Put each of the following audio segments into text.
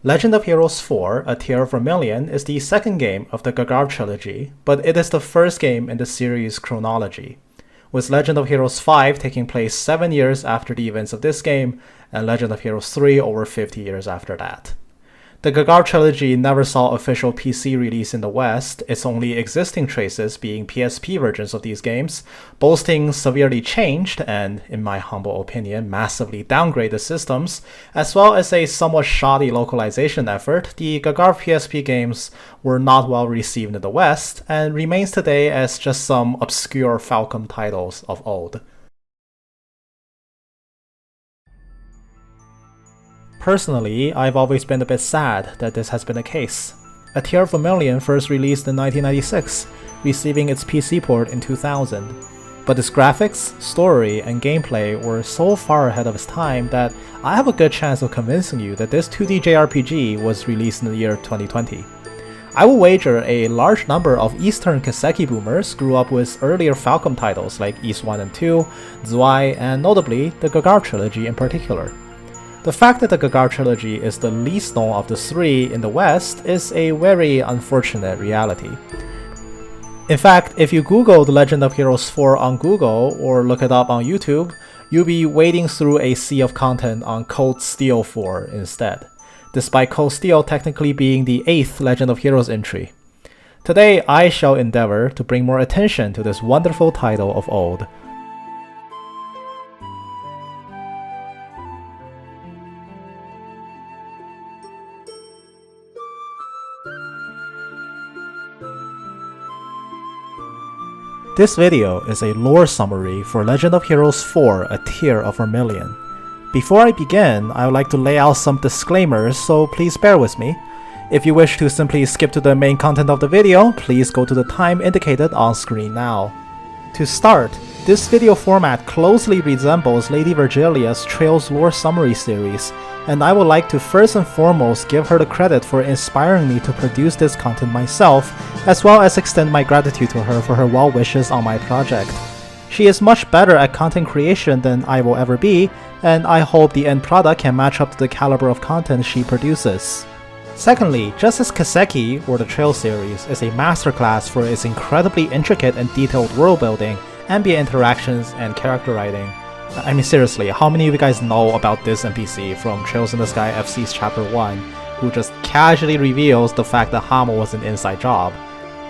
Legend of Heroes 4, A Tear of Vermillion is the second game of the Gagharv Trilogy, but it is the first game in the series' chronology, with Legend of Heroes 5 taking place 7 years after the events of this game, and Legend of Heroes 3 over 50 years after that. The Gagharv Trilogy never saw official PC release in the West, its only existing traces being PSP versions of these games, boasting severely changed and, in my humble opinion, massively downgraded systems, as well as a somewhat shoddy localization effort. The Gagharv PSP games were not well received in the West, and remains today as just some obscure Falcom titles of old. Personally, I've always been a bit sad that this has been the case. A Tear of Vermillion first released in 1996, receiving its PC port in 2000. But its graphics, story, and gameplay were so far ahead of its time that I have a good chance of convincing you that this 2D JRPG was released in the year 2020. I will wager a large number of Eastern Kiseki boomers grew up with earlier Falcom titles like Ys 1 and 2, Zwei, and notably the Gagharv Trilogy in particular. The fact that the Gagharv Trilogy is the least known of the three in the West is a very unfortunate reality. In fact, if you Google The Legend of Heroes 4 on Google or look it up on YouTube, you'll be wading through a sea of content on Cold Steel 4 instead, despite Cold Steel technically being the 8th Legend of Heroes entry. Today, I shall endeavor to bring more attention to this wonderful title of old. This video is a lore summary for Legend of Heroes 4, A Tear of Vermillion. Before I begin, I would like to lay out some disclaimers, so please bear with me. If you wish to simply skip to the main content of the video, please go to the time indicated on screen now. To start, this video format closely resembles Lady Virgilia's Trails lore summary series, and I would like to first and foremost give her the credit for inspiring me to produce this content myself, as well as extend my gratitude to her for her well wishes on my project. She is much better at content creation than I will ever be, and I hope the end product can match up to the caliber of content she produces. Secondly, just as Kiseki, or the Trail series, is a masterclass for its incredibly intricate and detailed world building, ambient interactions, and character writing. I mean seriously, how many of you guys know about this NPC from Trails in the Sky FC's Chapter 1, who just casually reveals the fact that Hamel was an inside job?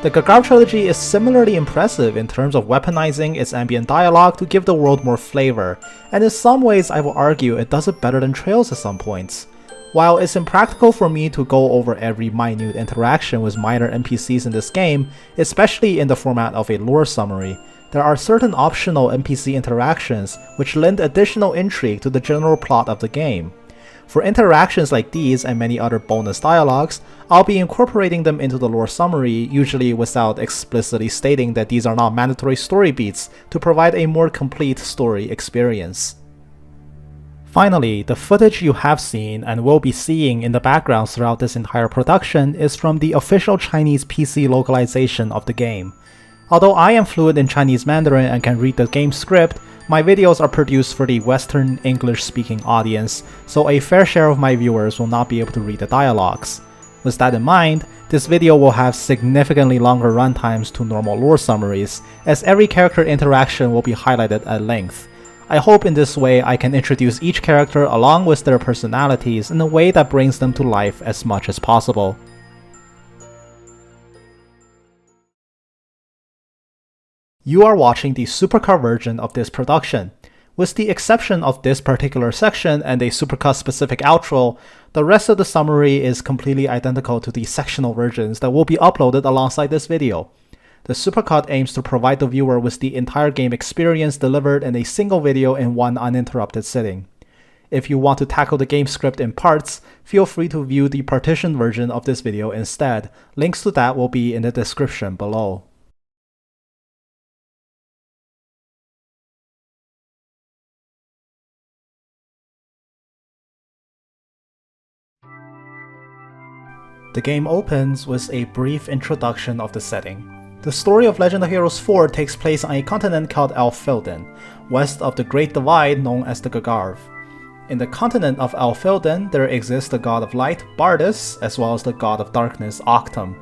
The Gagharv Trilogy is similarly impressive in terms of weaponizing its ambient dialogue to give the world more flavor, and in some ways I will argue it does it better than Trails at some points. While it's impractical for me to go over every minute interaction with minor NPCs in this game, especially in the format of a lore summary, there are certain optional NPC interactions which lend additional intrigue to the general plot of the game. For interactions like these and many other bonus dialogues, I'll be incorporating them into the lore summary, usually without explicitly stating that these are not mandatory story beats, to provide a more complete story experience. Finally, the footage you have seen and will be seeing in the background throughout this entire production is from the official Chinese PC localization of the game. Although I am fluent in Chinese Mandarin and can read the game script, my videos are produced for the Western English-speaking audience, so a fair share of my viewers will not be able to read the dialogues. With that in mind, this video will have significantly longer runtimes to normal lore summaries, as every character interaction will be highlighted at length. I hope in this way I can introduce each character along with their personalities in a way that brings them to life as much as possible. You are watching the Supercut version of this production. With the exception of this particular section and a Supercut specific outro, the rest of the summary is completely identical to the sectional versions that will be uploaded alongside this video. The Supercut aims to provide the viewer with the entire game experience delivered in a single video in one uninterrupted sitting. If you want to tackle the game script in parts, feel free to view the partitioned version of this video instead. Links to that will be in the description below. The game opens with a brief introduction of the setting. The story of Legend of Heroes 4 takes place on a continent called Elfelden, west of the Great Divide known as the Gagharv. In the continent of Alfilden, there exists the god of light, Bardus, as well as the god of darkness, Octum.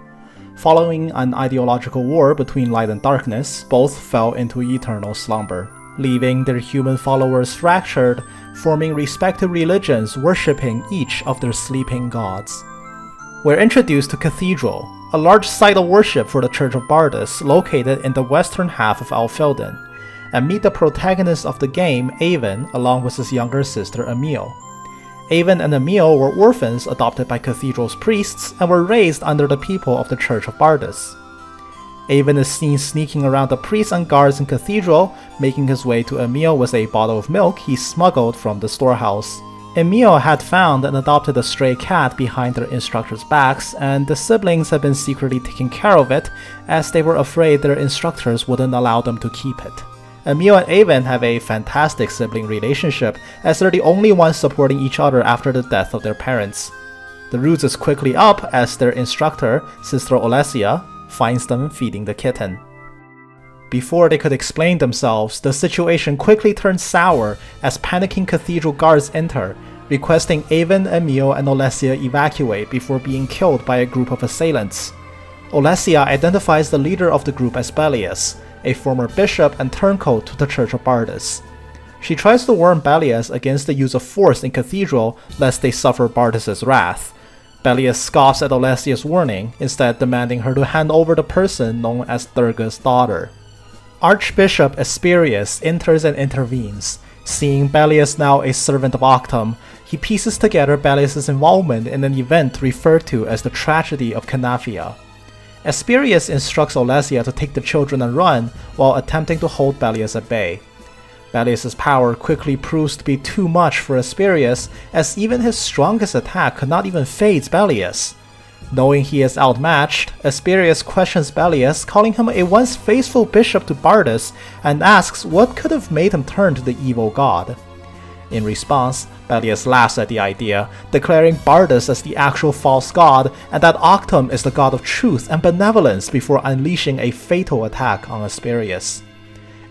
Following an ideological war between light and darkness, both fell into eternal slumber, leaving their human followers fractured, forming respective religions worshipping each of their sleeping gods. We're introduced to Cathedral, a large site of worship for the Church of Bardus located in the western half of Alfilden, and meet the protagonist of the game, Avon, along with his younger sister Emil. Avon and Emil were orphans adopted by Cathedral's priests and were raised under the people of the Church of Bardus. Avon is seen sneaking around the priests and guards in Cathedral, making his way to Emil with a bottle of milk he smuggled from the storehouse. Emil had found and adopted a stray cat behind their instructors' backs, and the siblings had been secretly taking care of it as they were afraid their instructors wouldn't allow them to keep it. Emil and Avon have a fantastic sibling relationship as they're the only ones supporting each other after the death of their parents. The ruse is quickly up as their instructor, Sister Olesia, finds them feeding the kitten. Before they could explain themselves, the situation quickly turns sour as panicking Cathedral guards enter, requesting Avon, Emil, and Olesia evacuate before being killed by a group of assailants. Olesia identifies the leader of the group as Belias, a former bishop and turncoat to the Church of Bardus. She tries to warn Belias against the use of force in Cathedral lest they suffer Bardus' wrath. Belias scoffs at Olesia's warning, instead demanding her to hand over the person known as Thurga's daughter. Archbishop Asperius enters and intervenes. Seeing Belias now a servant of Octum, he pieces together Belias' involvement in an event referred to as the Tragedy of Canafia. Asperius instructs Olesia to take the children and run, while attempting to hold Belias at bay. Belias' power quickly proves to be too much for Asperius, as even his strongest attack could not even phase Belias. Knowing he is outmatched, Asperius questions Belias, calling him a once faithful bishop to Bardus, and asks what could have made him turn to the evil god. In response, Belias laughs at the idea, declaring Bardus as the actual false god and that Octum is the god of truth and benevolence before unleashing a fatal attack on Asperius.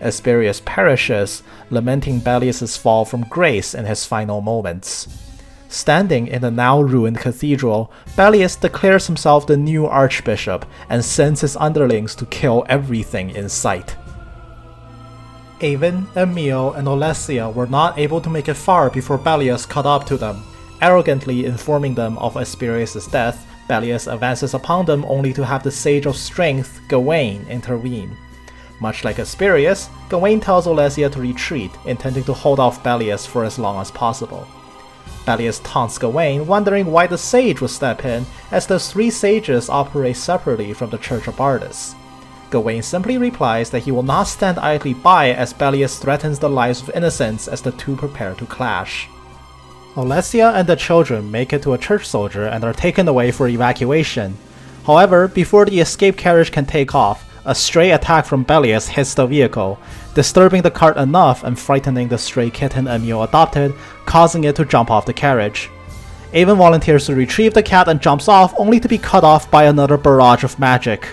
Asperius perishes, lamenting Belias' fall from grace in his final moments. Standing in the now ruined cathedral, Belias declares himself the new archbishop and sends his underlings to kill everything in sight. Avon, Emil, and Olesia were not able to make it far before Belias caught up to them. Arrogantly informing them of Asperius' death, Belias advances upon them only to have the Sage of Strength, Gawain, intervene. Much like Asperius, Gawain tells Olesia to retreat, intending to hold off Belias for as long as possible. Belias taunts Gawain, wondering why the Sage would step in, as the three sages operate separately from the Church of Bardus. Gawain simply replies that he will not stand idly by as Belias threatens the lives of innocents as the two prepare to clash. Olesia and the children make it to a church soldier and are taken away for evacuation. However, before the escape carriage can take off, a stray attack from Belias hits the vehicle, disturbing the cart enough and frightening the stray kitten Emil adopted, causing it to jump off the carriage. Avon volunteers to retrieve the cat and jumps off, only to be cut off by another barrage of magic.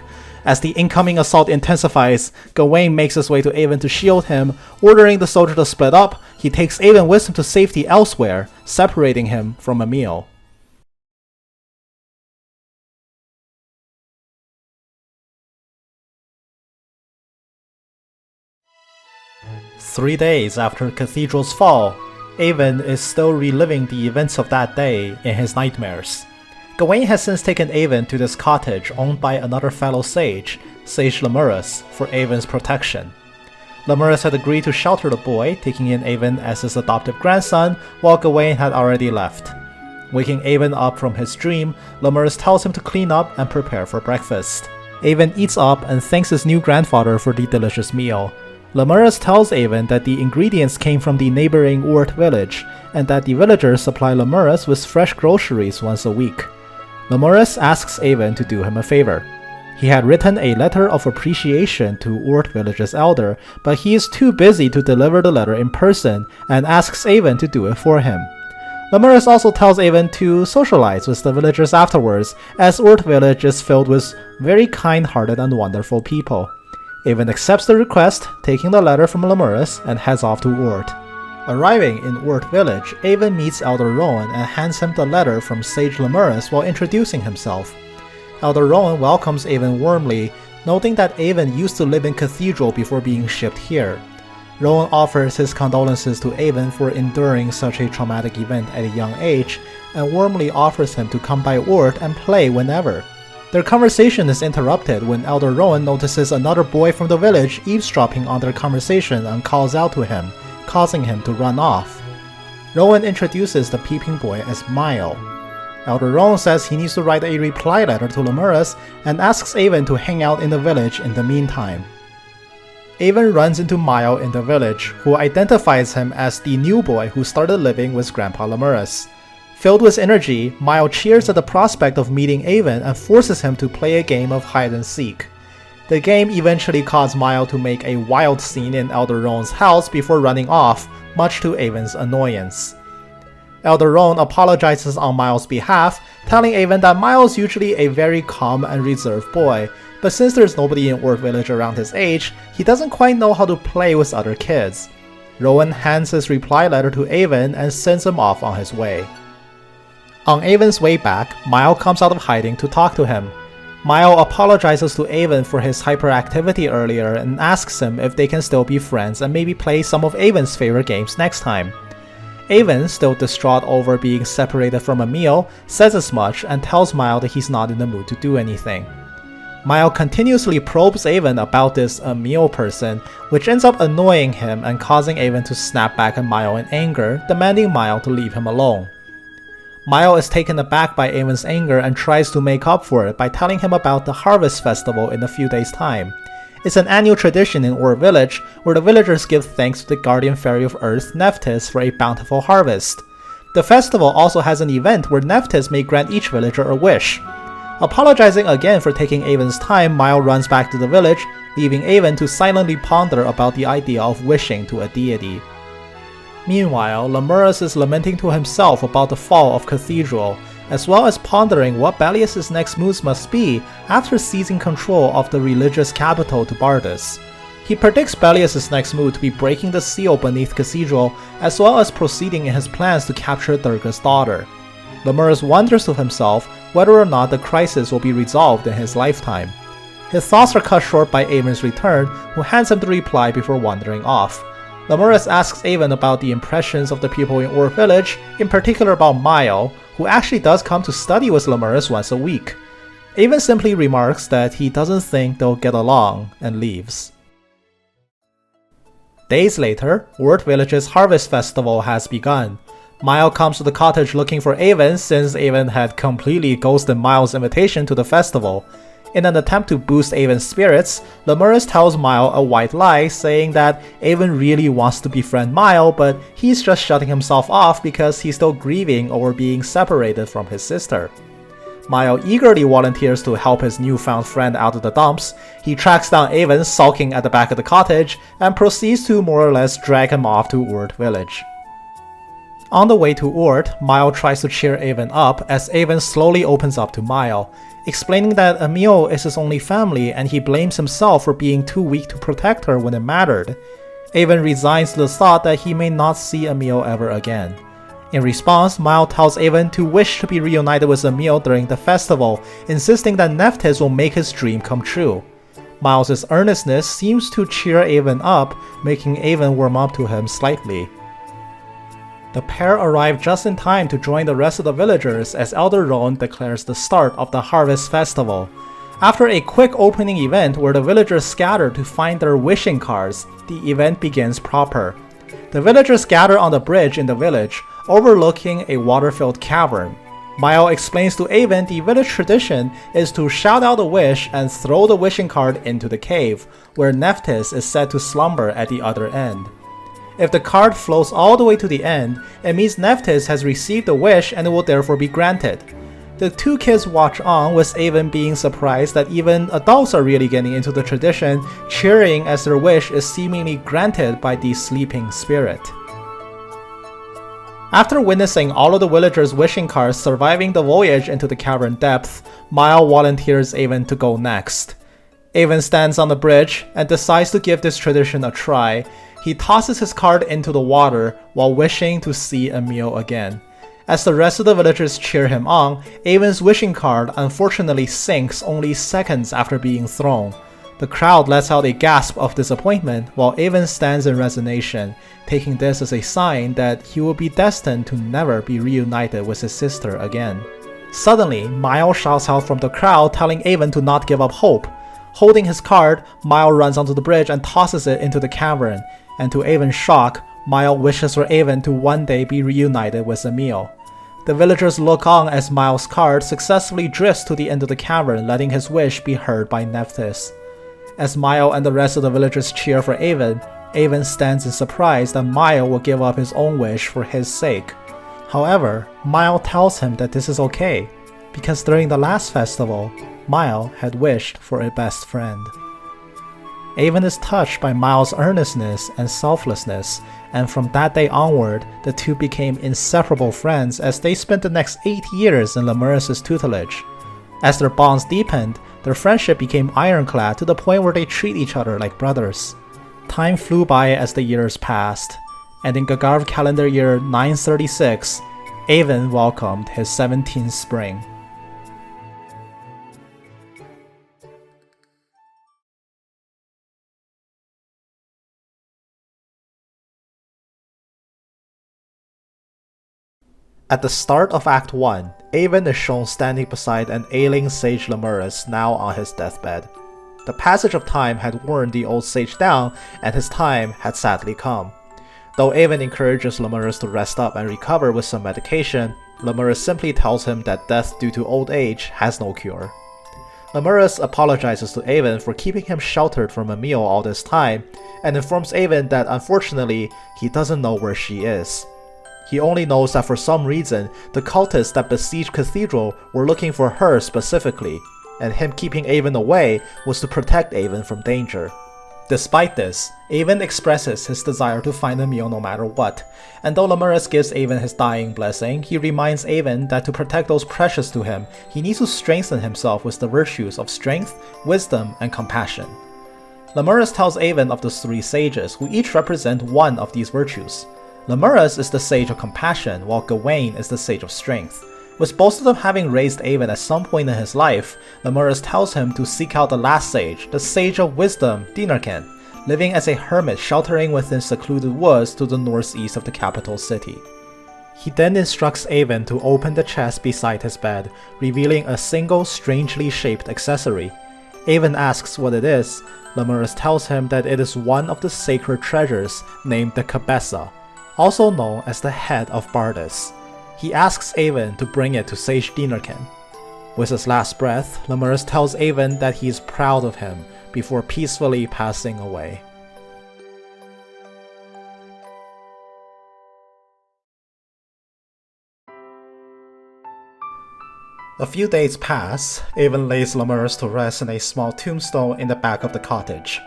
As the incoming assault intensifies, Gawain makes his way to Avon to shield him, ordering the soldier to split up. He takes Avon with him to safety elsewhere, separating him from Emil. Three days after Cathedral's fall, Avon is still reliving the events of that day in his nightmares. Gawain has since taken Avon to this cottage owned by another fellow sage, Sage Lemurus, for Avon's protection. Lemurus had agreed to shelter the boy, taking in Avon as his adoptive grandson, while Gawain had already left. Waking Avon up from his dream, Lemurus tells him to clean up and prepare for breakfast. Avon eats up and thanks his new grandfather for the delicious meal. Lemurus tells Avon that the ingredients came from the neighboring Urt village, and that the villagers supply Lemurus with fresh groceries once a week. Lemurus asks Avon to do him a favor. He had written a letter of appreciation to Urt village's elder, but he is too busy to deliver the letter in person and asks Avon to do it for him. Lemurus also tells Avon to socialize with the villagers afterwards, as Urt village is filled with very kind-hearted and wonderful people. Avon accepts the request, taking the letter from Lemurus, and heads off to Urt. Arriving in Urt village, Avon meets Elder Rowan and hands him the letter from Sage Lemurus while introducing himself. Elder Rowan welcomes Avon warmly, noting that Avon used to live in Cathedral before being shipped here. Rowan offers his condolences to Avon for enduring such a traumatic event at a young age, and warmly offers him to come by Urt and play whenever. Their conversation is interrupted when Elder Rowan notices another boy from the village eavesdropping on their conversation and calls out to him, causing him to run off. Rowan introduces the peeping boy as Mile. Elder Rowan says he needs to write a reply letter to Lemurus and asks Avon to hang out in the village in the meantime. Avon runs into Mile in the village, who identifies him as the new boy who started living with Grandpa Lemurus. Filled with energy, Mile cheers at the prospect of meeting Avon and forces him to play a game of hide and seek. The game eventually caused Mile to make a wild scene in Elder Rowan's house before running off, much to Avon's annoyance. Elder Rowan apologizes on Mile's behalf, telling Avon that Mile is usually a very calm and reserved boy, but since there's nobody in Urt village around his age, he doesn't quite know how to play with other kids. Rowan hands his reply letter to Avon and sends him off on his way. On Avon's way back, Mile comes out of hiding to talk to him. Mile apologizes to Avon for his hyperactivity earlier and asks him if they can still be friends and maybe play some of Avon's favorite games next time. Avon, still distraught over being separated from Emil, says as much and tells Mile that he's not in the mood to do anything. Mile continuously probes Avon about this Emil person, which ends up annoying him and causing Avon to snap back at Mile in anger, demanding Mile to leave him alone. Mile is taken aback by Avon's anger and tries to make up for it by telling him about the Harvest Festival in a few days' time. It's an annual tradition in Ur village where the villagers give thanks to the guardian fairy of Earth, Nephthys, for a bountiful harvest. The festival also has an event where Nephthys may grant each villager a wish. Apologizing again for taking Avon's time, Mile runs back to the village, leaving Avon to silently ponder about the idea of wishing to a deity. Meanwhile, Lemurus is lamenting to himself about the fall of Cathedral, as well as pondering what Belius's next moves must be after seizing control of the religious capital to Bardus. He predicts Belius's next move to be breaking the seal beneath Cathedral, as well as proceeding in his plans to capture Durga's daughter. Lemurus wonders to himself whether or not the crisis will be resolved in his lifetime. His thoughts are cut short by Avon's return, who hands him the reply before wandering off. Lemurus asks Avon about the impressions of the people in Ur village, in particular about Mile, who actually does come to study with Lemurus once a week. Avon simply remarks that he doesn't think they'll get along, and leaves. Days later, Urt village's Harvest Festival has begun. Mile comes to the cottage looking for Avon since Avon had completely ghosted Mile's invitation to the festival. In an attempt to boost Avon's spirits, Lemurus tells Mile a white lie, saying that Avon really wants to befriend Mile, but he's just shutting himself off because he's still grieving over being separated from his sister. Mile eagerly volunteers to help his newfound friend out of the dumps. He tracks down Avon sulking at the back of the cottage and proceeds to more or less drag him off to Urt village. On the way to Urt, Mile tries to cheer Avon up as Avon slowly opens up to Mile, explaining that Emil is his only family and he blames himself for being too weak to protect her when it mattered. Avon resigns to the thought that he may not see Emil ever again. In response, Mile tells Avon to wish to be reunited with Emil during the festival, insisting that Nephthys will make his dream come true. Miles' earnestness seems to cheer Avon up, making Avon warm up to him slightly. The pair arrive just in time to join the rest of the villagers as Elder Rowan declares the start of the Harvest Festival. After a quick opening event where the villagers scatter to find their wishing cards, the event begins proper. The villagers gather on the bridge in the village, overlooking a water-filled cavern. Mile explains to Avon the village tradition is to shout out a wish and throw the wishing card into the cave, where Nephthys is said to slumber at the other end. If the card flows all the way to the end, it means Nephthys has received the wish and it will therefore be granted. The two kids watch on, with Avon being surprised that even adults are really getting into the tradition, cheering as their wish is seemingly granted by the sleeping spirit. After witnessing all of the villagers' wishing cards surviving the voyage into the cavern depth, Mile volunteers Avon to go next. Avon stands on the bridge and decides to give this tradition a try. He tosses his card into the water while wishing to see Emil again. As the rest of the villagers cheer him on, Avon's wishing card unfortunately sinks only seconds after being thrown. The crowd lets out a gasp of disappointment while Avon stands in resignation, taking this as a sign that he will be destined to never be reunited with his sister again. Suddenly, Mile shouts out from the crowd telling Avon to not give up hope. Holding his card, Mile runs onto the bridge and tosses it into the cavern, and to Avon's shock, Mile wishes for Avon to one day be reunited with Emil. The villagers look on as Mile's card successfully drifts to the end of the cavern, letting his wish be heard by Nephthys. As Mile and the rest of the villagers cheer for Avon, Avon stands in surprise that Mile will give up his own wish for his sake. However, Mile tells him that this is okay, because during the last festival, Mile had wished for a best friend. Avon is touched by Mile's earnestness and selflessness, and from that day onward, the two became inseparable friends as they spent the next 8 years in Lemurus' tutelage. As their bonds deepened, their friendship became ironclad to the point where they treat each other like brothers. Time flew by as the years passed, and in Gagharv calendar year 936, Avon welcomed his 17th spring. At the start of Act 1, Avon is shown standing beside an ailing sage Lemurus now on his deathbed. The passage of time had worn the old sage down, and his time had sadly come. Though Avon encourages Lemurus to rest up and recover with some medication, Lemurus simply tells him that death due to old age has no cure. Lemurus apologizes to Avon for keeping him sheltered from Emil all this time, and informs Avon that unfortunately, he doesn't know where she is. He only knows that for some reason, the cultists that besieged Cathedral were looking for her specifically, and him keeping Avon away was to protect Avon from danger. Despite this, Avon expresses his desire to find Emil no matter what, and though Lemurus gives Avon his dying blessing, he reminds Avon that to protect those precious to him, he needs to strengthen himself with the virtues of strength, wisdom, and compassion. Lemurus tells Avon of the three sages, who each represent one of these virtues. Lemurus is the sage of compassion, while Gawain is the sage of strength. With both of them having raised Avon at some point in his life, Lemurus tells him to seek out the last sage, the sage of wisdom, Dinarken, living as a hermit sheltering within secluded woods to the northeast of the capital city. He then instructs Avon to open the chest beside his bed, revealing a single strangely shaped accessory. Avon asks what it is. Lemurus tells him that it is one of the sacred treasures named the Cabeza, also known as the head of Bardus. He asks Avon to bring it to Sage Dinarken. With his last breath, Lemurus tells Avon that he is proud of him before peacefully passing away. A few days pass. Avon lays Lemurus to rest in a small tombstone in the back of the cottage.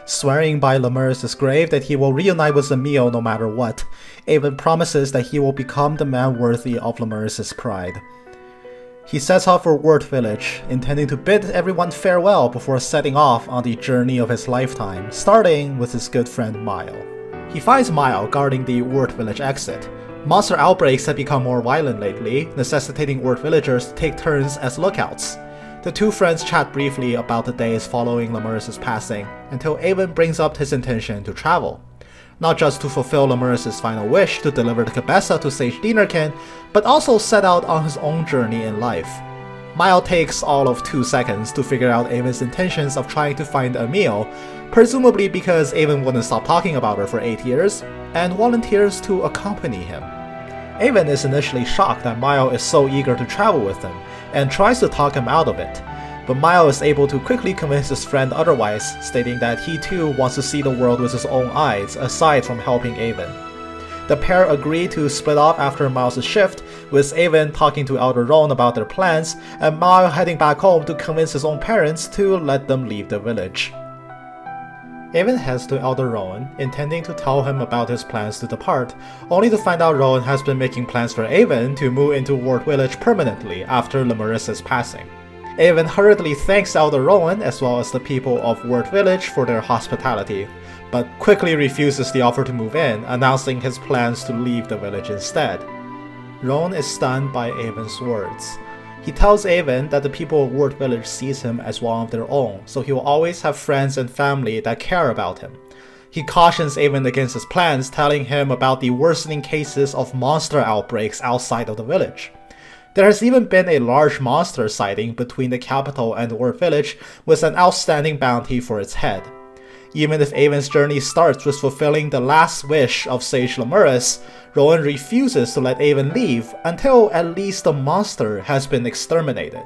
Swearing by Lemurus' grave that he will reunite with Emil no matter what, Avon promises that he will become the man worthy of Lemurus' pride. He sets off for Word Village, intending to bid everyone farewell before setting off on the journey of his lifetime, starting with his good friend Mile. He finds Mile guarding the Word Village exit. Monster outbreaks have become more violent lately, necessitating Word villagers to take turns as lookouts. The two friends chat briefly about the days following Lemurus' passing, until Avon brings up his intention to travel. Not just to fulfill Lemurus' final wish to deliver the Cabeza to Sage Dinarken, but also set out on his own journey in life. Mile takes all of 2 seconds to figure out Avon's intentions of trying to find Emil, presumably because Avon wouldn't stop talking about her for 8 years, and volunteers to accompany him. Avon is initially shocked that Mile is so eager to travel with him, and tries to talk him out of it, but Mile is able to quickly convince his friend otherwise, stating that he too wants to see the world with his own eyes, aside from helping Avon. The pair agree to split off after Miles' shift, with Avon talking to Elder Roan about their plans, and Mile heading back home to convince his own parents to let them leave the village. Avon heads to Elder Rowan, intending to tell him about his plans to depart, only to find out Rowan has been making plans for Avon to move into Ward Village permanently after Lemurus' passing. Avon hurriedly thanks Elder Rowan as well as the people of Ward Village for their hospitality, but quickly refuses the offer to move in, announcing his plans to leave the village instead. Roan is stunned by Avon's words. He tells Avon that the people of Ward Village sees him as one of their own, so he will always have friends and family that care about him. He cautions Avon against his plans, telling him about the worsening cases of monster outbreaks outside of the village. There has even been a large monster sighting between the capital and Ward Village, with an outstanding bounty for its head. Even if Avon's journey starts with fulfilling the last wish of Sage Lemurus, Rowan refuses to let Avon leave until at least the monster has been exterminated.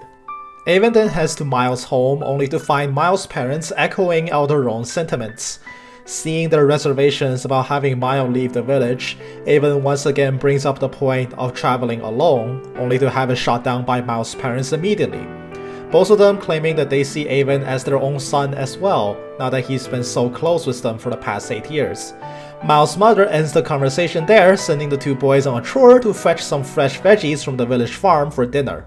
Avon then heads to Miles' home, only to find Miles' parents echoing Elder Roan's sentiments. Seeing their reservations about having Miles leave the village, Avon once again brings up the point of traveling alone, only to have it shot down by Miles' parents immediately. Both of them claiming that they see Avon as their own son as well, now that he's been so close with them for the past 8 years. Miles' mother ends the conversation there, sending the two boys on a chore to fetch some fresh veggies from the village farm for dinner.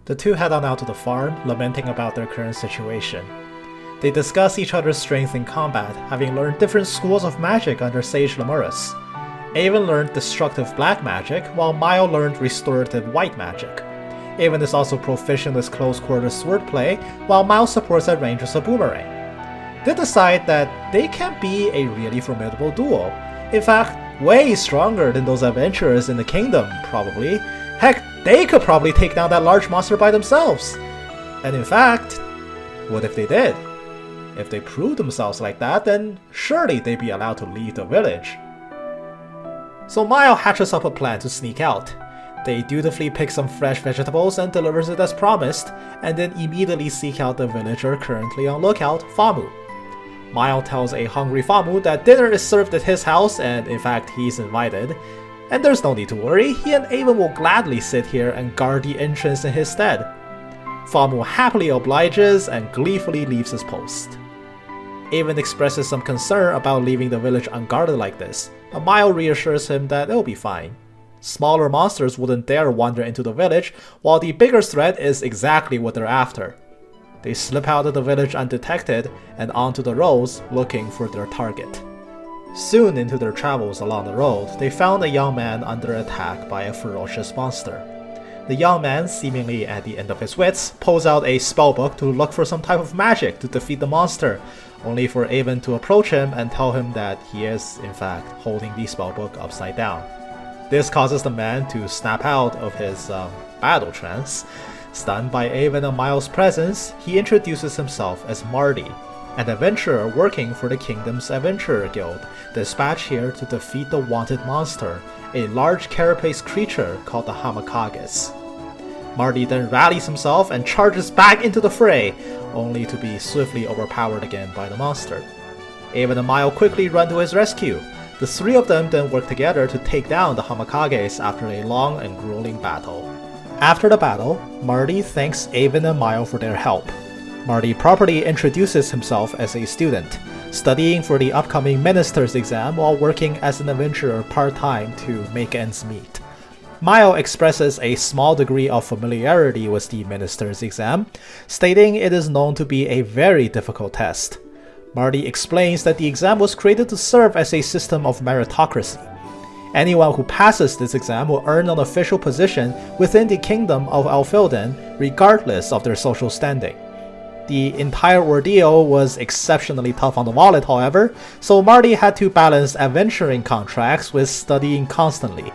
The two head on out to the farm, lamenting about their current situation. They discuss each other's strength in combat, having learned different schools of magic under Sage Lemurus. Avon learned destructive black magic, while Miles learned restorative white magic. Avon is also proficient with close-quarter swordplay, while Miles supports at range with a boomerang. They decide that they can be a really formidable duo. In fact, way stronger than those adventurers in the kingdom, probably. Heck, they could probably take down that large monster by themselves. And in fact, what if they did? If they proved themselves like that, then surely they'd be allowed to leave the village. So Miles hatches up a plan to sneak out. They dutifully pick some fresh vegetables and delivers it as promised, and then immediately seek out the villager currently on lookout, Famu. Miles tells a hungry Famu that dinner is served at his house, and in fact he's invited. And there's no need to worry, he and Avon will gladly sit here and guard the entrance in his stead. Famu happily obliges and gleefully leaves his post. Avon expresses some concern about leaving the village unguarded like this, but Miles reassures him that it'll be fine. Smaller monsters wouldn't dare wander into the village, while the bigger threat is exactly what they're after. They slip out of the village undetected and onto the roads looking for their target. Soon into their travels along the road, they found a young man under attack by a ferocious monster. The young man, seemingly at the end of his wits, pulls out a spellbook to look for some type of magic to defeat the monster, only for Avon to approach him and tell him that he is, in fact, holding the spellbook upside down. This causes the man to snap out of his battle trance. Stunned by Avon and Miles' presence, he introduces himself as Marty, an adventurer working for the Kingdom's Adventurer Guild, dispatched here to defeat the wanted monster, a large carapace creature called the Hamakages. Marty then rallies himself and charges back into the fray, only to be swiftly overpowered again by the monster. Avon and Miles quickly run to his rescue. The three of them then work together to take down the Hamakages after a long and grueling battle. After the battle, Marty thanks Avon and Miles for their help. Marty properly introduces himself as a student, studying for the upcoming minister's exam while working as an adventurer part-time to make ends meet. Miles expresses a small degree of familiarity with the minister's exam, stating it is known to be a very difficult test. Marty explains that the exam was created to serve as a system of meritocracy. Anyone who passes this exam will earn an official position within the Kingdom of Alfilden, regardless of their social standing. The entire ordeal was exceptionally tough on the wallet, however, so Marty had to balance adventuring contracts with studying constantly.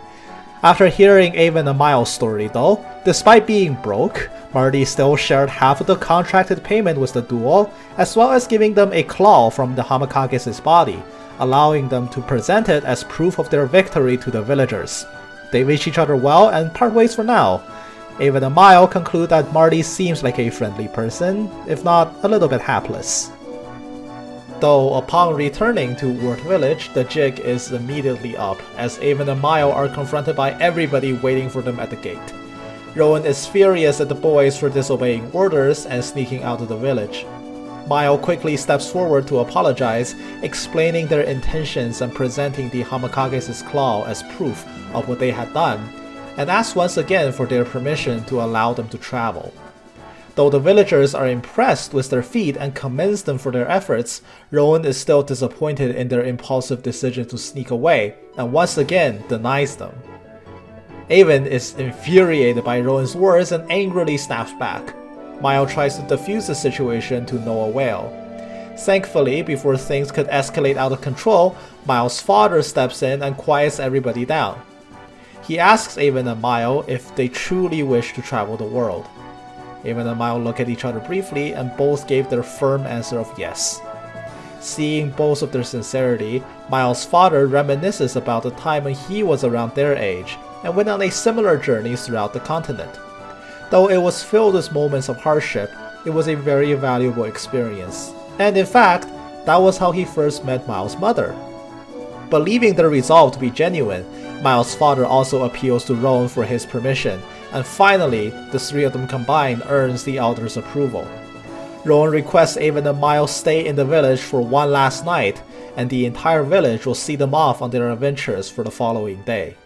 After hearing Avon and Miles' story though, despite being broke, Marty still shared half of the contracted payment with the duo, as well as giving them a claw from the Hamakages' body, allowing them to present it as proof of their victory to the villagers. They wish each other well and part ways for now. Avon and Miles conclude that Marty seems like a friendly person, if not a little bit hapless. Though upon returning to Ward Village, the jig is immediately up, as Avon and Miles are confronted by everybody waiting for them at the gate. Rowan is furious at the boys for disobeying orders and sneaking out of the village. Miles quickly steps forward to apologize, explaining their intentions and presenting the Hamakages' claw as proof of what they had done, and asks once again for their permission to allow them to travel. Though the villagers are impressed with their feat and commends them for their efforts, Rowan is still disappointed in their impulsive decision to sneak away, and once again denies them. Avon is infuriated by Rowan's words and angrily snaps back. Mile tries to defuse the situation to no avail. Thankfully, before things could escalate out of control, Mile's father steps in and quiets everybody down. He asks Avon and Mile if they truly wish to travel the world. Avon and Mile look at each other briefly and both gave their firm answer of yes. Seeing both of their sincerity, Mile's father reminisces about the time when he was around their age and went on a similar journey throughout the continent. Though it was filled with moments of hardship, it was a very valuable experience. And in fact, that was how he first met Miles' mother. Believing their resolve to be genuine, Miles' father also appeals to Rowan for his permission, and finally, the three of them combined earns the elder's approval. Rowan requests Avon and Miles stay in the village for one last night, and the entire village will see them off on their adventures for the following day.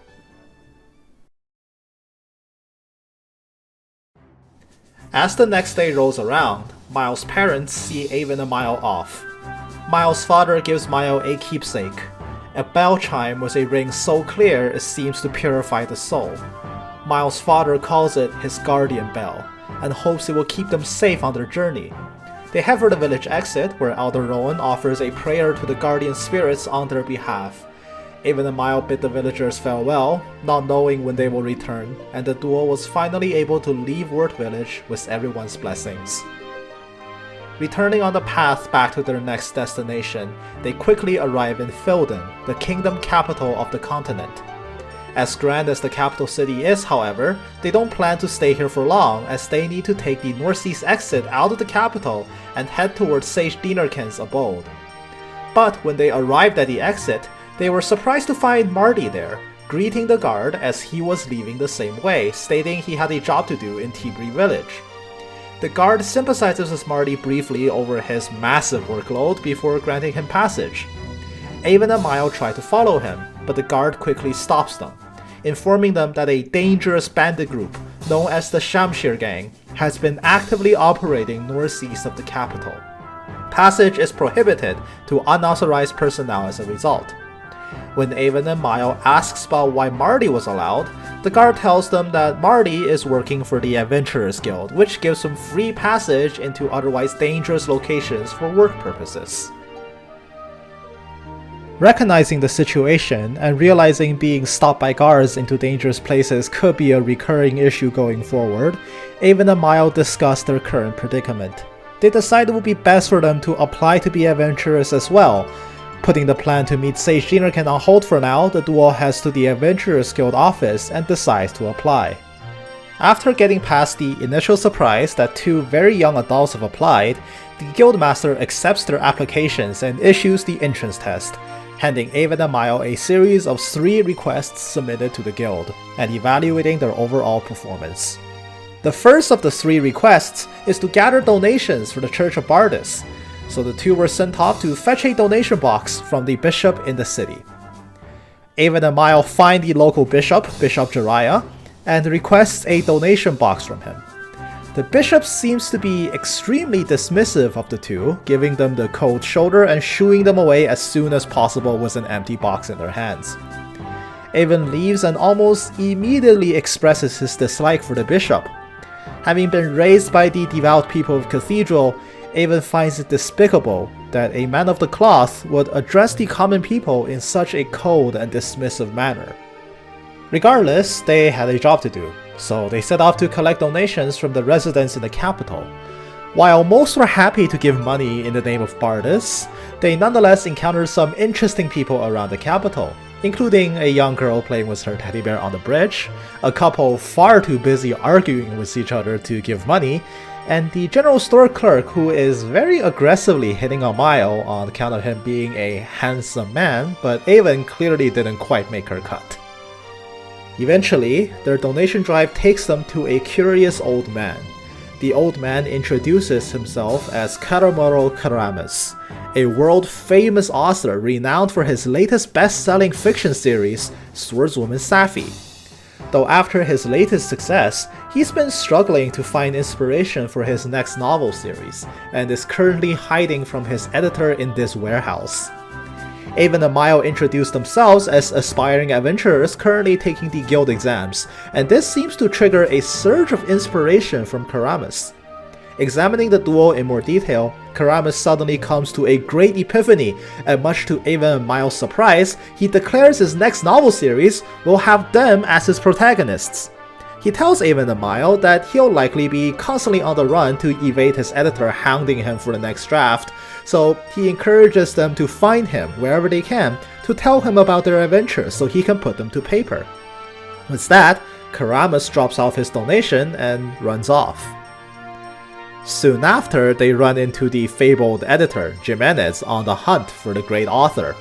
As the next day rolls around, Miles' parents see Avon and Mile off. Miles' father gives Mile a keepsake, a bell chime with a ring so clear it seems to purify the soul. Miles' father calls it his guardian bell, and hopes it will keep them safe on their journey. They head for the village exit, where Elder Rowan offers a prayer to the guardian spirits on their behalf. Avon and Mile bid the villagers farewell, not knowing when they will return, and the duo was finally able to leave Word Village with everyone's blessings. Returning on the path back to their next destination, they quickly arrive in Philden, the kingdom capital of the continent. As grand as the capital city is, however, they don't plan to stay here for long, as they need to take the northeast exit out of the capital and head towards Sage Dinarken's abode. But when they arrived at the exit, they were surprised to find Marty there, greeting the guard as he was leaving the same way, stating he had a job to do in Tibri village. The guard sympathizes with Marty briefly over his massive workload before granting him passage. Avon and Mile try to follow him, but the guard quickly stops them, informing them that a dangerous bandit group known as the Shamshir Gang has been actively operating northeast of the capital. Passage is prohibited to unauthorized personnel as a result. When Avon and Mile asks about why Marty was allowed, the guard tells them that Marty is working for the Adventurers Guild, which gives him free passage into otherwise dangerous locations for work purposes. Recognizing the situation and realizing being stopped by guards into dangerous places could be a recurring issue going forward, Avon and Mile discuss their current predicament. They decide it would be best for them to apply to be adventurers as well. Putting the plan to meet Sage Dinarken on hold for now, the duo heads to the Adventurers Guild office and decides to apply. After getting past the initial surprise that two very young adults have applied, the Guildmaster accepts their applications and issues the entrance test, handing Avon and Mile a series of 3 requests submitted to the guild, and evaluating their overall performance. The first of the 3 requests is to gather donations for the Church of Bardis, so the two were sent off to fetch a donation box from the bishop in the city. Avon and Mile find the local bishop, Bishop Jiraiya, and requests a donation box from him. The bishop seems to be extremely dismissive of the two, giving them the cold shoulder and shooing them away as soon as possible with an empty box in their hands. Avon leaves and almost immediately expresses his dislike for the bishop. Having been raised by the devout people of Cathedral, Avon finds it despicable that a man of the cloth would address the common people in such a cold and dismissive manner. Regardless, they had a job to do, so they set off to collect donations from the residents in the capital. While most were happy to give money in the name of Bardis, they nonetheless encountered some interesting people around the capital, including a young girl playing with her teddy bear on the bridge, a couple far too busy arguing with each other to give money, and the general store clerk who is very aggressively hitting on Mile on account of him being a handsome man, but Avon clearly didn't quite make her cut. Eventually, their donation drive takes them to a curious old man. The old man introduces himself as Karamuro Karamis, a world-famous author renowned for his latest best-selling fiction series, Swordswoman Safi. Though after his latest success, He's been struggling to find inspiration for his next novel series, and is currently hiding from his editor in this warehouse. Avon and Mile introduce themselves as aspiring adventurers currently taking the guild exams, and this seems to trigger a surge of inspiration from Karamas. Examining the duel in more detail, Karamas suddenly comes to a great epiphany, and much to Avon and Mile's surprise, he declares his next novel series will have them as his protagonists. He tells Avon and Mile that he'll likely be constantly on the run to evade his editor hounding him for the next draft, so he encourages them to find him wherever they can to tell him about their adventures so he can put them to paper. With that, Karamas drops off his donation and runs off. Soon after, they run into the fabled editor, Jimenez, on the hunt for the great author.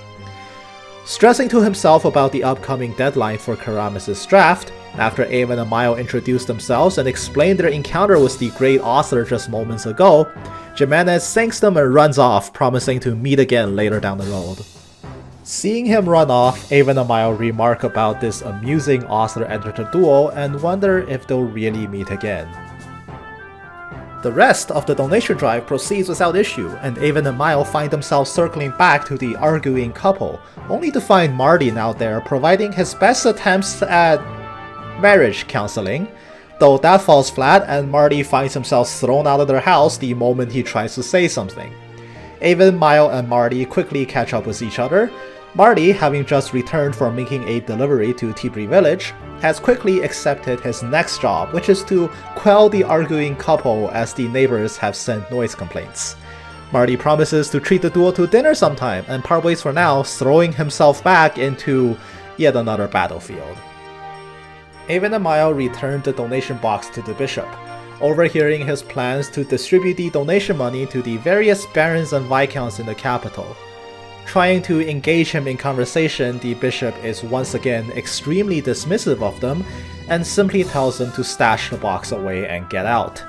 Stressing to himself about the upcoming deadline for Karamas' draft, after Avon and Mile introduce themselves and explain their encounter with the great author just moments ago, Jimenez thanks them and runs off, promising to meet again later down the road. Seeing him run off, Avon and Mile remark about this amusing author-editor duel and wonder if they'll really meet again. The rest of the donation drive proceeds without issue, and Avon and Mile find themselves circling back to the arguing couple, only to find Martin out there providing his best attempts at marriage counseling, though that falls flat and Marty finds himself thrown out of their house the moment he tries to say something. Avon, Mile, and Marty quickly catch up with each other. Marty, having just returned from making a delivery to Tibri village, has quickly accepted his next job, which is to quell the arguing couple as the neighbors have sent noise complaints. Marty promises to treat the duo to dinner sometime and part ways for now, throwing himself back into yet another battlefield. Avon and Mile return the donation box to the bishop, overhearing his plans to distribute the donation money to the various barons and viscounts in the capital. Trying to engage him in conversation, the bishop is once again extremely dismissive of them and simply tells them to stash the box away and get out.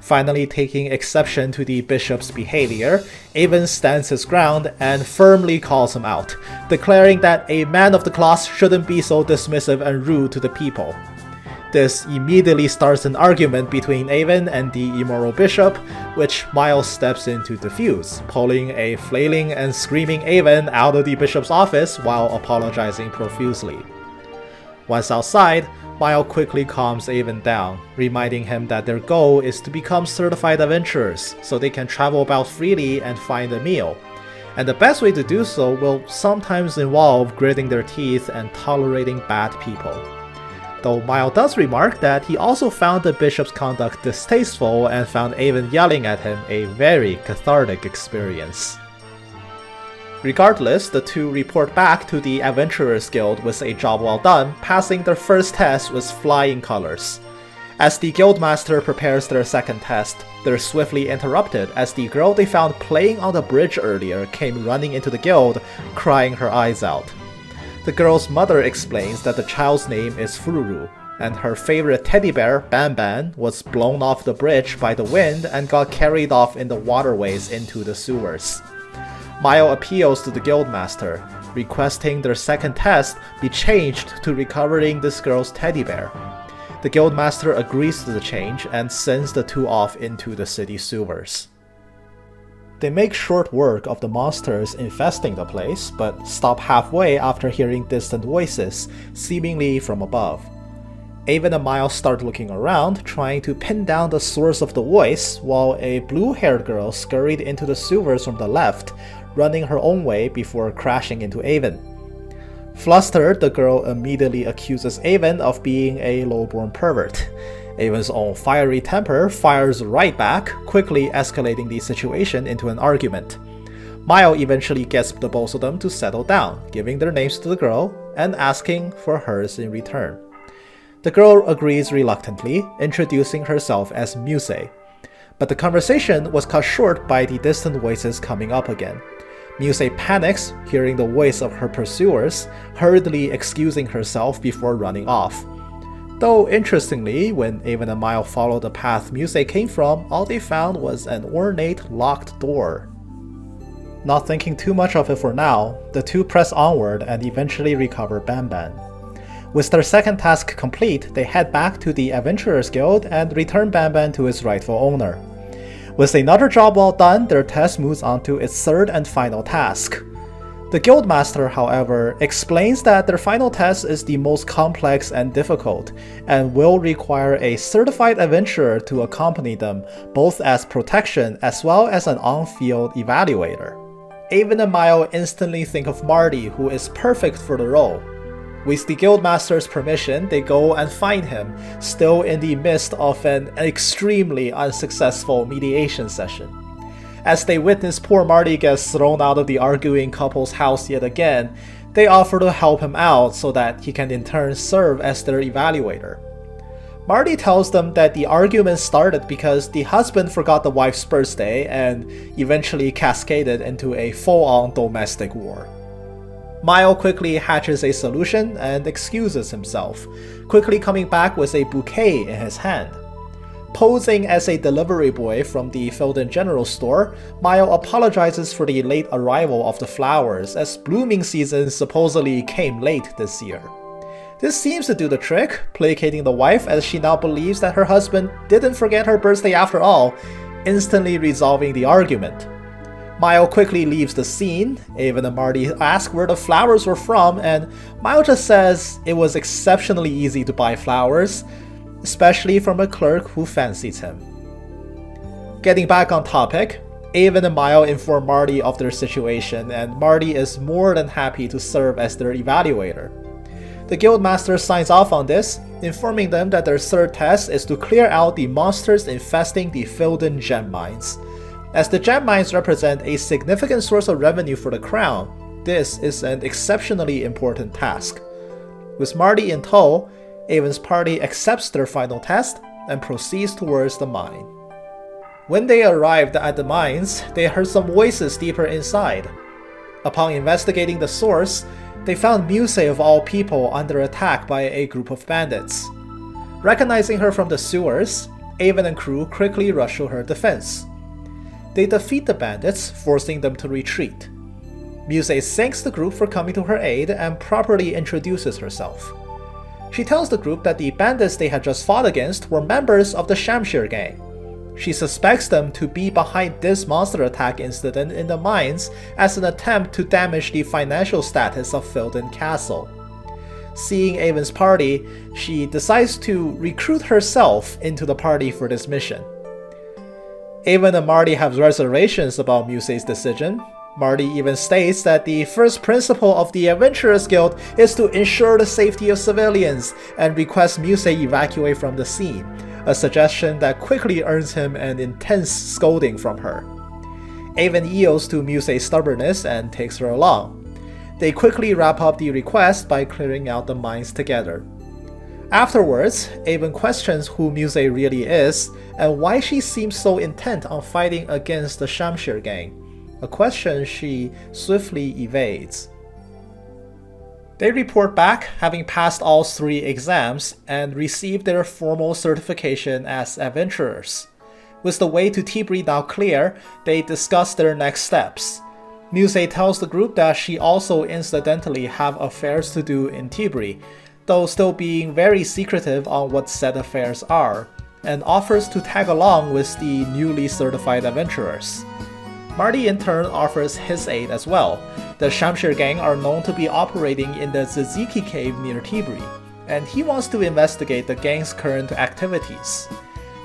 Finally taking exception to the bishop's behavior, Avon stands his ground and firmly calls him out, declaring that a man of the cloth shouldn't be so dismissive and rude to the people. This immediately starts an argument between Avon and the immoral bishop, which Miles steps in to defuse, pulling a flailing and screaming Avon out of the bishop's office while apologizing profusely. Once outside, Miles quickly calms Avon down, reminding him that their goal is to become certified adventurers so they can travel about freely and find a meal, and the best way to do so will sometimes involve gritting their teeth and tolerating bad people. Though Miles does remark that he also found the bishop's conduct distasteful and found Avon yelling at him a very cathartic experience. Regardless, the two report back to the Adventurers Guild with a job well done, passing their first test with flying colors. As the guildmaster prepares their second test, they're swiftly interrupted as the girl they found playing on the bridge earlier came running into the guild, crying her eyes out. The girl's mother explains that the child's name is Fururu, and her favorite teddy bear, Ban Ban, was blown off the bridge by the wind and got carried off in the waterways into the sewers. Mile appeals to the guildmaster, requesting their second test be changed to recovering this girl's teddy bear. The guildmaster agrees to the change and sends the two off into the city sewers. They make short work of the monsters infesting the place, but stop halfway after hearing distant voices, seemingly from above. Avon and Miles start looking around, trying to pin down the source of the voice, while a blue-haired girl scurried into the sewers from the left, running her own way before crashing into Avon. Flustered, the girl immediately accuses Avon of being a low-born pervert. Avon's own fiery temper fires right back, quickly escalating the situation into an argument. Mile eventually gets the both of them to settle down, giving their names to the girl and asking for hers in return. The girl agrees reluctantly, introducing herself as Muse. But the conversation was cut short by the distant voices coming up again. Muse panics, hearing the voice of her pursuers, hurriedly excusing herself before running off. Though interestingly, when Avon and Mile followed the path Muse came from, all they found was an ornate locked door. Not thinking too much of it for now, the two press onward and eventually recover Ban Ban. With their second task complete, they head back to the Adventurers Guild and return Banban to its rightful owner. With another job well done, their test moves on to its third and final task. The Guildmaster, however, explains that their final test is the most complex and difficult, and will require a certified adventurer to accompany them, both as protection as well as an on-field evaluator. Avon and Mile instantly think of Marty, who is perfect for the role. With the Guildmaster's permission, they go and find him, still in the midst of an extremely unsuccessful mediation session. As they witness poor Marty gets thrown out of the arguing couple's house yet again, they offer to help him out so that he can in turn serve as their evaluator. Marty tells them that the argument started because the husband forgot the wife's birthday and eventually cascaded into a full-on domestic war. Mile quickly hatches a solution and excuses himself, quickly coming back with a bouquet in his hand. Posing as a delivery boy from the Felden General Store, Mile apologizes for the late arrival of the flowers, as blooming season supposedly came late this year. This seems to do the trick, placating the wife as she now believes that her husband didn't forget her birthday after all, instantly resolving the argument. Mile quickly leaves the scene. Avon and Marty ask where the flowers were from, and Mile just says it was exceptionally easy to buy flowers, especially from a clerk who fancies him. Getting back on topic, Avon and Mile inform Marty of their situation, and Marty is more than happy to serve as their evaluator. The Guildmaster signs off on this, informing them that their third test is to clear out the monsters infesting the Felden gem mines. As the gem mines represent a significant source of revenue for the Crown, this is an exceptionally important task. With Marty in tow, Avon's party accepts their final test and proceeds towards the mine. When they arrived at the mines, they heard some voices deeper inside. Upon investigating the source, they found Muse of all people under attack by a group of bandits. Recognizing her from the sewers, Avon and crew quickly rush to her defense. They defeat the bandits, forcing them to retreat. Muse thanks the group for coming to her aid and properly introduces herself. She tells the group that the bandits they had just fought against were members of the Shamshir gang. She suspects them to be behind this monster attack incident in the mines as an attempt to damage the financial status of Felden Castle. Seeing Avon's party, she decides to recruit herself into the party for this mission. Avon and Marty have reservations about Muse's decision. Marty even states that the first principle of the Adventurers Guild is to ensure the safety of civilians and requests Muse evacuate from the scene, a suggestion that quickly earns him an intense scolding from her. Avon yields to Muse's stubbornness and takes her along. They quickly wrap up the request by clearing out the mines together. Afterwards, Avon questions who Muse really is and why she seems so intent on fighting against the Shamshir gang, a question she swiftly evades. They report back having passed all 3 exams and received their formal certification as adventurers. With the way to Tibri now clear, they discuss their next steps. Muse tells the group that she also incidentally have affairs to do in Tibri, though still being very secretive on what said affairs are, and offers to tag along with the newly certified adventurers. Marty in turn offers his aid as well. The Shamshir gang are known to be operating in the Ziziki cave near Tibri, and he wants to investigate the gang's current activities.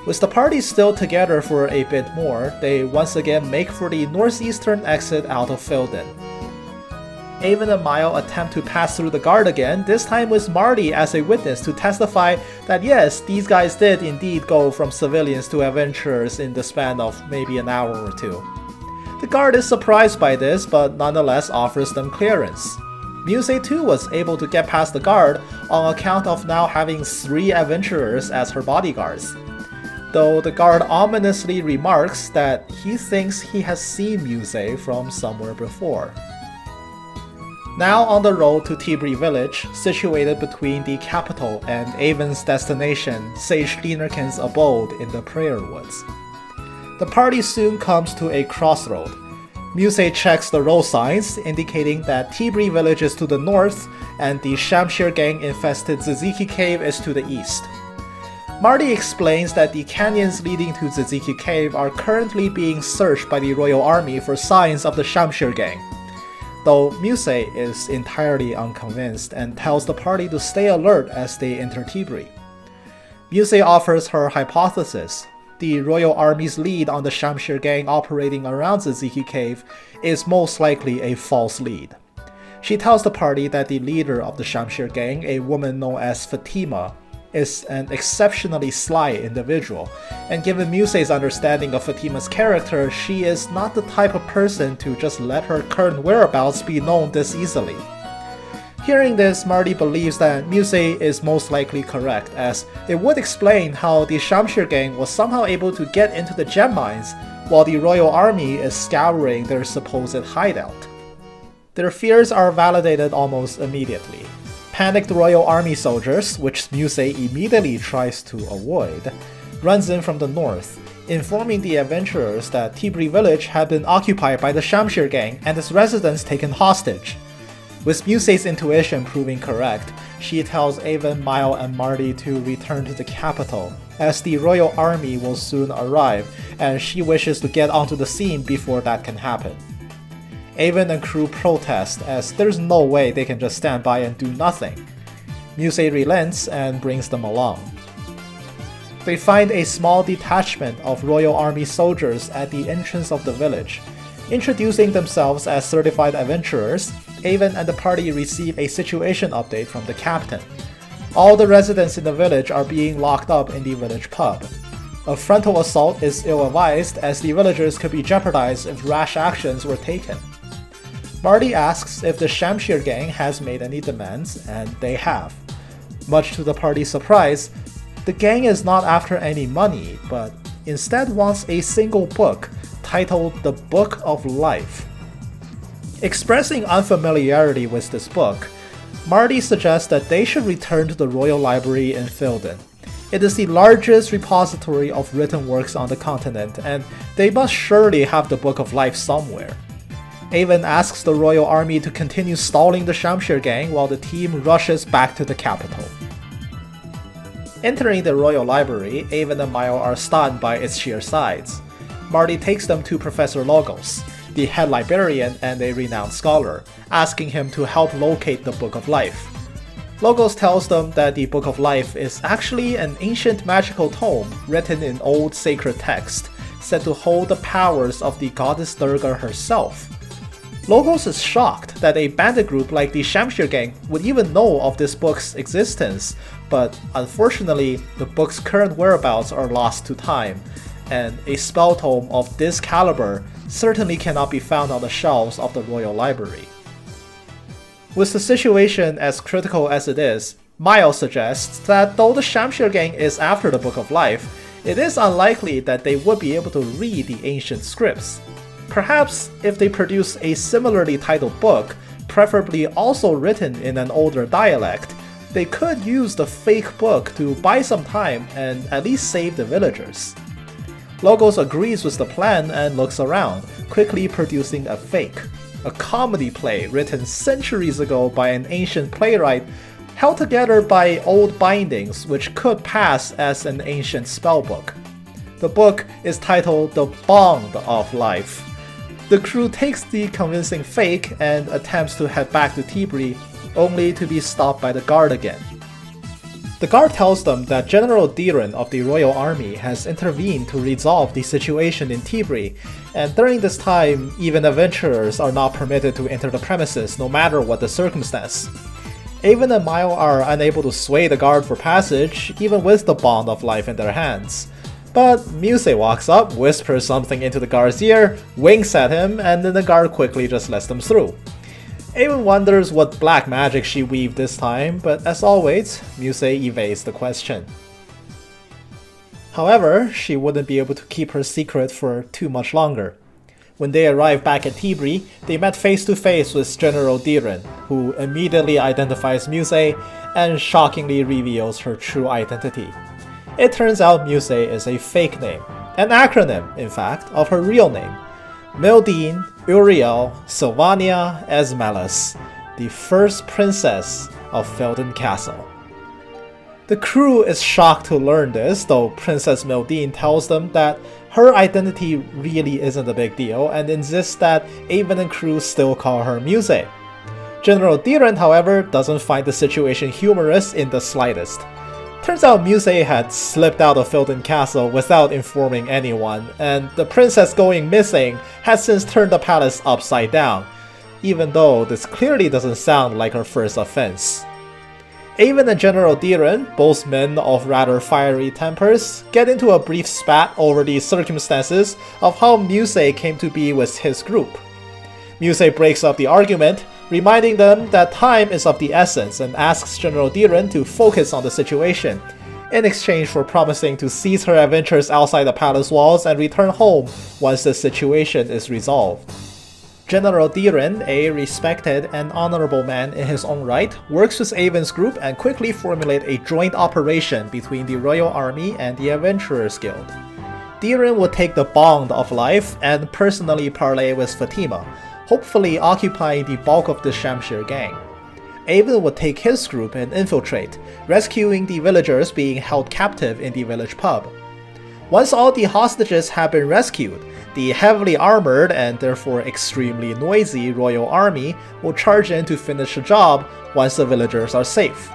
With the party still together for a bit more, they once again make for the northeastern exit out of Felden. Avon and Mile attempt to pass through the guard again, this time with Marty as a witness to testify that yes, these guys did indeed go from civilians to adventurers in the span of maybe an hour or two. The guard is surprised by this, but nonetheless offers them clearance. Muse too was able to get past the guard on account of now having 3 adventurers as her bodyguards, though the guard ominously remarks that he thinks he has seen Muse from somewhere before. Now on the road to Tibri village, situated between the capital and Avon's destination, Sage Linerkin's abode in the Prayer Woods. The party soon comes to a crossroad. Musei checks the road signs, indicating that Tibri village is to the north and the Shamshir gang-infested Tzatziki cave is to the east. Marty explains that the canyons leading to Tzatziki cave are currently being searched by the royal army for signs of the Shamshir gang, though Musei is entirely unconvinced and tells the party to stay alert as they enter Tibri. Musei offers her hypothesis. The royal army's lead on the Shamshir gang operating around Tzatziki cave is most likely a false lead. She tells the party that the leader of the Shamshir gang, a woman known as Fatima, is an exceptionally sly individual, and given Musei's understanding of Fatima's character, she is not the type of person to just let her current whereabouts be known this easily. Hearing this, Marty believes that Musei is most likely correct, as it would explain how the Shamshir gang was somehow able to get into the gem mines while the royal army is scouring their supposed hideout. Their fears are validated almost immediately. Panicked royal army soldiers, which Musei immediately tries to avoid, runs in from the north, informing the adventurers that Tibri village had been occupied by the Shamshir gang and its residents taken hostage. With Musei's intuition proving correct, she tells Avon, Mile, and Marty to return to the capital, as the royal army will soon arrive, and she wishes to get onto the scene before that can happen. Avon and crew protest, as there's no way they can just stand by and do nothing. Musei relents and brings them along. They find a small detachment of royal army soldiers at the entrance of the village. Introducing themselves as certified adventurers, Avon and the party receive a situation update from the captain. All the residents in the village are being locked up in the village pub. A frontal assault is ill-advised, as the villagers could be jeopardized if rash actions were taken. Marty asks if the Shamshir gang has made any demands, and they have. Much to the party's surprise, the gang is not after any money, but instead wants a single book titled The Book of Life. Expressing unfamiliarity with this book, Marty suggests that they should return to the Royal Library in Filden. It is the largest repository of written works on the continent, and they must surely have the Book of Life somewhere. Avon asks the royal army to continue stalling the Shamshir gang while the team rushes back to the capital. Entering the royal library, Avon and Mile are stunned by its sheer size. Marty takes them to Professor Logos, the head librarian and a renowned scholar, asking him to help locate the Book of Life. Logos tells them that the Book of Life is actually an ancient magical tome written in old sacred text, said to hold the powers of the goddess Durga herself. Logos is shocked that a bandit group like the Shamshir gang would even know of this book's existence, but unfortunately, the book's current whereabouts are lost to time, and a spell tome of this caliber certainly cannot be found on the shelves of the Royal Library. With the situation as critical as it is, Miles suggests that though the Shamshir gang is after the Book of Life, it is unlikely that they would be able to read the ancient scripts. Perhaps if they produce a similarly titled book, preferably also written in an older dialect, they could use the fake book to buy some time and at least save the villagers. Logos agrees with the plan and looks around, quickly producing a fake, a comedy play written centuries ago by an ancient playwright, held together by old bindings which could pass as an ancient spellbook. The book is titled The Bond of Life. The crew takes the convincing fake and attempts to head back to Tibri, only to be stopped by the guard again. The guard tells them that General Diren of the Royal Army has intervened to resolve the situation in Tibri, and during this time, even adventurers are not permitted to enter the premises no matter what the circumstance. Avon and Mile are unable to sway the guard for passage, even with the Bond of Life in their hands. But Musei walks up, whispers something into the guard's ear, winks at him, and then the guard quickly just lets them through. Avon wonders what black magic she weaved this time, but as always, Musei evades the question. However, she wouldn't be able to keep her secret for too much longer. When they arrive back at Tibri, they met face to face with General Diren, who immediately identifies Musei and shockingly reveals her true identity. It turns out Musei is a fake name, an acronym, in fact, of her real name. Mildine, Uriel, Sylvania, Esmelis, the first princess of Felden Castle. The crew is shocked to learn this, though Princess Mildine tells them that her identity really isn't a big deal and insists that Avon and crew still call her Muse. General Diren, however, doesn't find the situation humorous in the slightest. Turns out Muse had slipped out of Felden Castle without informing anyone, and the princess going missing has since turned the palace upside down, even though this clearly doesn't sound like her first offense. Avon and General Diren, both men of rather fiery tempers, get into a brief spat over the circumstances of how Muse came to be with his group. Muse breaks up the argument, reminding them that time is of the essence and asks General Diren to focus on the situation, in exchange for promising to cease her adventures outside the palace walls and return home once the situation is resolved. General Diren, a respected and honorable man in his own right, works with Avon's group and quickly formulate a joint operation between the Royal Army and the Adventurers Guild. Diren would take the bond of life and personally parley with Fatima, hopefully occupying the bulk of the Shamshir gang. Avon would take his group and infiltrate, rescuing the villagers being held captive in the village pub. Once all the hostages have been rescued, the heavily armored and therefore extremely noisy Royal Army will charge in to finish the job once the villagers are safe.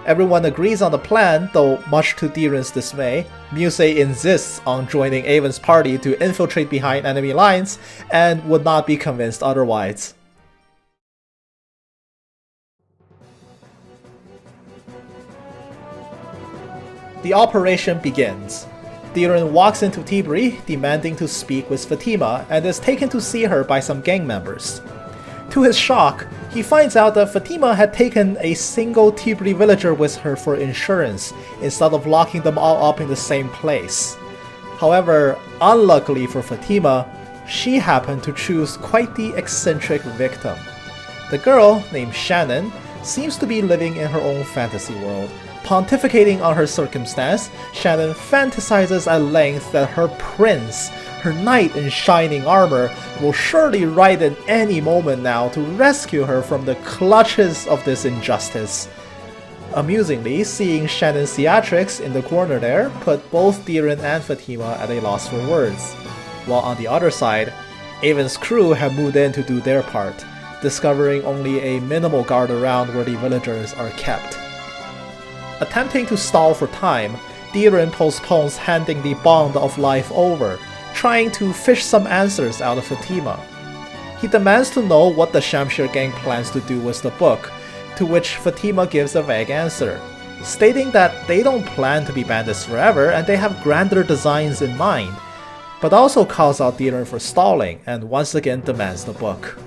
Everyone agrees on the plan, though much to Diren's dismay, Muse insists on joining Avon's party to infiltrate behind enemy lines and would not be convinced otherwise. The operation begins. Diren walks into Tibri, demanding to speak with Fatima, and is taken to see her by some gang members. To his shock, he finds out that Fatima had taken a single Tibri villager with her for insurance, instead of locking them all up in the same place. However, unluckily for Fatima, she happened to choose quite the eccentric victim. The girl, named Shannon, seems to be living in her own fantasy world. Pontificating on her circumstance, Shannon fantasizes at length that her prince, her knight in shining armor, will surely ride in any moment now to rescue her from the clutches of this injustice. Amusingly, seeing Shannon's theatrics in the corner there put both Diren and Fatima at a loss for words. While on the other side, Avon's crew have moved in to do their part, discovering only a minimal guard around where the villagers are kept. Attempting to stall for time, Diren postpones handing the bond of life over, trying to fish some answers out of Fatima. He demands to know what the Shamshir gang plans to do with the book, to which Fatima gives a vague answer, stating that they don't plan to be bandits forever and they have grander designs in mind, but also calls out Diren for stalling and once again demands the book.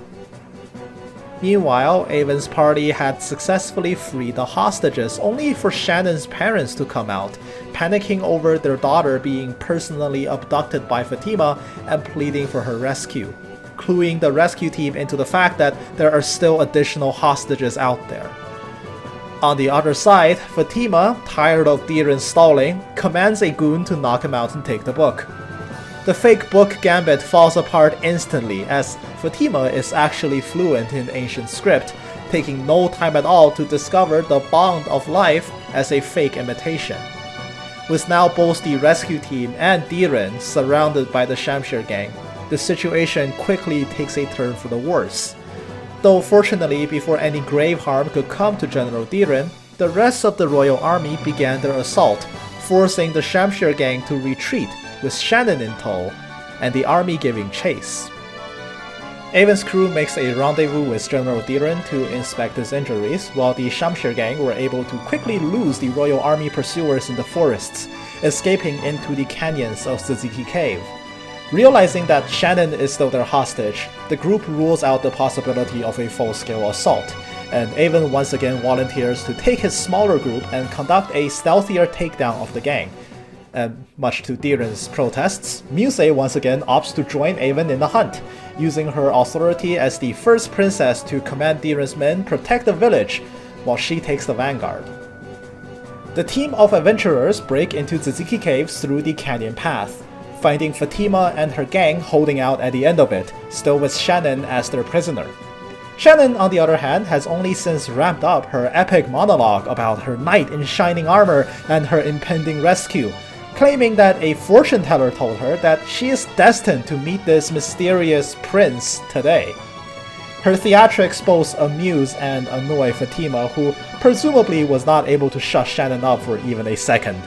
Meanwhile, Avon's party had successfully freed the hostages only for Shannon's parents to come out, panicking over their daughter being personally abducted by Fatima and pleading for her rescue, cluing the rescue team into the fact that there are still additional hostages out there. On the other side, Fatima, tired of Diren's stalling, commands a goon to knock him out and take the book. The fake book gambit falls apart instantly as Fatima is actually fluent in ancient script, taking no time at all to discover the bond of life as a fake imitation. With now both the rescue team and Diren surrounded by the Shamshir gang, the situation quickly takes a turn for the worse. Though fortunately, before any grave harm could come to General Diren, the rest of the Royal Army began their assault, forcing the Shamshir gang to retreat with Shannon in tow, and the army giving chase. Avon's crew makes a rendezvous with General Diren to inspect his injuries, while the Shamshir gang were able to quickly lose the Royal Army pursuers in the forests, escaping into the canyons of Tzatziki Cave. Realizing that Shannon is still their hostage, the group rules out the possibility of a full-scale assault, and Avon once again volunteers to take his smaller group and conduct a stealthier takedown of the gang. And much to Diren's protests, Muse once again opts to join Avon in the hunt, using her authority as the first princess to command Diren's men protect the village, while she takes the vanguard. The team of adventurers break into Tzatziki Caves through the canyon path. finding Fatima and her gang holding out at the end of it, still with Shannon as their prisoner. Shannon, on the other hand, has only since ramped up her epic monologue about her knight in shining armor and her impending rescue, claiming that a fortune teller told her that she is destined to meet this mysterious prince today. Her theatrics both amuse and annoy Fatima, who presumably was not able to shut Shannon up for even a second.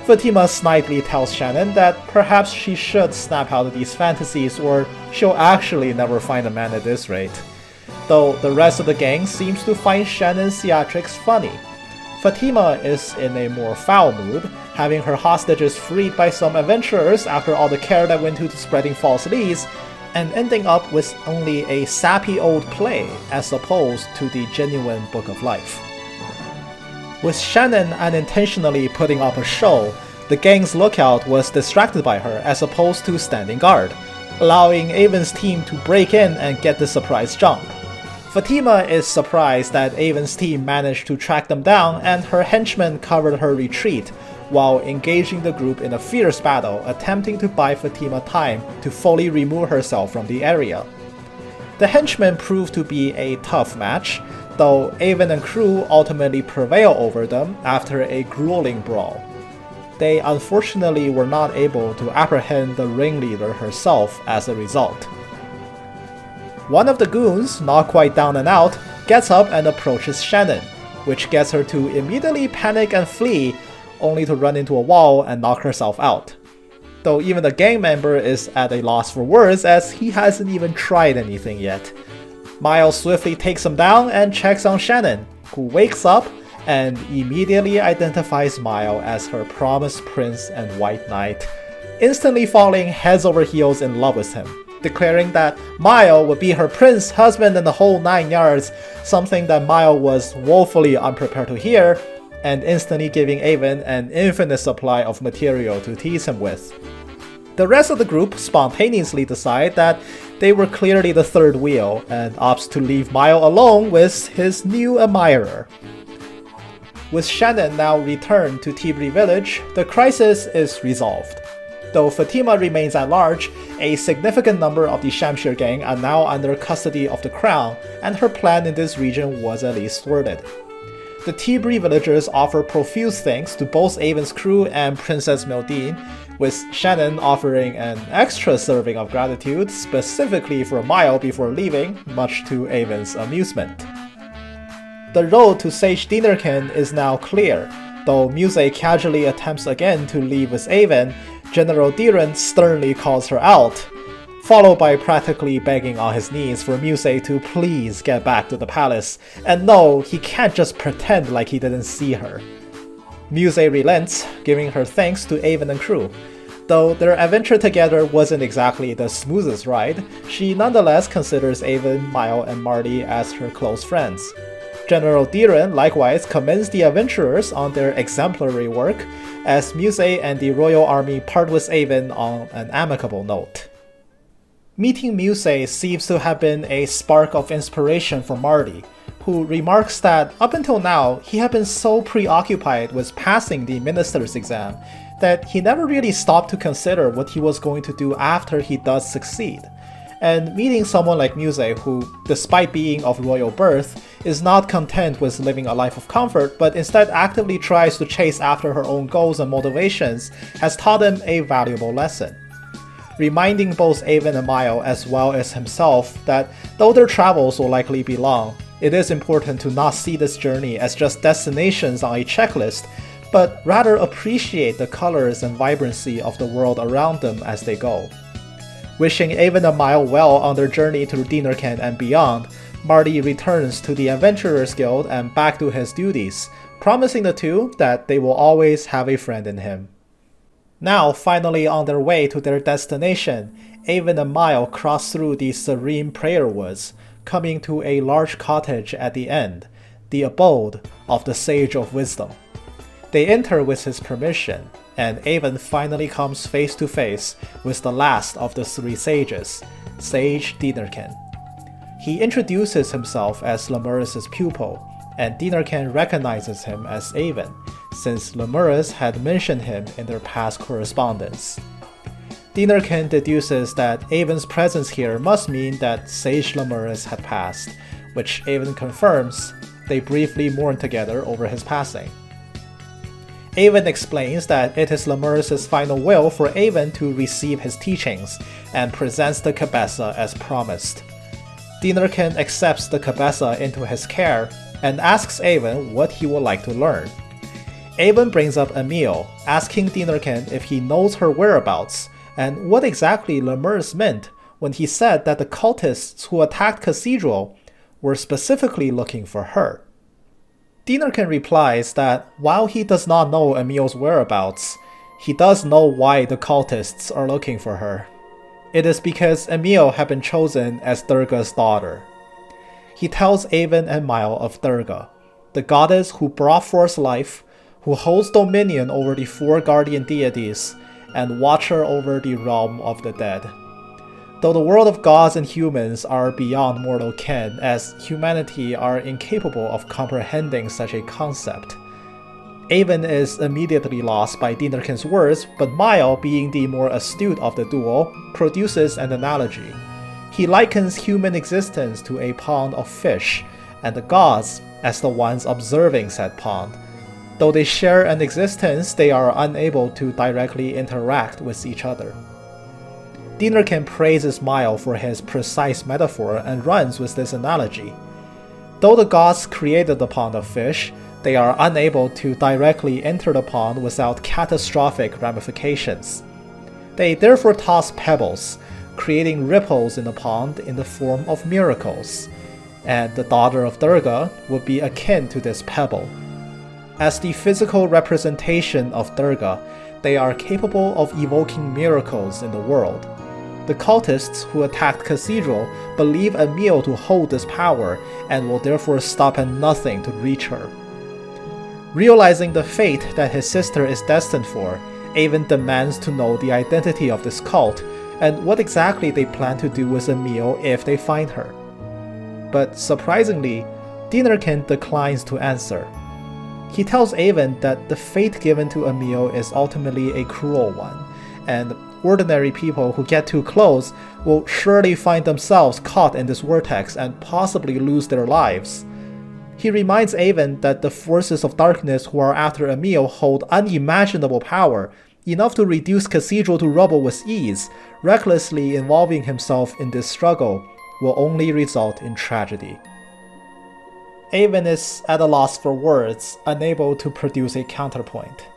Fatima snidely tells Shannon that perhaps she should snap out of these fantasies or she'll actually never find a man at this rate. Though the rest of the gang seems to find Shannon's theatrics funny. Fatima is in a more foul mood, having her hostages freed by some adventurers after all the care that went into spreading false leads, and ending up with only a sappy old play as opposed to the genuine Book of Life. With Shannon unintentionally putting up a show, the gang's lookout was distracted by her as opposed to standing guard, allowing Avon's team to break in and get the surprise jump. Fatima is surprised that Avon's team managed to track them down, and her henchmen covered her retreat while engaging the group in a fierce battle, attempting to buy Fatima time to fully remove herself from the area. The henchmen proved to be a tough match, though Avon and crew ultimately prevail over them after a grueling brawl. They unfortunately were not able to apprehend the ringleader herself as a result. One of the goons, not quite down and out, gets up and approaches Shannon, which gets her to immediately panic and flee, only to run into a wall and knock herself out. Though even the gang member is at a loss for words as he hasn't even tried anything yet. Miles swiftly takes him down and checks on Shannon, who wakes up and immediately identifies Miles as her promised prince and white knight, instantly falling heads over heels in love with him, declaring that Miles would be her prince, husband, and the whole 9 yards, something that Miles was woefully unprepared to hear, and instantly giving Avon an infinite supply of material to tease him with. The rest of the group spontaneously decide that they were clearly the third wheel, and opts to leave Miles alone with his new admirer. With Shannon now returned to Tibri village, the crisis is resolved. Though Fatima remains at large, a significant number of the Shamshir gang are now under custody of the crown, and her plan in this region was at least thwarted. The Tibri villagers offer profuse thanks to both Avon's crew and Princess Mildine, with Shannon offering an extra serving of gratitude specifically for Miles before leaving, much to Avon's amusement. The road to Sage Dinarken is now clear. Though Muse casually attempts again to leave with Avon, General Diren sternly calls her out, followed by practically begging on his knees for Muse to please get back to the palace, and no, he can't just pretend like he didn't see her. Muse relents, giving her thanks to Avon and crew. Though their adventure together wasn't exactly the smoothest ride, she nonetheless considers Avon, Miles, and Marty as her close friends. General Diren likewise commends the adventurers on their exemplary work, as Muse and the royal army part with Avon on an amicable note. Meeting Muse seems to have been a spark of inspiration for Marty, who remarks that up until now he had been so preoccupied with passing the minister's exam that he never really stopped to consider what he was going to do after he does succeed. And meeting someone like Muse, who, despite being of royal birth, is not content with living a life of comfort, but instead actively tries to chase after her own goals and motivations, has taught him a valuable lesson. Reminding both Avon and Miles, as well as himself, that though their travels will likely be long, it is important to not see this journey as just destinations on a checklist, but rather appreciate the colors and vibrancy of the world around them as they go. Wishing Avon and Miles well on their journey to Dinarken and beyond, Marty returns to the Adventurers Guild and back to his duties, promising the two that they will always have a friend in him. Now, finally on their way to their destination, Avon and Miles cross through the serene prayer woods, coming to a large cottage at the end, the abode of the Sage of Wisdom. They enter with his permission, and Avon finally comes face to face with the last of the three sages, Sage Dinarken. He introduces himself as Lemurus' pupil, and Dinarken recognizes him as Avon, since Lemurus had mentioned him in their past correspondence. Dinarkin deduces that Avon's presence here must mean that Sage Lemurus had passed, which Avon confirms. They briefly mourn together over his passing. Avon explains that it is Lemurus' final will for Avon to receive his teachings, and presents the Cabeza as promised. Dinarkin accepts the Cabeza into his care, and asks Avon what he would like to learn. Avon brings up Emil, asking Dinarkin if he knows her whereabouts, and what exactly Lemurus meant when he said that the cultists who attacked Cathedral were specifically looking for her. Dinarkin replies that while he does not know Emil's whereabouts, he does know why the cultists are looking for her. It is because Emil had been chosen as Durga's daughter. He tells Avon and Mile of Durga, the goddess who brought forth life, who holds dominion over the 4 guardian deities, and watcher over the realm of the dead. Though the world of gods and humans are beyond mortal ken, as humanity are incapable of comprehending such a concept. Avon is immediately lost by Dinarkin's words, but Mile, being the more astute of the duo, produces an analogy. He likens human existence to a pond of fish, and the gods as the ones observing said pond. Though they share an existence, they are unable to directly interact with each other. Dinarkin praises Mile for his precise metaphor and runs with this analogy. Though the gods created the pond of fish, they are unable to directly enter the pond without catastrophic ramifications. They therefore toss pebbles, creating ripples in the pond in the form of miracles, and the daughter of Durga would be akin to this pebble. As the physical representation of Durga, they are capable of evoking miracles in the world. The cultists who attacked Cathedral believe Emil to hold this power and will therefore stop at nothing to reach her. Realizing the fate that his sister is destined for, Avon demands to know the identity of this cult and what exactly they plan to do with Emil if they find her. But surprisingly, Dinarkin declines to answer. He tells Avon that the fate given to Emil is ultimately a cruel one, and ordinary people who get too close will surely find themselves caught in this vortex and possibly lose their lives. He reminds Avon that the forces of darkness who are after Emil hold unimaginable power, enough to reduce Cathedral to rubble with ease. Recklessly involving himself in this struggle will only result in tragedy. Avon is at a loss for words, unable to produce a counterpoint.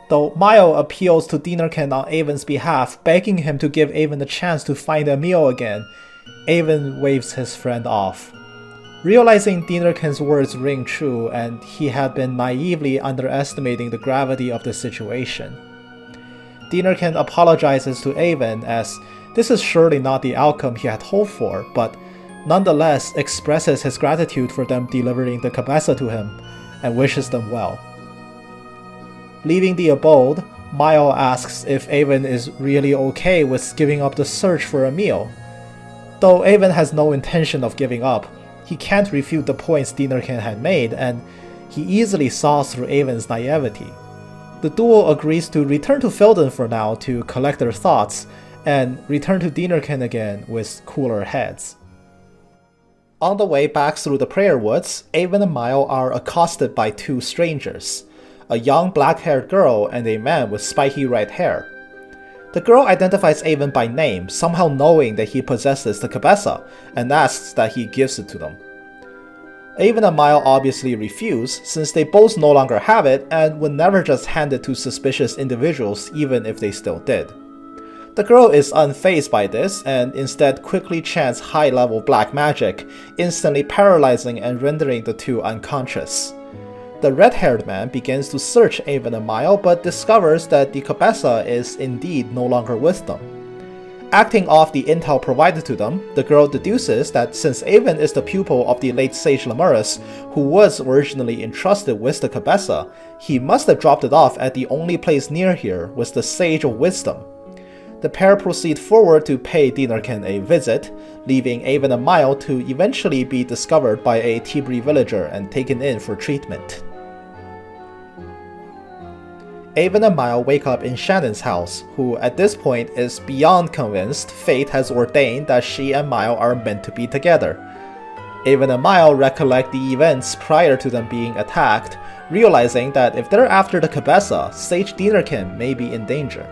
Though Mile appeals to Dinarkin on Avon's behalf, begging him to give Avon a chance to find Emil again, Avon waves his friend off. Realizing Dinarkin's words ring true and he had been naively underestimating the gravity of the situation, Dinarkin apologizes to Avon as this is surely not the outcome he had hoped for, but nonetheless expresses his gratitude for them delivering the Cabeza to him and wishes them well. Leaving the abode, Mile asks if Avon is really okay with giving up the search for Emil. Though Avon has no intention of giving up, he can't refute the points Dinarkin had made, and he easily saws through Avon's naivety. The duo agrees to return to Felden for now to collect their thoughts, and return to Dinarkin again with cooler heads. On the way back through the Prayer Woods, Avon and Mile are accosted by 2 strangers, a young black-haired girl and a man with spiky red hair. The girl identifies Avon by name, somehow knowing that he possesses the Cabeza, and asks that he gives it to them. Avon and Mile obviously refuse, since they both no longer have it and would never just hand it to suspicious individuals even if they still did. The girl is unfazed by this and instead quickly chants high-level black magic, instantly paralyzing and rendering the 2 unconscious. The red-haired man begins to search Avon and Mile, but discovers that the Cabeza is indeed no longer with them. Acting off the intel provided to them, the girl deduces that since Avon is the pupil of the late Sage Lemurus, who was originally entrusted with the Cabeza, he must have dropped it off at the only place near here was the Sage of Wisdom. The pair proceed forward to pay Dinarkin a visit, leaving Avon and Mile to eventually be discovered by a Tibri villager and taken in for treatment. Avon and Mile wake up in Shannon's house, who at this point is beyond convinced fate has ordained that she and Mile are meant to be together. Avon and Mile recollect the events prior to them being attacked, realizing that if they're after the Cabeza, Sage Dinnerkin may be in danger.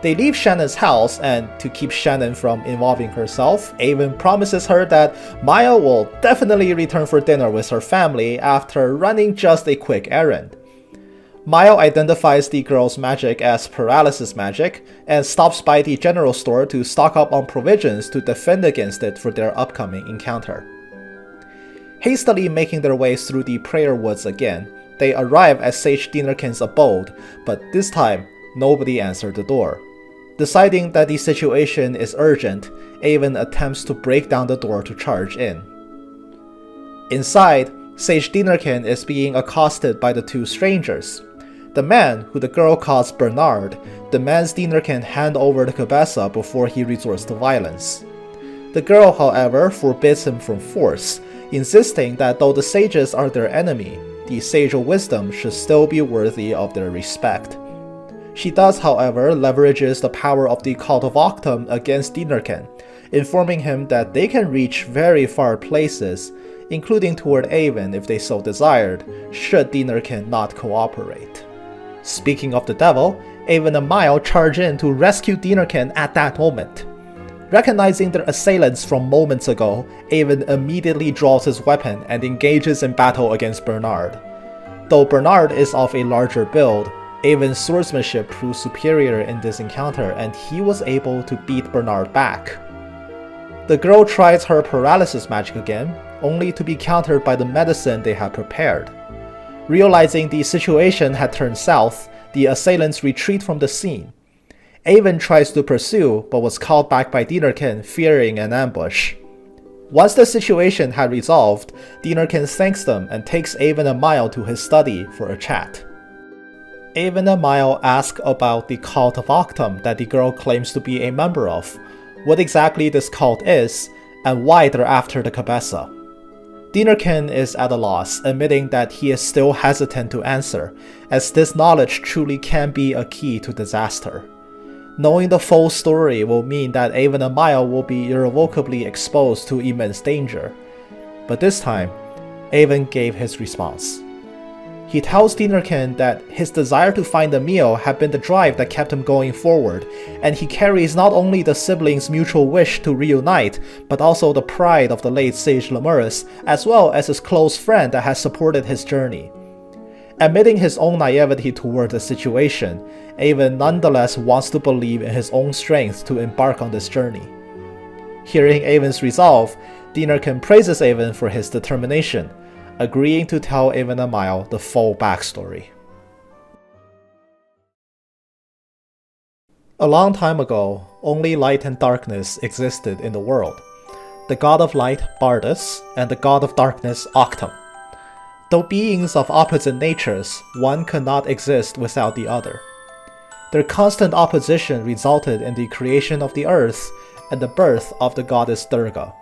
They leave Shannon's house, and to keep Shannon from involving herself, Avon promises her that Mile will definitely return for dinner with her family after running just a quick errand. Mile identifies the girl's magic as paralysis magic and stops by the general store to stock up on provisions to defend against it for their upcoming encounter. Hastily making their way through the prayer woods again, they arrive at Sage Dinnerkin's abode, but this time, nobody answered the door. Deciding that the situation is urgent, Avon attempts to break down the door to charge in. Inside, Sage Dinnerkin is being accosted by the two strangers. The man, who the girl calls Bernard, demands Dinnerkin hand over the Cabeza before he resorts to violence. The girl, however, forbids him from force, insisting that though the sages are their enemy, the Sage of Wisdom should still be worthy of their respect. She does, however, leverages the power of the Cult of Octum against Dinnerkin, informing him that they can reach very far places, including toward Avon if they so desired, should Dinnerkin not cooperate. Speaking of the devil, Avon and Mile charge in to rescue Dinnerkin at that moment. Recognizing their assailants from moments ago, Avon immediately draws his weapon and engages in battle against Bernard. Though Bernard is of a larger build, Avon's swordsmanship proved superior in this encounter and he was able to beat Bernard back. The girl tries her paralysis magic again, only to be countered by the medicine they had prepared. Realizing the situation had turned south, the assailants retreat from the scene. Avon tries to pursue, but was called back by Dinnerkin, fearing an ambush. Once the situation had resolved, Dinnerkin thanks them and takes Avon and Mile to his study for a chat. Avon and Mile ask about the Cult of Octum that the girl claims to be a member of, what exactly this cult is, and why they're after the Cabeza. Dinnerkin is at a loss, admitting that he is still hesitant to answer, as this knowledge truly can be a key to disaster. Knowing the full story will mean that Avon and Mile will be irrevocably exposed to immense danger. But this time, Avon gave his response. He tells Dinnerkin that his desire to find a meal had been the drive that kept him going forward, and he carries not only the siblings' mutual wish to reunite, but also the pride of the late Sage Lemurus, as well as his close friend that has supported his journey. Admitting his own naivety toward the situation, Avon nonetheless wants to believe in his own strength to embark on this journey. Hearing Avon's resolve, Dinnerkin praises Avon for his determination, agreeing to tell Avon and Mile the full backstory. A long time ago, only light and darkness existed in the world. The god of light, Bardus, and the god of darkness, Octum. Though beings of opposite natures, one could not exist without the other. Their constant opposition resulted in the creation of the earth and the birth of the goddess Durga.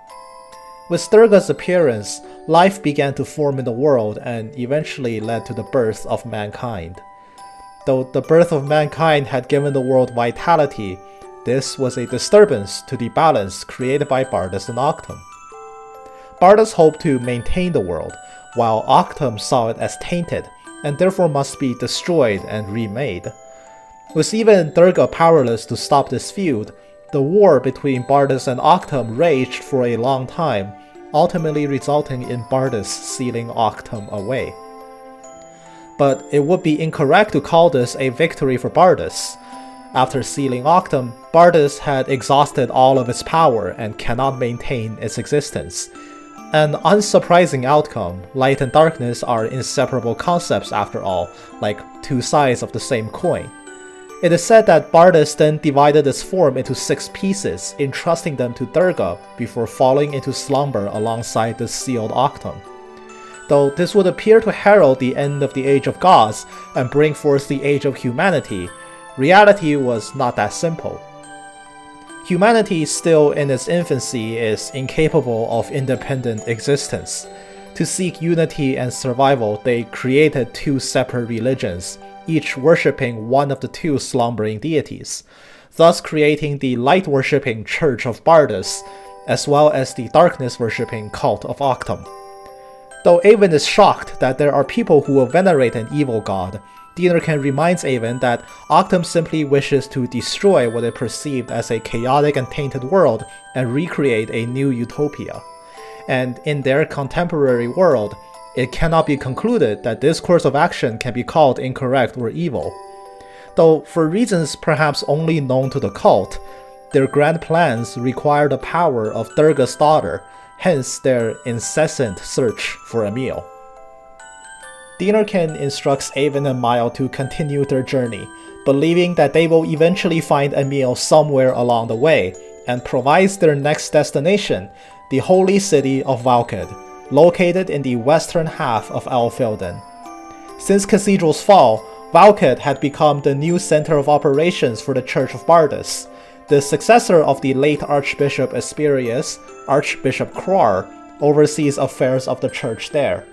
With Durga's appearance, life began to form in the world and eventually led to the birth of mankind. Though the birth of mankind had given the world vitality, this was a disturbance to the balance created by Bardus and Octum. Bardus hoped to maintain the world, while Octum saw it as tainted, and therefore must be destroyed and remade. With even Durga powerless to stop this feud, the war between Bardus and Octum raged for a long time, ultimately resulting in Bardus sealing Octum away. But it would be incorrect to call this a victory for Bardus. After sealing Octum, Bardus had exhausted all of its power and cannot maintain its existence. An unsurprising outcome, light and darkness are inseparable concepts after all, like two sides of the same coin. It is said that Bardus then divided its form into 6 pieces, entrusting them to Durga before falling into slumber alongside the sealed Octum. Though this would appear to herald the end of the Age of Gods and bring forth the Age of Humanity, reality was not that simple. Humanity still in its infancy is incapable of independent existence. To seek unity and survival, they created 2 separate religions, each worshipping one of the two slumbering deities, thus creating the light-worshipping Church of Bardus, as well as the darkness-worshipping cult of Octum. Though Avon is shocked that there are people who will venerate an evil god, Dinarken reminds Avon that Octum simply wishes to destroy what it perceived as a chaotic and tainted world and recreate a new utopia. And in their contemporary world, it cannot be concluded that this course of action can be called incorrect or evil. Though for reasons perhaps only known to the cult, their grand plans require the power of Durga's daughter, hence their incessant search for Emil. Dinarken instructs Avon and Mile to continue their journey, believing that they will eventually find Emil somewhere along the way, and provides their next destination, the holy city of Valked, located in the western half of Alfelden. Since Cathedral's fall, Valked had become the new center of operations for the Church of Bardus. The successor of the late Archbishop Asperius, Archbishop Kroar, oversees affairs of the church there.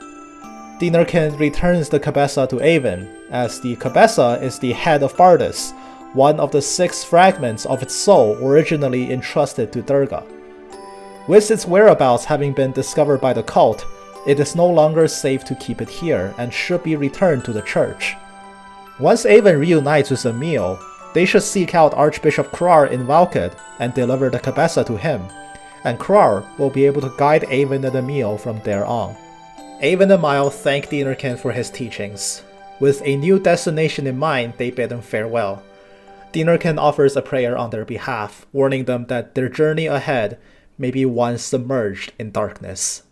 Dinarken returns the Cabeza to Avon, as the Cabeza is the head of Bardus, one of the 6 fragments of its soul originally entrusted to Durga. With its whereabouts having been discovered by the cult, it is no longer safe to keep it here and should be returned to the church. Once Avon reunites with Emil, they should seek out Archbishop Kroar in Valked and deliver the Cabeza to him, and Kroar will be able to guide Avon and Emil from there on. Avon and Mile thank Dinarken for his teachings. With a new destination in mind, they bid him farewell. Dinarken offers a prayer on their behalf, warning them that their journey ahead may be one submerged in darkness.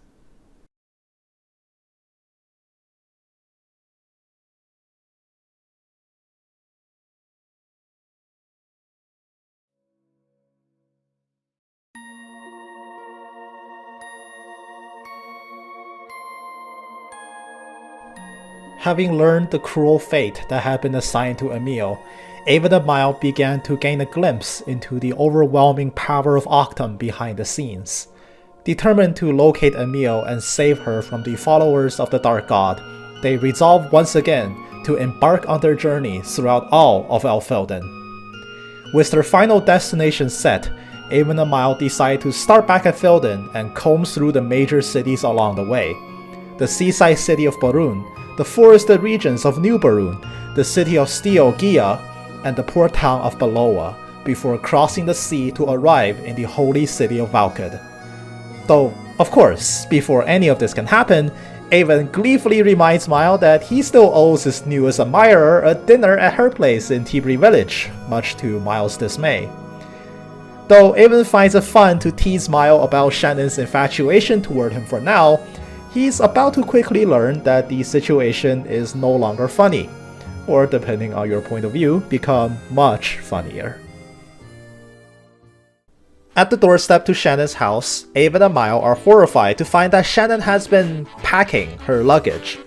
Having learned the cruel fate that had been assigned to Emil, Avon and Mile began to gain a glimpse into the overwhelming power of Octum behind the scenes. Determined to locate Emil and save her from the followers of the Dark God, they resolve once again to embark on their journey throughout all of Alfelden. With their final destination set, Avon and Mile decide to start back at Felden and comb through the major cities along the way. The seaside city of Barun, the forested regions of New Barun, the city of Steel Gia, and the port town of Beloa, before crossing the sea to arrive in the holy city of Valked. Though, of course, before any of this can happen, Avon gleefully reminds Mile that he still owes his newest admirer a dinner at her place in Tibri village, much to Mile's dismay. Though Avon finds it fun to tease Mile about Shannon's infatuation toward him for now, he's about to quickly learn that the situation is no longer funny, or depending on your point of view, become much funnier. At the doorstep to Shannon's house, Avon and Mile are horrified to find that Shannon has been packing her luggage,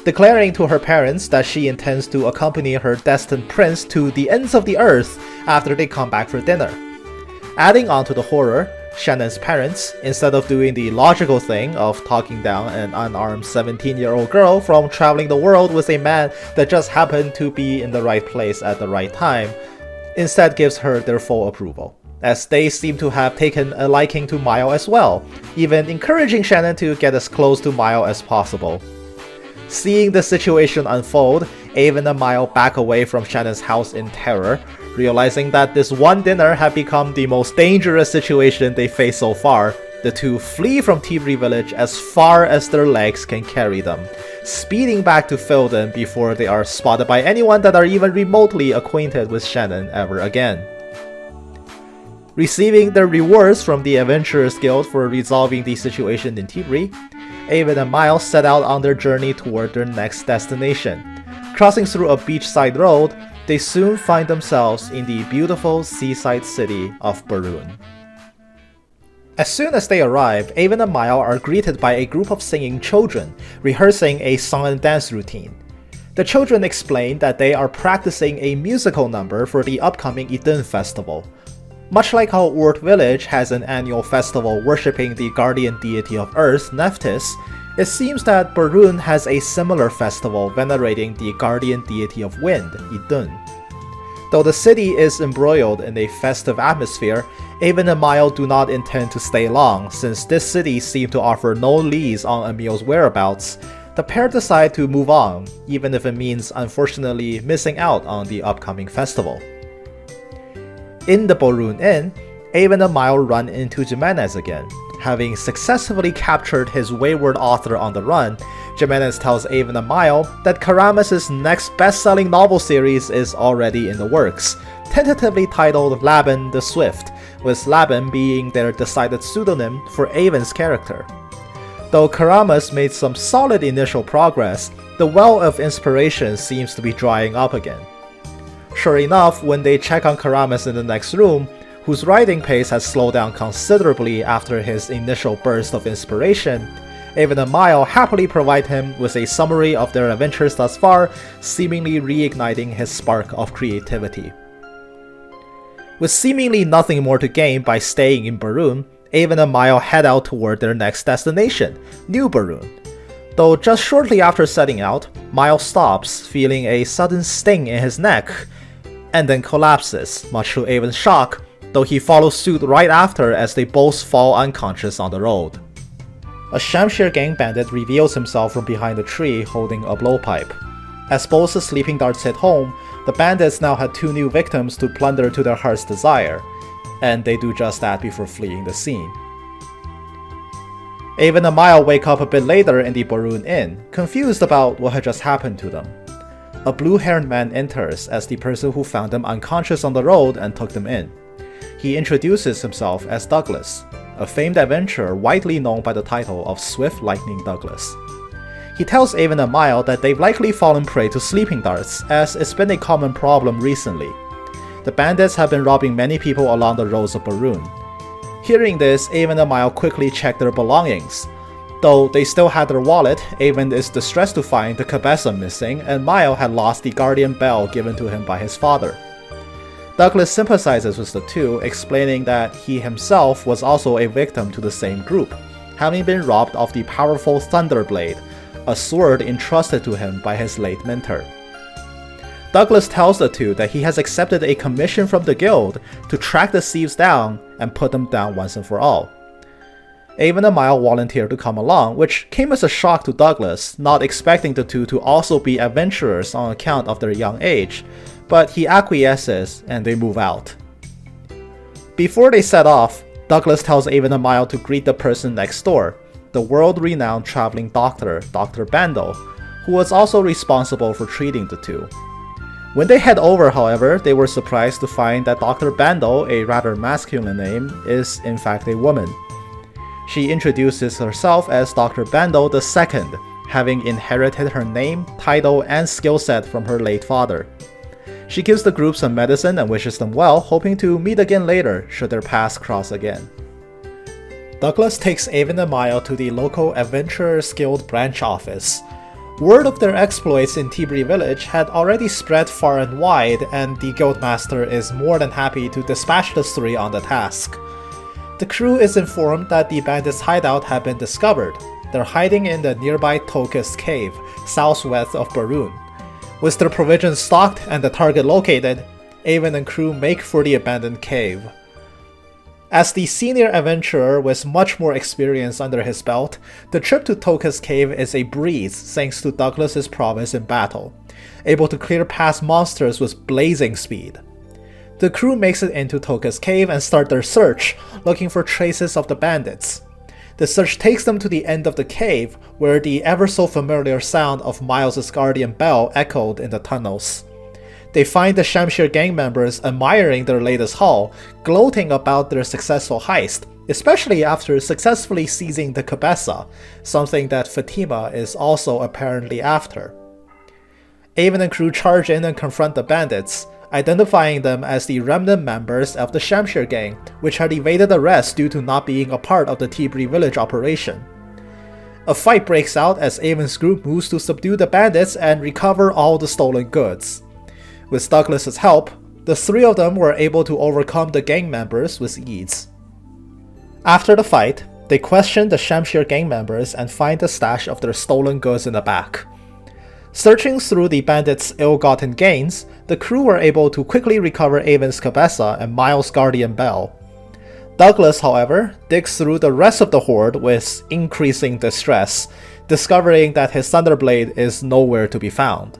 declaring to her parents that she intends to accompany her destined prince to the ends of the earth after they come back for dinner. Adding on to the horror, Shannon's parents, instead of doing the logical thing of talking down an unarmed 17-year-old girl from traveling the world with a man that just happened to be in the right place at the right time, instead gives her their full approval, as they seem to have taken a liking to Mile as well, even encouraging Shannon to get as close to Mile as possible. Seeing the situation unfold, Avon and Mile back away from Shannon's house in terror, realizing that this one dinner had become the most dangerous situation they faced so far. The two flee from Tibri village as far as their legs can carry them, speeding back to Felden before they are spotted by anyone that are even remotely acquainted with Shannon ever again. Receiving their rewards from the Adventurers Guild for resolving the situation in Tibri, Avon and Mile set out on their journey toward their next destination. Crossing through a beachside road, they soon find themselves in the beautiful seaside city of Barun. As soon as they arrive, Avon and Mile are greeted by a group of singing children, rehearsing a song and dance routine. The children explain that they are practicing a musical number for the upcoming Idun festival. Much like how Urt village has an annual festival worshipping the guardian deity of Earth, Nephthys, It seems that Barun has a similar festival venerating the guardian deity of wind, Idun. Though the city is embroiled in a festive atmosphere, Avon and Mile do not intend to stay long, since this city seemed to offer no leads on Emil's whereabouts. The pair decide to move on, even if it means unfortunately missing out on the upcoming festival. In the Barun Inn, Avon and Mile run into Jimenez again. Having successfully captured his wayward author on the run, Jimenez tells Avon and Mile that Karamas' next best-selling novel series is already in the works, tentatively titled Laban the Swift, with Laban being their decided pseudonym for Avon's character. Though Karamas made some solid initial progress, the well of inspiration seems to be drying up again. Sure enough, when they check on Karamas in the next room, whose writing pace has slowed down considerably after his initial burst of inspiration, Avon and Mile happily provide him with a summary of their adventures thus far, seemingly reigniting his spark of creativity. With seemingly nothing more to gain by staying in Barun, Avon and Mile head out toward their next destination, New Barun. Though just shortly after setting out, Mile stops, feeling a sudden sting in his neck, and then collapses, much to Avon's shock, though he follows suit right after as they both fall unconscious on the road. A Shamshir gang bandit reveals himself from behind a tree holding a blowpipe. As both the sleeping darts hit home, the bandits now had two new victims to plunder to their heart's desire, and they do just that before fleeing the scene. Avon and Mile wake up a bit later in the Barun Inn, confused about what had just happened to them. A blue-haired man enters as the person who found them unconscious on the road and took them in. He introduces himself as Douglas, a famed adventurer widely known by the title of Swift Lightning Douglas. He tells Avon and Mile that they've likely fallen prey to sleeping darts, as it's been a common problem recently. The bandits have been robbing many people along the roads of Barun. Hearing this, Avon and Mile quickly check their belongings. Though they still had their wallet, Avon is distressed to find the cabeza missing, and Mile had lost the guardian bell given to him by his father. Douglas sympathizes with the two, explaining that he himself was also a victim to the same group, having been robbed of the powerful Thunderblade, a sword entrusted to him by his late mentor. Douglas tells the two that he has accepted a commission from the guild to track the thieves down and put them down once and for all. Avon and Mile volunteer to come along, which came as a shock to Douglas, not expecting the two to also be adventurers on account of their young age, but he acquiesces and they move out. Before they set off, Douglas tells Avon and Mile to greet the person next door, the world-renowned traveling doctor, Dr. Bando, who was also responsible for treating the two. When they head over, however, they were surprised to find that Dr. Bando, a rather masculine name, is in fact a woman. She introduces herself as Dr. Bando II, having inherited her name, title, and skill set from her late father. She gives the group some medicine and wishes them well, hoping to meet again later should their paths cross again. Douglas takes Avon and Mile to the local Adventurers Guild branch office. Word of their exploits in Tibri village had already spread far and wide, and the guildmaster is more than happy to dispatch the three on the task. The crew is informed that the bandits' hideout had been discovered. They're hiding in the nearby Tokus cave, southwest of Barun. With their provisions stocked and the target located, Avon and crew make for the abandoned cave. As the senior adventurer with much more experience under his belt, the trip to Tokus cave is a breeze thanks to Douglas's prowess in battle, able to clear past monsters with blazing speed. The crew makes it into Tokus cave and start their search, looking for traces of the bandits. The search takes them to the end of the cave, where the ever-so-familiar sound of Miles' guardian bell echoed in the tunnels. They find the Shamshir gang members admiring their latest haul, gloating about their successful heist, especially after successfully seizing the cabeza, something that Fatima is also apparently after. Avon and crew charge in and confront the bandits, identifying them as the remnant members of the Shamshir gang, which had evaded arrest due to not being a part of the Tibri village operation. A fight breaks out as Avon's group moves to subdue the bandits and recover all the stolen goods. With Douglas's help, the three of them were able to overcome the gang members with ease. After the fight, They question the Shamshir gang members and find the stash of their stolen goods in the back. Searching through the bandits' ill-gotten gains, the crew were able to quickly recover Avon's Cabeza and Miles' Guardian Bell. Douglas, however, digs through the rest of the horde with increasing distress, discovering that his Thunderblade is nowhere to be found.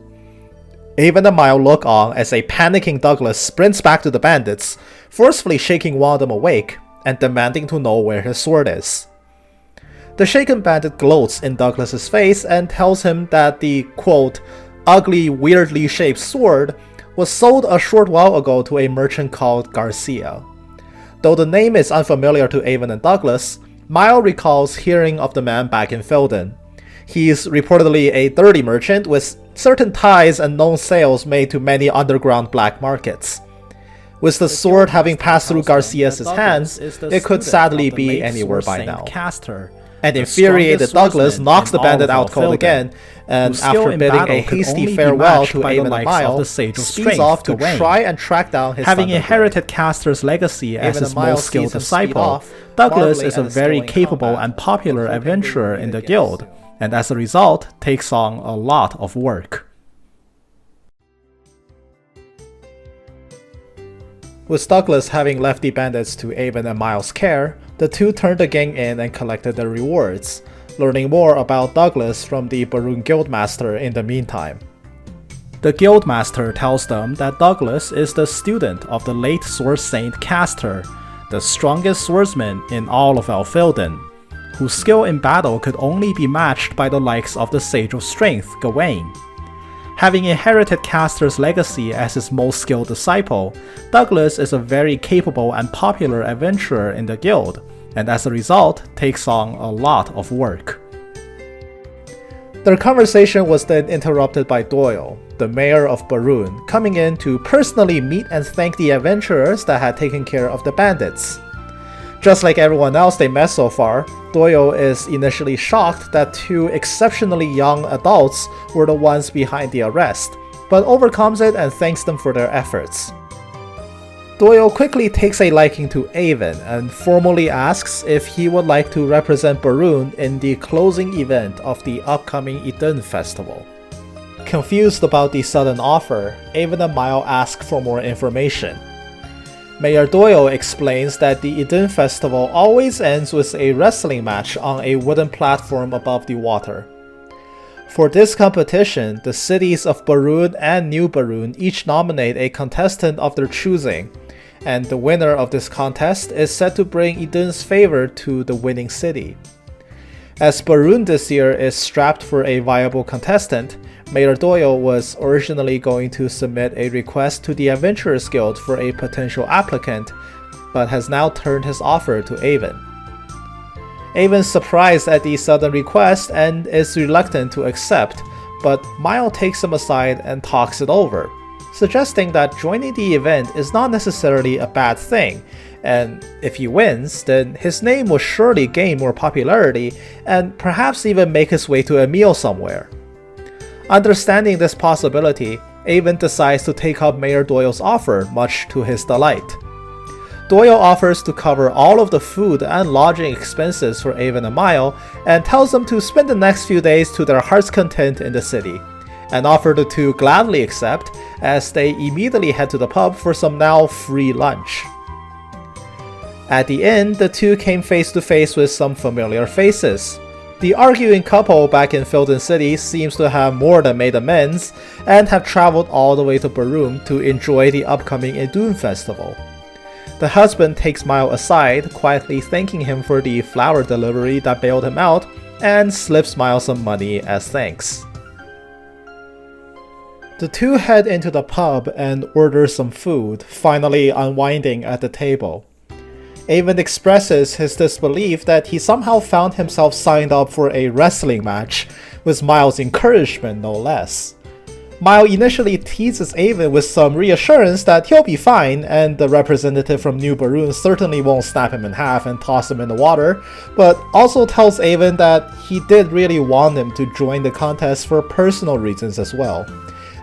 Avon and Miles look on as a panicking Douglas sprints back to the bandits, forcefully shaking one of them awake and demanding to know where his sword is. The shaken bandit gloats in Douglas's face and tells him that the, quote, ugly, weirdly shaped sword was sold a short while ago to a merchant called Garcia. Though the name is unfamiliar to Avon and Douglas, Miles recalls hearing of the man back in Felden. He's reportedly a dirty merchant with certain ties and known sales made to many underground black markets. With the sword having passed through Garcia's hands, it could sadly be anywhere by now. An infuriated Douglas knocks the bandit out cold again, and after bidding a hasty farewell to Avon and Miles, speeds off to try and track down his Having inherited Caster's legacy as his most skilled disciple, Douglas is a very capable and popular adventurer in the guild, and as a result, takes on a lot of work. With Douglas having left the bandits to Avon and Miles' care, the two turned the gang in and collected their rewards, learning more about Douglas from the Barun Guildmaster in the meantime. The Guildmaster tells them that Douglas is the student of the late Sword Saint Castor, the strongest swordsman in all of Elfelden, whose skill in battle could only be matched by the likes of the Sage of Strength, Gawain. Having inherited Castor's legacy as his most skilled disciple, Douglas is a very capable and popular adventurer in the guild, and as a result, takes on a lot of work. Their conversation was then interrupted by Doyle, the mayor of Barun, coming in to personally meet and thank the adventurers that had taken care of the bandits. Just like everyone else they met so far, Doyle is initially shocked that two exceptionally young adults were the ones behind the arrest, but overcomes it and thanks them for their efforts. Doyle quickly takes a liking to Avon and formally asks if he would like to represent Barun in the closing event of the upcoming Idun festival. Confused about the sudden offer, Avon and Miles ask for more information. Mayor Doyle explains that the Idun festival always ends with a wrestling match on a wooden platform above the water. For this competition, the cities of Barun and New Barun each nominate a contestant of their choosing, and the winner of this contest is said to bring Idun's favor to the winning city. As Barun this year is strapped for a viable contestant, Mayor Doyle was originally going to submit a request to the Adventurers Guild for a potential applicant, but has now turned his offer to Avon. Avon's surprised at the sudden request and is reluctant to accept, but Miles takes him aside and talks it over, suggesting that joining the event is not necessarily a bad thing, and if he wins, then his name will surely gain more popularity and perhaps even make his way to a meal somewhere. Understanding this possibility, Avon decides to take up Mayor Doyle's offer, much to his delight. Doyle offers to cover all of the food and lodging expenses for Avon and Miles, and tells them to spend the next few days to their heart's content in the city, an offer the two gladly accept as they immediately head to the pub for some now free lunch. At the inn, the two came face to face with some familiar faces. The arguing couple back in Felden City seems to have more than made amends and have traveled all the way to Barun to enjoy the upcoming Idun festival. The husband takes Miles aside, quietly thanking him for the flower delivery that bailed him out, and slips Miles some money as thanks. The two head into the pub and order some food, finally unwinding at the table. Avon expresses his disbelief that he somehow found himself signed up for a wrestling match, with Miles' encouragement no less. Miles initially teases Avon with some reassurance that he'll be fine, and the representative from New Barun certainly won't snap him in half and toss him in the water, but also tells Avon that he did really want him to join the contest for personal reasons as well,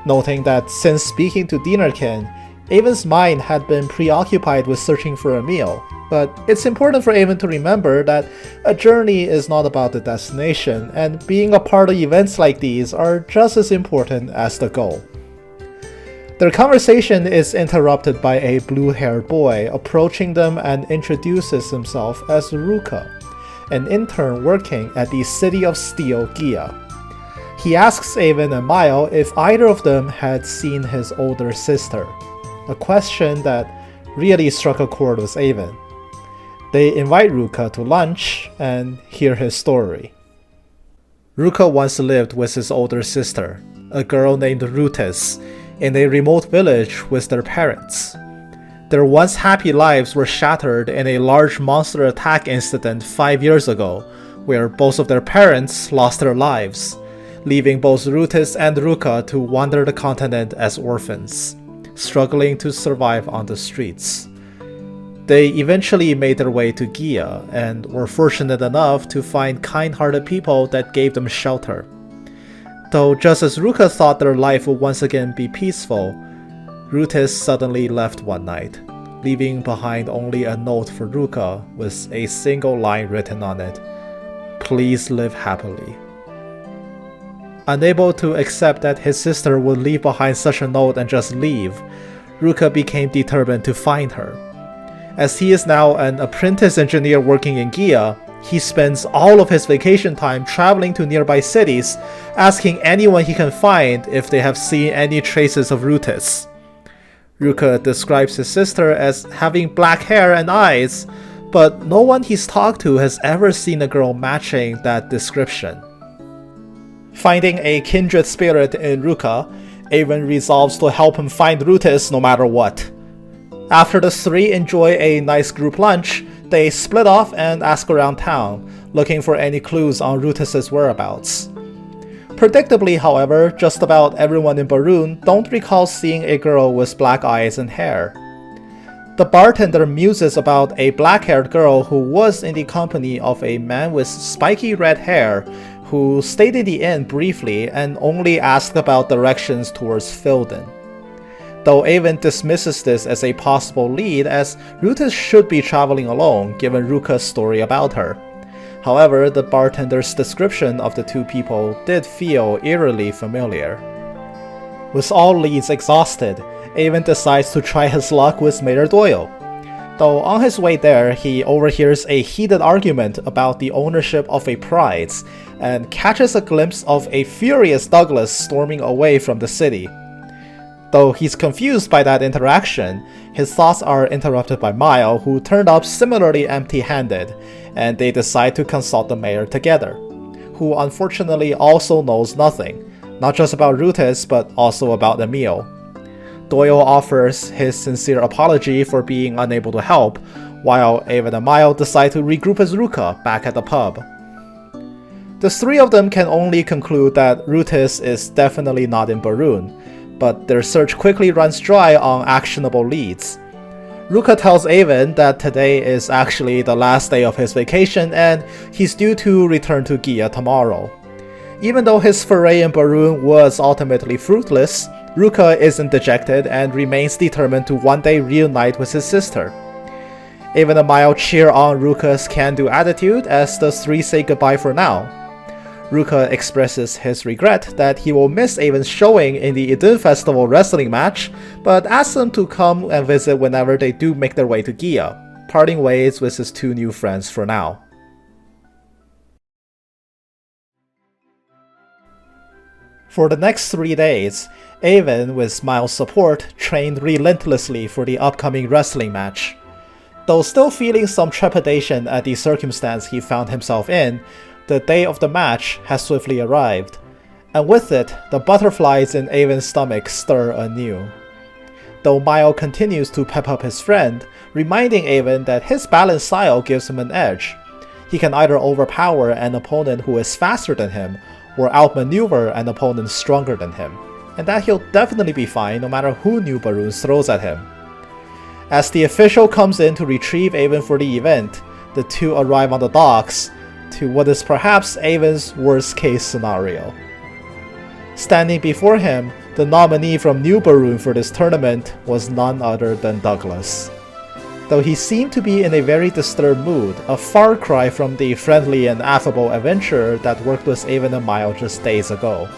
noting that since speaking to Dinarkin, Avon's mind had been preoccupied with searching for a meal, But it's important for Avon to remember that a journey is not about the destination, and being a part of events like these are just as important as the goal. Their conversation is interrupted by a blue-haired boy approaching them and introduces himself as Ruka, an intern working at the City of Steel Gia. He asks Avon and Mile if either of them had seen his older sister, a question that really struck a chord with Avon. They invite Ruka to lunch and hear his story. Ruka once lived with his older sister, a girl named Rutis, in a remote village with their parents. Their once happy lives were shattered in a large monster attack incident 5 years ago, where both of their parents lost their lives, leaving both Rutis and Ruka to wander the continent as orphans, struggling to survive on the streets. They eventually made their way to Gia and were fortunate enough to find kind-hearted people that gave them shelter. Though just as Ruka thought their life would once again be peaceful, Rutis suddenly left one night, leaving behind only a note for Ruka with a single line written on it: "Please live happily." Unable to accept that his sister would leave behind such a note and just leave, Ruka became determined to find her. As he is now an apprentice engineer working in Gia, he spends all of his vacation time traveling to nearby cities, asking anyone he can find if they have seen any traces of Rutis. Ruka describes his sister as having black hair and eyes, but no one he's talked to has ever seen a girl matching that description. Finding a kindred spirit in Ruka, Avon resolves to help him find Rutis no matter what. After the three enjoy a nice group lunch, they split off and ask around town, looking for any clues on Rutis' whereabouts. Predictably, however, just about everyone in Barun don't recall seeing a girl with black eyes and hair. The bartender muses about a black-haired girl who was in the company of a man with spiky red hair who stayed in the inn briefly and only asked about directions towards Filden. Though Avon dismisses this as a possible lead, as Rutis should be traveling alone given Ruka's story about her. However, the bartender's description of the two people did feel eerily familiar. With all leads exhausted, Avon decides to try his luck with Mayor Doyle. Though on his way there, he overhears a heated argument about the ownership of a prize, and catches a glimpse of a furious Douglas storming away from the city. Though he's confused by that interaction, his thoughts are interrupted by Mile, who turned up similarly empty-handed, and they decide to consult the mayor together, who unfortunately also knows nothing, not just about Rutis but also about Emil. Doyle offers his sincere apology for being unable to help, while Avon and Mile decide to regroup as Ruka back at the pub. The three of them can only conclude that Rutis is definitely not in Barun, but their search quickly runs dry on actionable leads. Ruka tells Avon that today is actually the last day of his vacation and he's due to return to Gia tomorrow. Even though his foray in Barun was ultimately fruitless, Ruka isn't dejected and remains determined to one day reunite with his sister. Avon and Mile cheer on Ruka's can-do attitude as the three say goodbye for now. Ruka expresses his regret that he will miss Avon's showing in the Idun Festival wrestling match, but asks them to come and visit whenever they do make their way to Gia, parting ways with his two new friends for now. For the next 3 days, Avon, with Miles' support, trained relentlessly for the upcoming wrestling match. Though still feeling some trepidation at the circumstance he found himself in, the day of the match has swiftly arrived, and with it, the butterflies in Avon's stomach stir anew. Though Mile continues to pep up his friend, reminding Avon that his balanced style gives him an edge. He can either overpower an opponent who is faster than him, or outmaneuver an opponent stronger than him, and that he'll definitely be fine no matter who New Barun throws at him. As the official comes in to retrieve Avon for the event, the two arrive on the docks, to what is perhaps Avon's worst case scenario. Standing before him, the nominee from New Barun for this tournament was none other than Douglas. though he seemed to be in a very disturbed mood, a far cry from the friendly and affable adventurer that worked with Avon and Mile just days ago.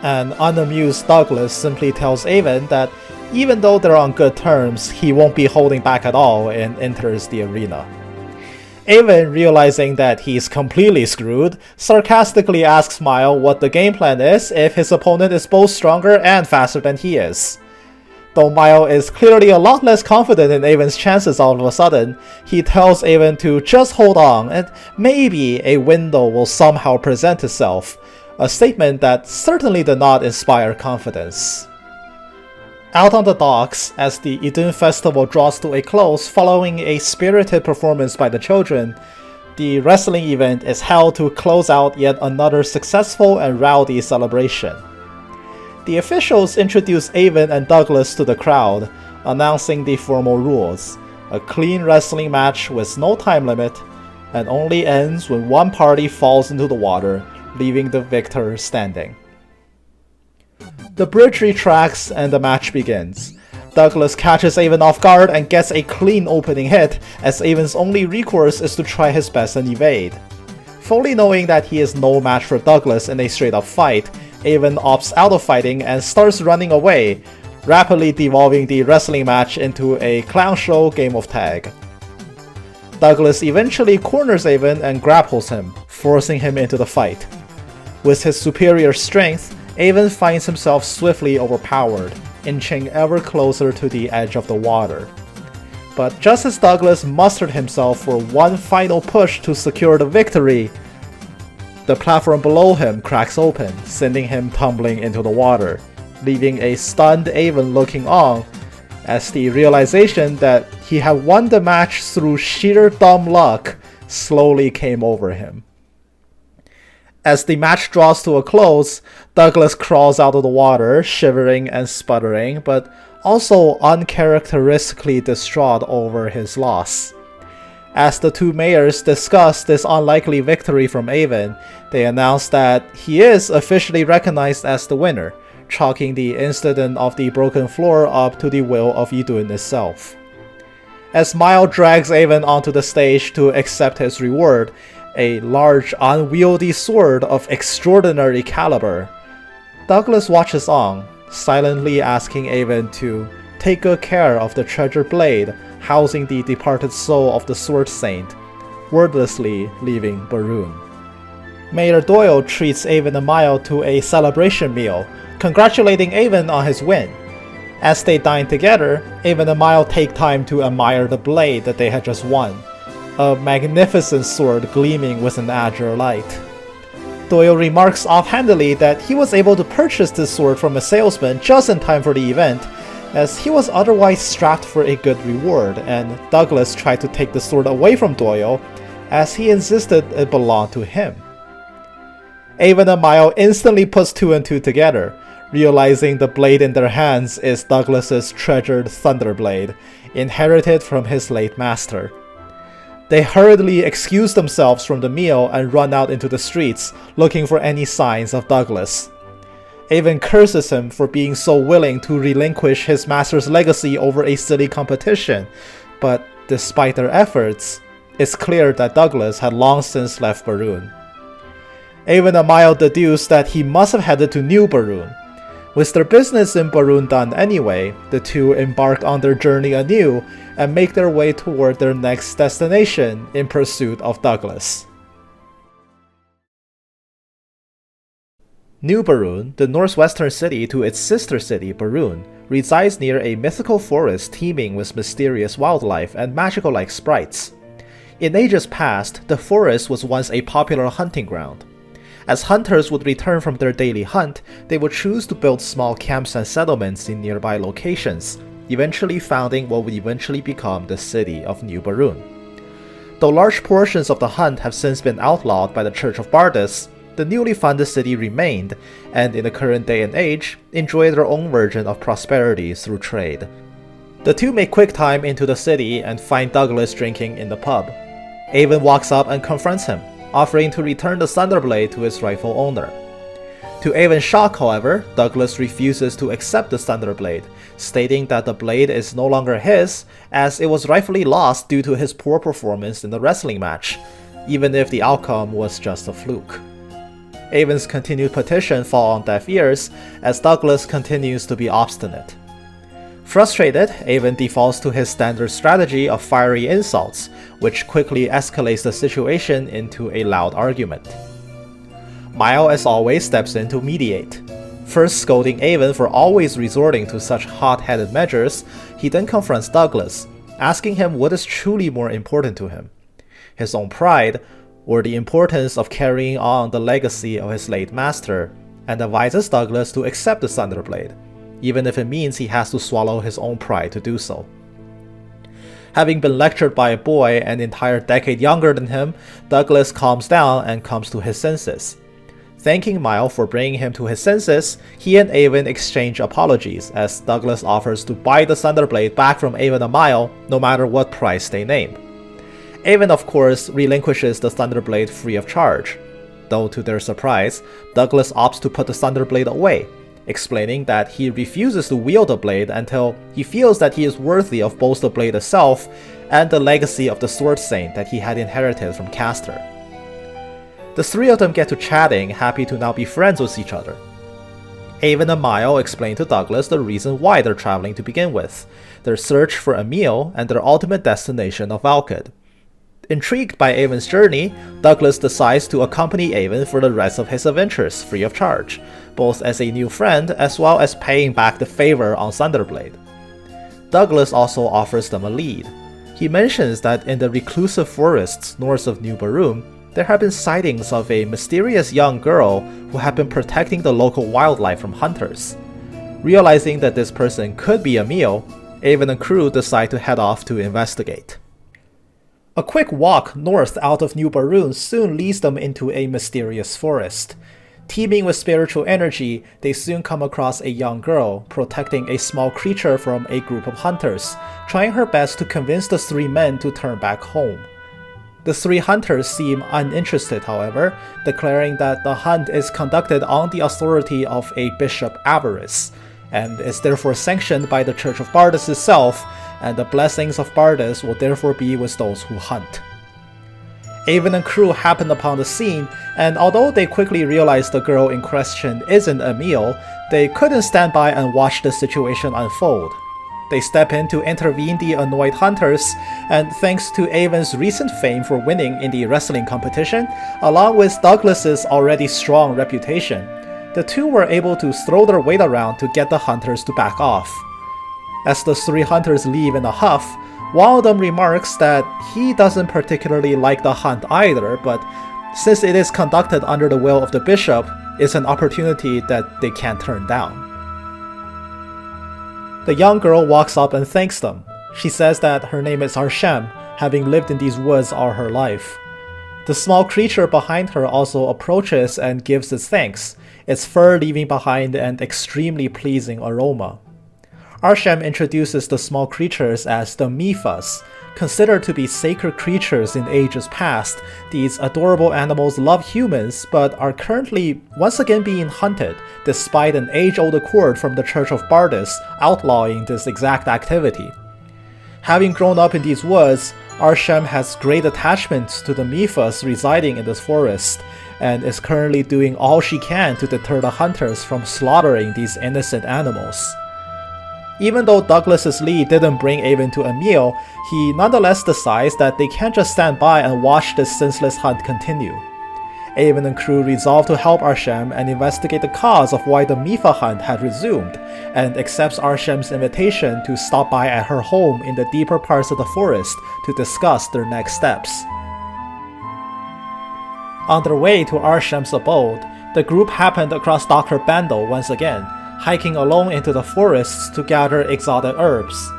An unamused Douglas simply tells Avon that even though they're on good terms, he won't be holding back at all and enters the arena. Avon, realizing that he's completely screwed, sarcastically asks Mile what the game plan is if his opponent is both stronger and faster than he is. Though Mile is clearly a lot less confident in Avon's chances all of a sudden, he tells Avon to just hold on and maybe a window will somehow present itself, a statement that certainly did not inspire confidence. Out on the docks, as the Idun festival draws to a close following a spirited performance by the children, the wrestling event is held to close out yet another successful and rowdy celebration. The officials introduce Avon and Douglas to the crowd, announcing the formal rules: a clean wrestling match with no time limit, and only ends when one party falls into the water, leaving the victor standing. The bridge retracts and the match begins. Douglas catches Avon off guard and gets a clean opening hit, as Avon's only recourse is to try his best and evade. Fully knowing that he is no match for Douglas in a straight-up fight, Avon opts out of fighting and starts running away, rapidly devolving the wrestling match into a clown show game of tag. Douglas eventually corners Avon and grapples him, forcing him into the fight. With his superior strength, Avon finds himself swiftly overpowered, inching ever closer to the edge of the water. But just as Douglas mustered himself for one final push to secure the victory, the platform below him cracks open, sending him tumbling into the water, leaving a stunned Avon looking on, as the realization that he had won the match through sheer dumb luck slowly came over him. As the match draws to a close, Douglas crawls out of the water, shivering and sputtering, but also uncharacteristically distraught over his loss. As the two mayors discuss this unlikely victory from Avon, they announce that he is officially recognized as the winner, chalking the incident of the broken floor up to the will of Idun itself. As Mile drags Avon onto the stage to accept his reward, a large, unwieldy sword of extraordinary caliber, Douglas watches on, silently asking Avon to take good care of the treasured blade housing the departed soul of the Sword Saint, wordlessly leaving Barun. Mayor Doyle treats Avon and Mile to a celebration meal, congratulating Avon on his win. As they dine together, Avon and Mile take time to admire the blade that they had just won, a magnificent sword gleaming with an azure light. Doyle remarks offhandedly that he was able to purchase this sword from a salesman just in time for the event, as he was otherwise strapped for a good reward, and Douglas tried to take the sword away from Doyle, as he insisted it belonged to him. Avon and Mile instantly puts two and two together, realizing the blade in their hands is Douglas's treasured Thunderblade, inherited from his late master. They hurriedly excuse themselves from the meal and run out into the streets, looking for any signs of Douglas. Avon curses him for being so willing to relinquish his master's legacy over a silly competition, but despite their efforts, it's clear that Douglas had long since left Barun. Avon and Mile deduce that he must have headed to New Barun. With their business in Barun done anyway, the two embark on their journey anew and make their way toward their next destination in pursuit of Douglas. New Barun, the northwestern city to its sister city Barun, resides near a mythical forest teeming with mysterious wildlife and magical-like sprites. In ages past, the forest was once a popular hunting ground. As hunters would return from their daily hunt, they would choose to build small camps and settlements in nearby locations, eventually founding what would eventually become the city of New Barun. Though large portions of the hunt have since been outlawed by the Church of Bardus, the newly founded city remained, and in the current day and age, enjoy their own version of prosperity through trade. The two make quick time into the city and find Douglas drinking in the pub. Avon walks up and confronts him, offering to return the Thunderblade to its rightful owner. To Avon's shock, however, Douglas refuses to accept the Thunder Blade, stating that the blade is no longer his, as it was rightfully lost due to his poor performance in the wrestling match, even if the outcome was just a fluke. Avon's continued petition falls on deaf ears, as Douglas continues to be obstinate. Frustrated, Avon defaults to his standard strategy of fiery insults, which quickly escalates the situation into a loud argument. Mile, as always, steps in to mediate. First scolding Avon for always resorting to such hot-headed measures, he then confronts Douglas, asking him what is truly more important to him: his own pride, or the importance of carrying on the legacy of his late master, and advises Douglas to accept the Thunderblade, even if it means he has to swallow his own pride to do so. Having been lectured by a boy an entire decade younger than him, Douglas calms down and comes to his senses. Thanking Mile for bringing him to his senses, he and Avon exchange apologies, as Douglas offers to buy the Thunderblade back from Avon and Mile no matter what price they name. Avon, of course, relinquishes the Thunderblade free of charge, though to their surprise, Douglas opts to put the Thunderblade away, explaining that he refuses to wield the blade until he feels that he is worthy of both the blade itself and the legacy of the Sword Saint that he had inherited from Castor. The three of them get to chatting, happy to now be friends with each other. Avon and Mile explain to Douglas the reason why they're traveling to begin with, their search for a meal and their ultimate destination of Valkid. Intrigued by Avon's journey, Douglas decides to accompany Avon for the rest of his adventures free of charge, both as a new friend as well as paying back the favor on Thunderblade. Douglas also offers them a lead. He mentions that in the reclusive forests north of New Barum, there have been sightings of a mysterious young girl who had been protecting the local wildlife from hunters. Realizing that this person could be Emil, Avon and crew decide to head off to investigate. A quick walk north out of New Barum soon leads them into a mysterious forest. Teeming with spiritual energy, they soon come across a young girl protecting a small creature from a group of hunters, trying her best to convince the three men to turn back home. The three hunters seem uninterested, however, declaring that the hunt is conducted on the authority of a Bishop Avarice, and is therefore sanctioned by the Church of Bardus itself, and the blessings of Bardus will therefore be with those who hunt. Avon and crew happen upon the scene, and although they quickly realize the girl in question isn't Emil, they couldn't stand by and watch the situation unfold. They step in to intervene the annoyed hunters, and thanks to Avon's recent fame for winning in the wrestling competition, along with Douglas's already strong reputation, the two were able to throw their weight around to get the hunters to back off. As the three hunters leave in a huff, one of them remarks that he doesn't particularly like the hunt either, but since it is conducted under the will of the bishop, it's an opportunity that they can't turn down. The young girl walks up and thanks them. She says that her name is Arshem, having lived in these woods all her life. The small creature behind her also approaches and gives its thanks, its fur leaving behind an extremely pleasing aroma. Arshem introduces the small creatures as the Mifas. Considered to be sacred creatures in ages past, these adorable animals love humans, but are currently once again being hunted, despite an age-old accord from the Church of Bardus outlawing this exact activity. Having grown up in these woods, Arshem has great attachments to the Mifas residing in this forest, and is currently doing all she can to deter the hunters from slaughtering these innocent animals. Even though Douglas's lead didn't bring Avon to Emil, he nonetheless decides that they can't just stand by and watch this senseless hunt continue. Avon and crew resolve to help Arshem and investigate the cause of why the Mifa hunt had resumed, and accepts Arshem's invitation to stop by at her home in the deeper parts of the forest to discuss their next steps. On their way to Arshem's abode, the group happened across Dr. Bandel once again, hiking alone into the forests to gather exotic herbs.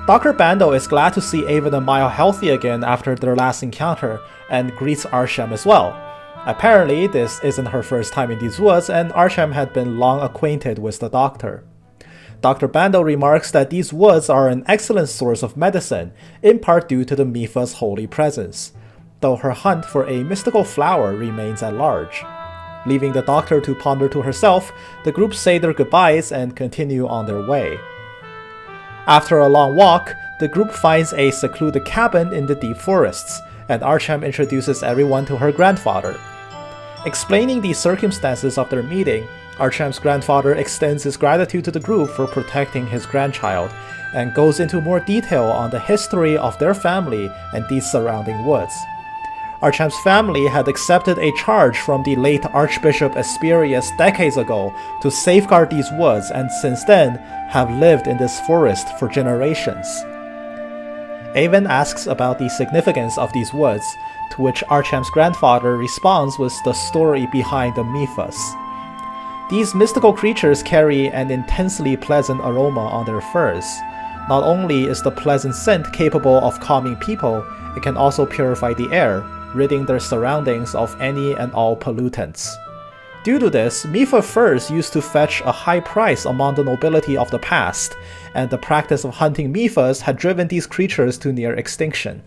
Dr. Bandel is glad to see Avon and Mile healthy again after their last encounter, and greets Arshem as well. Apparently, this isn't her first time in these woods, and Arshem had been long acquainted with the doctor. Dr. Bandel remarks that these woods are an excellent source of medicine, in part due to the Mifa's holy presence, though her hunt for a mystical flower remains at large. Leaving the doctor to ponder to herself, the group say their goodbyes and continue on their way. After a long walk, the group finds a secluded cabin in the deep forests, and Archam introduces everyone to her grandfather. Explaining the circumstances of their meeting, Archam's grandfather extends his gratitude to the group for protecting his grandchild, and goes into more detail on the history of their family and these surrounding woods. Archam's family had accepted a charge from the late Archbishop Asperius decades ago to safeguard these woods, and since then have lived in this forest for generations. Avon asks about the significance of these woods, to which Archam's grandfather responds with the story behind the Mifas. These mystical creatures carry an intensely pleasant aroma on their furs. Not only is the pleasant scent capable of calming people, it can also purify the air, ridding their surroundings of any and all pollutants. Due to this, Mifa furs used to fetch a high price among the nobility of the past, and the practice of hunting Mifas had driven these creatures to near extinction.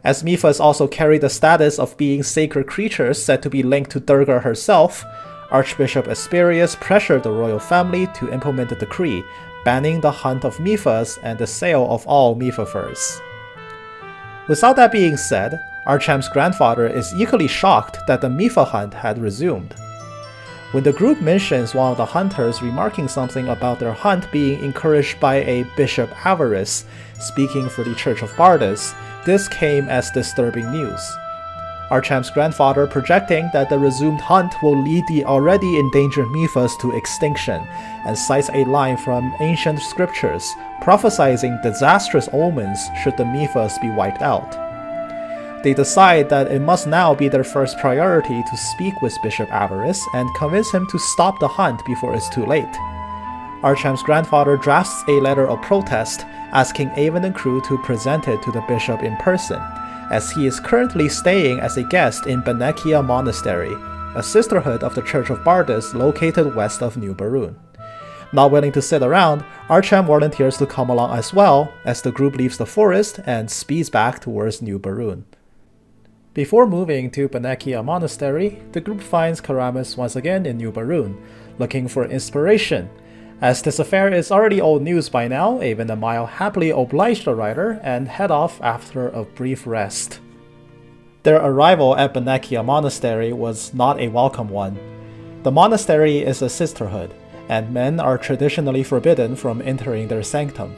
As Mifas also carry the status of being sacred creatures said to be linked to Durga herself, Archbishop Asperius pressured the royal family to implement a decree banning the hunt of Mifas and the sale of all Mifa furs. Without that being said, Archam's grandfather is equally shocked that the Mifa hunt had resumed. When the group mentions one of the hunters remarking something about their hunt being encouraged by a Bishop Avarice speaking for the Church of Bardus, this came as disturbing news. Archam's grandfather projecting that the resumed hunt will lead the already endangered Mifas to extinction, and cites a line from ancient scriptures prophesizing disastrous omens should the Mifas be wiped out. They decide that it must now be their first priority to speak with Bishop Avarice and convince him to stop the hunt before it's too late. Archam's grandfather drafts a letter of protest asking Avon and crew to present it to the bishop in person, as he is currently staying as a guest in Benekia Monastery, a sisterhood of the Church of Bardus located west of New Barun. Not willing to sit around, Archam volunteers to come along as well as the group leaves the forest and speeds back towards New Barun. Before moving to Benekia Monastery, the group finds Karamis once again in New Barun, looking for inspiration. As this affair is already old news by now, Avon and Mile happily oblige the writer and head off after a brief rest. Their arrival at Benekia Monastery was not a welcome one. The monastery is a sisterhood, and men are traditionally forbidden from entering their sanctum.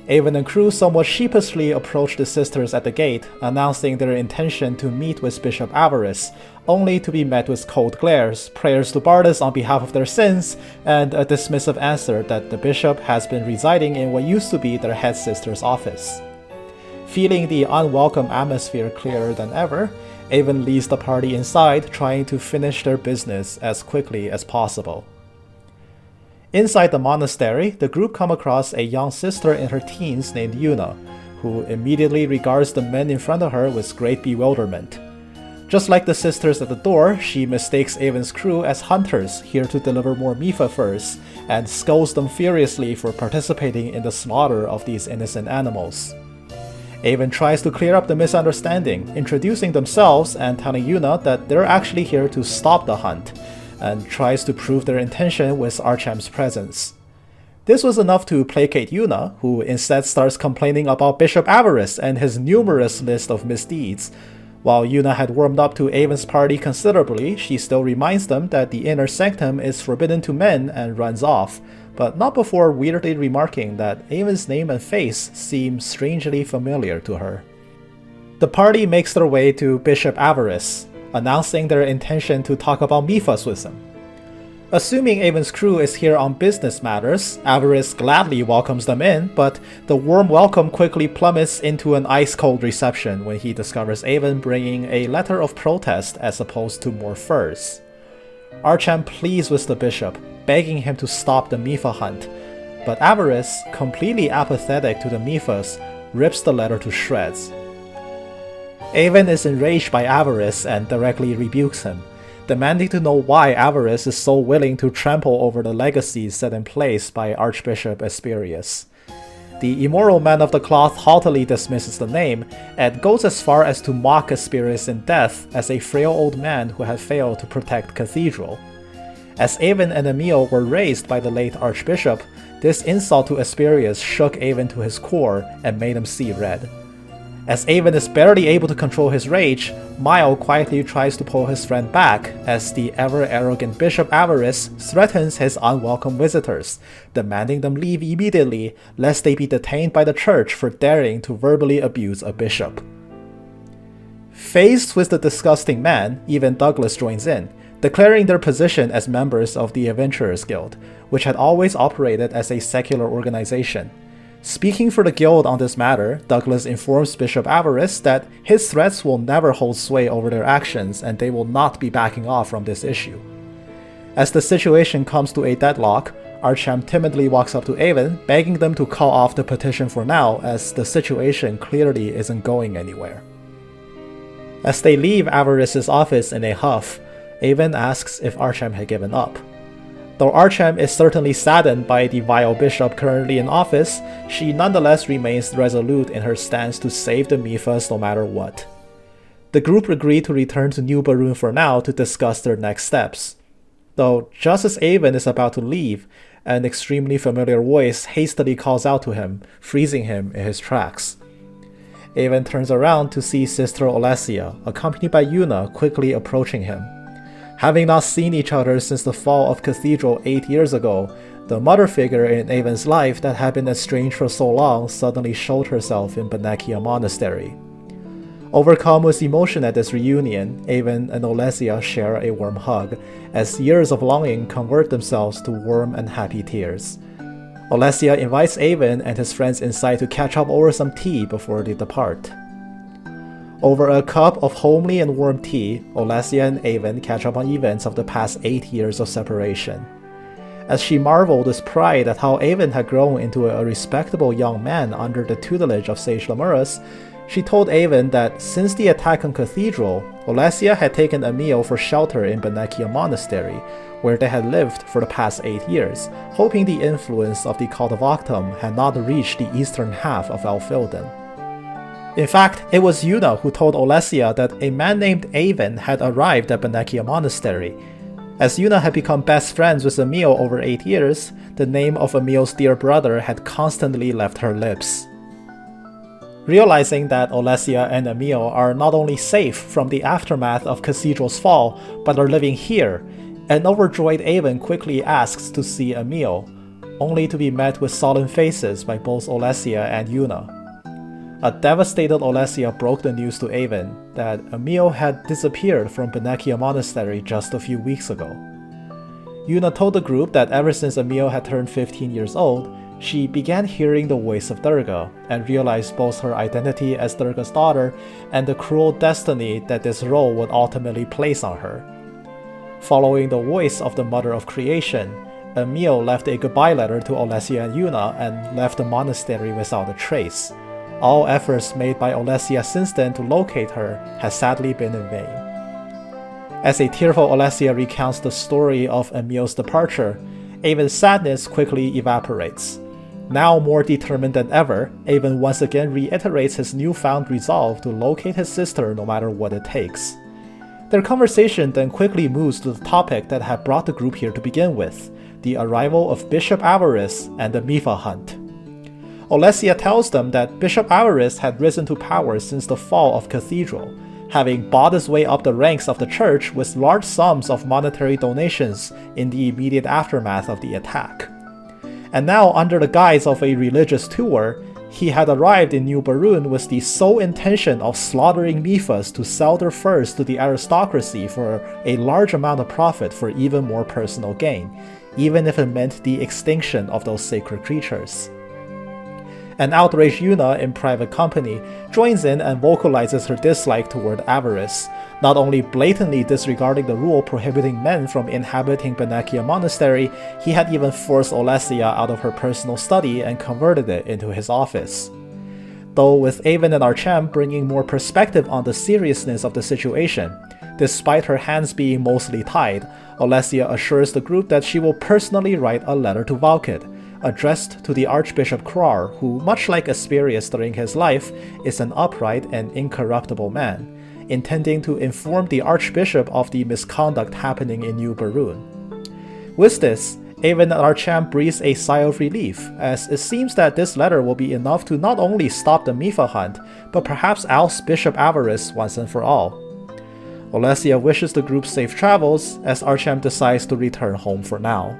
Avon and crew somewhat sheepishly approach the sisters at the gate, announcing their intention to meet with Bishop Avarice, only to be met with cold glares, prayers to Bardus on behalf of their sins, and a dismissive answer that the bishop has been residing in what used to be their head sister's office. Feeling the unwelcome atmosphere clearer than ever, Avon leads the party inside, trying to finish their business as quickly as possible. Inside the monastery, the group come across a young sister in her teens named Yuna, who immediately regards the men in front of her with great bewilderment. Just like the sisters at the door, she mistakes Avon's crew as hunters here to deliver more Mifa furs, and scolds them furiously for participating in the slaughter of these innocent animals. Avon tries to clear up the misunderstanding, introducing themselves and telling Yuna that they're actually here to stop the hunt, and tries to prove their intention with Archam's presence. This was enough to placate Yuna, who instead starts complaining about Bishop Avarice and his numerous list of misdeeds. While Yuna had warmed up to Avon's party considerably, she still reminds them that the inner sanctum is forbidden to men and runs off, but not before weirdly remarking that Avon's name and face seem strangely familiar to her. The party makes their way to Bishop Avarice, announcing their intention to talk about Mifas with him. Assuming Avon's crew is here on business matters, Avarice gladly welcomes them in, but the warm welcome quickly plummets into an ice-cold reception when he discovers Avon bringing a letter of protest as opposed to more furs. Archam pleads with the bishop, begging him to stop the Mifa hunt, but Avarice, completely apathetic to the Mifas, rips the letter to shreds. Avon is enraged by Avarice and directly rebukes him, demanding to know why Avarice is so willing to trample over the legacies set in place by Archbishop Asperius. The immoral man of the cloth haughtily dismisses the name, and goes as far as to mock Asperius in death as a frail old man who had failed to protect Cathedral. As Avon and Emil were raised by the late Archbishop, this insult to Asperius shook Avon to his core and made him see red. As Avon is barely able to control his rage, Mile quietly tries to pull his friend back as the ever-arrogant Bishop Avarice threatens his unwelcome visitors, demanding them leave immediately lest they be detained by the church for daring to verbally abuse a bishop. Faced with the disgusting man, even Douglas joins in, declaring their position as members of the Adventurers Guild, which had always operated as a secular organization. Speaking for the guild on this matter, Douglas informs Bishop Avarice that his threats will never hold sway over their actions and they will not be backing off from this issue. As the situation comes to a deadlock, Archam timidly walks up to Avon, begging them to call off the petition for now as the situation clearly isn't going anywhere. As they leave Avarice's office in a huff, Avon asks if Archam had given up. Though Archam is certainly saddened by the vile bishop currently in office, she nonetheless remains resolute in her stance to save the Miphas no matter what. The group agree to return to New Barun for now to discuss their next steps. Though just as Avon is about to leave, an extremely familiar voice hastily calls out to him, freezing him in his tracks. Avon turns around to see Sister Olesia, accompanied by Yuna, quickly approaching him. Having not seen each other since the fall of Cathedral 8 years ago, the mother figure in Avon's life that had been estranged for so long suddenly showed herself in Benekia Monastery. Overcome with emotion at this reunion, Avon and Olesia share a warm hug, as years of longing convert themselves to warm and happy tears. Olesia invites Avon and his friends inside to catch up over some tea before they depart. Over a cup of homely and warm tea, Olesia and Avon catch up on events of the past 8 years of separation. As she marveled with pride at how Avon had grown into a respectable young man under the tutelage of Sage Lemurus, she told Avon that since the attack on Cathedral, Olesia had taken Emil for shelter in Benekia Monastery, where they had lived for the past 8 years, hoping the influence of the Cult of Octum had not reached the eastern half of Elfilden. In fact, it was Yuna who told Olesia that a man named Avon had arrived at Benekia Monastery. As Yuna had become best friends with Emil over 8 years, the name of Emil's dear brother had constantly left her lips. Realizing that Olesia and Emil are not only safe from the aftermath of Cathedral's fall, but are living here, an overjoyed Avon quickly asks to see Emil, only to be met with solemn faces by both Olesia and Yuna. A devastated Olesia broke the news to Avon that Emil had disappeared from Benekia Monastery just a few weeks ago. Yuna told the group that ever since Emil had turned 15 years old, she began hearing the voice of Durga and realized both her identity as Durga's daughter and the cruel destiny that this role would ultimately place on her. Following the voice of the Mother of Creation, Emil left a goodbye letter to Olesia and Yuna and left the monastery without a trace. All efforts made by Olesia since then to locate her has sadly been in vain. As a tearful Olesia recounts the story of Emil's departure, Avon's sadness quickly evaporates. Now more determined than ever, Avon once again reiterates his newfound resolve to locate his sister no matter what it takes. Their conversation then quickly moves to the topic that had brought the group here to begin with, the arrival of Bishop Avarice and the Mipha hunt. Olesia tells them that Bishop Avarice had risen to power since the fall of Cathedral, having bought his way up the ranks of the church with large sums of monetary donations in the immediate aftermath of the attack. And now, under the guise of a religious tour, he had arrived in New Barun with the sole intention of slaughtering Miphas to sell their furs to the aristocracy for a large amount of profit for even more personal gain, even if it meant the extinction of those sacred creatures. An outraged Yuna in private company joins in and vocalizes her dislike toward Avarice, not only blatantly disregarding the rule prohibiting men from inhabiting Benekia Monastery, he had even forced Olesia out of her personal study and converted it into his office. Though with Avon and Archam bringing more perspective on the seriousness of the situation, despite her hands being mostly tied, Olesia assures the group that she will personally write a letter to Valkid, addressed to the Archbishop Krar, who, much like Asperius during his life, is an upright and incorruptible man, intending to inform the Archbishop of the misconduct happening in New Barun. With this, Avon and Archam breathes a sigh of relief, as it seems that this letter will be enough to not only stop the Mifa hunt, but perhaps oust Bishop Avarice once and for all. Olesia wishes the group safe travels, as Archam decides to return home for now.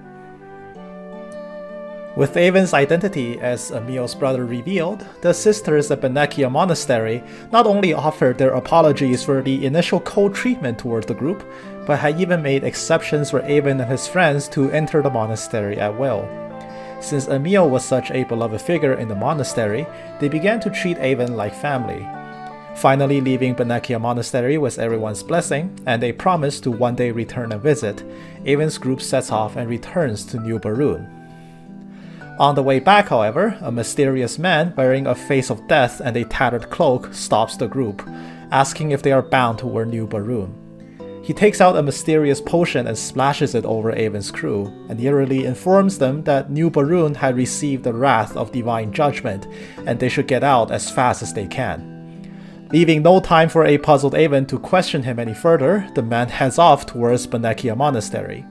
With Avon's identity as Emil's brother revealed, the sisters at Benekia Monastery not only offered their apologies for the initial cold treatment toward the group, but had even made exceptions for Avon and his friends to enter the monastery at will. Since Emil was such a beloved figure in the monastery, they began to treat Avon like family. Finally leaving Benekia Monastery with everyone's blessing, and a promise to one day return and visit, Avon's group sets off and returns to New Barun. On the way back, however, a mysterious man wearing a face of death and a tattered cloak stops the group, asking if they are bound toward New Barun. He takes out a mysterious potion and splashes it over Avon's crew, and eerily informs them that New Barun had received the wrath of divine judgment, and they should get out as fast as they can. Leaving no time for a puzzled Avon to question him any further, the man heads off towards Benekia Monastery.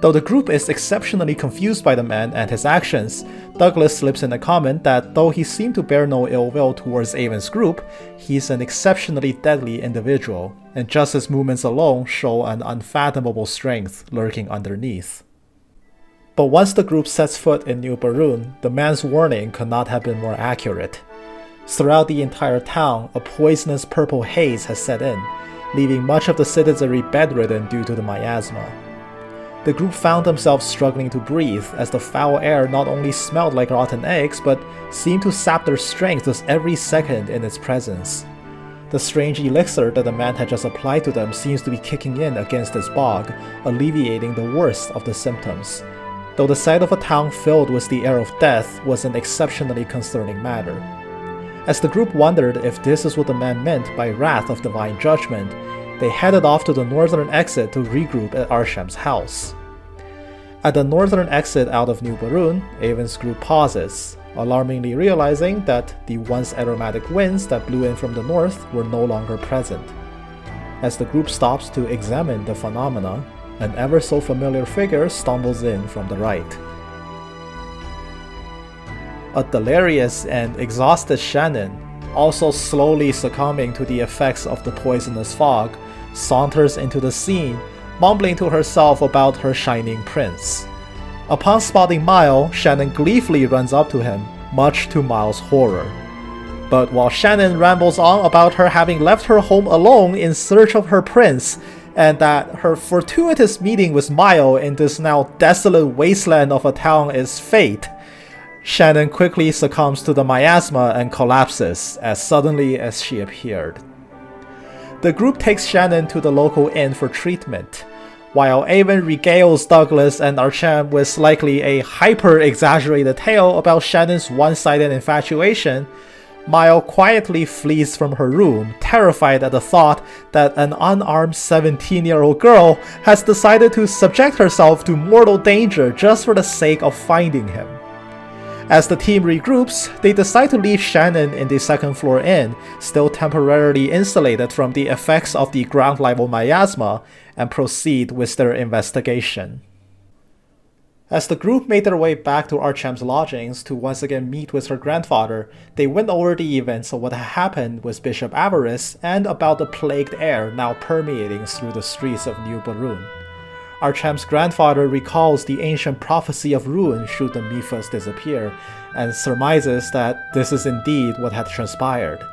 Though the group is exceptionally confused by the man and his actions, Douglas slips in a comment that though he seemed to bear no ill will towards Avon's group, he's an exceptionally deadly individual, and just his movements alone show an unfathomable strength lurking underneath. But once the group sets foot in New Barun, the man's warning could not have been more accurate. Throughout the entire town, a poisonous purple haze has set in, leaving much of the citizenry bedridden due to the miasma. The group found themselves struggling to breathe as the foul air not only smelled like rotten eggs, but seemed to sap their strength with every second in its presence. The strange elixir that the man had just applied to them seems to be kicking in against this bog, alleviating the worst of the symptoms, though the sight of a town filled with the air of death was an exceptionally concerning matter. As the group wondered if this is what the man meant by wrath of divine judgment, they headed off to the northern exit to regroup at Arsham's house. At the northern exit out of New Barun, Avon's group pauses, alarmingly realizing that the once aromatic winds that blew in from the north were no longer present. As the group stops to examine the phenomena, an ever so familiar figure stumbles in from the right. A delirious and exhausted Shannon, also slowly succumbing to the effects of the poisonous fog, saunters into the scene, mumbling to herself about her shining prince. Upon spotting Mile, Shannon gleefully runs up to him, much to Mile's horror. But while Shannon rambles on about her having left her home alone in search of her prince, and that her fortuitous meeting with Mile in this now desolate wasteland of a town is fate, Shannon quickly succumbs to the miasma and collapses as suddenly as she appeared. The group takes Shannon to the local inn for treatment, while Avon regales Douglas and Archam with likely a hyper-exaggerated tale about Shannon's one-sided infatuation. Mile quietly flees from her room, terrified at the thought that an unarmed 17-year-old girl has decided to subject herself to mortal danger just for the sake of finding him. As the team regroups, they decide to leave Shannon in the second-floor inn, still temporarily insulated from the effects of the ground-level miasma, and proceed with their investigation. As the group made their way back to Archam's lodgings to once again meet with her grandfather, they went over the events of what had happened with Bishop Avarice and about the plagued air now permeating through the streets of New Barun. Archam's grandfather recalls the ancient prophecy of ruin should the Mifas disappear, and surmises that this is indeed what had transpired.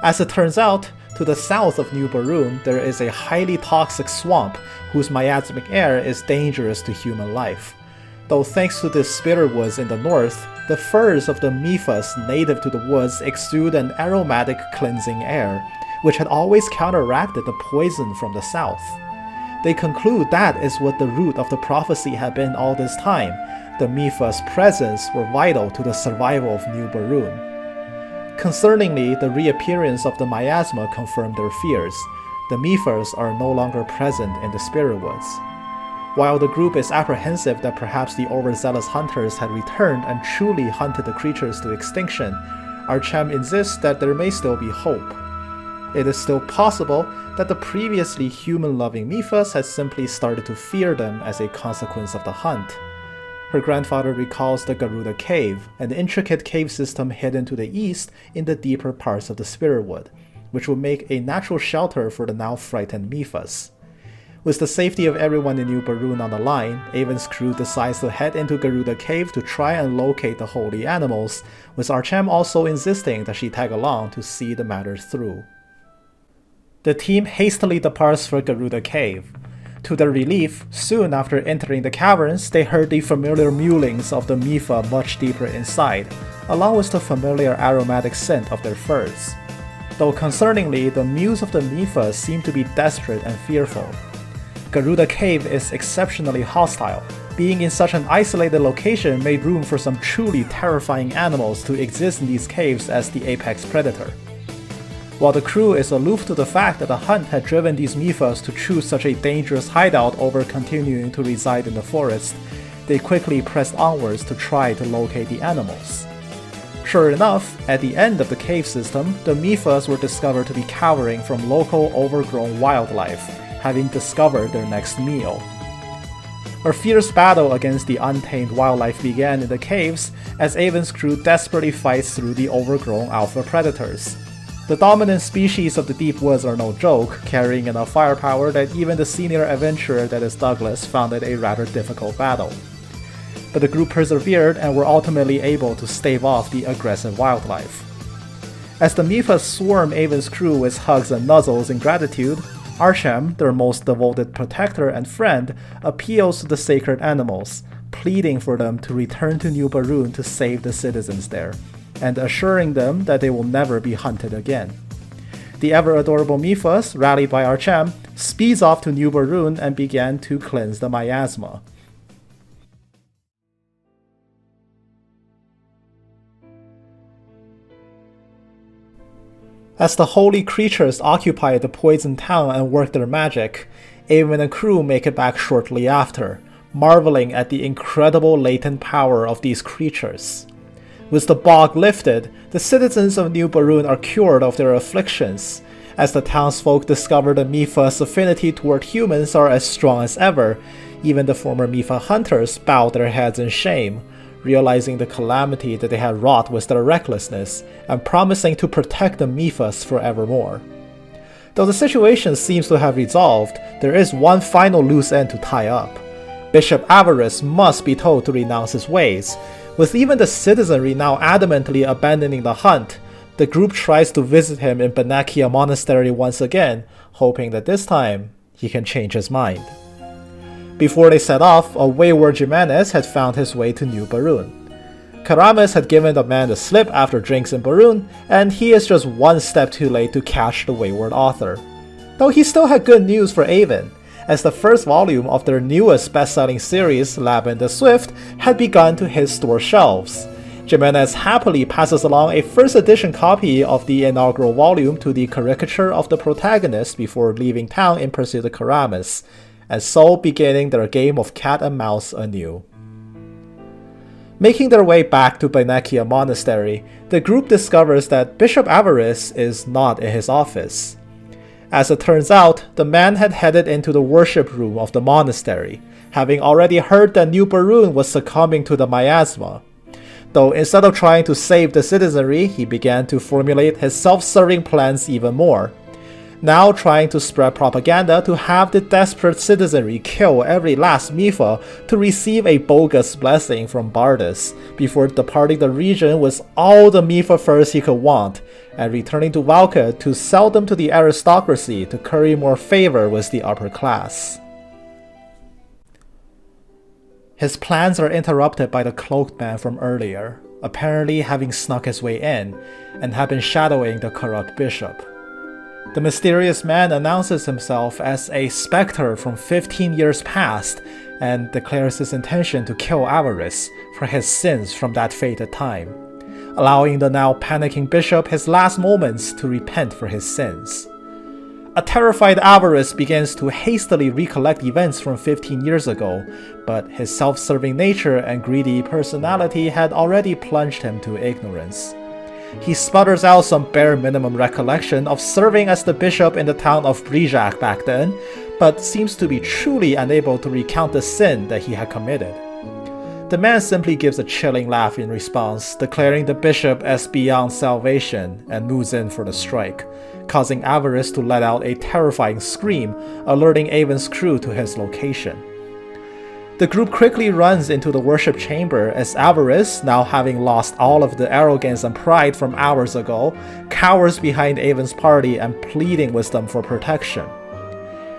As it turns out, to the south of New Barun there is a highly toxic swamp whose miasmic air is dangerous to human life. Though thanks to the spitter woods in the north, the furs of the Mifas native to the woods exude an aromatic cleansing air, which had always counteracted the poison from the south. They conclude that is what the root of the prophecy had been all this time. The Mifas' presence were vital to the survival of New Barun. Concerningly, the reappearance of the miasma confirmed their fears. The Mifas are no longer present in the spirit woods. While the group is apprehensive that perhaps the overzealous hunters had returned and truly hunted the creatures to extinction, Archem insists that there may still be hope. It is still possible that the previously human-loving Miphas had simply started to fear them as a consequence of the hunt. Her grandfather recalls the Garuda Cave, an intricate cave system hidden to the east in the deeper parts of the Spiritwood, which would make a natural shelter for the now frightened Miphas. With the safety of everyone in New Barun on the line, Avon's crew decides to head into Garuda Cave to try and locate the holy animals, with Archem also insisting that she tag along to see the matter through. The team hastily departs for Garuda Cave. To their relief, soon after entering the caverns, they heard the familiar mewlings of the Mipha much deeper inside, along with the familiar aromatic scent of their furs. Though concerningly, the mews of the Miphas seem to be desperate and fearful. Garuda Cave is exceptionally hostile. Being in such an isolated location made room for some truly terrifying animals to exist in these caves as the apex predator. While the crew is aloof to the fact that the hunt had driven these Miphas to choose such a dangerous hideout over continuing to reside in the forest, they quickly pressed onwards to try to locate the animals. Sure enough, at the end of the cave system, the Miphas were discovered to be cowering from local overgrown wildlife, having discovered their next meal. A fierce battle against the untamed wildlife began in the caves as Avon's crew desperately fights through the overgrown alpha predators. The dominant species of the deep woods are no joke, carrying enough firepower that even the senior adventurer that is Douglas found it a rather difficult battle. But the group persevered and were ultimately able to stave off the aggressive wildlife. As the Miphas swarm Avon's crew with hugs and nuzzles in gratitude, Archem, their most devoted protector and friend, appeals to the sacred animals, pleading for them to return to New Barun to save the citizens there, and assuring them that they will never be hunted again. The ever-adorable Miphas, rallied by Archem, speeds off to New Barun and began to cleanse the miasma. As the holy creatures occupy the poisoned town and work their magic, Avon and crew make it back shortly after, marveling at the incredible latent power of these creatures. With the bog lifted, the citizens of New Barun are cured of their afflictions. As the townsfolk discover the Mipha's affinity toward humans are as strong as ever, even the former Mipha hunters bow their heads in shame, realizing the calamity that they had wrought with their recklessness, and promising to protect the Miphas forevermore. Though the situation seems to have resolved, there is one final loose end to tie up. Bishop Avarice must be told to renounce his ways. With even the citizenry now adamantly abandoning the hunt, the group tries to visit him in Banakia Monastery once again, hoping that this time he can change his mind. Before they set off, a wayward Jimenez had found his way to New Barun. Karamis had given the man the slip after drinks in Barun, and he is just one step too late to catch the wayward author. Though he still had good news for Avon, as the first volume of their newest best-selling series, Laban the Swift, had begun to hit store shelves. Jimenez happily passes along a first edition copy of the inaugural volume to the caricature of the protagonist before leaving town in pursuit of Karamis, and so beginning their game of cat and mouse anew. Making their way back to Banakia Monastery, the group discovers that Bishop Avarice is not in his office. As it turns out, the man had headed into the worship room of the monastery, having already heard that New Barun was succumbing to the miasma. Though instead of trying to save the citizenry, he began to formulate his self-serving plans even more, now trying to spread propaganda to have the desperate citizenry kill every last Mipha to receive a bogus blessing from Bardus, before departing the region with all the Mipha furs he could want, and returning to Valka to sell them to the aristocracy to curry more favor with the upper class. His plans are interrupted by the cloaked man from earlier, apparently having snuck his way in, and had been shadowing the corrupt bishop. The mysterious man announces himself as a specter from 15 years past and declares his intention to kill Avarice for his sins from that fated time, allowing the now panicking bishop his last moments to repent for his sins. A terrified Avarice begins to hastily recollect events from 15 years ago, but his self-serving nature and greedy personality had already plunged him to ignorance. He sputters out some bare minimum recollection of serving as the bishop in the town of Brijak back then, but seems to be truly unable to recount the sin that he had committed. The man simply gives a chilling laugh in response, declaring the bishop as beyond salvation, and moves in for the strike, causing Avarice to let out a terrifying scream, alerting Avon's crew to his location. The group quickly runs into the worship chamber as Avarice, now having lost all of the arrogance and pride from hours ago, cowers behind Avon's party and pleading with them for protection.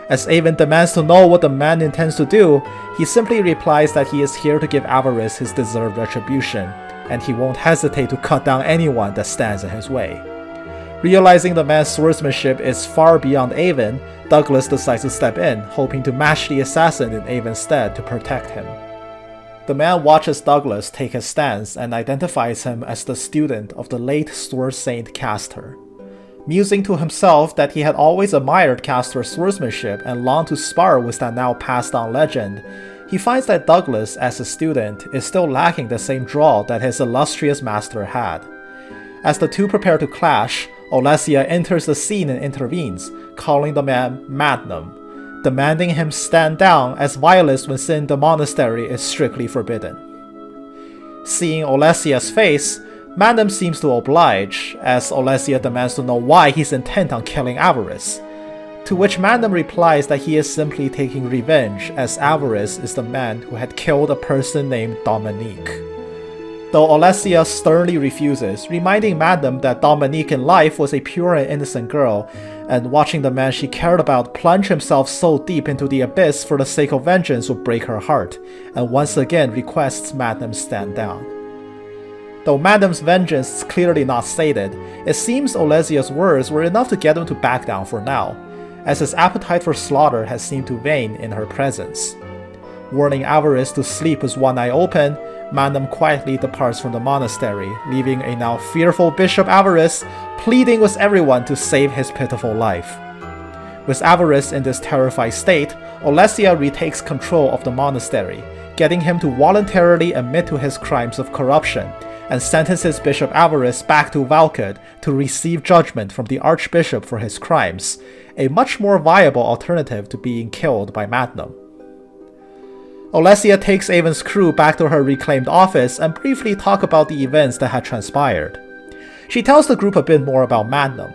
As Avon demands to know what the man intends to do, he simply replies that he is here to give Avarice his deserved retribution, and he won't hesitate to cut down anyone that stands in his way. Realizing the man's swordsmanship is far beyond Avon, Douglas decides to step in, hoping to match the assassin in Avon's stead to protect him. The man watches Douglas take his stance and identifies him as the student of the late Sword Saint Castor. Musing to himself that he had always admired Castor's swordsmanship and longed to spar with that now passed on legend, he finds that Douglas, as a student, is still lacking the same draw that his illustrious master had. As the two prepare to clash, Olesia enters the scene and intervenes, calling the man Magnum, demanding him stand down as violence within the monastery is strictly forbidden. Seeing Olesia's face, Magnum seems to oblige, as Olesia demands to know why he's intent on killing Avarice, to which Magnum replies that he is simply taking revenge, as Avarice is the man who had killed a person named Dominique. Though Olesia sternly refuses, reminding Magnum that Dominique in life was a pure and innocent girl, and watching the man she cared about plunge himself so deep into the abyss for the sake of vengeance would break her heart, and once again requests Magnum stand down. Though Magnum's vengeance is clearly not stated, it seems Olesia's words were enough to get him to back down for now, as his appetite for slaughter has seemed to wane in her presence. Warning Avarice to sleep with one eye open, Magnum quietly departs from the monastery, leaving a now fearful Bishop Avarice pleading with everyone to save his pitiful life. With Avarice in this terrified state, Olesia retakes control of the monastery, getting him to voluntarily admit to his crimes of corruption, and sentences Bishop Avarice back to Valkod to receive judgment from the Archbishop for his crimes, a much more viable alternative to being killed by Magnum. Olesia takes Avon's crew back to her reclaimed office and briefly talk about the events that had transpired. She tells the group a bit more about Magnum.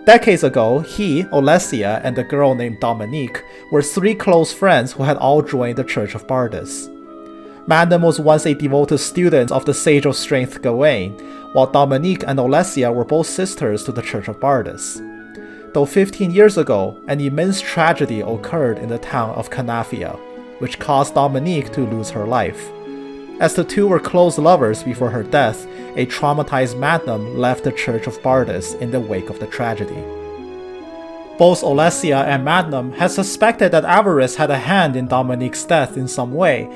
Decades ago, he, Olesia, and a girl named Dominique were three close friends who had all joined the Church of Bardus. Magnum was once a devoted student of the Sage of Strength Gawain, while Dominique and Olesia were both sisters to the Church of Bardus. Though 15 years ago, an immense tragedy occurred in the town of Canafia, which caused Dominique to lose her life. As the two were close lovers before her death, a traumatized Magnum left the Church of Bardus in the wake of the tragedy. Both Olesia and Magnum had suspected that Avarice had a hand in Dominique's death in some way,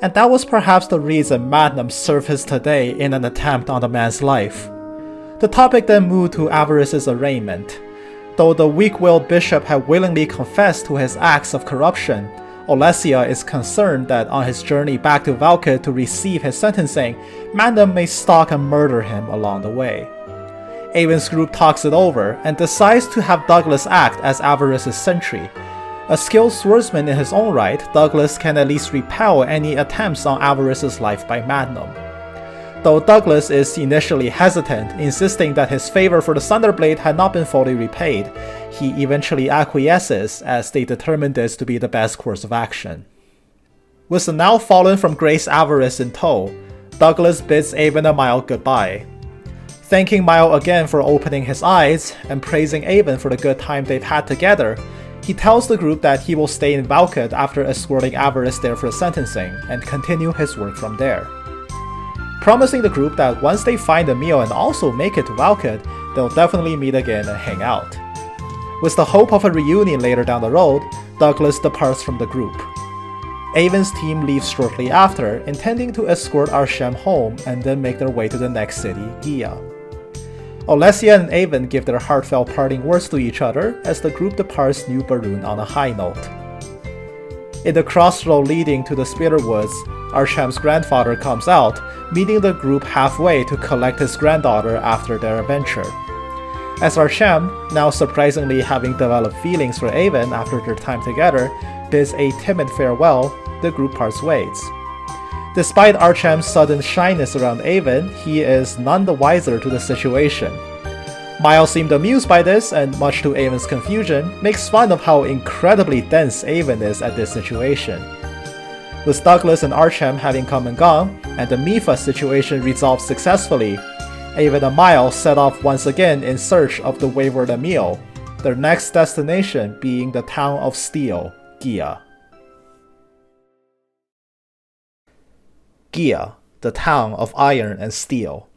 and that was perhaps the reason Magnum surfaced today in an attempt on the man's life. The topic then moved to Avarice's arraignment. Though the weak-willed bishop had willingly confessed to his acts of corruption, Olesia is concerned that on his journey back to Valkod to receive his sentencing, Magnum may stalk and murder him along the way. Avon's group talks it over and decides to have Douglas act as Avarice's sentry. A skilled swordsman in his own right, Douglas can at least repel any attempts on Avarice's life by Magnum. Though Douglas is initially hesitant, insisting that his favor for the Thunderblade had not been fully repaid, he eventually acquiesces as they determine this to be the best course of action. With the now fallen from grace Avarice in tow, Douglas bids Avon a mild goodbye. Thanking Mile again for opening his eyes, and praising Avon for the good time they've had together, he tells the group that he will stay in Valkod after escorting Avarice there for sentencing, and continue his work from there. Promising the group that once they find a meal and also make it to Valkod, they'll definitely meet again and hang out. With the hope of a reunion later down the road, Douglas departs from the group. Avon's team leaves shortly after, intending to escort Arshem home and then make their way to the next city, Gia. Olesya and Avon give their heartfelt parting words to each other as the group departs New Barun on a high note. In the crossroad leading to the Spiderwoods, Archam's grandfather comes out, meeting the group halfway to collect his granddaughter after their adventure. As Archam, now surprisingly having developed feelings for Avon after their time together, bids a timid farewell, the group parts ways. Despite Archam's sudden shyness around Avon, he is none the wiser to the situation. Miles seemed amused by this and, much to Avon's confusion, makes fun of how incredibly dense Avon is at this situation. With Douglas and Archam having come and gone, and the Mifa situation resolved successfully, Avon and Miles set off once again in search of the wayward Emil, their next destination being the town of Steel, Gia. Gia, the town of iron and steel.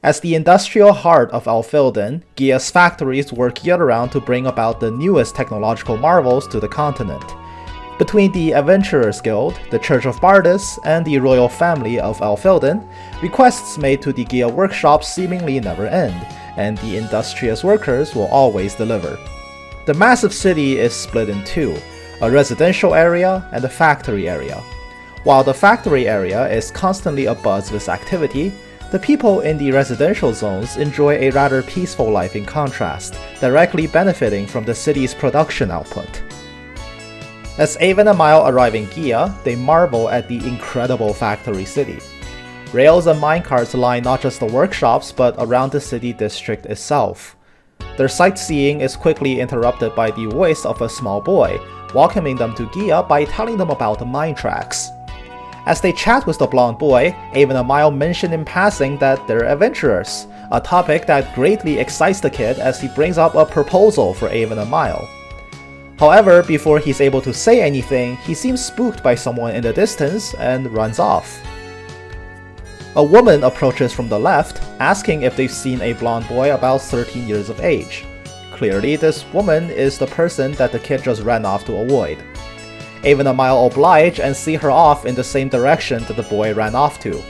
As the industrial heart of Alfilden, Gia's factories work year-round to bring about the newest technological marvels to the continent. Between the Adventurers Guild, the Church of Bardus, and the royal family of Alfilden, requests made to the Gia workshops seemingly never end, and the industrious workers will always deliver. The massive city is split in two, a residential area and a factory area. While the factory area is constantly abuzz with activity, the people in the residential zones enjoy a rather peaceful life in contrast, directly benefiting from the city's production output. As Avon and Mile arrive in Gia, they marvel at the incredible factory city. Rails and minecarts line not just the workshops but around the city district itself. Their sightseeing is quickly interrupted by the voice of a small boy, welcoming them to Gia by telling them about the mine tracks. As they chat with the blonde boy, Avon and Mile mention in passing that they're adventurers, a topic that greatly excites the kid as he brings up a proposal for Avon and Mile. However, before he's able to say anything, he seems spooked by someone in the distance and runs off. A woman approaches from the left, asking if they've seen a blonde boy about 13 years of age. Clearly, this woman is the person that the kid just ran off to avoid. Avon and Mile oblige and see her off in the same direction that the boy ran off to,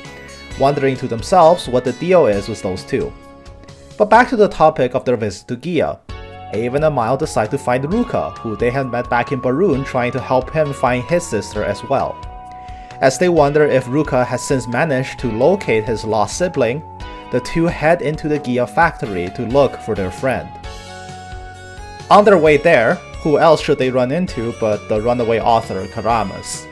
wondering to themselves what the deal is with those two. But back to the topic of their visit to Gia. Avon and Mile decide to find Ruka, who they had met back in Barun, trying to help him find his sister as well. As they wonder if Ruka has since managed to locate his lost sibling, the two head into the Gia factory to look for their friend. On their way there, who else should they run into but the runaway author Karamas?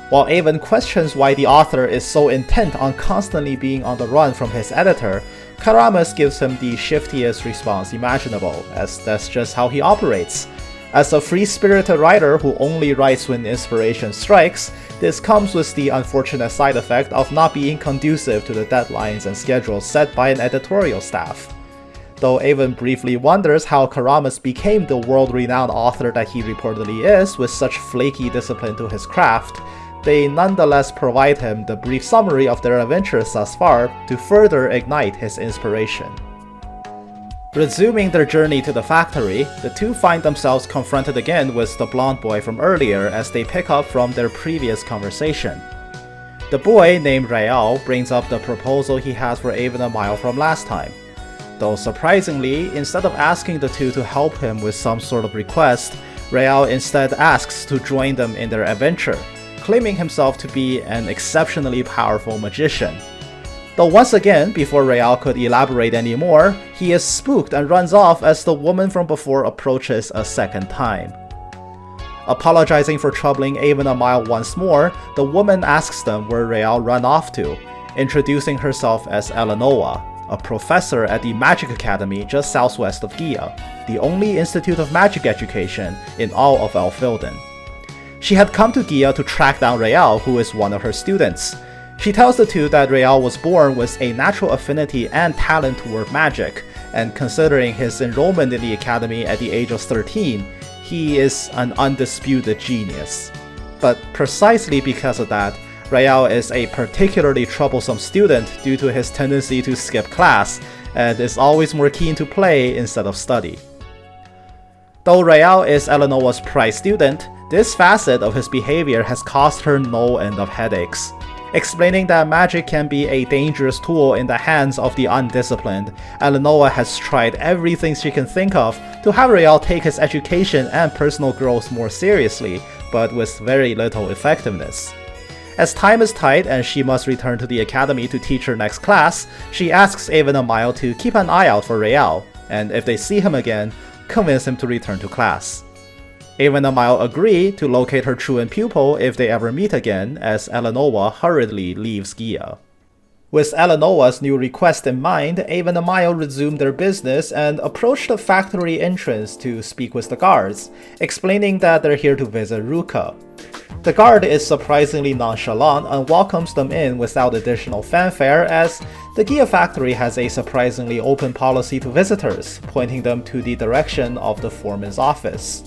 While Avon questions why the author is so intent on constantly being on the run from his editor, Karamas gives him the shiftiest response imaginable, as that's just how he operates. As a free-spirited writer who only writes when inspiration strikes, this comes with the unfortunate side effect of not being conducive to the deadlines and schedules set by an editorial staff. Though Avon briefly wonders how Karamas became the world-renowned author that he reportedly is with such flaky discipline to his craft, they nonetheless provide him the brief summary of their adventures thus far to further ignite his inspiration. Resuming their journey to the factory, the two find themselves confronted again with the blonde boy from earlier as they pick up from their previous conversation. The boy, named Rael, brings up the proposal he has for Avon and Mile from last time. Though surprisingly, instead of asking the two to help him with some sort of request, Rael instead asks to join them in their adventure, claiming himself to be an exceptionally powerful magician. Though once again, before Rael could elaborate anymore, he is spooked and runs off as the woman from before approaches a second time. Apologizing for troubling Avon and Mile once more, the woman asks them where Rael ran off to, introducing herself as Eleanor, a professor at the Magic Academy just southwest of Gia, the only institute of magic education in all of Alfilden. She had come to Gia to track down Rael, who is one of her students. She tells the two that Rael was born with a natural affinity and talent toward magic, and considering his enrollment in the academy at the age of 13, he is an undisputed genius. But precisely because of that, Rael is a particularly troublesome student due to his tendency to skip class, and is always more keen to play instead of study. Though Rael is Eleanor's prized student, this facet of his behavior has caused her no end of headaches. Explaining that magic can be a dangerous tool in the hands of the undisciplined, Eleanor has tried everything she can think of to have Real take his education and personal growth more seriously, but with very little effectiveness. As time is tight and she must return to the academy to teach her next class, she asks Avon and Mile to keep an eye out for Real, and if they see him again, convince him to return to class. Avon and Mile agree to locate her truant pupil if they ever meet again, as Eleanor hurriedly leaves Gia. With Eleanor's new request in mind, Avon and Mile resume their business and approach the factory entrance to speak with the guards, explaining that they're here to visit Ruka. The guard is surprisingly nonchalant and welcomes them in without additional fanfare, as the Gia factory has a surprisingly open policy to visitors, pointing them to the direction of the foreman's office.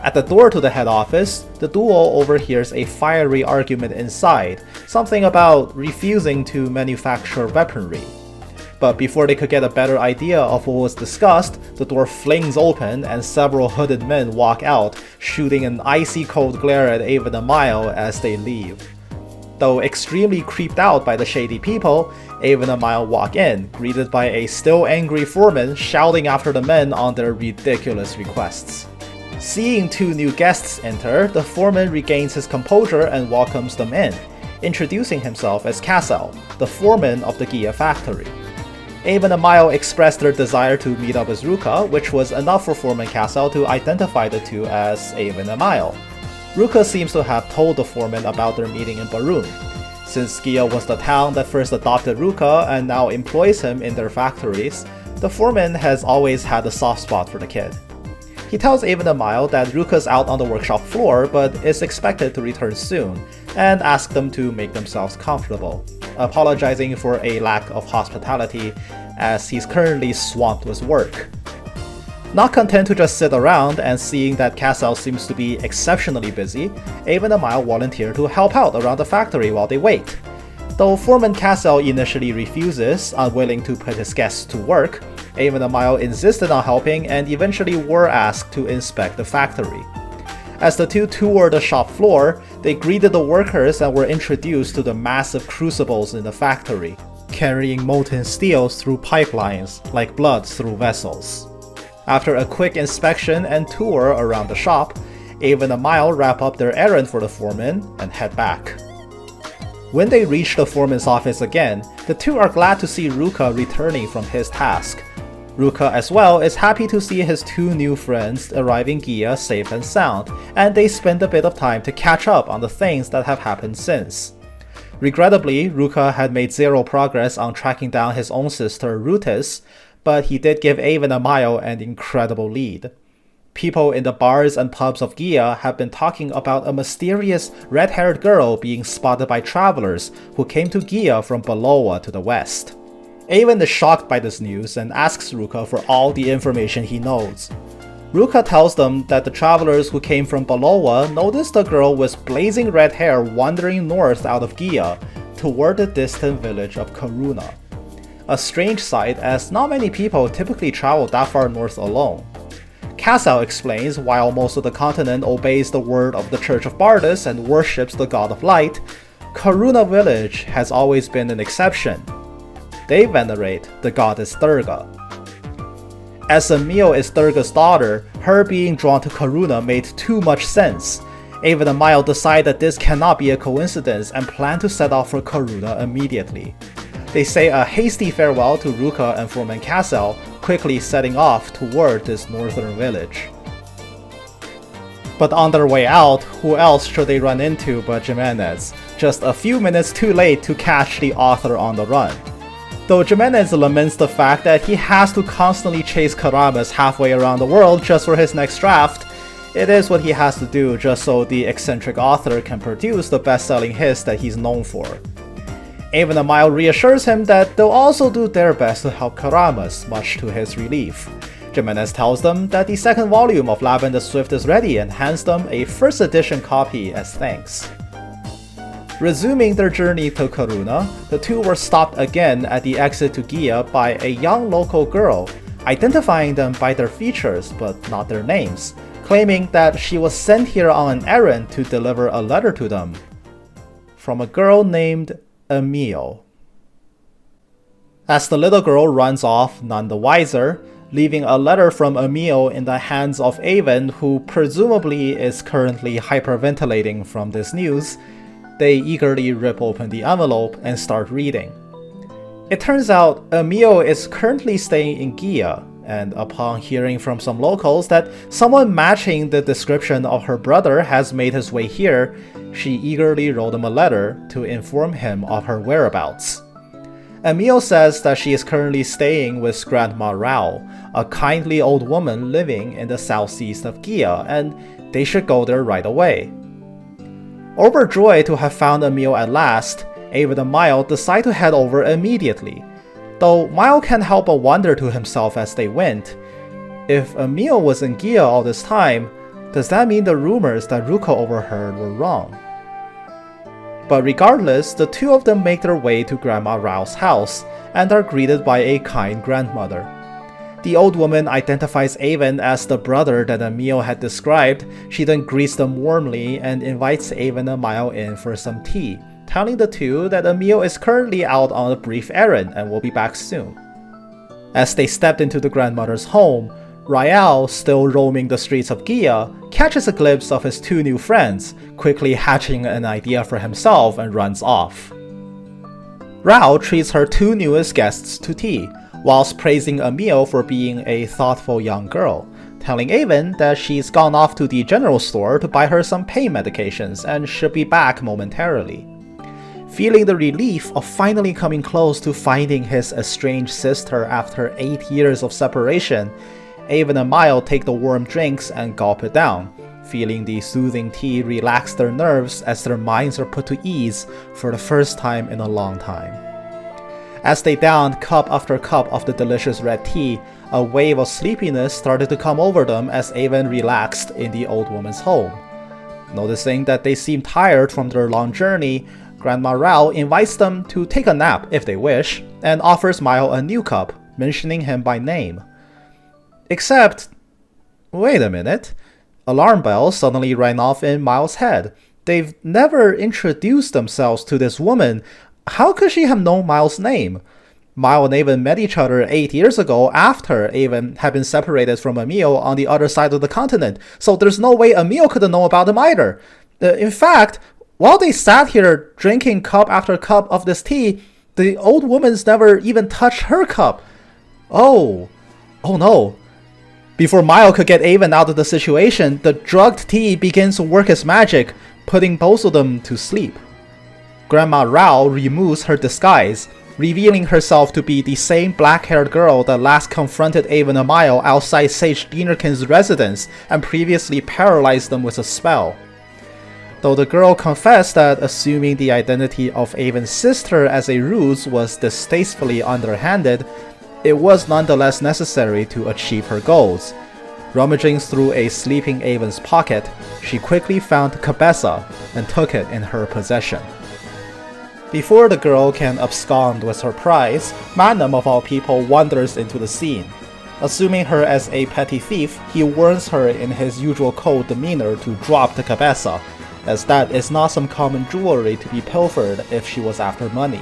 At the door to the head office, the duo overhears a fiery argument inside, something about refusing to manufacture weaponry. But before they could get a better idea of what was discussed, the door flings open and several hooded men walk out, shooting an icy cold glare at Avon and Mile as they leave. Though extremely creeped out by the shady people, Avon and Mile walk in, greeted by a still angry foreman shouting after the men on their ridiculous requests. Seeing two new guests enter, the foreman regains his composure and welcomes them in, introducing himself as Cassel, the foreman of the Gia factory. Avon and Mile express their desire to meet up with Ruka, which was enough for Foreman Cassel to identify the two as Avon and Mile. Ruka seems to have told the foreman about their meeting in Barun. Since Gia was the town that first adopted Ruka and now employs him in their factories, the foreman has always had a soft spot for the kid. He tells Avon and Mile that Ruka's out on the workshop floor but is expected to return soon, and asks them to make themselves comfortable, apologizing for a lack of hospitality as he's currently swamped with work. Not content to just sit around and seeing that Cassel seems to be exceptionally busy, Avon and Mile volunteer to help out around the factory while they wait. Though Foreman Cassel initially refuses, unwilling to put his guests to work, Avon and Mile insisted on helping and eventually were asked to inspect the factory. As the two toured the shop floor, they greeted the workers and were introduced to the massive crucibles in the factory, carrying molten steels through pipelines like blood through vessels. After a quick inspection and tour around the shop, Avon and Mile wrap up their errand for the foreman and head back. When they reach the foreman's office again, the two are glad to see Ruka returning from his task. Ruka as well is happy to see his two new friends arrive in Gia safe and sound, and they spend a bit of time to catch up on the things that have happened since. Regrettably, Ruka had made zero progress on tracking down his own sister Rutis, but he did give Avon and Mile an incredible lead. People in the bars and pubs of Gia have been talking about a mysterious red-haired girl being spotted by travelers who came to Gia from Baloa to the west. Avon is shocked by this news and asks Ruka for all the information he knows. Ruka tells them that the travelers who came from Baloa noticed a girl with blazing red hair wandering north out of Gia toward the distant village of Karuna. A strange sight, as not many people typically travel that far north alone. Cassel explains while most of the continent obeys the word of the Church of Bardus and worships the god of light, Karuna village has always been an exception. They venerate the goddess Durga. As Emil is Durga's daughter, her being drawn to Karuna made too much sense. Avon and Mile decide that this cannot be a coincidence and plan to set off for Karuna immediately. They say a hasty farewell to Ruka and Foreman Cassel, quickly setting off toward this northern village. But on their way out, who else should they run into but Jimenez, just a few minutes too late to catch the author on the run. Though Jimenez laments the fact that he has to constantly chase Karamas halfway around the world just for his next draft, it is what he has to do just so the eccentric author can produce the best-selling hits that he's known for. Avon and Mile reassures him that they'll also do their best to help Karamas, much to his relief. Jimenez tells them that the second volume of Laban the Swift is ready and hands them a first edition copy as thanks. Resuming their journey to Karuna, the two were stopped again at the exit to Gia by a young local girl, identifying them by their features but not their names, claiming that she was sent here on an errand to deliver a letter to them. from a girl named Emil. As the little girl runs off, none the wiser, leaving a letter from Emil in the hands of Avon, who presumably is currently hyperventilating from this news, they eagerly rip open the envelope and start reading. It turns out Emil is currently staying in Gia, and upon hearing from some locals that someone matching the description of her brother has made his way here, she eagerly wrote him a letter to inform him of her whereabouts. Emil says that she is currently staying with Grandma Rao, a kindly old woman living in the southeast of Gia, and they should go there right away. Overjoyed to have found Emil at last, Avon and Mile decide to head over immediately, though Mile can't help but wonder to himself as they went, if Emil was in Gia all this time, does that mean the rumors that Ruko overheard were wrong? But regardless, the two of them make their way to Grandma Rao's house and are greeted by a kind grandmother. The old woman identifies Avon as the brother that Emil had described. She then greets them warmly and invites Avon and Mile in for some tea, telling the two that Emil is currently out on a brief errand and will be back soon. As they stepped into the grandmother's home, Rael, still roaming the streets of Gia, catches a glimpse of his two new friends, quickly hatching an idea for himself and runs off. Rao treats her two newest guests to tea, whilst praising Emil for being a thoughtful young girl, telling Avon that she's gone off to the general store to buy her some pain medications and should be back momentarily. Feeling the relief of finally coming close to finding his estranged sister after 8 years of separation, Avon and Mile take the warm drinks and gulp it down, feeling the soothing tea relax their nerves as their minds are put to ease for the first time in a long time. As they downed cup after cup of the delicious red tea, a wave of sleepiness started to come over them as Avon relaxed in the old woman's home. Noticing that they seem tired from their long journey, Grandma Rao invites them to take a nap if they wish, and offers Mile a new cup, mentioning him by name. Except, wait a minute, alarm bells suddenly rang off in Miles' head. They've never introduced themselves to this woman. How could she have known Miles' name? Mile and Avon met each other 8 years ago after Avon had been separated from Emil on the other side of the continent, so there's no way Emil could have known about him either. In fact, while they sat here drinking cup after cup of this tea, the old woman's never even touched her cup. Oh no. Before Mile could get Avon out of the situation, the drugged tea begins to work its magic, putting both of them to sleep. Grandma Rao removes her disguise, revealing herself to be the same black-haired girl that last confronted Avon and Mile outside Sage Dienerkin's residence and previously paralyzed them with a spell. Though the girl confessed that assuming the identity of Avon's sister as a ruse was distastefully underhanded, it was nonetheless necessary to achieve her goals. Rummaging through a sleeping Avon's pocket, she quickly found Cabeza and took it in her possession. Before the girl can abscond with her prize, Magnum of all people wanders into the scene. Assuming her as a petty thief, he warns her in his usual cold demeanor to drop the Cabeza, as that is not some common jewelry to be pilfered if she was after money.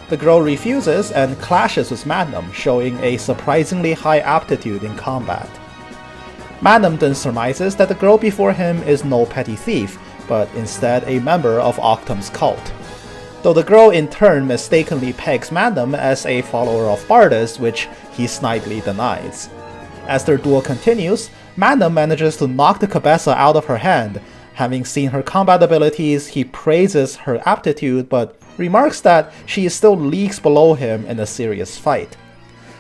The girl refuses and clashes with Magnum, showing a surprisingly high aptitude in combat. Magnum then surmises that the girl before him is no petty thief, but instead a member of Octum's cult. Though the girl in turn mistakenly pegs Magnum as a follower of Bardus, which he snidely denies. As their duel continues, Magnum manages to knock the Cabeza out of her hand. Having seen her combat abilities, he praises her aptitude, but remarks that she is still leagues below him in a serious fight.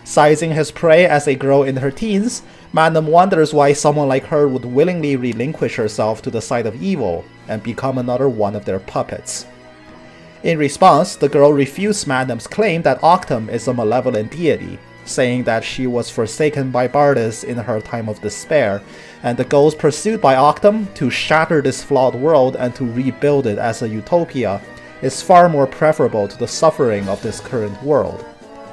Sizing his prey as a girl in her teens, Magnum wonders why someone like her would willingly relinquish herself to the side of evil and become another one of their puppets. In response, the girl refutes Magnum's claim that Octum is a malevolent deity, saying that she was forsaken by Bardus in her time of despair, and the goals pursued by Octum to shatter this flawed world and to rebuild it as a utopia is far more preferable to the suffering of this current world.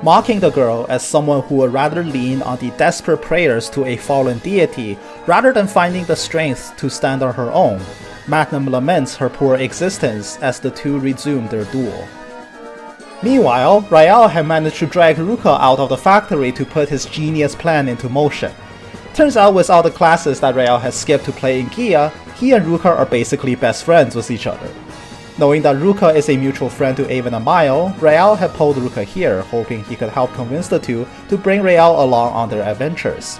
Mocking the girl as someone who would rather lean on the desperate prayers to a fallen deity rather than finding the strength to stand on her own, Magnum laments her poor existence as the two resume their duel. Meanwhile, Rael had managed to drag Ruka out of the factory to put his genius plan into motion. Turns out with all the classes that Rael has skipped to play in Gia, he and Ruka are basically best friends with each other. Knowing that Ruka is a mutual friend to Avon and Mile, Rael had pulled Ruka here, hoping he could help convince the two to bring Rael along on their adventures.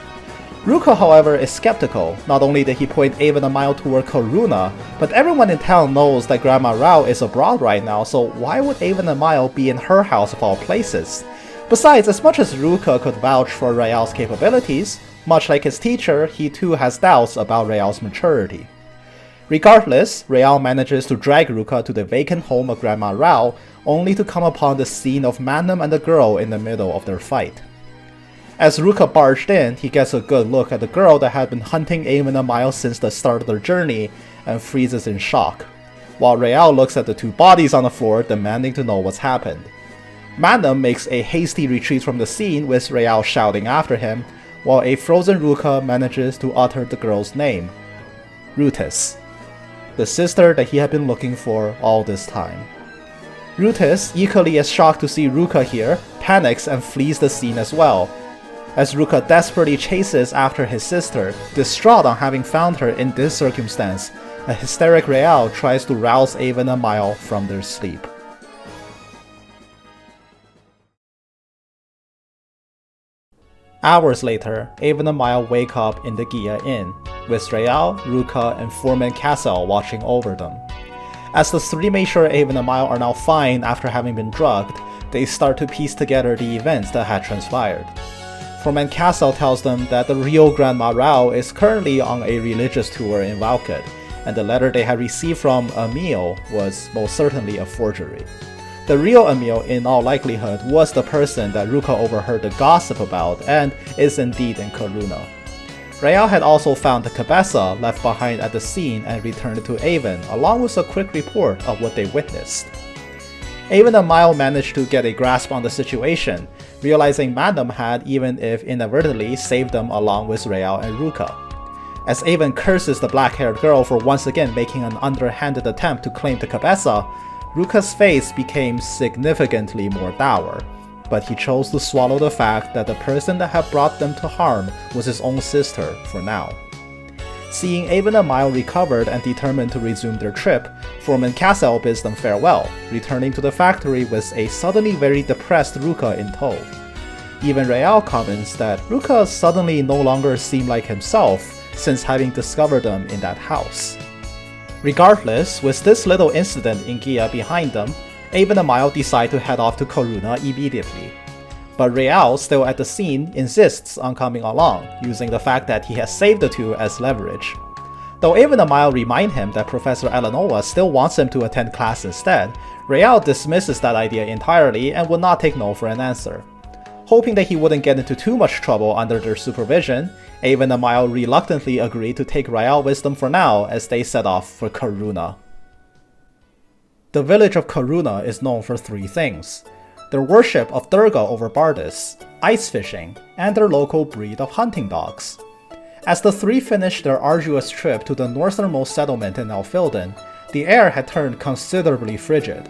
Ruka, however, is skeptical. Not only did he point Avon and Mile toward Karuna, but everyone in town knows that Grandma Rao is abroad right now, so why would Avon and Mile be in her house of all places? Besides, as much as Ruka could vouch for Rael's capabilities, much like his teacher, he too has doubts about Rael's maturity. Regardless, Rael manages to drag Ruka to the vacant home of Grandma Rao, only to come upon the scene of Magnum and the girl in the middle of their fight. As Ruka barged in, he gets a good look at the girl that had been hunting Avon and Mile since the start of their journey, and freezes in shock, while Rael looks at the two bodies on the floor, demanding to know what's happened. Magnum makes a hasty retreat from the scene, with Rael shouting after him, while a frozen Ruka manages to utter the girl's name, Rutis, the sister that he had been looking for all this time. Rutis, equally as shocked to see Ruka here, panics and flees the scene as well, as Ruka desperately chases after his sister, distraught on having found her in this circumstance. A hysteric Rael tries to rouse Avon and Mile from their sleep. Hours later, Avon and Mile wake up in the Gia Inn, with Rael, Ruka, and Foreman Cassel watching over them. As the three make sure Avon and Mile are now fine after having been drugged, they start to piece together the events that had transpired. Foreman Cassel tells them that the real Grandma Rao is currently on a religious tour in Valkut, and the letter they had received from Emil was most certainly a forgery. The real Emil, in all likelihood, was the person that Ruka overheard the gossip about and is indeed in Karuna. Rael had also found the cabeza left behind at the scene and returned it to Avon, along with a quick report of what they witnessed. Avon and Mile managed to get a grasp on the situation, realizing Magnum had, even if inadvertently, saved them along with Rael and Ruka. As Avon curses the black-haired girl for once again making an underhanded attempt to claim the cabeza, Ruka's face became significantly more dour, but he chose to swallow the fact that the person that had brought them to harm was his own sister for now. Seeing Avon and Mile recovered and determined to resume their trip, Foreman Cassel bids them farewell, returning to the factory with a suddenly very depressed Ruka in tow. Even Rael comments that Ruka suddenly no longer seemed like himself since having discovered them in that house. Regardless, with this little incident in Gia behind them, Avon and Mile decide to head off to Karuna immediately. But Rael, still at the scene, insists on coming along, using the fact that he has saved the two as leverage. Though Avon and Mile remind him that Professor Eleanor still wants him to attend class instead, Rael dismisses that idea entirely and would not take no for an answer. Hoping that he wouldn't get into too much trouble under their supervision, Avon and Mile reluctantly agree to take Rael with them for now as they set off for Karuna. The village of Karuna is known for three things: their worship of Durga over Bardis, ice fishing, and their local breed of hunting dogs. As the three finished their arduous trip to the northernmost settlement in Alfilden, the air had turned considerably frigid,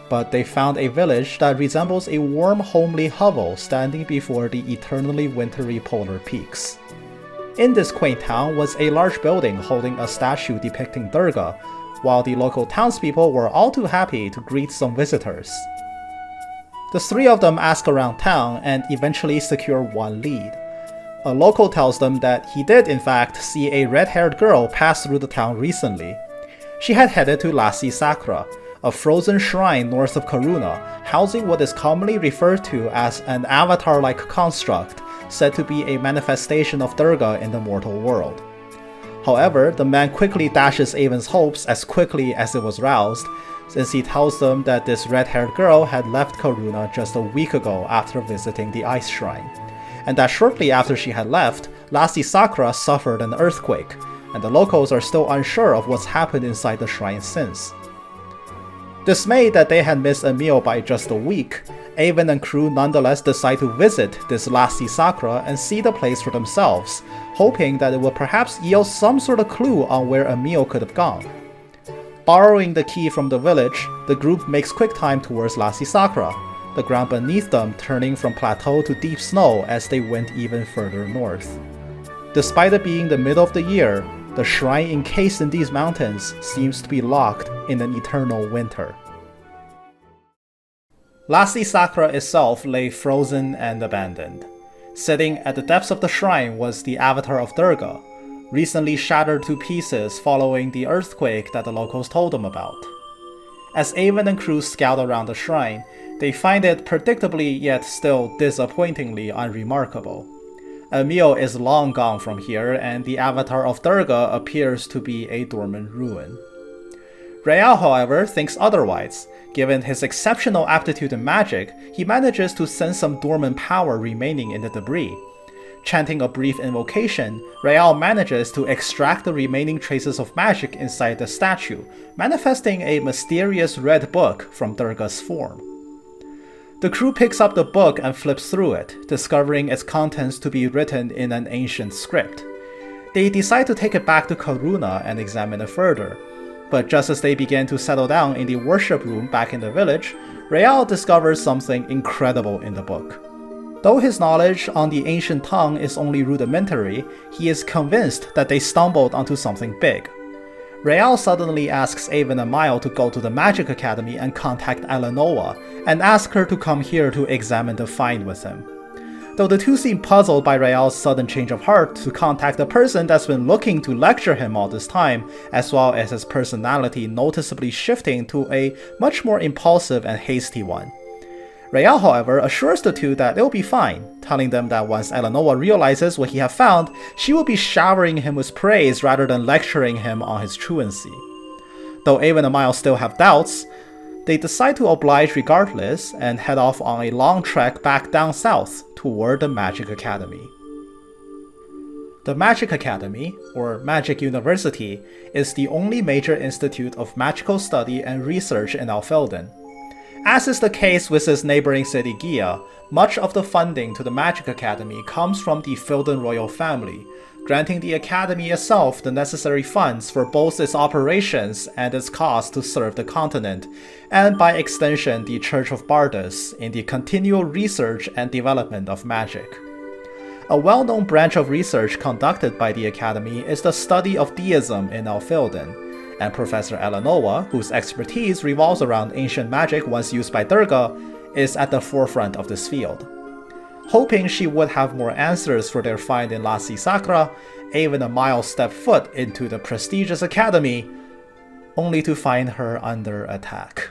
but they found a village that resembles a warm, homely hovel standing before the eternally wintry polar peaks. In this quaint town was a large building holding a statue depicting Durga, while the local townspeople were all too happy to greet some visitors. The three of them ask around town and eventually secure one lead. A local tells them that he did in fact see a red-haired girl pass through the town recently. She had headed to Lassi Sakra, a frozen shrine north of Karuna, housing what is commonly referred to as an avatar-like construct, said to be a manifestation of Durga in the mortal world. However, the man quickly dashes Avon's hopes as quickly as it was roused, since he tells them that this red-haired girl had left Karuna just a week ago after visiting the ice shrine, and that shortly after she had left, Lassi Sakra suffered an earthquake, and the locals are still unsure of what's happened inside the shrine since. Dismayed that they had missed a meal by just a week, Avon and crew nonetheless decide to visit this Lassi Sakra and see the place for themselves, hoping that it would perhaps yield some sort of clue on where Emil could have gone. Borrowing the key from the village, the group makes quick time towards Lassi Sakra, the ground beneath them turning from plateau to deep snow as they went even further north. Despite it being the middle of the year, the shrine encased in these mountains seems to be locked in an eternal winter. Lassi Sakra itself lay frozen and abandoned. Sitting at the depths of the shrine was the avatar of Durga, recently shattered to pieces following the earthquake that the locals told them about. As Avon and crew scout around the shrine, they find it predictably yet still disappointingly unremarkable. Emil is long gone from here, and the avatar of Durga appears to be a dormant ruin. Real, however, thinks otherwise. Given his exceptional aptitude in magic, he manages to sense some dormant power remaining in the debris. Chanting a brief invocation, Real manages to extract the remaining traces of magic inside the statue, manifesting a mysterious red book from Durga's form. The crew picks up the book and flips through it, discovering its contents to be written in an ancient script. They decide to take it back to Karuna and examine it further, but just as they begin to settle down in the worship room back in the village, Real discovers something incredible in the book. Though his knowledge on the ancient tongue is only rudimentary, he is convinced that they stumbled onto something big. Real suddenly asks Avon and Mile to go to the Magic Academy and contact Eleanor, and ask her to come here to examine the find with him. Though the two seem puzzled by Real's sudden change of heart to contact a person that's been looking to lecture him all this time, as well as his personality noticeably shifting to a much more impulsive and hasty one. Real, however, assures the two that they'll be fine, telling them that once Eleanor realizes what he has found, she will be showering him with praise rather than lecturing him on his truancy. Though Avon and Miles still have doubts, they decide to oblige regardless and head off on a long trek back down south toward the Magic Academy. The Magic Academy, or Magic University, is the only major institute of magical study and research in Alfelden. As is the case with its neighboring city Gia, much of the funding to the Magic Academy comes from the Felden royal family, granting the Academy itself the necessary funds for both its operations and its cost to serve the continent, and by extension the Church of Bardus in the continual research and development of magic. A well-known branch of research conducted by the Academy is the study of deism in Alfelden, and Professor Eleanor, whose expertise revolves around ancient magic once used by Durga, is at the forefront of this field. Hoping she would have more answers for their find in Lassi Sakra, Avon and Miles step foot into the prestigious academy, only to find her under attack.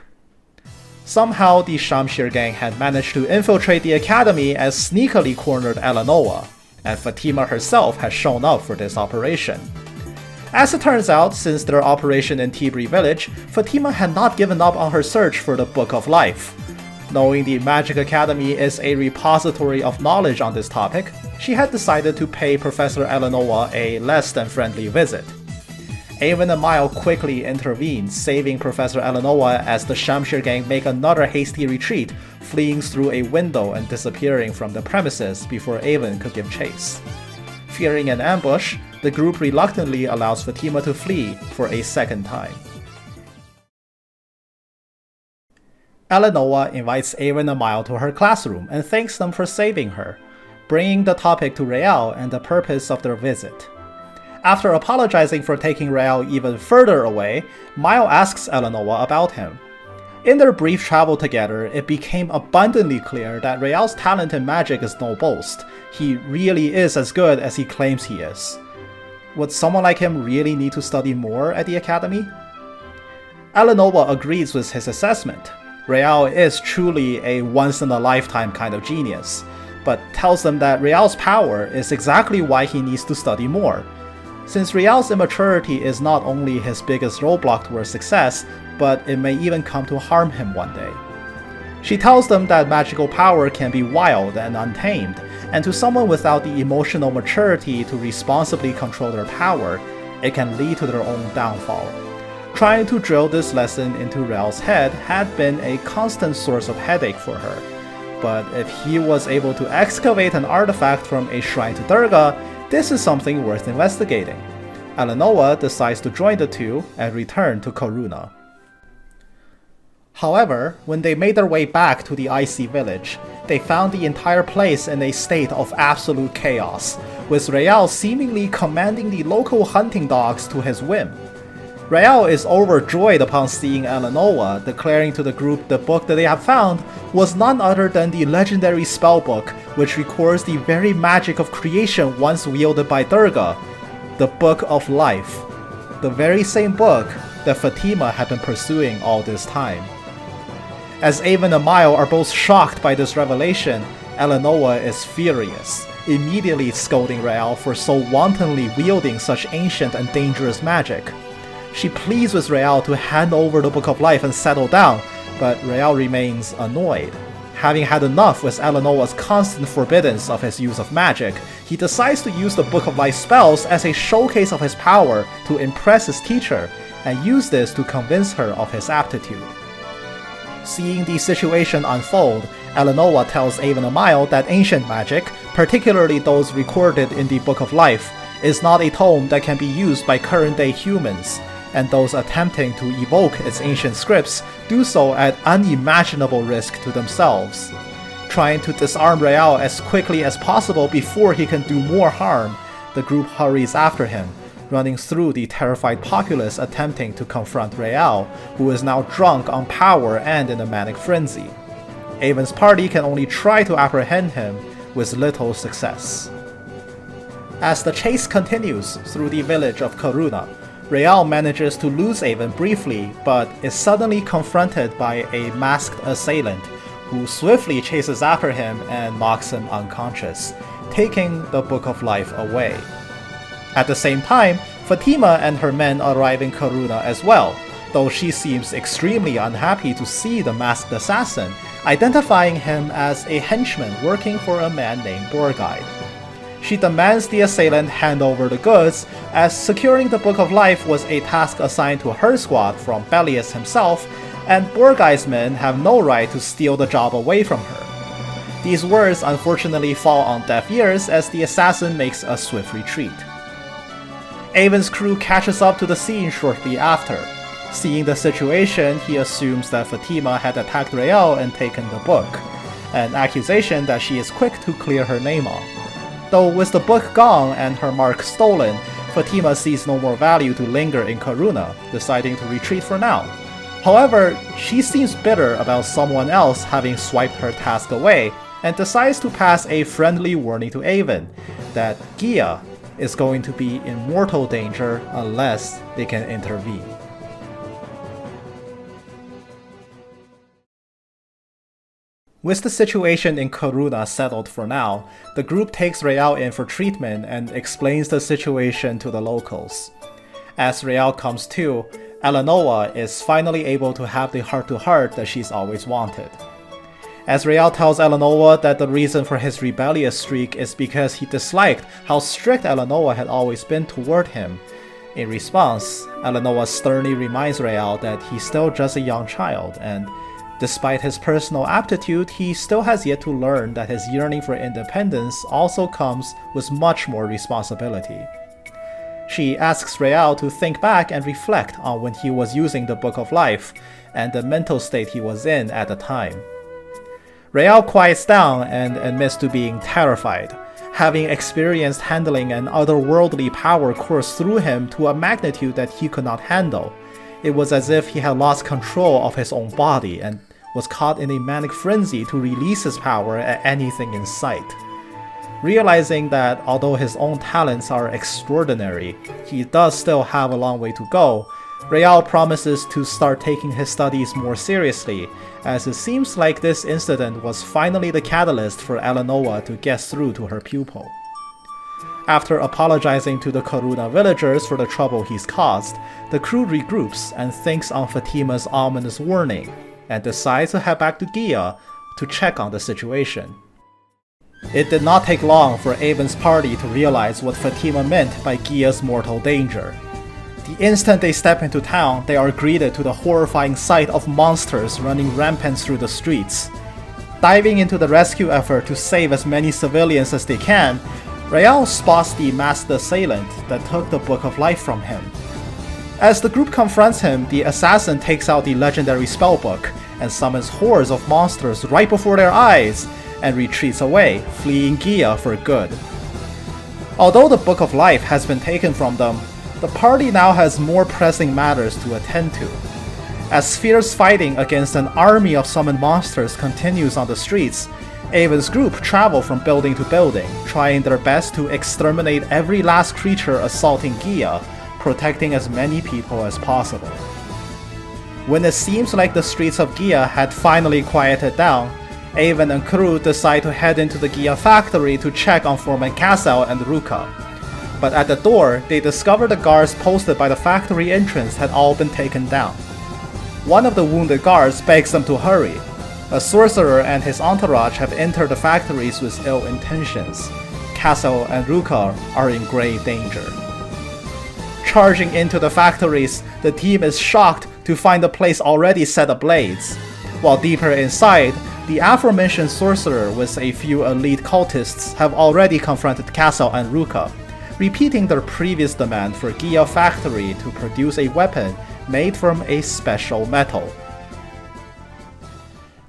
Somehow, the Shamshir gang had managed to infiltrate the academy and sneakily cornered Eleanor, and Fatima herself had shown up for this operation. As it turns out, since their operation in Tibri village, Fatima had not given up on her search for the Book of Life. Knowing the Magic Academy is a repository of knowledge on this topic, she had decided to pay Professor Eleanor a less than friendly visit. Avon and Mile quickly intervene, saving Professor Eleanor as the Shamshir gang make another hasty retreat, fleeing through a window and disappearing from the premises before Avon could give chase. Fearing an ambush, the group reluctantly allows Fatima to flee for a second time. Eleanor invites Avon and Mile to her classroom and thanks them for saving her, bringing the topic to Real and the purpose of their visit. After apologizing for taking Real even further away, Mile asks Eleanor about him. In their brief travel together, it became abundantly clear that Real's talent in magic is no boast. He really is as good as he claims he is. Would someone like him really need to study more at the academy? Eleanor agrees with his assessment. Real is truly a once-in-a-lifetime kind of genius, but tells them that Real's power is exactly why he needs to study more, since Real's immaturity is not only his biggest roadblock towards success, but it may even come to harm him one day. She tells them that magical power can be wild and untamed, and to someone without the emotional maturity to responsibly control their power, it can lead to their own downfall. Trying to drill this lesson into Real's head had been a constant source of headache for her, but if he was able to excavate an artifact from a shrine to Durga, this is something worth investigating. Eleanor decides to join the two and return to Karuna. However, when they made their way back to the icy village, they found the entire place in a state of absolute chaos, with Real seemingly commanding the local hunting dogs to his whim. Real is overjoyed upon seeing Eleanor, declaring to the group the book that they have found was none other than the legendary spellbook which records the very magic of creation once wielded by Durga, the Book of Life, the very same book that Fatima had been pursuing all this time. As Avon and Mile are both shocked by this revelation, Eleanor is furious, immediately scolding Real for so wantonly wielding such ancient and dangerous magic. She pleads with Real to hand over the Book of Life and settle down, but Real remains annoyed. Having had enough with Eleanor's constant forbiddance of his use of magic, he decides to use the Book of Life spells as a showcase of his power to impress his teacher, and use this to convince her of his aptitude. Seeing the situation unfold, Eleanor tells Avon and Mile that ancient magic, particularly those recorded in the Book of Life, is not a tome that can be used by current-day humans, and those attempting to evoke its ancient scripts do so at unimaginable risk to themselves. Trying to disarm Real as quickly as possible before he can do more harm, the group hurries after him, running through the terrified populace attempting to confront Real, who is now drunk on power and in a manic frenzy. Avon's party can only try to apprehend him, with little success. As the chase continues through the village of Karuna, Real manages to lose Avon briefly, but is suddenly confronted by a masked assailant, who swiftly chases after him and knocks him unconscious, taking the Book of Life away. At the same time, Fatima and her men arrive in Karuna as well, though she seems extremely unhappy to see the masked assassin, identifying him as a henchman working for a man named Borgide. She demands the assailant hand over the goods, as securing the Book of Life was a task assigned to her squad from Belius himself, and Borgide's men have no right to steal the job away from her. These words unfortunately fall on deaf ears as the assassin makes a swift retreat. Avon's crew catches up to the scene shortly after. Seeing the situation, he assumes that Fatima had attacked Real and taken the book, an accusation that she is quick to clear her name on. Though with the book gone and her mark stolen, Fatima sees no more value to linger in Karuna, deciding to retreat for now. However, she seems bitter about someone else having swiped her task away, and decides to pass a friendly warning to Avon that Gia is going to be in mortal danger unless they can intervene. With the situation in Karuna settled for now, the group takes Real in for treatment and explains the situation to the locals. As Real comes to, Eleanor is finally able to have the heart-to-heart that she's always wanted. As Real tells Eleanor that the reason for his rebellious streak is because he disliked how strict Eleanor had always been toward him. In response, Eleanor sternly reminds Real that he's still just a young child, and despite his personal aptitude, he still has yet to learn that his yearning for independence also comes with much more responsibility. She asks Real to think back and reflect on when he was using the Book of Life, and the mental state he was in at the time. Real quiets down and admits to being terrified, having experienced handling an otherworldly power course through him to a magnitude that he could not handle. It was as if he had lost control of his own body and was caught in a manic frenzy to release his power at anything in sight. Realizing that although his own talents are extraordinary, he does still have a long way to go, Real promises to start taking his studies more seriously, as it seems like this incident was finally the catalyst for Eleanor to get through to her pupil. After apologizing to the Karuna villagers for the trouble he's caused, the crew regroups and thinks on Fatima's ominous warning, and decides to head back to Gia to check on the situation. It did not take long for Avon's party to realize what Fatima meant by Gia's mortal danger. The instant they step into town, they are greeted to the horrifying sight of monsters running rampant through the streets. Diving into the rescue effort to save as many civilians as they can, Rael spots the masked assailant that took the Book of Life from him. As the group confronts him, the assassin takes out the legendary spellbook and summons hordes of monsters right before their eyes and retreats away, fleeing Gia for good. Although the Book of Life has been taken from them, the party now has more pressing matters to attend to. As fierce fighting against an army of summoned monsters continues on the streets, Avon's group travel from building to building, trying their best to exterminate every last creature assaulting Gia, protecting as many people as possible. When it seems like the streets of Gia had finally quieted down, Avon and crew decide to head into the Gia factory to check on Foreman Cassel and Ruka. But at the door, they discover the guards posted by the factory entrance had all been taken down. One of the wounded guards begs them to hurry. A sorcerer and his entourage have entered the factories with ill intentions. Cassel and Ruka are in grave danger. Charging into the factories, the team is shocked to find the place already set ablaze. While deeper inside, the aforementioned sorcerer with a few elite cultists have already confronted Cassel and Ruka, repeating their previous demand for Gia Factory to produce a weapon made from a special metal.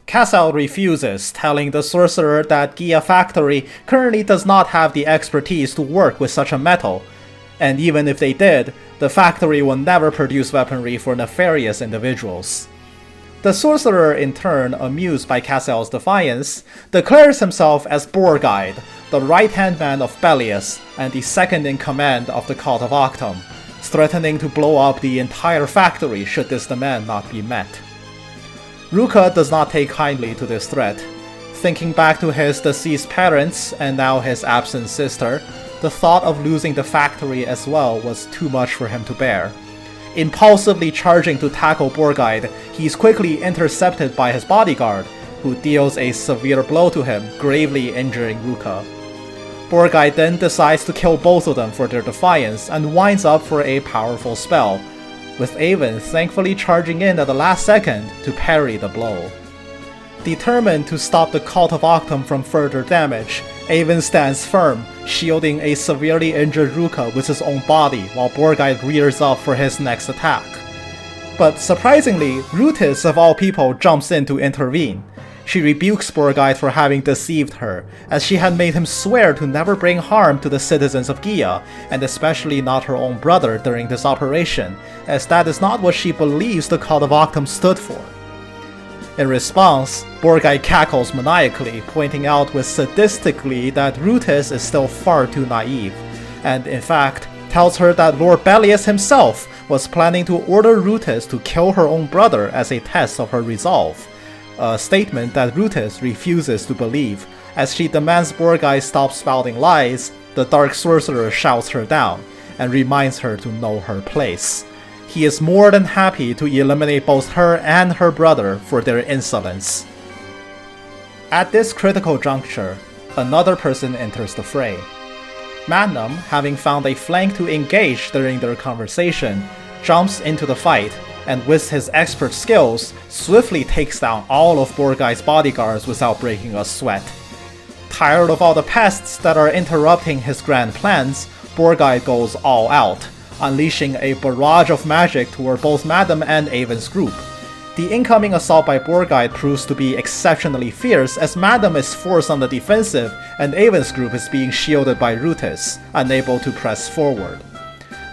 Cassel refuses, telling the sorcerer that Gia Factory currently does not have the expertise to work with such a metal, and even if they did, the factory will never produce weaponry for nefarious individuals. The sorcerer, in turn, amused by Cassel's defiance, declares himself as Borgheid, the right-hand man of Belius and the second-in-command of the Cult of Octum, threatening to blow up the entire factory should this demand not be met. Ruka does not take kindly to this threat. Thinking back to his deceased parents and now his absent sister, the thought of losing the factory as well was too much for him to bear. Impulsively charging to tackle Borgheid, he is quickly intercepted by his bodyguard, who deals a severe blow to him, gravely injuring Ruka. Borgheid then decides to kill both of them for their defiance and winds up for a powerful spell, with Avon thankfully charging in at the last second to parry the blow. Determined to stop the Cult of Octum from further damage, Avon stands firm, shielding a severely injured Ruka with his own body while Borgheid rears up for his next attack. But surprisingly, Rutis of all people jumps in to intervene. She rebukes Borgheid for having deceived her, as she had made him swear to never bring harm to the citizens of Gia, and especially not her own brother during this operation, as that is not what she believes the Cult of Octum stood for. In response, Borgheid cackles maniacally, pointing out with sadistically that Rutis is still far too naive, and in fact, tells her that Lord Belius himself was planning to order Rutis to kill her own brother as a test of her resolve, a statement that Rutis refuses to believe. As she demands Borgheid stop spouting lies, the Dark Sorcerer shouts her down, and reminds her to know her place. He is more than happy to eliminate both her and her brother for their insolence. At this critical juncture, another person enters the fray. Magnum, having found a flank to engage during their conversation, jumps into the fight, and with his expert skills, swiftly takes down all of Borgheid's bodyguards without breaking a sweat. Tired of all the pests that are interrupting his grand plans, Borgheid goes all out, unleashing a barrage of magic toward both Madam and Avon's group. The incoming assault by Borgheid proves to be exceptionally fierce as Madam is forced on the defensive and Avon's group is being shielded by Rutis, unable to press forward.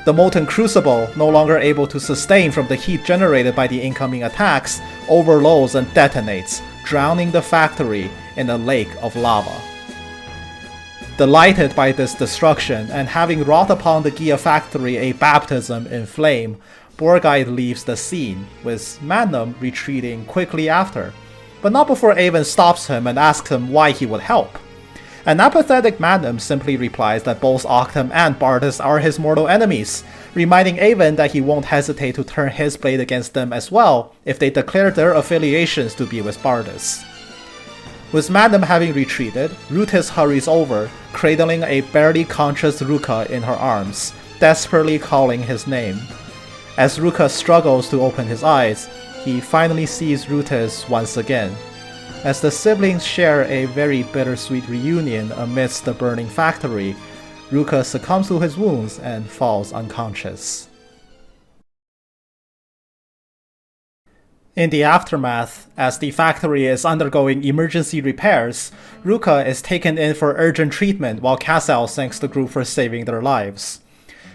The Molten Crucible, no longer able to sustain from the heat generated by the incoming attacks, overloads and detonates, drowning the factory in a lake of lava. Delighted by this destruction and having wrought upon the Gia factory a baptism in flame, Borgheid leaves the scene, with Magnum retreating quickly after, but not before Avon stops him and asks him why he would help. An apathetic Magnum simply replies that both Octum and Bardus are his mortal enemies, reminding Avon that he won't hesitate to turn his blade against them as well if they declare their affiliations to be with Bardus. With Magnum having retreated, Rutis hurries over, cradling a barely conscious Ruka in her arms, desperately calling his name. As Ruka struggles to open his eyes, he finally sees Rutis once again. As the siblings share a very bittersweet reunion amidst the burning factory, Ruka succumbs to his wounds and falls unconscious. In the aftermath, as the factory is undergoing emergency repairs, Ruka is taken in for urgent treatment while Cassel thanks the group for saving their lives.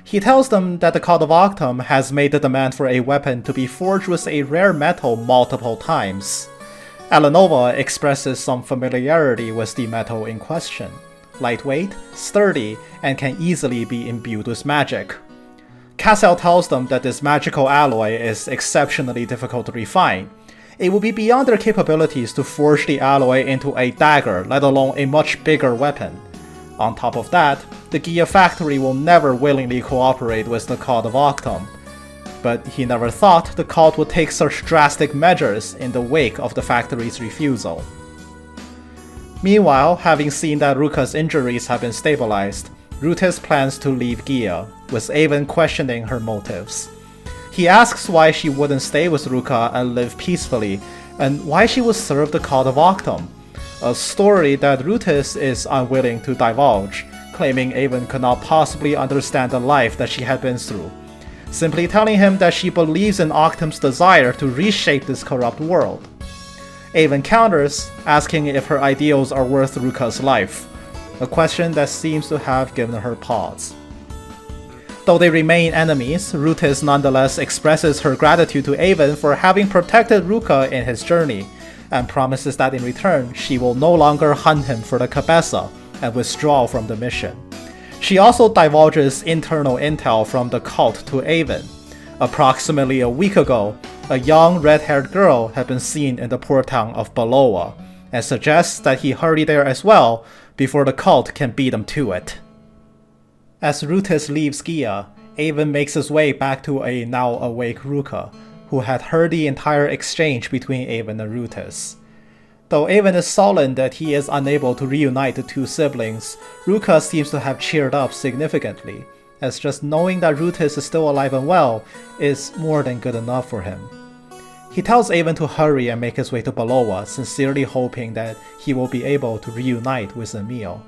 He tells them that the Cult of Octum has made the demand for a weapon to be forged with a rare metal multiple times. Alanova expresses some familiarity with the metal in question. Lightweight, sturdy, and can easily be imbued with magic. Cassel tells them that this magical alloy is exceptionally difficult to refine. It would be beyond their capabilities to forge the alloy into a dagger, let alone a much bigger weapon. On top of that, the Gia factory will never willingly cooperate with the Cult of Octum. But he never thought the cult would take such drastic measures in the wake of the factory's refusal. Meanwhile, having seen that Ruka's injuries have been stabilized, Rutis plans to leave Gia, with Avon questioning her motives. He asks why she wouldn't stay with Ruka and live peacefully, and why she would serve the Cult of Octum, a story that Rutis is unwilling to divulge, claiming Avon could not possibly understand the life that she had been through, simply telling him that she believes in Octum's desire to reshape this corrupt world. Avon counters, asking if her ideals are worth Ruka's life, a question that seems to have given her pause. Though they remain enemies, Rutis nonetheless expresses her gratitude to Avon for having protected Ruka in his journey, and promises that in return she will no longer hunt him for the Cabeza and withdraw from the mission. She also divulges internal intel from the cult to Avon. Approximately a week ago, a young red-haired girl had been seen in the port town of Baloa, and suggests that he hurry there as well before the cult can beat him to it. As Rutis leaves Gia, Avon makes his way back to a now awake Ruka, who had heard the entire exchange between Avon and Rutis. Though Avon is sullen that he is unable to reunite the two siblings, Ruka seems to have cheered up significantly, as just knowing that Rutis is still alive and well is more than good enough for him. He tells Avon to hurry and make his way to Baloa, sincerely hoping that he will be able to reunite with Emil.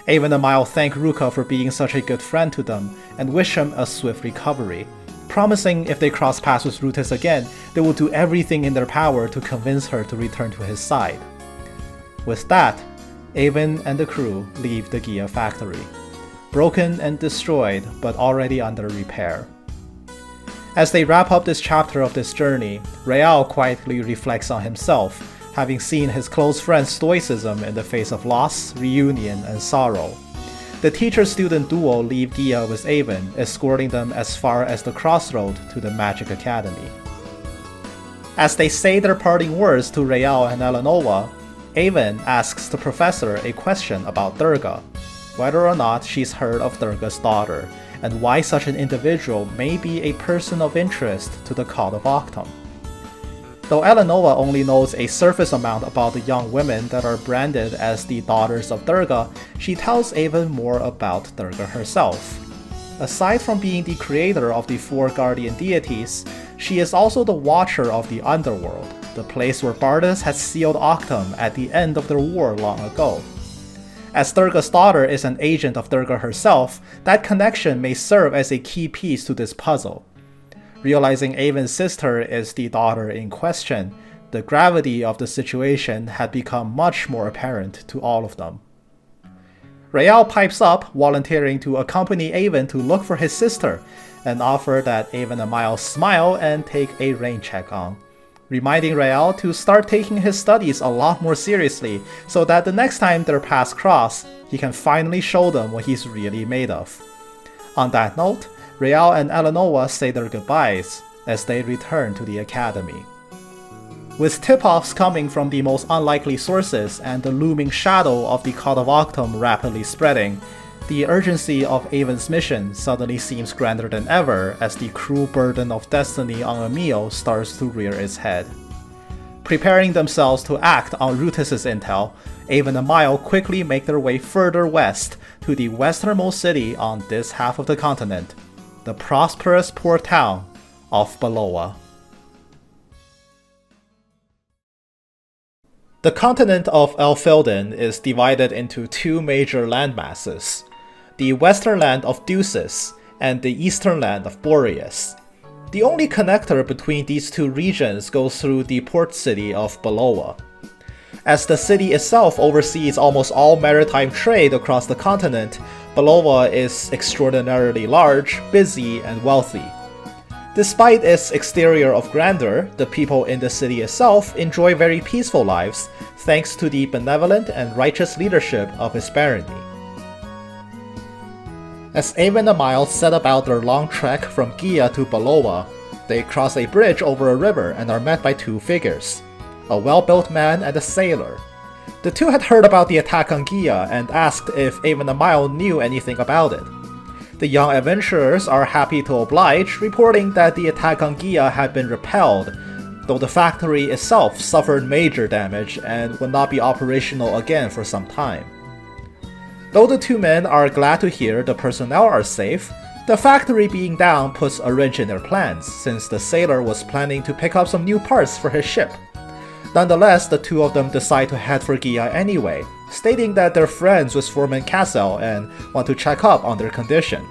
Avon and Mile thank Ruka for being such a good friend to them and wish him a swift recovery, promising if they cross paths with Rutis again, they will do everything in their power to convince her to return to his side. With that, Avon and the crew leave the Gia factory, broken and destroyed but already under repair. As they wrap up this chapter of this journey, Real quietly reflects on himself, having seen his close friend's stoicism in the face of loss, reunion, and sorrow. The teacher-student duo leave Gia with Avon, escorting them as far as the crossroad to the Magic Academy. As they say their parting words to Real and Elanova, Avon asks the professor a question about Durga, whether or not she's heard of Durga's daughter, and why such an individual may be a person of interest to the Cult of Octum. Though Elanova only knows a surface amount about the young women that are branded as the daughters of Durga, she tells Avon more about Durga herself. Aside from being the creator of the four guardian deities, she is also the watcher of the underworld, the place where Bardas had sealed Octum at the end of their war long ago. As Durga's daughter is an agent of Durga herself, that connection may serve as a key piece to this puzzle. Realizing Avon's sister is the daughter in question, the gravity of the situation had become much more apparent to all of them. Real pipes up, volunteering to accompany Avon to look for his sister, an offer that Avon and Miles smile and take a rain check on, reminding Real to start taking his studies a lot more seriously so that the next time their paths cross, he can finally show them what he's really made of. On that note, Real and Elanova say their goodbyes as they return to the academy. With tip-offs coming from the most unlikely sources and the looming shadow of the Cult of Octum rapidly spreading, the urgency of Avon's mission suddenly seems grander than ever as the cruel burden of destiny on Emil starts to rear its head. Preparing themselves to act on Rutis' intel, Avon and Mile quickly make their way further west to the westernmost city on this half of the continent, the prosperous port town of Baloa. The continent of Elfelden is divided into two major landmasses. the western land of Deuces, and the eastern land of Boreas. The only connector between these two regions goes through the port city of Baloa. As the city itself oversees almost all maritime trade across the continent, Baloa is extraordinarily large, busy, and wealthy. Despite its exterior of grandeur, the people in the city itself enjoy very peaceful lives thanks to the benevolent and righteous leadership of its barony. As Avon and Miles set about their long trek from Gia to Baloa, they cross a bridge over a river and are met by two figures, a well-built man and a sailor. The two had heard about the attack on Gia and asked if Avon and Miles knew anything about it. The young adventurers are happy to oblige, reporting that the attack on Gia had been repelled, though the factory itself suffered major damage and would not be operational again for some time. Though the two men are glad to hear the personnel are safe, the factory being down puts a wrench in their plans, since the sailor was planning to pick up some new parts for his ship. Nonetheless, the two of them decide to head for Gia anyway, stating that they're friends with Foreman Cassel and want to check up on their condition.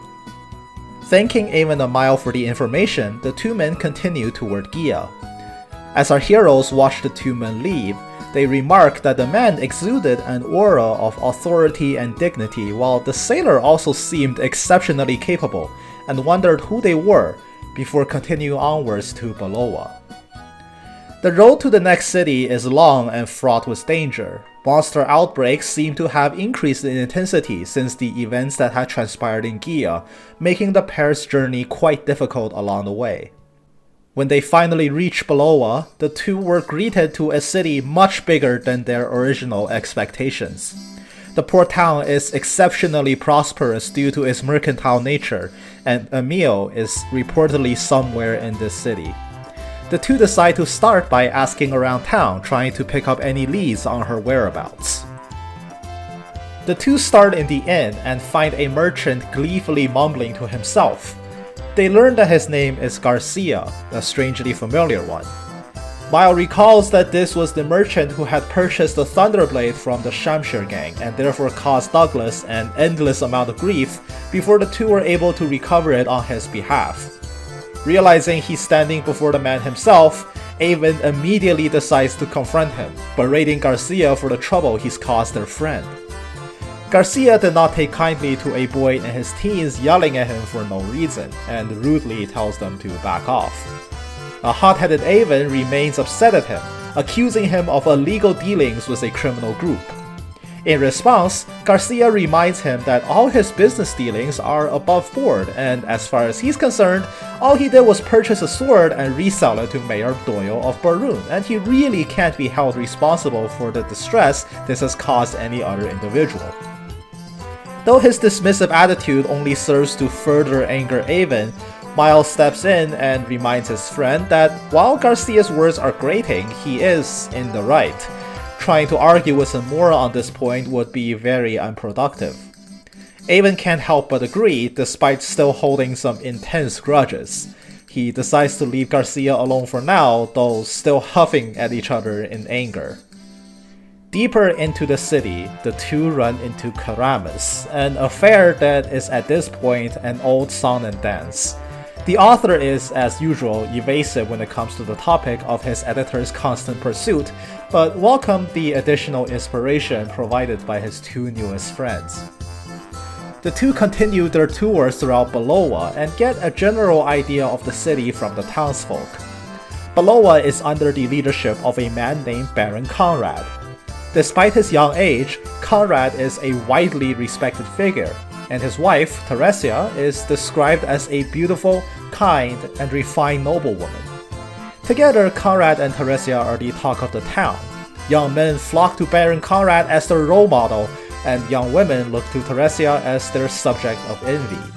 Thanking Avon and Miles for the information, the two men continue toward Gia. As our heroes watch the two men leave, they remark that the man exuded an aura of authority and dignity, while the sailor also seemed exceptionally capable, and wondered who they were before continuing onwards to Baloa. The road to the next city is long and fraught with danger. Monster outbreaks seem to have increased in intensity since the events that had transpired in Gia, making the pair's journey quite difficult along the way. When they finally reached Baloa, the two were greeted to a city much bigger than their original expectations. The port town is exceptionally prosperous due to its mercantile nature, and Emil is reportedly somewhere in this city. The two decide to start by asking around town, trying to pick up any leads on her whereabouts. The two start in the inn and find a merchant gleefully mumbling to himself. They learn that his name is Garcia, a strangely familiar one. Miles recalls that this was the merchant who had purchased the Thunderblade from the Shamshir gang and therefore caused Douglas an endless amount of grief before the two were able to recover it on his behalf. Realizing he's standing before the man himself, Avon immediately decides to confront him, berating Garcia for the trouble he's caused their friend. Garcia did not take kindly to a boy in his teens yelling at him for no reason, and rudely tells them to back off. A hot-headed Avon remains upset at him, accusing him of illegal dealings with a criminal group. In response, Garcia reminds him that all his business dealings are above board, and as far as he's concerned, all he did was purchase a sword and resell it to Mayor Doyle of Baroon, and he really can't be held responsible for the distress this has caused any other individual. Though his dismissive attitude only serves to further anger Avon, Miles steps in and reminds his friend that while Garcia's words are grating, he is in the right. Trying to argue with him more on this point would be very unproductive. Avon can't help but agree, despite still holding some intense grudges. He decides to leave Garcia alone for now, though still huffing at each other in anger. Deeper into the city, the two run into Karamas, an affair that is at this point an old song and dance. The author is, as usual, evasive when it comes to the topic of his editor's constant pursuit, but welcomed the additional inspiration provided by his two newest friends. The two continue their tours throughout Baloa and get a general idea of the city from the townsfolk. Baloa is under the leadership of a man named Baron Conrad. Despite his young age, Conrad is a widely respected figure, and his wife, Teresia, is described as a beautiful, kind, and refined noblewoman. Together, Conrad and Teresia are the talk of the town. Young men flock to Baron Conrad as their role model, and young women look to Teresia as their subject of envy.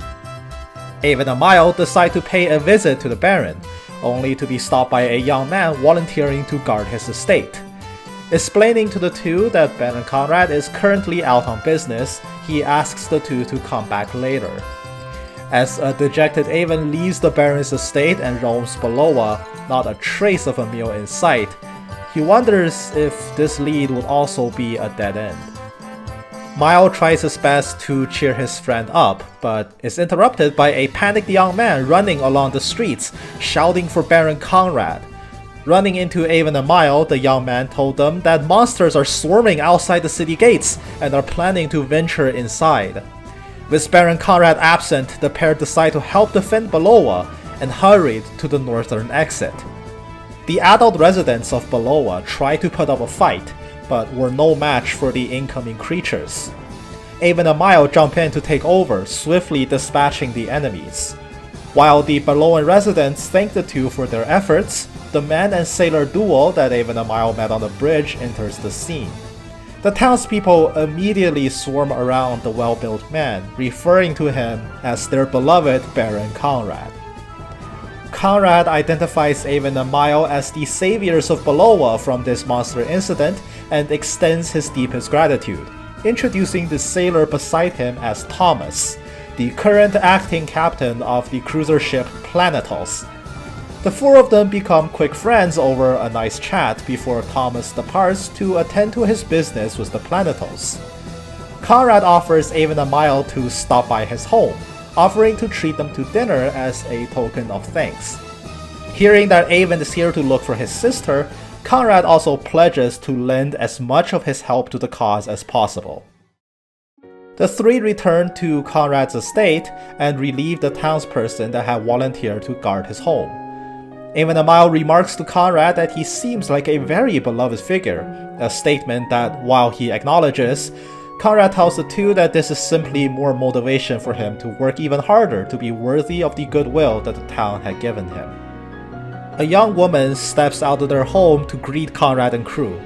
Avon and Miles decide to pay a visit to the Baron, only to be stopped by a young man volunteering to guard his estate. Explaining to the two that Baron Conrad is currently out on business, he asks the two to come back later. As a dejected Avon leaves the Baron's estate and roams Baloa, not a trace of Emil in sight, he wonders if this lead would also be a dead end. Mile tries his best to cheer his friend up, but is interrupted by a panicked young man running along the streets, shouting for Baron Conrad. Running into Avon and Mile, the young man told them that monsters are swarming outside the city gates and are planning to venture inside. With Baron Conrad absent, the pair decide to help defend Beloa and hurried to the northern exit. The adult residents of Beloa tried to put up a fight, but were no match for the incoming creatures. Avon and Mile jump in to take over, swiftly dispatching the enemies. While the Beloan residents thank the two for their efforts, the man and sailor duo that Avon and Mile met on the bridge enters the scene. The townspeople immediately swarm around the well-built man, referring to him as their beloved Baron Conrad. Conrad identifies Avon and Mile as the saviors of Beloa from this monster incident and extends his deepest gratitude, introducing the sailor beside him as Thomas, the current acting captain of the cruiser ship Planetos. The four of them become quick friends over a nice chat before Thomas departs to attend to his business with the Planetos. Conrad offers Avon and Mile to stop by his home, offering to treat them to dinner as a token of thanks. Hearing that Avon is here to look for his sister, Conrad also pledges to lend as much of his help to the cause as possible. The three return to Conrad's estate and relieve the townsperson that had volunteered to guard his home. Avon and Mile remarks to Conrad that he seems like a very beloved figure, a statement that, while he acknowledges, Conrad tells the two that this is simply more motivation for him to work even harder to be worthy of the goodwill that the town had given him. A young woman steps out of their home to greet Conrad and crew.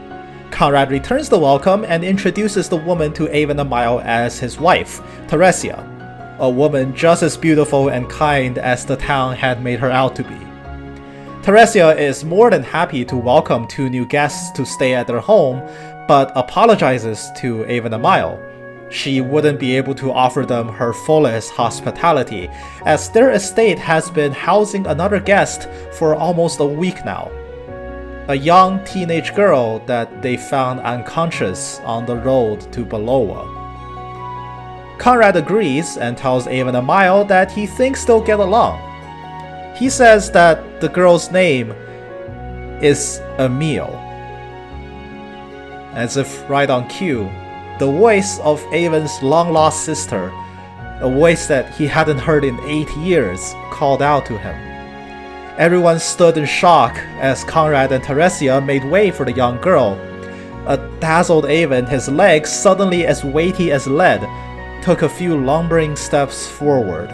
Conrad returns the welcome and introduces the woman to Avon and Mile as his wife, Teresia, a woman just as beautiful and kind as the town had made her out to be. Teresia is more than happy to welcome two new guests to stay at their home, but apologizes to Avon and Mile. She wouldn't be able to offer them her fullest hospitality, as their estate has been housing another guest for almost a week now. A young teenage girl that they found unconscious on the road to Beloa. Conrad agrees and tells Avon and Mile that he thinks they'll get along. He says that the girl's name is Emil. As if right on cue, the voice of Avon's long-lost sister, a voice that he hadn't heard in 8 years, called out to him. Everyone stood in shock as Conrad and Teresia made way for the young girl. A dazzled Avon, his legs suddenly as weighty as lead, took a few lumbering steps forward,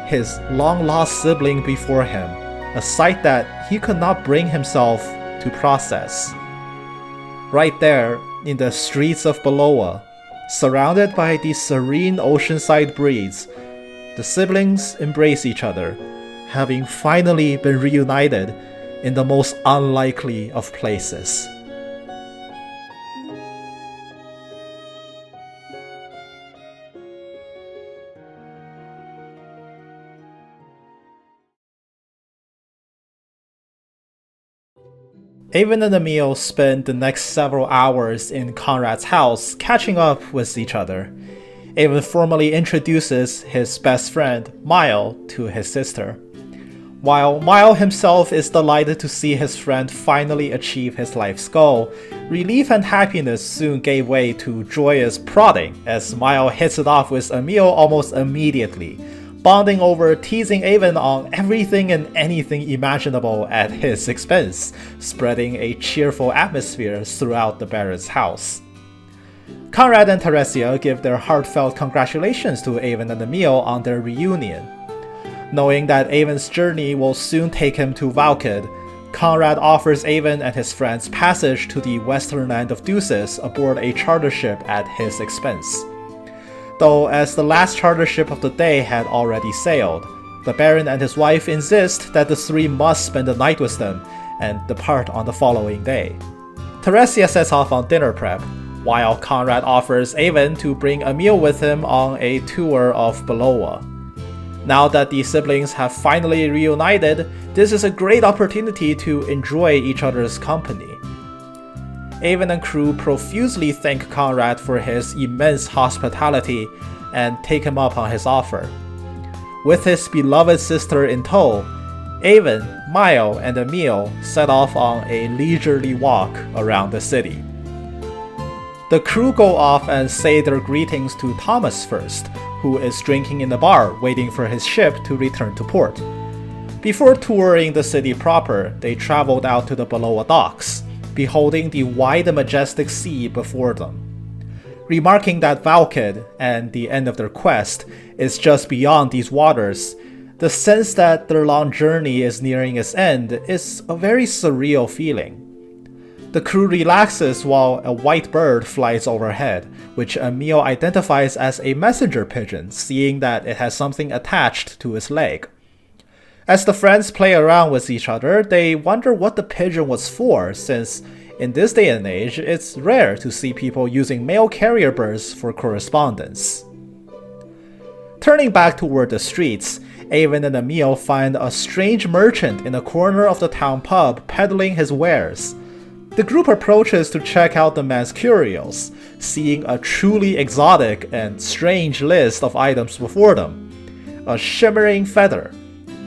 his long-lost sibling before him, a sight that he could not bring himself to process. Right there, in the streets of Beloa, surrounded by the serene oceanside breeze, the siblings embrace each other, having finally been reunited in the most unlikely of places. Avon and Emil spend the next several hours in Conrad's house catching up with each other. Avon formally introduces his best friend, Mile, to his sister. While Mile himself is delighted to see his friend finally achieve his life's goal, relief and happiness soon gave way to joyous prodding as Mile hits it off with Emil almost immediately, bonding over teasing Avon on everything and anything imaginable at his expense, spreading a cheerful atmosphere throughout the Baron's house. Conrad and Teresia give their heartfelt congratulations to Avon and Emil on their reunion. Knowing that Avon's journey will soon take him to Valkid, Conrad offers Avon and his friends passage to the western land of Deuces aboard a charter ship at his expense. Though as the last charter ship of the day had already sailed, the Baron and his wife insist that the three must spend the night with them and depart on the following day. Teresia sets off on dinner prep, while Conrad offers Avon to bring Emil with him on a tour of Beloa. Now that the siblings have finally reunited, this is a great opportunity to enjoy each other's company. Avon and crew profusely thank Conrad for his immense hospitality and take him up on his offer. With his beloved sister in tow, Avon, Mile, and Emil set off on a leisurely walk around the city. The crew go off and say their greetings to Thomas first, who is drinking in the bar waiting for his ship to return to port. Before touring the city proper, they traveled out to the Beloa docks, beholding the wide and majestic sea before them. Remarking that Valkid and the end of their quest is just beyond these waters, the sense that their long journey is nearing its end is a very surreal feeling. The crew relaxes while a white bird flies overhead, which Emil identifies as a messenger pigeon, seeing that it has something attached to its leg. As the friends play around with each other, they wonder what the pigeon was for, since in this day and age, it's rare to see people using mail carrier birds for correspondence. Turning back toward the streets, Avon and Emil find a strange merchant in a corner of the town pub peddling his wares. The group approaches to check out the man's curios, seeing a truly exotic and strange list of items before them. A shimmering feather,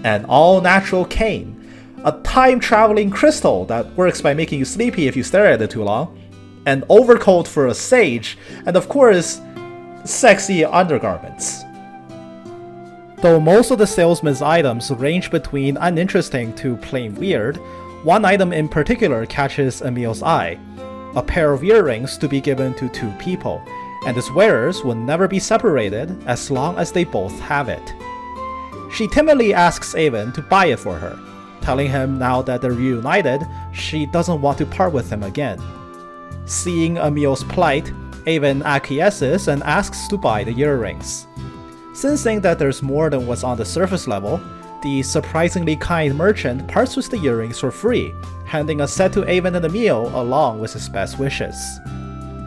an all-natural cane, a time-traveling crystal that works by making you sleepy if you stare at it too long, an overcoat for a sage, and of course, sexy undergarments. Though most of the salesman's items range between uninteresting to plain weird, one item in particular catches Emil's eye: a pair of earrings to be given to two people, and its wearers will never be separated as long as they both have it. She timidly asks Avon to buy it for her, telling him now that they're reunited, she doesn't want to part with him again. Seeing Emil's plight, Avon acquiesces and asks to buy the earrings. Sensing that there's more than what's on the surface level, the surprisingly kind merchant parts with the earrings for free, handing a set to Avon and Emil along with his best wishes.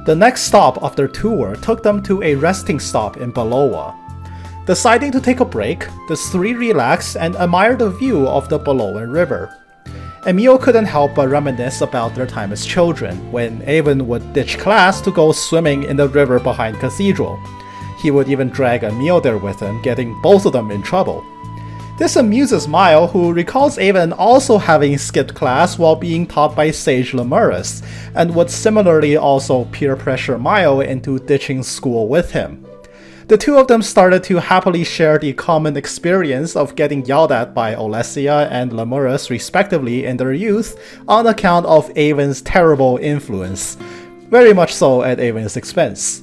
The next stop of their tour took them to a resting stop in Beloa. Deciding to take a break, the three relax and admire the view of the Beloan River. Emil couldn't help but reminisce about their time as children, when Avon would ditch class to go swimming in the river behind Cathedral. He would even drag Emil there with him, getting both of them in trouble. This amuses Mile, who recalls Avon also having skipped class while being taught by Sage Lemurus, and would similarly also peer pressure Mile into ditching school with him. The two of them started to happily share the common experience of getting yelled at by Olesia and Lemurus respectively in their youth on account of Avon's terrible influence, very much so at Avon's expense.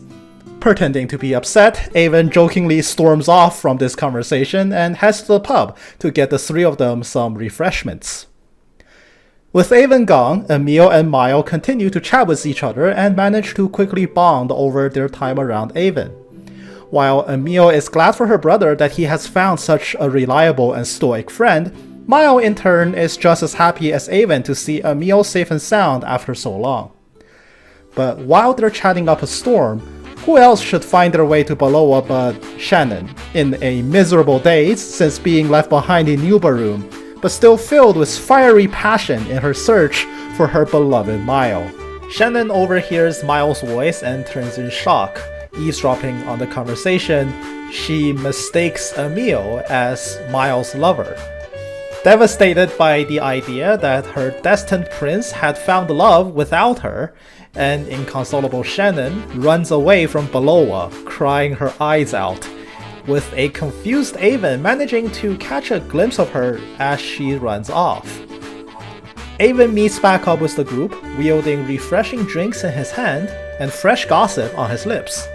Pretending to be upset, Avon jokingly storms off from this conversation and heads to the pub to get the three of them some refreshments. With Avon gone, Emil and Mile continue to chat with each other and manage to quickly bond over their time around Avon. While Emil is glad for her brother that he has found such a reliable and stoic friend, Mile in turn is just as happy as Avon to see Emil safe and sound after so long. But while they're chatting up a storm, who else should find their way to Beloa but Shannon, in a miserable daze since being left behind in Nuba room, but still filled with fiery passion in her search for her beloved Mile. Shannon overhears Mile's voice and turns in shock. Eavesdropping on the conversation, she mistakes Emil as Mile's lover. Devastated by the idea that her destined prince had found love without her, an inconsolable Shannon runs away from Beloa, crying her eyes out, with a confused Avon managing to catch a glimpse of her as she runs off. Avon meets back up with the group, wielding refreshing drinks in his hand and fresh gossip on his lips.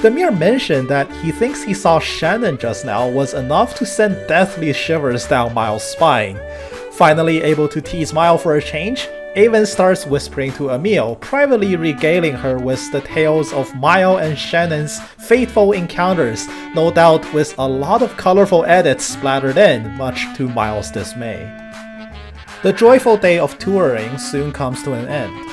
The mere mention that he thinks he saw Shannon just now was enough to send deathly shivers down Miles' spine. Finally able to tease Mile for a change, Avon starts whispering to Emil, privately regaling her with the tales of Mile and Shannon's fateful encounters, no doubt with a lot of colorful edits splattered in, much to Miles' dismay. The joyful day of touring soon comes to an end.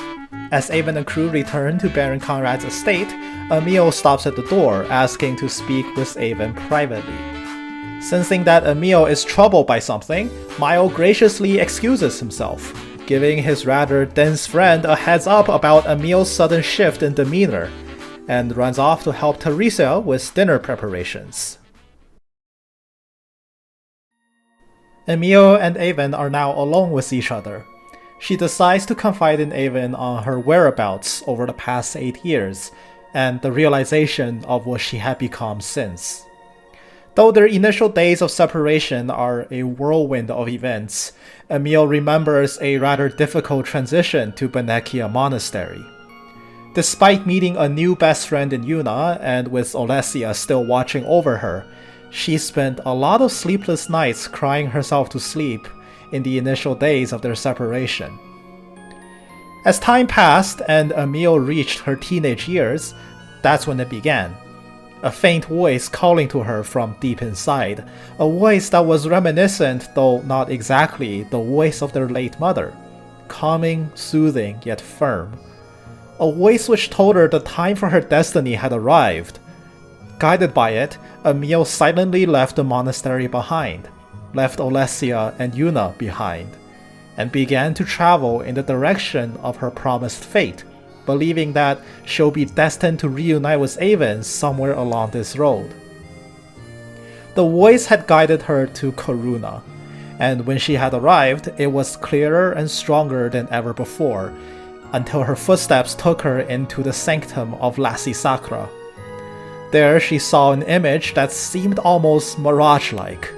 As Avon and crew return to Baron Conrad's estate, Emil stops at the door, asking to speak with Avon privately. Sensing that Emil is troubled by something, Mile graciously excuses himself. giving his rather dense friend a heads up about Emil's sudden shift in demeanor, and runs off to help Teresa with dinner preparations. Emil and Avon are now alone with each other. She decides to confide in Avon on her whereabouts over the past 8 years, and the realization of what she had become since. Though their initial days of separation are a whirlwind of events, Emil remembers a rather difficult transition to Benekia Monastery. Despite meeting a new best friend in Yuna, and with Olesia still watching over her, she spent a lot of sleepless nights crying herself to sleep in the initial days of their separation. As time passed and Emil reached her teenage years, that's when it began. A faint voice calling to her from deep inside, a voice that was reminiscent, though not exactly, the voice of their late mother. Calming, soothing, yet firm. A voice which told her the time for her destiny had arrived. Guided by it, Emil silently left the monastery behind, left Olesia and Yuna behind, and began to travel in the direction of her promised fate, believing that she'll be destined to reunite with Avon somewhere along this road. The voice had guided her to Karuna, and when she had arrived, it was clearer and stronger than ever before, until her footsteps took her into the sanctum of Lassie Sakra. There she saw an image that seemed almost mirage-like,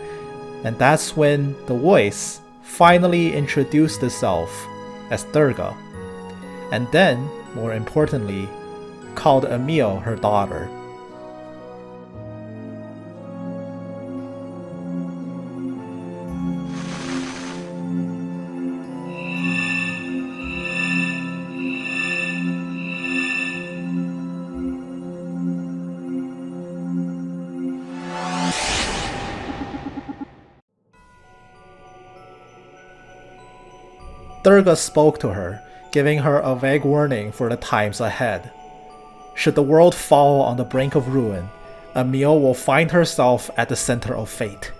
and that's when the voice finally introduced itself as Durga, and then, more importantly, called Emil her daughter. Durga spoke to her, giving her a vague warning for the times ahead. Should the world fall on the brink of ruin, Emil will find herself at the center of fate.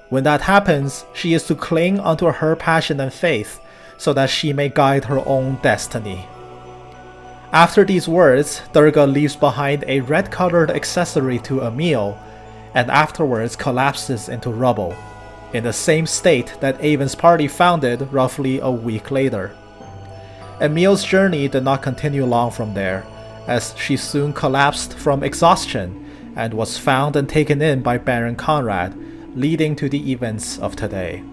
When that happens, she is to cling onto her passion and faith so that she may guide her own destiny. After these words, Durga leaves behind a red-colored accessory to Emil, and afterwards collapses into rubble, in the same state that Avon's party found it roughly a week later. Emil's journey did not continue long from there, as she soon collapsed from exhaustion and was found and taken in by Baron Conrad, leading to the events of today.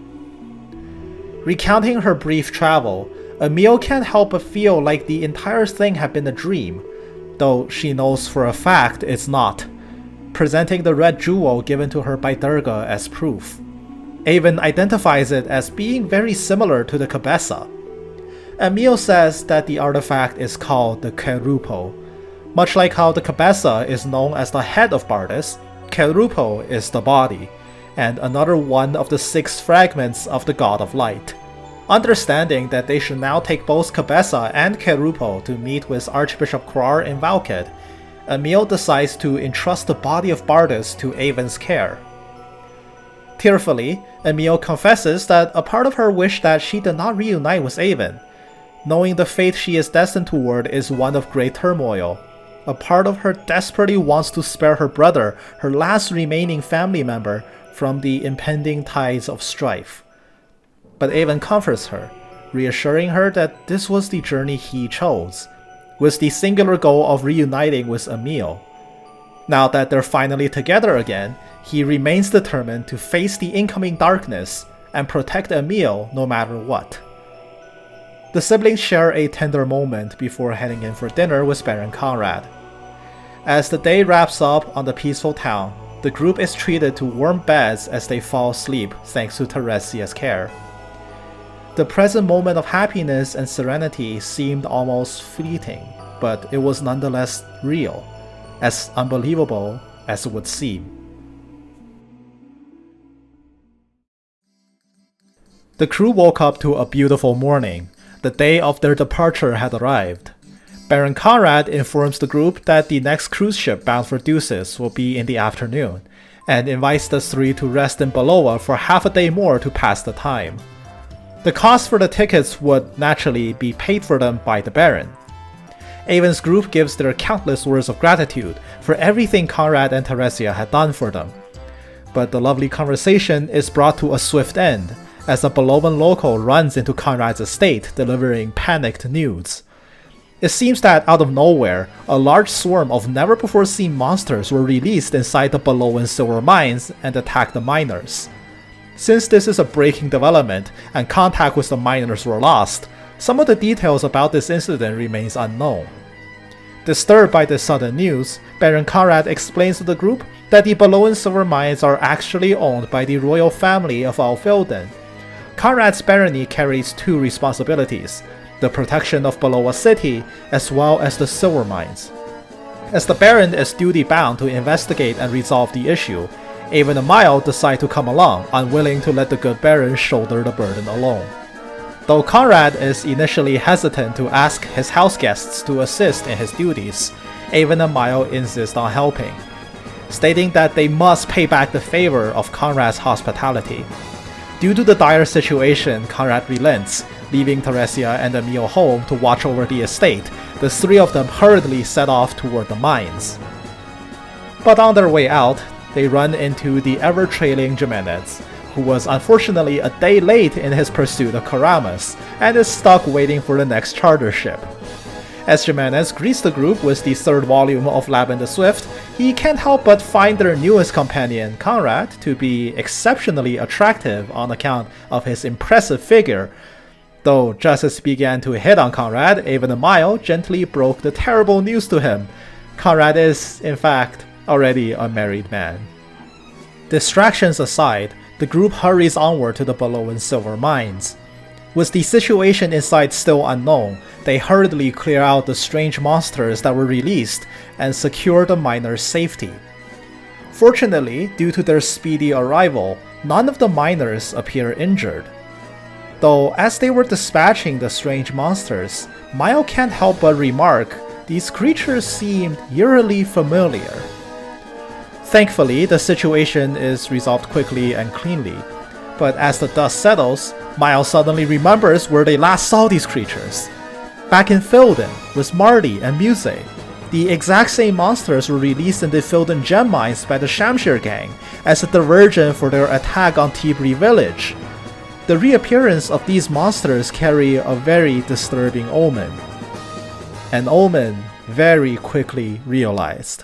Recounting her brief travel, Emil can't help but feel like the entire thing had been a dream, though she knows for a fact it's not, presenting the red jewel given to her by Durga as proof. Avon identifies it as being very similar to the Cabeza. Emil says that the artifact is called the Kerupo. Much like how the Cabeza is known as the head of Bardis, Kerupo is the body, and another one of the 6 fragments of the God of Light. Understanding that they should now take both Cabeza and Kerupo to meet with Archbishop Kroar in Valkid, Emil decides to entrust the body of Bardis to Avon's care. Tearfully, Emil confesses that a part of her wished that she did not reunite with Avon. Knowing the fate she is destined toward is one of great turmoil, a part of her desperately wants to spare her brother, her last remaining family member, from the impending tides of strife. But Avon comforts her, reassuring her that this was the journey he chose, with the singular goal of reuniting with Emil. Now that they're finally together again, he remains determined to face the incoming darkness and protect Emil no matter what. The siblings share a tender moment before heading in for dinner with Baron Conrad. As the day wraps up on the peaceful town, the group is treated to warm beds as they fall asleep thanks to Teresia's care. The present moment of happiness and serenity seemed almost fleeting, but it was nonetheless real, as unbelievable as it would seem. The crew woke up to a beautiful morning. The day of their departure had arrived. Baron Conrad informs the group that the next cruise ship bound for Deuces will be in the afternoon, and invites the 3 to rest in Beloa for half a day more to pass the time. The cost for the tickets would naturally be paid for them by the Baron. Avon's group gives their countless words of gratitude for everything Conrad and Teresia had done for them. But the lovely conversation is brought to a swift end as a Belovan local runs into Conrad's estate delivering panicked news. It seems that out of nowhere, a large swarm of never-before-seen monsters were released inside the Belovan silver mines and attacked the miners. Since this is a breaking development and contact with the miners were lost, some of the details about this incident remains unknown. Disturbed by this sudden news, Baron Conrad explains to the group that the Belovan silver mines are actually owned by the royal family of Alfilden. Conrad's barony carries two responsibilities: the protection of Beloa City as well as the silver mines. As the Baron is duty-bound to investigate and resolve the issue, Avon and Mile decide to come along, unwilling to let the good Baron shoulder the burden alone. Though Conrad is initially hesitant to ask his house guests to assist in his duties, Avon and Mile insist on helping, stating that they must pay back the favor of Conrad's hospitality. Due to the dire situation, Conrad relents, leaving Teresia and Emil home to watch over the estate. The three of them hurriedly set off toward the mines. But on their way out, they run into the ever-trailing Jimenez, who was unfortunately a day late in his pursuit of Karamas, and is stuck waiting for the next charter ship. As Jimenez greets the group with the third volume of Laban the Swift, he can't help but find their newest companion, Conrad, to be exceptionally attractive on account of his impressive figure. Though just as he began to hit on Conrad, Avon and Mile gently broke the terrible news to him. Conrad is, in fact, already a married man. Distractions aside, the group hurries onward to the Belovan silver mines. With the situation inside still unknown, they hurriedly clear out the strange monsters that were released and secure the miners' safety. Fortunately, due to their speedy arrival, none of the miners appear injured. Though as they were dispatching the strange monsters, Mile can't help but remark these creatures seemed eerily familiar. Thankfully, the situation is resolved quickly and cleanly, but as the dust settles, Miles suddenly remembers where they last saw these creatures. Back in Filden, with Marty and Muse, the exact same monsters were released in the Filden gem mines by the Shamshir gang as a diversion for their attack on Tibri village. The reappearance of these monsters carry a very disturbing omen. An omen very quickly realized.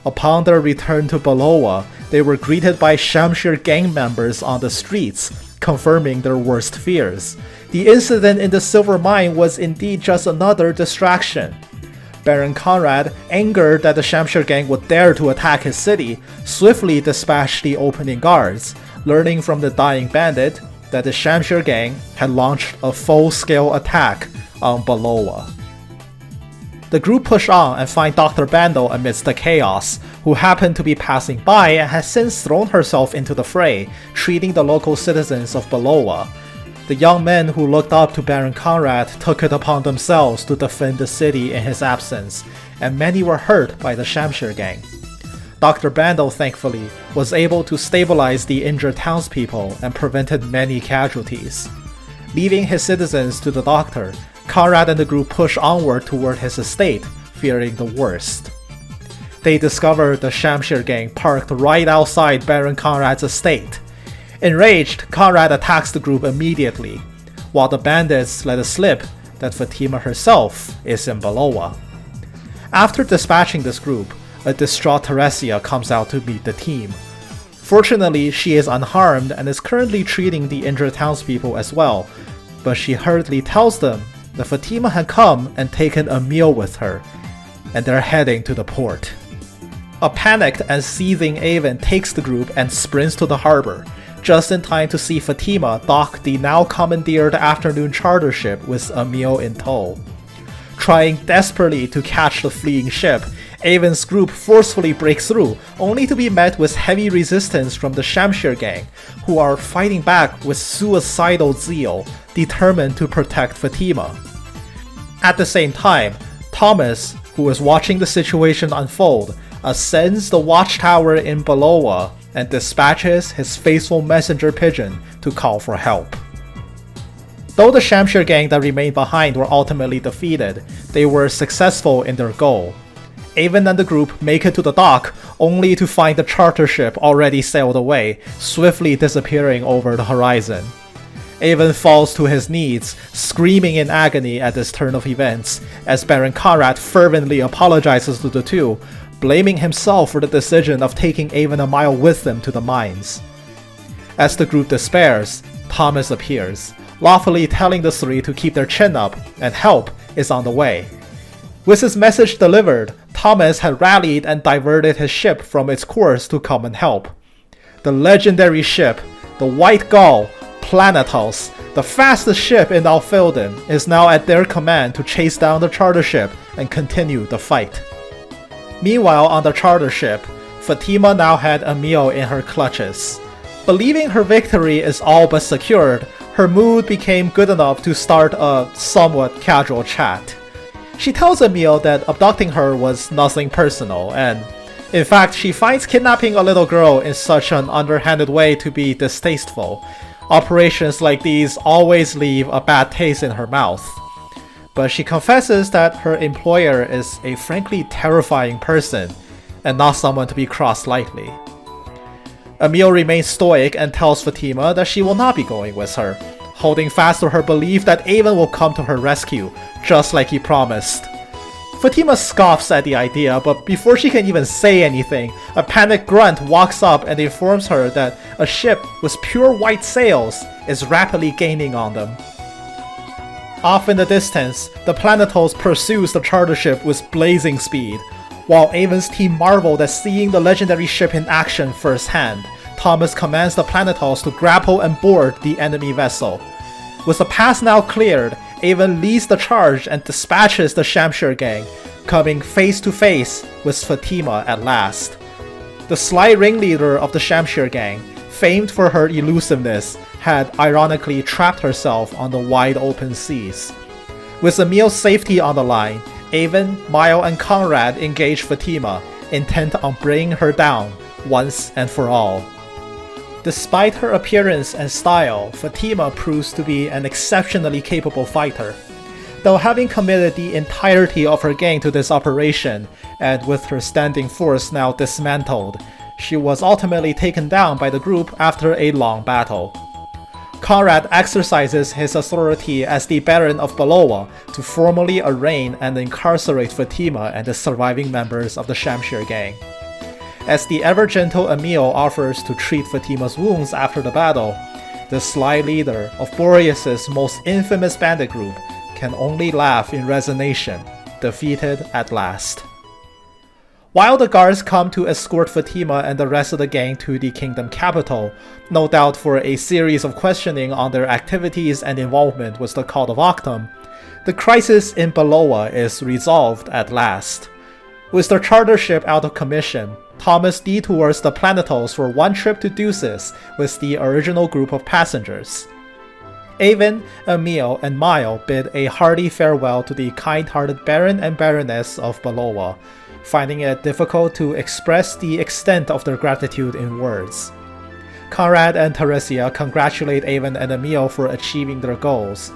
Upon their return to Beloa, they were greeted by Shamshir gang members on the streets, confirming their worst fears. The incident in the silver mine was indeed just another distraction. Baron Conrad, angered that the Shamshir gang would dare to attack his city, swiftly dispatched the opening guards, learning from the dying bandit that the Shamshir gang had launched a full-scale attack on Beloa. The group push on and find Dr. Bando amidst the chaos, who happened to be passing by and has since thrown herself into the fray, treating the local citizens of Beloa. The young men who looked up to Baron Conrad took it upon themselves to defend the city in his absence, and many were hurt by the Shamshir gang. Dr. Bando, thankfully, was able to stabilize the injured townspeople and prevented many casualties. Leaving his citizens to the doctor, Conrad and the group push onward toward his estate, fearing the worst. They discover the Shamshir gang parked right outside Baron Conrad's estate. Enraged, Conrad attacks the group immediately, while the bandits let it slip that Fatima herself is in Beloa. After dispatching this group, a distraught Teresia comes out to meet the team. Fortunately, she is unharmed and is currently treating the injured townspeople as well, but she hurriedly tells them that Fatima had come and taken a meal with her, and they're heading to the port. A panicked and seething Avon takes the group and sprints to the harbor, just in time to see Fatima dock the now commandeered afternoon charter ship with Emil in tow. Trying desperately to catch the fleeing ship, Avon's group forcefully breaks through, only to be met with heavy resistance from the Shamshir gang, who are fighting back with suicidal zeal, determined to protect Fatima. At the same time, Thomas, who is watching the situation unfold, ascends the watchtower in Beloa and dispatches his faithful messenger pigeon to call for help. Though the Shamshir gang that remained behind were ultimately defeated, they were successful in their goal. Avon and the group make it to the dock, only to find the charter ship already sailed away, swiftly disappearing over the horizon. Avon falls to his knees, screaming in agony at this turn of events, as Baron Conrad fervently apologizes to the two, blaming himself for the decision of taking Avon and Mile with them to the mines. As the group despairs, Thomas appears, lawfully telling the three to keep their chin up, and help is on the way. With his message delivered, Thomas had rallied and diverted his ship from its course to come and help. The legendary ship, the White Gull, Planetos, the fastest ship in Alfilden, is now at their command to chase down the charter ship and continue the fight. Meanwhile, on the charter ship, Fatima now had Emil in her clutches. Believing her victory is all but secured, her mood became good enough to start a somewhat casual chat. She tells Emil that abducting her was nothing personal, and in fact, she finds kidnapping a little girl in such an underhanded way to be distasteful. Operations like these always leave a bad taste in her mouth. But she confesses that her employer is a frankly terrifying person, and not someone to be crossed lightly. Emil remains stoic and tells Fatima that she will not be going with her, holding fast to her belief that Avon will come to her rescue, just like he promised. Fatima scoffs at the idea, but before she can even say anything, a panicked grunt walks up and informs her that a ship with pure white sails is rapidly gaining on them. Off in the distance, the Planetos pursues the charter ship with blazing speed. While Avon's team marveled at seeing the legendary ship in action firsthand, Thomas commands the Planetos to grapple and board the enemy vessel. With the pass now cleared, Avon leads the charge and dispatches the Shamshir gang, coming face to face with Fatima at last. The sly ringleader of the Shamshir gang, famed for her elusiveness, had ironically trapped herself on the wide open seas. With Emil's safety on the line, Avon, Mile, and Conrad engage Fatima, intent on bringing her down once and for all. Despite her appearance and style, Fatima proves to be an exceptionally capable fighter. Though having committed the entirety of her gang to this operation, and with her standing force now dismantled, she was ultimately taken down by the group after a long battle. Conrad exercises his authority as the Baron of Beloa to formally arraign and incarcerate Fatima and the surviving members of the Shamshir gang. As the ever-gentle Emil offers to treat Fatima's wounds after the battle, the sly leader of Boreas's most infamous bandit group can only laugh in resignation, defeated at last. While the guards come to escort Fatima and the rest of the gang to the kingdom capital, no doubt for a series of questioning on their activities and involvement with the cult of Octum, the crisis in Beloa is resolved at last. With their charter ship out of commission, Thomas detours the Planetos for one trip to Deuces with the original group of passengers. Avon, Emil, and Mile bid a hearty farewell to the kind-hearted Baron and Baroness of Beloa, finding it difficult to express the extent of their gratitude in words. Conrad and Teresia congratulate Avon and Emil for achieving their goals.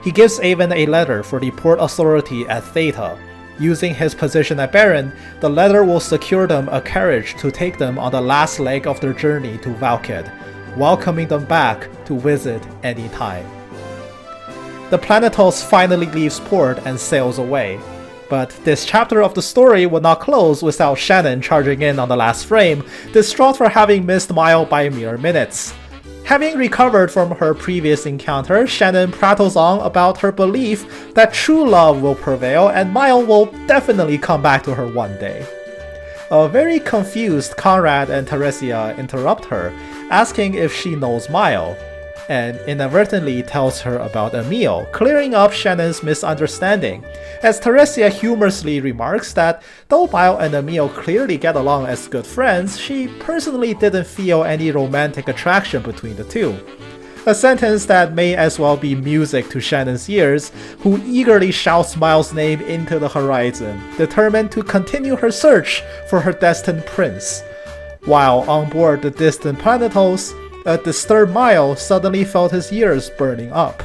He gives Avon a letter for the port authority at Theta. Using his position at Baron, the letter will secure them a carriage to take them on the last leg of their journey to Valkid, welcoming them back to visit anytime. The Planetos finally leaves port and sails away. But this chapter of the story would not close without Shannon charging in on the last frame, distraught for having missed Mile by mere minutes. Having recovered from her previous encounter, Shannon prattles on about her belief that true love will prevail and Mile will definitely come back to her one day. A very confused Conrad and Teresia interrupt her, asking if she knows Mile, and inadvertently tells her about Emil, clearing up Shannon's misunderstanding, as Teresia humorously remarks that though Mile and Emil clearly get along as good friends, she personally didn't feel any romantic attraction between the two. A sentence that may as well be music to Shannon's ears, who eagerly shouts Mile's name into the horizon, determined to continue her search for her destined prince. While on board the distant Planetos, a disturbed Mile suddenly felt his ears burning up.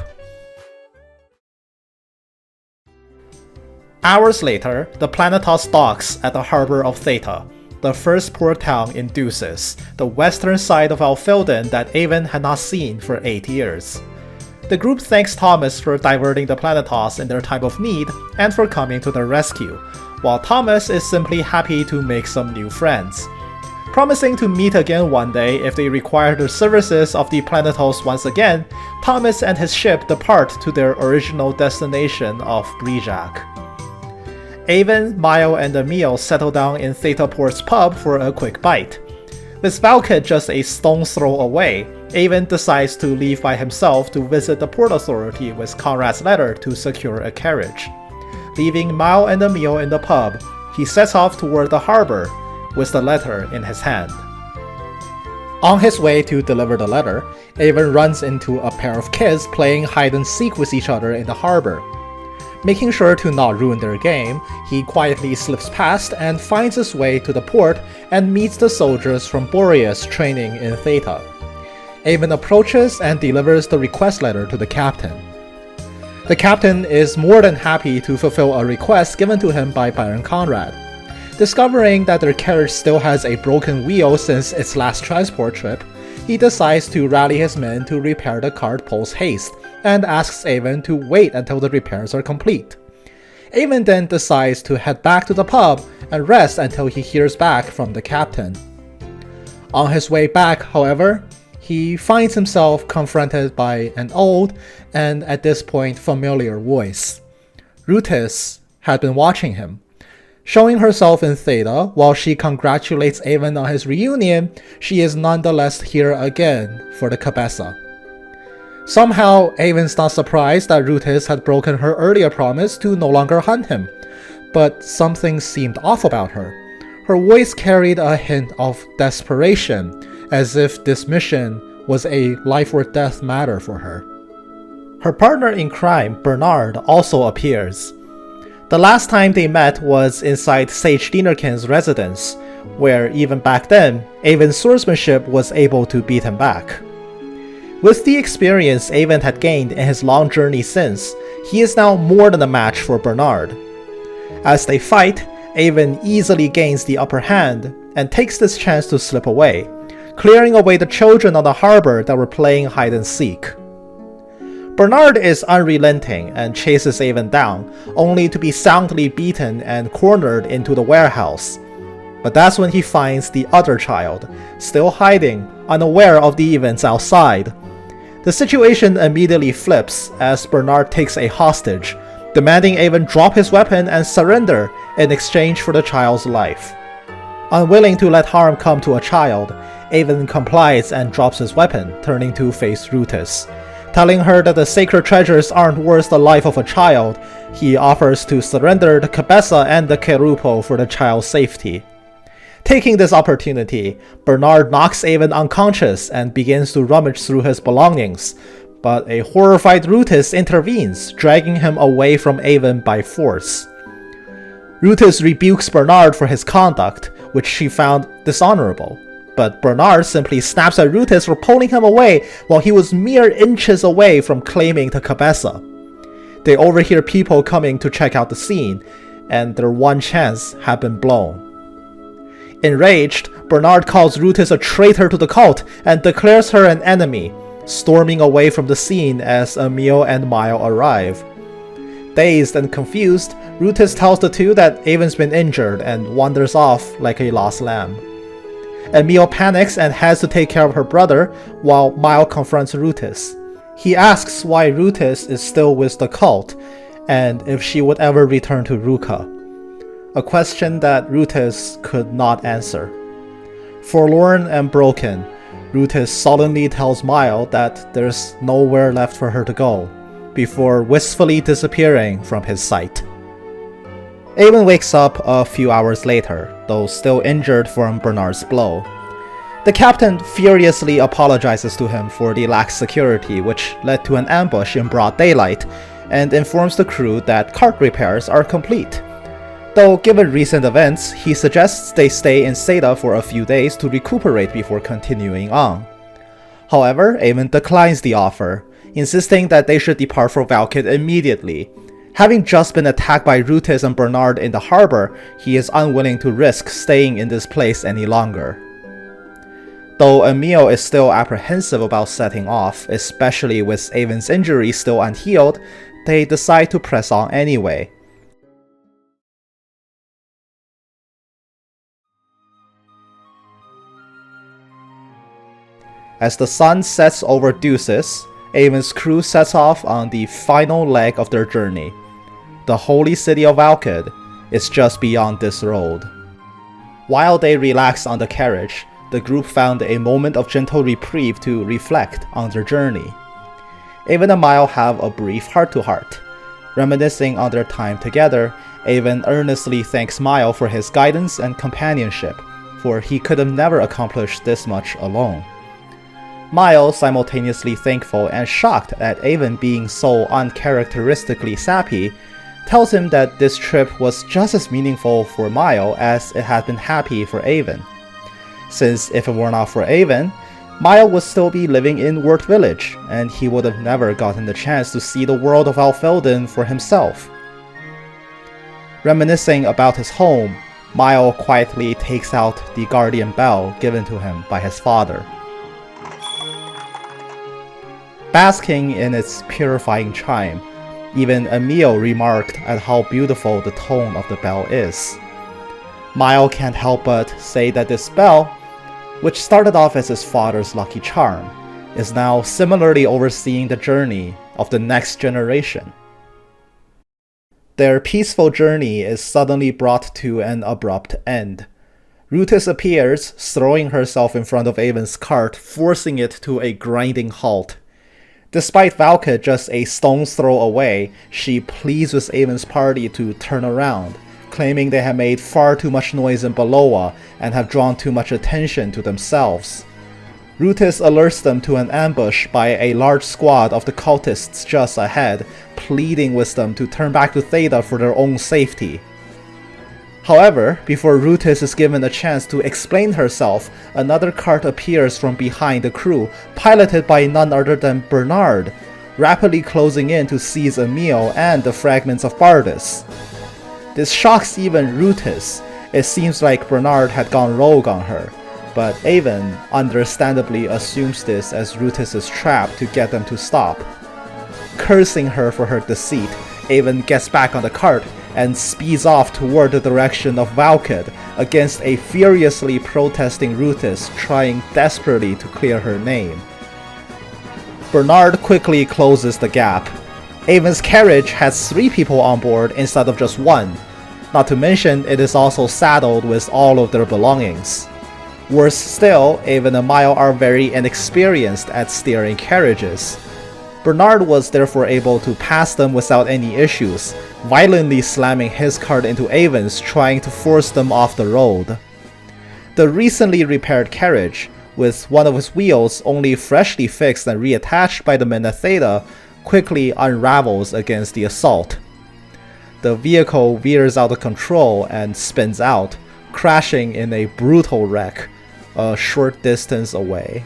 Hours later, the Planetos docks at the harbor of Theta, the first port town in Deuces, the western side of Alfilden that Avon had not seen for 8 years. The group thanks Thomas for diverting the Planetos in their time of need and for coming to their rescue, while Thomas is simply happy to make some new friends. Promising to meet again one day if they require the services of the Planetos once again, Thomas and his ship depart to their original destination of Brijak. Avon, Mile, and Emil settle down in Theta Port's pub for a quick bite. With Valkid just a stone's throw away, Avon decides to leave by himself to visit the Port Authority with Conrad's letter to secure a carriage. Leaving Mile and Emil in the pub, he sets off toward the harbor with the letter in his hand. On his way to deliver the letter, Avon runs into a pair of kids playing hide-and-seek with each other in the harbor. Making sure to not ruin their game, he quietly slips past and finds his way to the port and meets the soldiers from Boreas training in Theta. Avon approaches and delivers the request letter to the captain. The captain is more than happy to fulfill a request given to him by Baron Conrad. Discovering that their carriage still has a broken wheel since its last transport trip, he decides to rally his men to repair the cart post haste, and asks Avon to wait until the repairs are complete. Avon then decides to head back to the pub and rest until he hears back from the captain. On his way back, however, he finds himself confronted by an old, and at this point familiar voice. Rutis had been watching him. Showing herself in Theta while she congratulates Avon on his reunion, she is nonetheless here again for the Cabeza. Somehow, Avon's not surprised that Rutis had broken her earlier promise to no longer hunt him, but something seemed off about her. Her voice carried a hint of desperation, as if this mission was a life-or-death matter for her. Her partner in crime, Bernard, also appears. The last time they met was inside Sage Dinerkin's residence, where even back then, Avon's swordsmanship was able to beat him back. With the experience Avon had gained in his long journey since, he is now more than a match for Bernard. As they fight, Avon easily gains the upper hand and takes this chance to slip away, clearing away the children on the harbor that were playing hide-and-seek. Bernard is unrelenting and chases Avon down, only to be soundly beaten and cornered into the warehouse. But that's when he finds the other child, still hiding, unaware of the events outside. The situation immediately flips as Bernard takes a hostage, demanding Avon drop his weapon and surrender in exchange for the child's life. Unwilling to let harm come to a child, Avon complies and drops his weapon, turning to face Rutis. Telling her that the sacred treasures aren't worth the life of a child, he offers to surrender the Cabeza and the Kerupo for the child's safety. Taking this opportunity, Bernard knocks Avon unconscious and begins to rummage through his belongings, but a horrified Rutis intervenes, dragging him away from Avon by force. Rutis rebukes Bernard for his conduct, which she found dishonorable. But Bernard simply snaps at Rutis for pulling him away while he was mere inches away from claiming the Cabeza. They overhear people coming to check out the scene, and their one chance had been blown. Enraged, Bernard calls Rutis a traitor to the cult and declares her an enemy, storming away from the scene as Emil and Mile arrive. Dazed and confused, Rutis tells the two that Avon's been injured and wanders off like a lost lamb. Emil panics and has to take care of her brother, while Mile confronts Rutis. He asks why Rutis is still with the cult, and if she would ever return to Ruka. A question that Rutis could not answer. Forlorn and broken, Rutis sullenly tells Mile that there's nowhere left for her to go, before wistfully disappearing from his sight. Avon wakes up a few hours later, though still injured from Bernard's blow. The captain furiously apologizes to him for the lax security which led to an ambush in broad daylight, and informs the crew that cart repairs are complete. Though given recent events, he suggests they stay in Seda for a few days to recuperate before continuing on. However, Avon declines the offer, insisting that they should depart for Valkid immediately, Having just been attacked by Rutis and Bernard in the harbor, he is unwilling to risk staying in this place any longer. Though Emil is still apprehensive about setting off, especially with Avon's injury still unhealed, they decide to press on anyway. As the sun sets over Deuces, Avon's crew sets off on the final leg of their journey. The holy city of Valkid is just beyond this road. While they relax on the carriage, the group found a moment of gentle reprieve to reflect on their journey. Avon and Mile have a brief heart-to-heart. Reminiscing on their time together, Avon earnestly thanks Mile for his guidance and companionship, for he could have never accomplished this much alone. Mile, simultaneously thankful and shocked at Avon being so uncharacteristically sappy, tells him that this trip was just as meaningful for Mile as it had been happy for Avon. Since if it were not for Avon, Mile would still be living in Wurt Village, and he would have never gotten the chance to see the world of Alfelden for himself. Reminiscing about his home, Mile quietly takes out the guardian bell given to him by his father. Basking in its purifying chime, even Emil remarked at how beautiful the tone of the bell is. Mile can't help but say that this bell, which started off as his father's lucky charm, is now similarly overseeing the journey of the next generation. Their peaceful journey is suddenly brought to an abrupt end. Rutis appears, throwing herself in front of Avon's cart, forcing it to a grinding halt. Despite Valkid just a stone's throw away, she pleads with Avon's party to turn around, claiming they have made far too much noise in Beloa and have drawn too much attention to themselves. Rutis alerts them to an ambush by a large squad of the cultists just ahead, pleading with them to turn back to Theta for their own safety. However, before Rutis is given a chance to explain herself, another cart appears from behind the crew, piloted by none other than Bernard, rapidly closing in to seize Emil and the fragments of Bardus. This shocks even Rutis. It seems like Bernard had gone rogue on her, but Avon understandably assumes this as Rutis' trap to get them to stop. Cursing her for her deceit, Avon gets back on the cart and speeds off toward the direction of Valkid against a furiously protesting Rutis trying desperately to clear her name. Bernard quickly closes the gap. Avon's carriage has 3 people on board instead of just 1, not to mention it is also saddled with all of their belongings. Worse still, Avon and Mile are very inexperienced at steering carriages. Bernard was therefore able to pass them without any issues, violently slamming his cart into Avon's, trying to force them off the road. The recently repaired carriage, with one of its wheels only freshly fixed and reattached by the men at Theta, quickly unravels against the assault. The vehicle veers out of control and spins out, crashing in a brutal wreck a short distance away.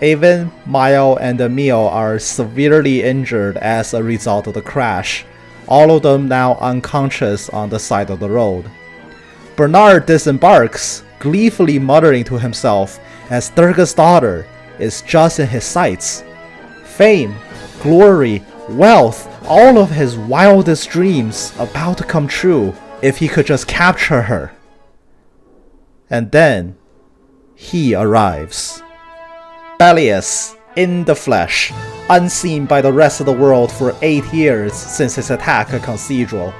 Avon, Mile, and Emil are severely injured as a result of the crash, all of them now unconscious on the side of the road. Bernard disembarks, gleefully muttering to himself as Durga's daughter is just in his sights. Fame, glory, wealth, all of his wildest dreams about to come true if he could just capture her. And then, he arrives. Belias, in the flesh, unseen by the rest of the world for 8 years since his attack at Cathedral,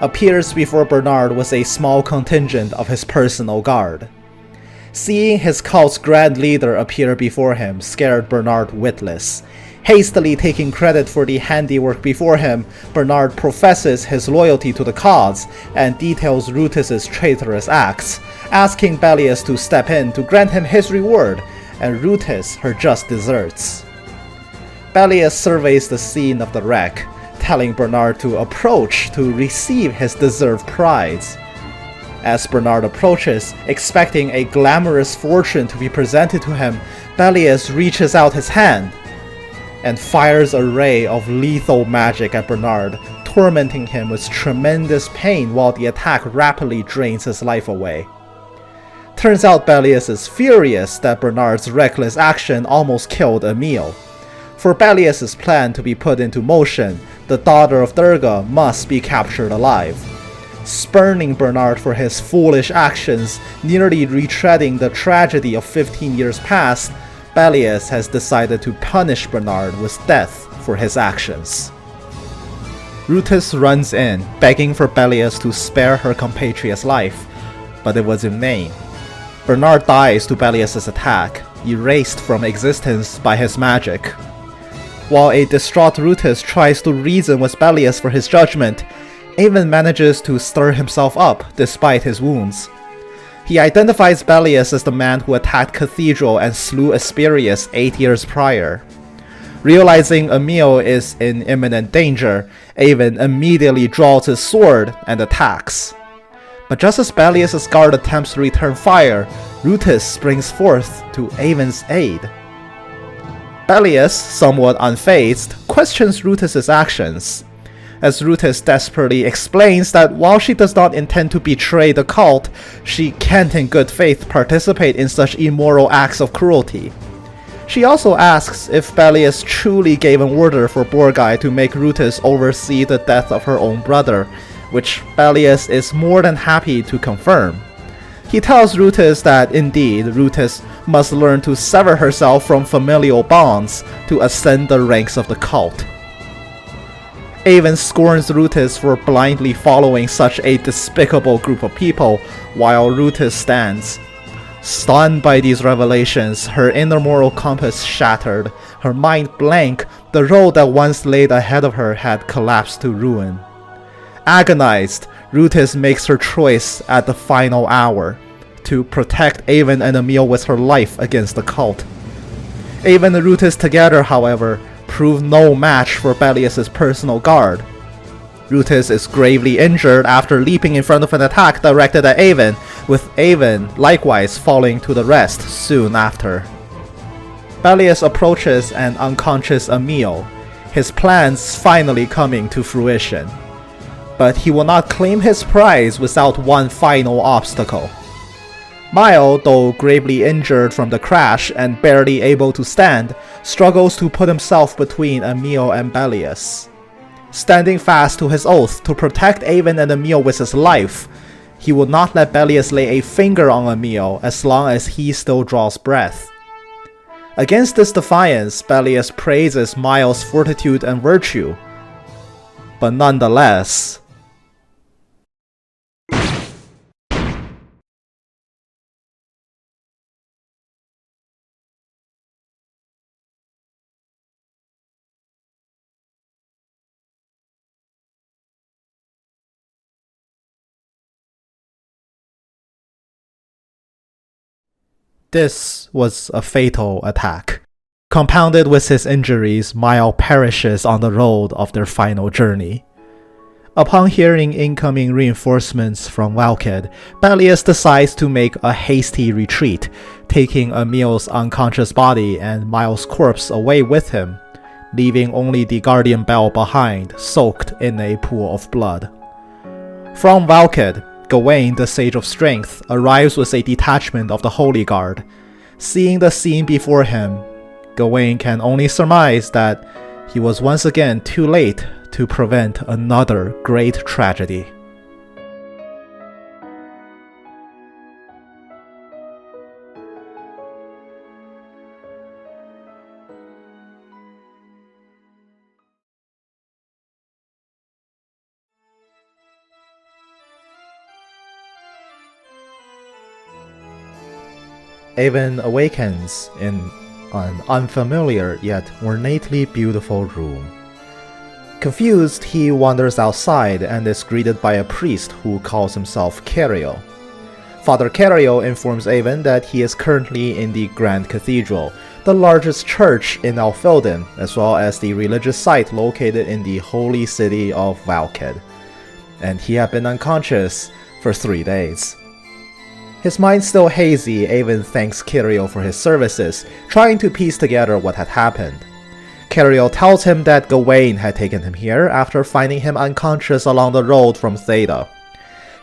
appears before Bernard with a small contingent of his personal guard. Seeing his cult's grand leader appear before him scared Bernard witless. Hastily taking credit for the handiwork before him, Bernard professes his loyalty to the cause and details Rutis' traitorous acts, asking Belias to step in to grant him his reward, and Rutis her just deserts. Belias surveys the scene of the wreck, telling Bernard to approach to receive his deserved prize. As Bernard approaches, expecting a glamorous fortune to be presented to him, Belias reaches out his hand. and fires a ray of lethal magic at Bernard, tormenting him with tremendous pain while the attack rapidly drains his life away. Turns out Bellius is furious that Bernard's reckless action almost killed Emil. For Bellius' plan to be put into motion, the daughter of Durga must be captured alive. Spurning Bernard for his foolish actions, nearly retreading the tragedy of 15 years past, Bellius has decided to punish Bernard with death for his actions. Rutis runs in, begging for Bellius to spare her compatriot's life, but it was in vain. Bernard dies to Bellius' attack, erased from existence by his magic. While a distraught Rutis tries to reason with Bellius for his judgment, Avon manages to stir himself up despite his wounds. He identifies Bellius as the man who attacked Cathedral and slew Asperius 8 years prior. Realizing Emil is in imminent danger, Avon immediately draws his sword and attacks. But just as Bellius' guard attempts to return fire, Rutis springs forth to Avon's aid. Bellius, somewhat unfazed, questions Rutis' actions, as Rutis desperately explains that while she does not intend to betray the cult, she can't in good faith participate in such immoral acts of cruelty. She also asks if Bellius truly gave an order for Borgai to make Rutis oversee the death of her own brother, which Bellius is more than happy to confirm. He tells Rutis that indeed Rutis must learn to sever herself from familial bonds to ascend the ranks of the cult. Avon scorns Rutis for blindly following such a despicable group of people, while Rutis stands. Stunned by these revelations, her inner moral compass shattered, her mind blank, the road that once laid ahead of her had collapsed to ruin. Agonized, Rutis makes her choice at the final hour, to protect Avon and Emil with her life against the cult. Avon and Rutis together, however, prove no match for Bellius' personal guard. Rutis is gravely injured after leaping in front of an attack directed at Avon, with Avon likewise falling to the rest soon after. Bellius approaches an unconscious Emil, his plans finally coming to fruition. But he will not claim his prize without one final obstacle. Mile, though gravely injured from the crash and barely able to stand, struggles to put himself between Emil and Bellius. Standing fast to his oath to protect Avon and Emil with his life, he will not let Bellius lay a finger on Emil as long as he still draws breath. Against this defiance, Bellius praises Mile's fortitude and virtue, but nonetheless, this was a fatal attack. Compounded with his injuries, Mile perishes on the road of their final journey. Upon hearing incoming reinforcements from Valkid, Bellius decides to make a hasty retreat, taking Emil's unconscious body and Mile's corpse away with him, leaving only the Guardian Bell behind, soaked in a pool of blood. From Valkid, Gawain, the Sage of Strength, arrives with a detachment of the Holy Guard. Seeing the scene before him, Gawain can only surmise that he was once again too late to prevent another great tragedy. Avon awakens in an unfamiliar yet ornately beautiful room. Confused, he wanders outside and is greeted by a priest who calls himself Cario. Father Cario informs Avon that he is currently in the Grand Cathedral, the largest church in Alfelden, as well as the religious site located in the holy city of Valkid, and he had been unconscious for 3 days. His mind still hazy, Avon thanks Cario for his services, trying to piece together what had happened. Cariel tells him that Gawain had taken him here after finding him unconscious along the road from Theta.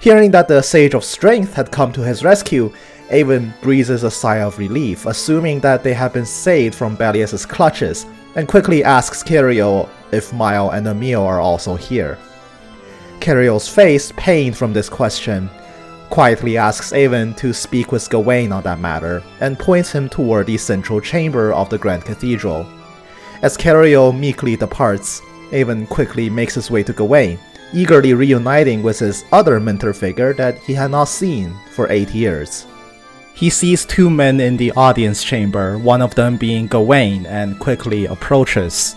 Hearing that the Sage of Strength had come to his rescue, Avon breathes a sigh of relief, assuming that they have been saved from Belias's clutches, and quickly asks Cariel if Mile and Emil are also here. Cariel's face, pained from this question, quietly asks Avon to speak with Gawain on that matter, and points him toward the central chamber of the Grand Cathedral. As Cariel meekly departs, Avon quickly makes his way to Gawain, eagerly reuniting with his other mentor figure that he had not seen for 8 years. He sees 2 men in the audience chamber, one of them being Gawain, and quickly approaches.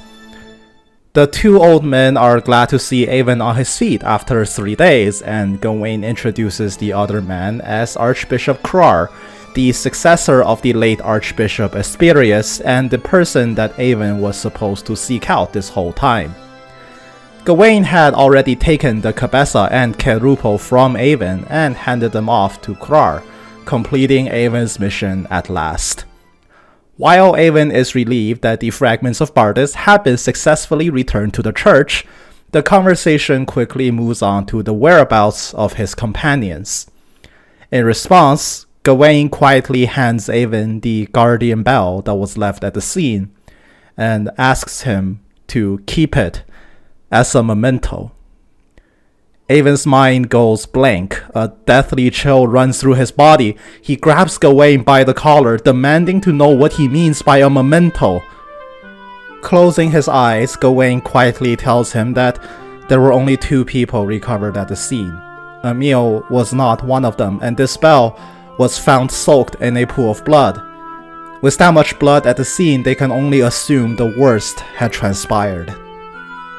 The 2 old men are glad to see Avon on his feet after 3 days, and Gawain introduces the other man as Archbishop Krar, the successor of the late Archbishop Asperius and the person that Avon was supposed to seek out this whole time. Gawain had already taken the Cabeza and Kerupo from Avon and handed them off to Krar, completing Avon's mission at last. While Avon is relieved that the fragments of Bardis have been successfully returned to the church, the conversation quickly moves on to the whereabouts of his companions. In response, Gawain quietly hands Avon the guardian bell that was left at the scene, and asks him to keep it as a memento. Avon's mind goes blank. A deathly chill runs through his body. He grabs Gawain by the collar, demanding to know what he means by a memento. Closing his eyes, Gawain quietly tells him that there were only 2 people recovered at the scene. Emil was not one of them, and this bell was found soaked in a pool of blood. With that much blood at the scene, they can only assume the worst had transpired.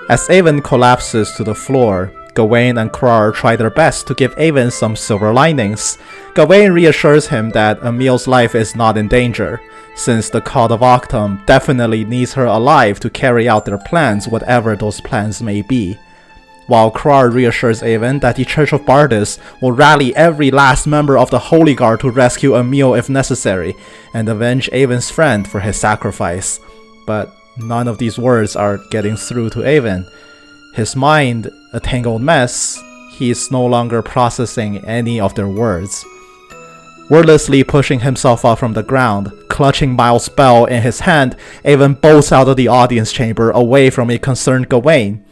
As Avon collapses to the floor, Gawain and Krar try their best to give Avon some silver linings. Gawain reassures him that Emil's life is not in danger, since the Cult of Octum definitely needs her alive to carry out their plans, whatever those plans may be. While Krar reassures Avon that the Church of Bardis will rally every last member of the Holy Guard to rescue Emil if necessary, and avenge Avon's friend for his sacrifice. But none of these words are getting through to Avon. His mind a tangled mess, he is no longer processing any of their words. Wordlessly pushing himself up from the ground, clutching Miles' bell in his hand, Avon bolts out of the audience chamber away from a concerned Gawain.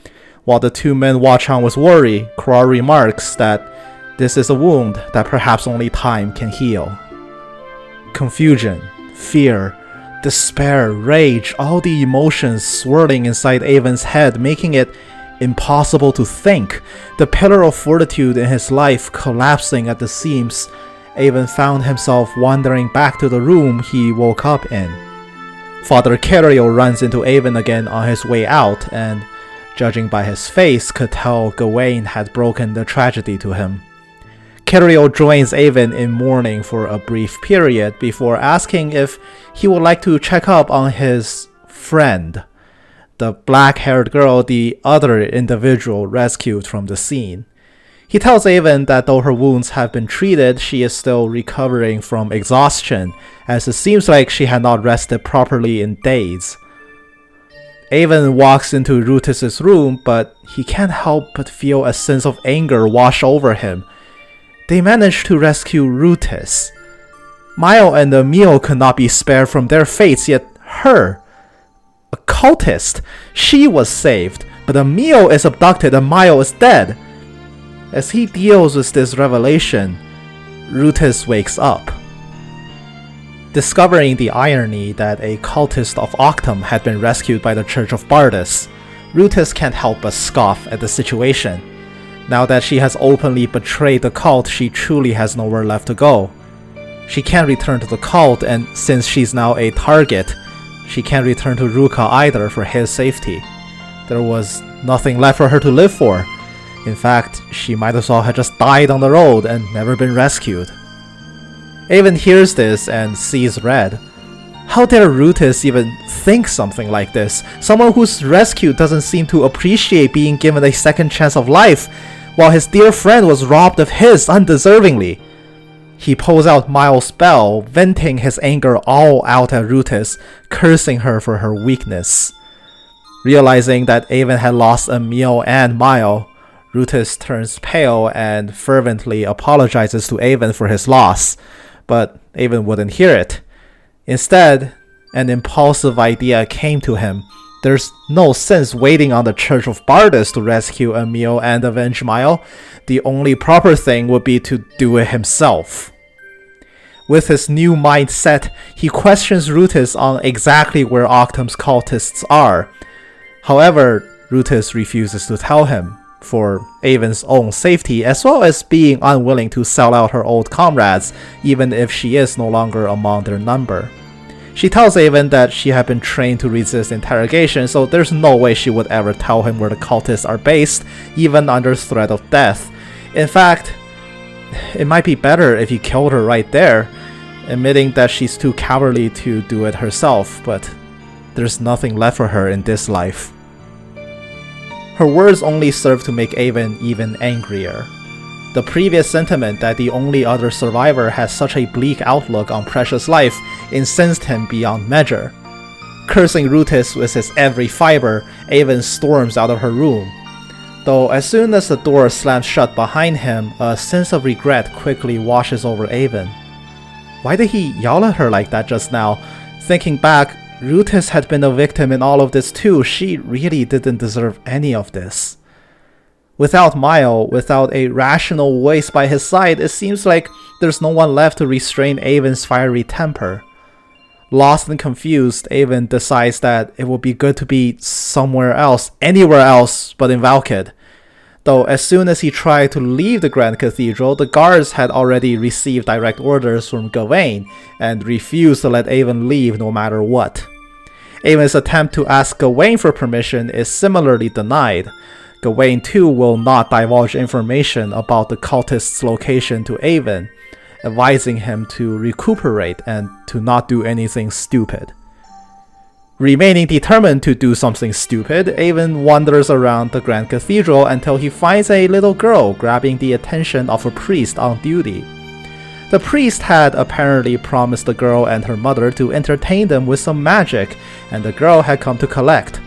While the 2 men watch on with worry, Krar remarks that this is a wound that perhaps only time can heal. Confusion, fear, despair, rage, all the emotions swirling inside Avon's head, making it impossible to think. The pillar of fortitude in his life collapsing at the seams, Avon found himself wandering back to the room he woke up in. Father Cariel runs into Avon again on his way out, and judging by his face, could tell Gawain had broken the tragedy to him. Cariel joins Avon in mourning for a brief period before asking if he would like to check up on his friend, the black-haired girl the other individual rescued from the scene. He tells Avon that though her wounds have been treated, she is still recovering from exhaustion, as it seems like she had not rested properly in days. Avon walks into Rutus's room, but he can't help but feel a sense of anger wash over him. They managed to rescue Rutus. Mile and Emil could not be spared from their fates, yet her, a cultist, she was saved, but Emil is abducted and Mile is dead. As he deals with this revelation, Rutus wakes up. Discovering the irony that a cultist of Octum had been rescued by the Church of Bardis, Rutus can't help but scoff at the situation. Now that she has openly betrayed the cult, she truly has nowhere left to go. She can't return to the cult, and since she's now a target, she can't return to Ruka either for his safety. There was nothing left for her to live for. In fact, she might as well have just died on the road and never been rescued. Avon hears this and sees red. How dare Rutus even think something like this? Someone whose rescue doesn't seem to appreciate being given a second chance of life, while his dear friend was robbed of his undeservingly. He pulls out Miles' bell, venting his anger all out at Rutus, cursing her for her weakness. Realizing that Avon had lost Emil and Mile, Rutus turns pale and fervently apologizes to Avon for his loss, but Avon wouldn't hear it. Instead, an impulsive idea came to him. There's no sense waiting on the Church of Bardus to rescue Emil and avenge Mile. The only proper thing would be to do it himself. With his new mindset, he questions Rutus on exactly where Octum's cultists are. However, Rutus refuses to tell him, for Avon's own safety, as well as being unwilling to sell out her old comrades, even if she is no longer among their number. She tells Avon that she had been trained to resist interrogation, so there's no way she would ever tell him where the cultists are based, even under threat of death. In fact, it might be better if he killed her right there, admitting that she's too cowardly to do it herself, but there's nothing left for her in this life. Her words only serve to make Avon even angrier. The previous sentiment that the only other survivor has such a bleak outlook on precious life incensed him beyond measure. Cursing Rutus with his every fiber, Avon storms out of her room. Though as soon as the door slams shut behind him, a sense of regret quickly washes over Avon. Why did he yell at her like that just now? Thinking back, Rutus had been a victim in all of this too. She really didn't deserve any of this. Without Mile, without a rational voice by his side, it seems like there's no one left to restrain Avon's fiery temper. Lost and confused, Avon decides that it would be good to be somewhere else, anywhere else but in Valkid. Though as soon as he tried to leave the Grand Cathedral, the guards had already received direct orders from Gawain and refused to let Avon leave no matter what. Avon's attempt to ask Gawain for permission is similarly denied. Gawain too will not divulge information about the cultist's location to Avon, advising him to recuperate and to not do anything stupid. Remaining determined to do something stupid, Avon wanders around the Grand Cathedral until he finds a little girl grabbing the attention of a priest on duty. The priest had apparently promised the girl and her mother to entertain them with some magic, and the girl had come to collect.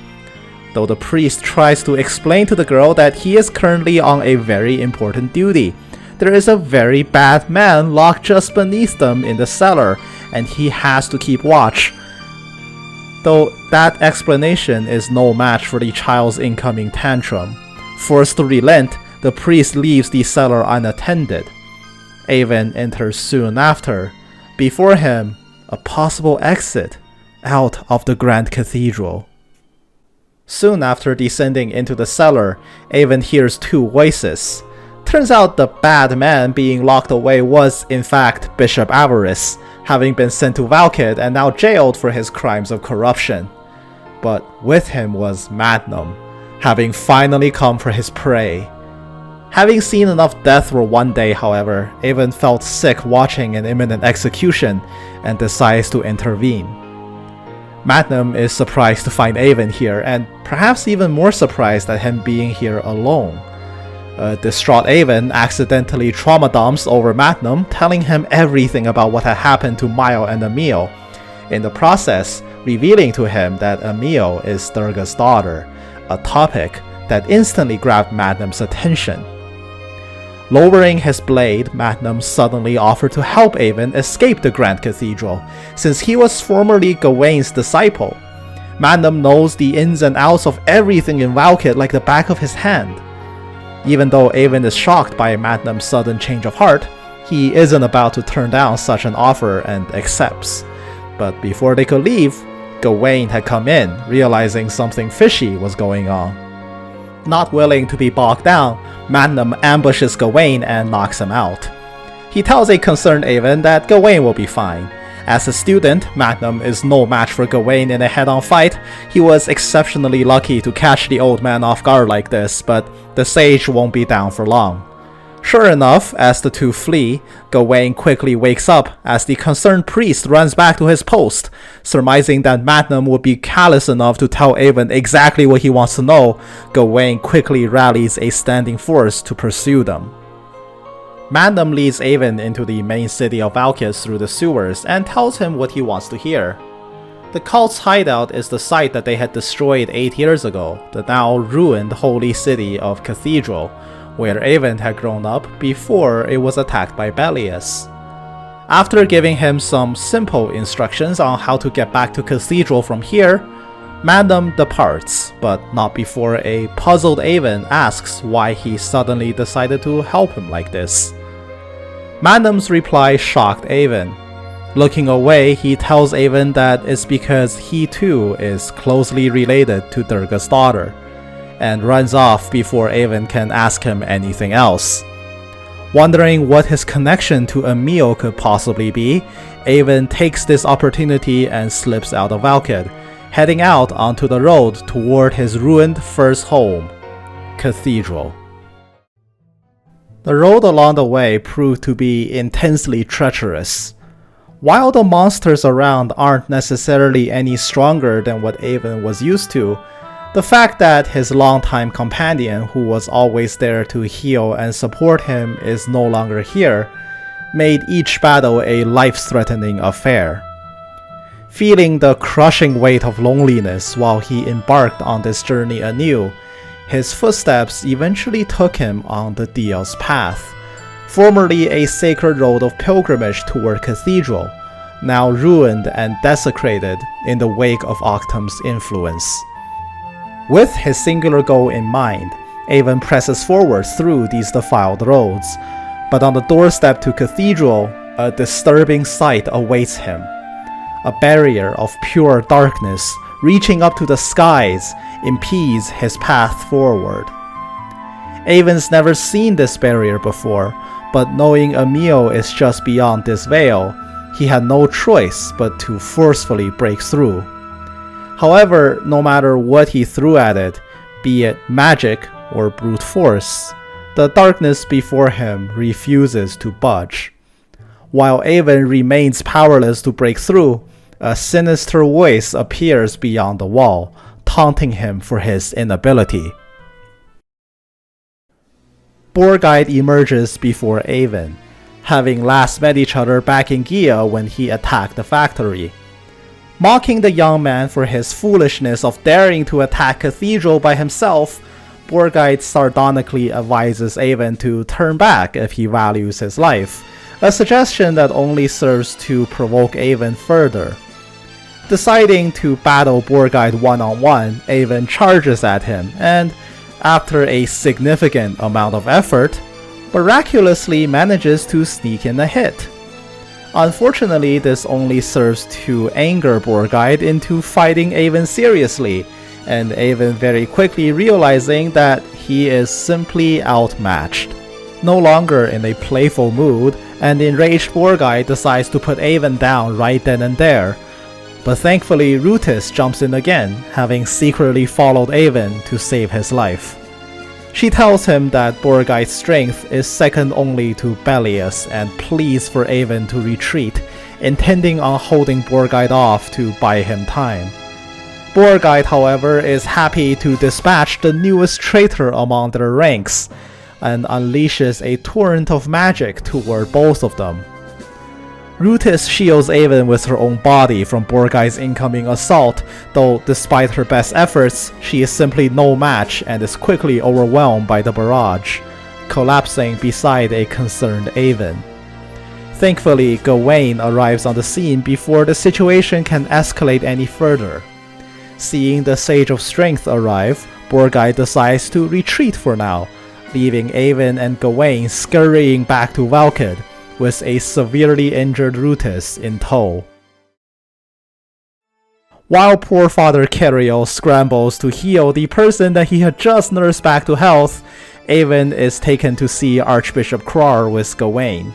Though the priest tries to explain to the girl that he is currently on a very important duty, there is a very bad man locked just beneath them in the cellar, and he has to keep watch. Though that explanation is no match for the child's incoming tantrum. Forced to relent, the priest leaves the cellar unattended. Avon enters soon after. Before him, a possible exit out of the Grand Cathedral. Soon after descending into the cellar, Avon hears two voices. Turns out the bad man being locked away was, in fact, Bishop Avarice, having been sent to Valkid and now jailed for his crimes of corruption. But with him was Magnum, having finally come for his prey. Having seen enough death for one day, however, Avon felt sick watching an imminent execution and decides to intervene. Magnum is surprised to find Avon here, and perhaps even more surprised at him being here alone. Distraught Avon accidentally trauma dumps over Magnum, telling him everything about what had happened to Mile and Emil, in the process revealing to him that Emil is Durga's daughter, a topic that instantly grabbed Magnum's attention. Lowering his blade, Magnum suddenly offered to help Avon escape the Grand Cathedral, since he was formerly Gawain's disciple. Magnum knows the ins and outs of everything in Valkid like the back of his hand. Even though Avon is shocked by Magnum's sudden change of heart, he isn't about to turn down such an offer and accepts. But before they could leave, Gawain had come in, realizing something fishy was going on. Not willing to be bogged down, Magnum ambushes Gawain and knocks him out. He tells a concerned Avon that Gawain will be fine. As a student, Magnum is no match for Gawain in a head-on fight. He was exceptionally lucky to catch the old man off guard like this, but the sage won't be down for long. Sure enough, as the two flee, Gawain quickly wakes up as the concerned priest runs back to his post. Surmising that Magnum would be callous enough to tell Avon exactly what he wants to know, Gawain quickly rallies a standing force to pursue them. Magnum leads Avon into the main city of Valkid through the sewers and tells him what he wants to hear. The cult's hideout is the site that they had destroyed 8 years ago, the now ruined holy city of Cathedral, where Avon had grown up before it was attacked by Belius. After giving him some simple instructions on how to get back to Cathedral from here, Mandam departs, but not before a puzzled Avon asks why he suddenly decided to help him like this. Mandam's reply shocked Avon. Looking away, he tells Avon that it's because he too is closely related to Durga's daughter, and runs off before Avon can ask him anything else. Wondering what his connection to Emil could possibly be, Avon takes this opportunity and slips out of Valkid, heading out onto the road toward his ruined first home, Cathedral. The road along the way proved to be intensely treacherous. While the monsters around aren't necessarily any stronger than what Avon was used to, the fact that his longtime companion, who was always there to heal and support him, is no longer here, made each battle a life-threatening affair. Feeling the crushing weight of loneliness while he embarked on this journey anew, his footsteps eventually took him on the Diel's path, formerly a sacred road of pilgrimage toward Cathedral, now ruined and desecrated in the wake of Octum's influence. With his singular goal in mind, Avon presses forward through these defiled roads, but on the doorstep to Cathedral, a disturbing sight awaits him. A barrier of pure darkness reaching up to the skies impedes his path forward. Avon's never seen this barrier before, but knowing Emil is just beyond this veil, he had no choice but to forcefully break through. However, no matter what he threw at it, be it magic or brute force, the darkness before him refuses to budge. While Avon remains powerless to break through, a sinister voice appears beyond the wall, taunting him for his inability. Borgheid emerges before Avon, having last met each other back in Gia when he attacked the factory. Mocking the young man for his foolishness of daring to attack Cathedral by himself, Borgheid sardonically advises Avon to turn back if he values his life, a suggestion that only serves to provoke Avon further. Deciding to battle Borgheid one-on-one, Avon charges at him, and, after a significant amount of effort, miraculously manages to sneak in a hit. Unfortunately, this only serves to anger Borgheid into fighting Avon seriously, and Avon very quickly realizing that he is simply outmatched. No longer in a playful mood, an enraged Borgheid decides to put Avon down right then and there. But thankfully, Rutis jumps in again, having secretly followed Avon to save his life. She tells him that Borgheid's strength is second only to Belius and pleads for Avon to retreat, intending on holding Borgheid off to buy him time. Borgheid, however, is happy to dispatch the newest traitor among their ranks, and unleashes a torrent of magic toward both of them. Rutis shields Avon with her own body from Borgheid's incoming assault, though despite her best efforts, she is simply no match and is quickly overwhelmed by the barrage, collapsing beside a concerned Avon. Thankfully, Gawain arrives on the scene before the situation can escalate any further. Seeing the Sage of Strength arrive, Borgheid decides to retreat for now, leaving Avon and Gawain scurrying back to Valkid, with a severely injured Rutis in tow. While poor Father Keriel scrambles to heal the person that he had just nursed back to health, Avon is taken to see Archbishop Krar with Gawain.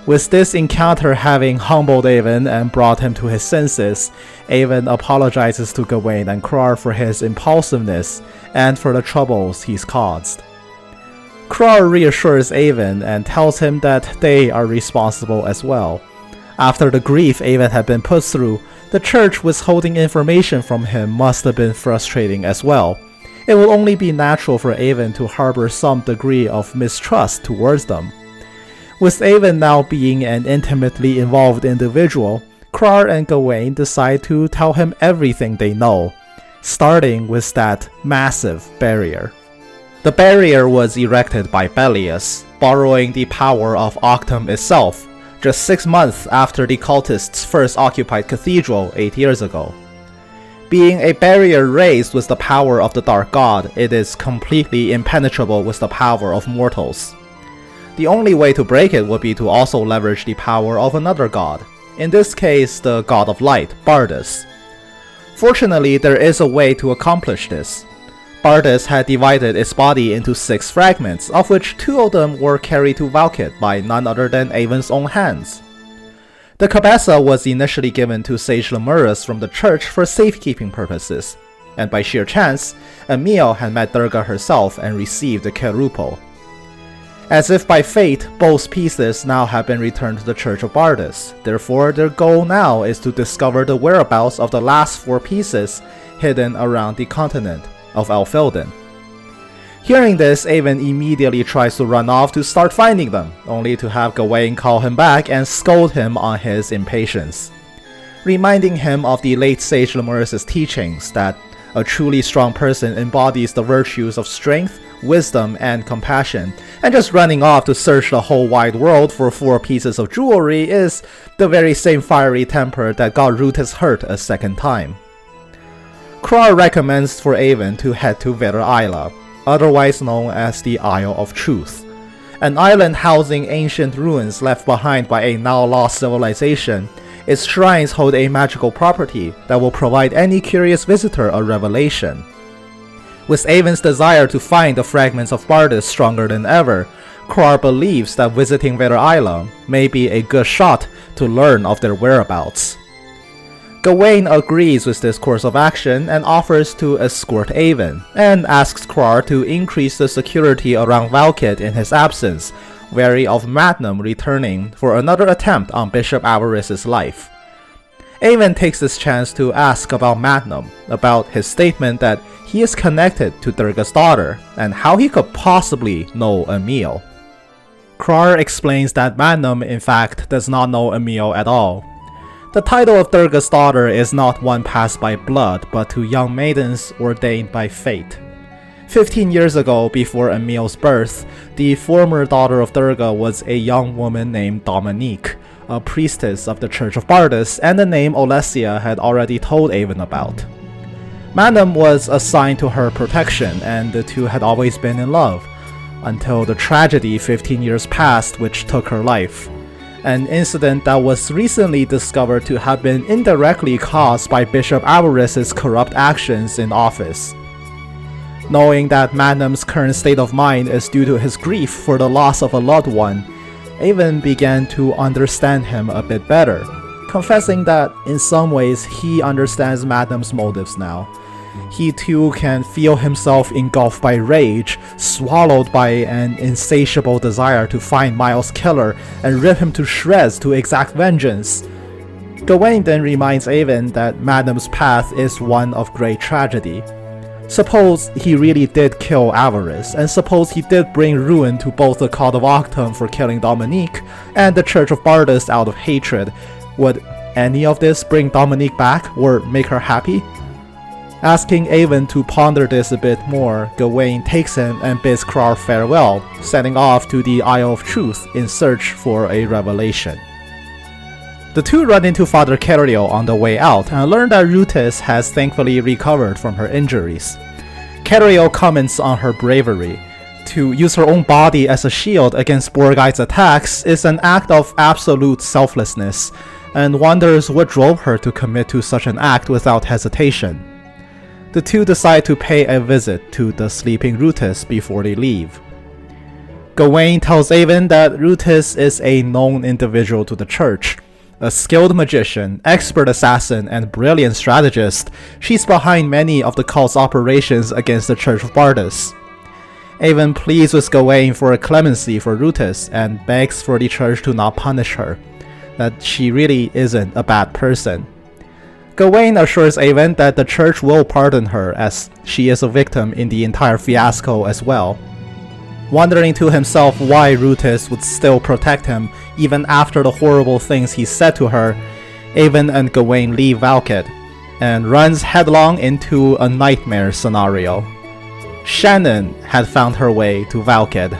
With this encounter having humbled Avon and brought him to his senses, Avon apologizes to Gawain and Krar for his impulsiveness and for the troubles he's caused. Krar reassures Avon and tells him that they are responsible as well. After the grief Avon had been put through, the church withholding information from him must have been frustrating as well. It will only be natural for Avon to harbor some degree of mistrust towards them. With Avon now being an intimately involved individual, Krar and Gawain decide to tell him everything they know, starting with that massive barrier. The barrier was erected by Belius, borrowing the power of Octum itself, just 6 months after the cultists first occupied Cathedral 8 years ago. Being a barrier raised with the power of the Dark God, it is completely impenetrable with the power of mortals. The only way to break it would be to also leverage the power of another god, in this case the god of light, Bardus. Fortunately, there is a way to accomplish this. Bardus had divided its body into 6 fragments, of which 2 of them were carried to Valkid by none other than Avon's own hands. The Cabeza was initially given to Sage Lemurus from the church for safekeeping purposes, and by sheer chance, Emil had met Durga herself and received the Kerupo. As if by fate, both pieces now have been returned to the Church of Bardus. Therefore, their goal now is to discover the whereabouts of the last 4 pieces hidden around the continent of Elfelden. Hearing this, Avon immediately tries to run off to start finding them, only to have Gawain call him back and scold him on his impatience, reminding him of the late Sage Lemurus' teachings that a truly strong person embodies the virtues of strength, wisdom, and compassion, and just running off to search the whole wide world for 4 pieces of jewelry is the very same fiery temper that got Rutis hurt a second time. Krar recommends for Avon to head to Vera Isla, otherwise known as the Isle of Truth, an island housing ancient ruins left behind by a now lost civilization. Its shrines hold a magical property that will provide any curious visitor a revelation. With Avon's desire to find the fragments of Bardus stronger than ever, Krar believes that visiting Vera Isla may be a good shot to learn of their whereabouts. Gawain agrees with this course of action and offers to escort Avon, and asks Krar to increase the security around Valkid in his absence, wary of Magnum returning for another attempt on Bishop Avaris's life. Avon takes this chance to ask about Magnum, about his statement that he is connected to Durga's daughter, and how he could possibly know Emil. Krar explains that Magnum in fact does not know Emil at all. The title of Durga's daughter is not one passed by blood, but to young maidens ordained by fate. 15 years ago, before Emil's birth, the former daughter of Durga was a young woman named Dominique, a priestess of the Church of Bardus, and the name Olesia had already told Avon about. Magnum was assigned to her protection, and the two had always been in love, until the tragedy 15 years past which took her life. An incident that was recently discovered to have been indirectly caused by Bishop Avaris's corrupt actions in office. Knowing that Magnum's current state of mind is due to his grief for the loss of a loved one, Avon began to understand him a bit better, confessing that in some ways he understands Magnum's motives now. He too can feel himself engulfed by rage, swallowed by an insatiable desire to find Miles' killer and rip him to shreds to exact vengeance. Gawain then reminds Avon that Magnum's path is one of great tragedy. Suppose he really did kill Avaris, and suppose he did bring ruin to both the cult of Octum for killing Dominique and the Church of Bardus out of hatred, would any of this bring Dominique back or make her happy? Asking Avon to ponder this a bit more, Gawain takes him and bids Krar farewell, setting off to the Isle of Truth in search for a revelation. The two run into Father Kerio on the way out and learn that Rutis has thankfully recovered from her injuries. Kerio comments on her bravery. To use her own body as a shield against Borgai's attacks is an act of absolute selflessness, and wonders what drove her to commit to such an act without hesitation. The two decide to pay a visit to the sleeping Rutis before they leave. Gawain tells Avon that Rutis is a known individual to the church. A skilled magician, expert assassin, and brilliant strategist, she's behind many of the cult's operations against the Church of Bardus. Avon pleads with Gawain for a clemency for Rutis and begs for the church to not punish her, that she really isn't a bad person. Gawain assures Avon that the church will pardon her as she is a victim in the entire fiasco as well. Wondering to himself why Rutis would still protect him even after the horrible things he said to her, Avon and Gawain leave Valkid and runs headlong into a nightmare scenario. Shannon had found her way to Valkid.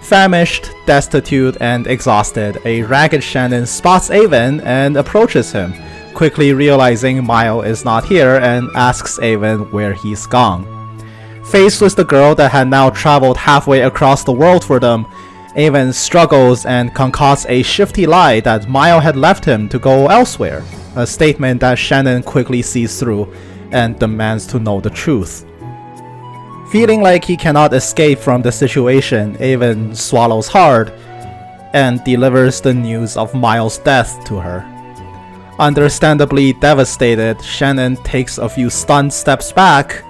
Famished, destitute, and exhausted, a ragged Shannon spots Avon and approaches him, quickly realizing Mile is not here and asks Avon where he's gone. Faced with the girl that had now traveled halfway across the world for them, Avon struggles and concocts a shifty lie that Mile had left him to go elsewhere, a statement that Shannon quickly sees through and demands to know the truth. Feeling like he cannot escape from the situation, Avon swallows hard and delivers the news of Miles' death to her. Understandably devastated, Shannon takes a few stunned steps back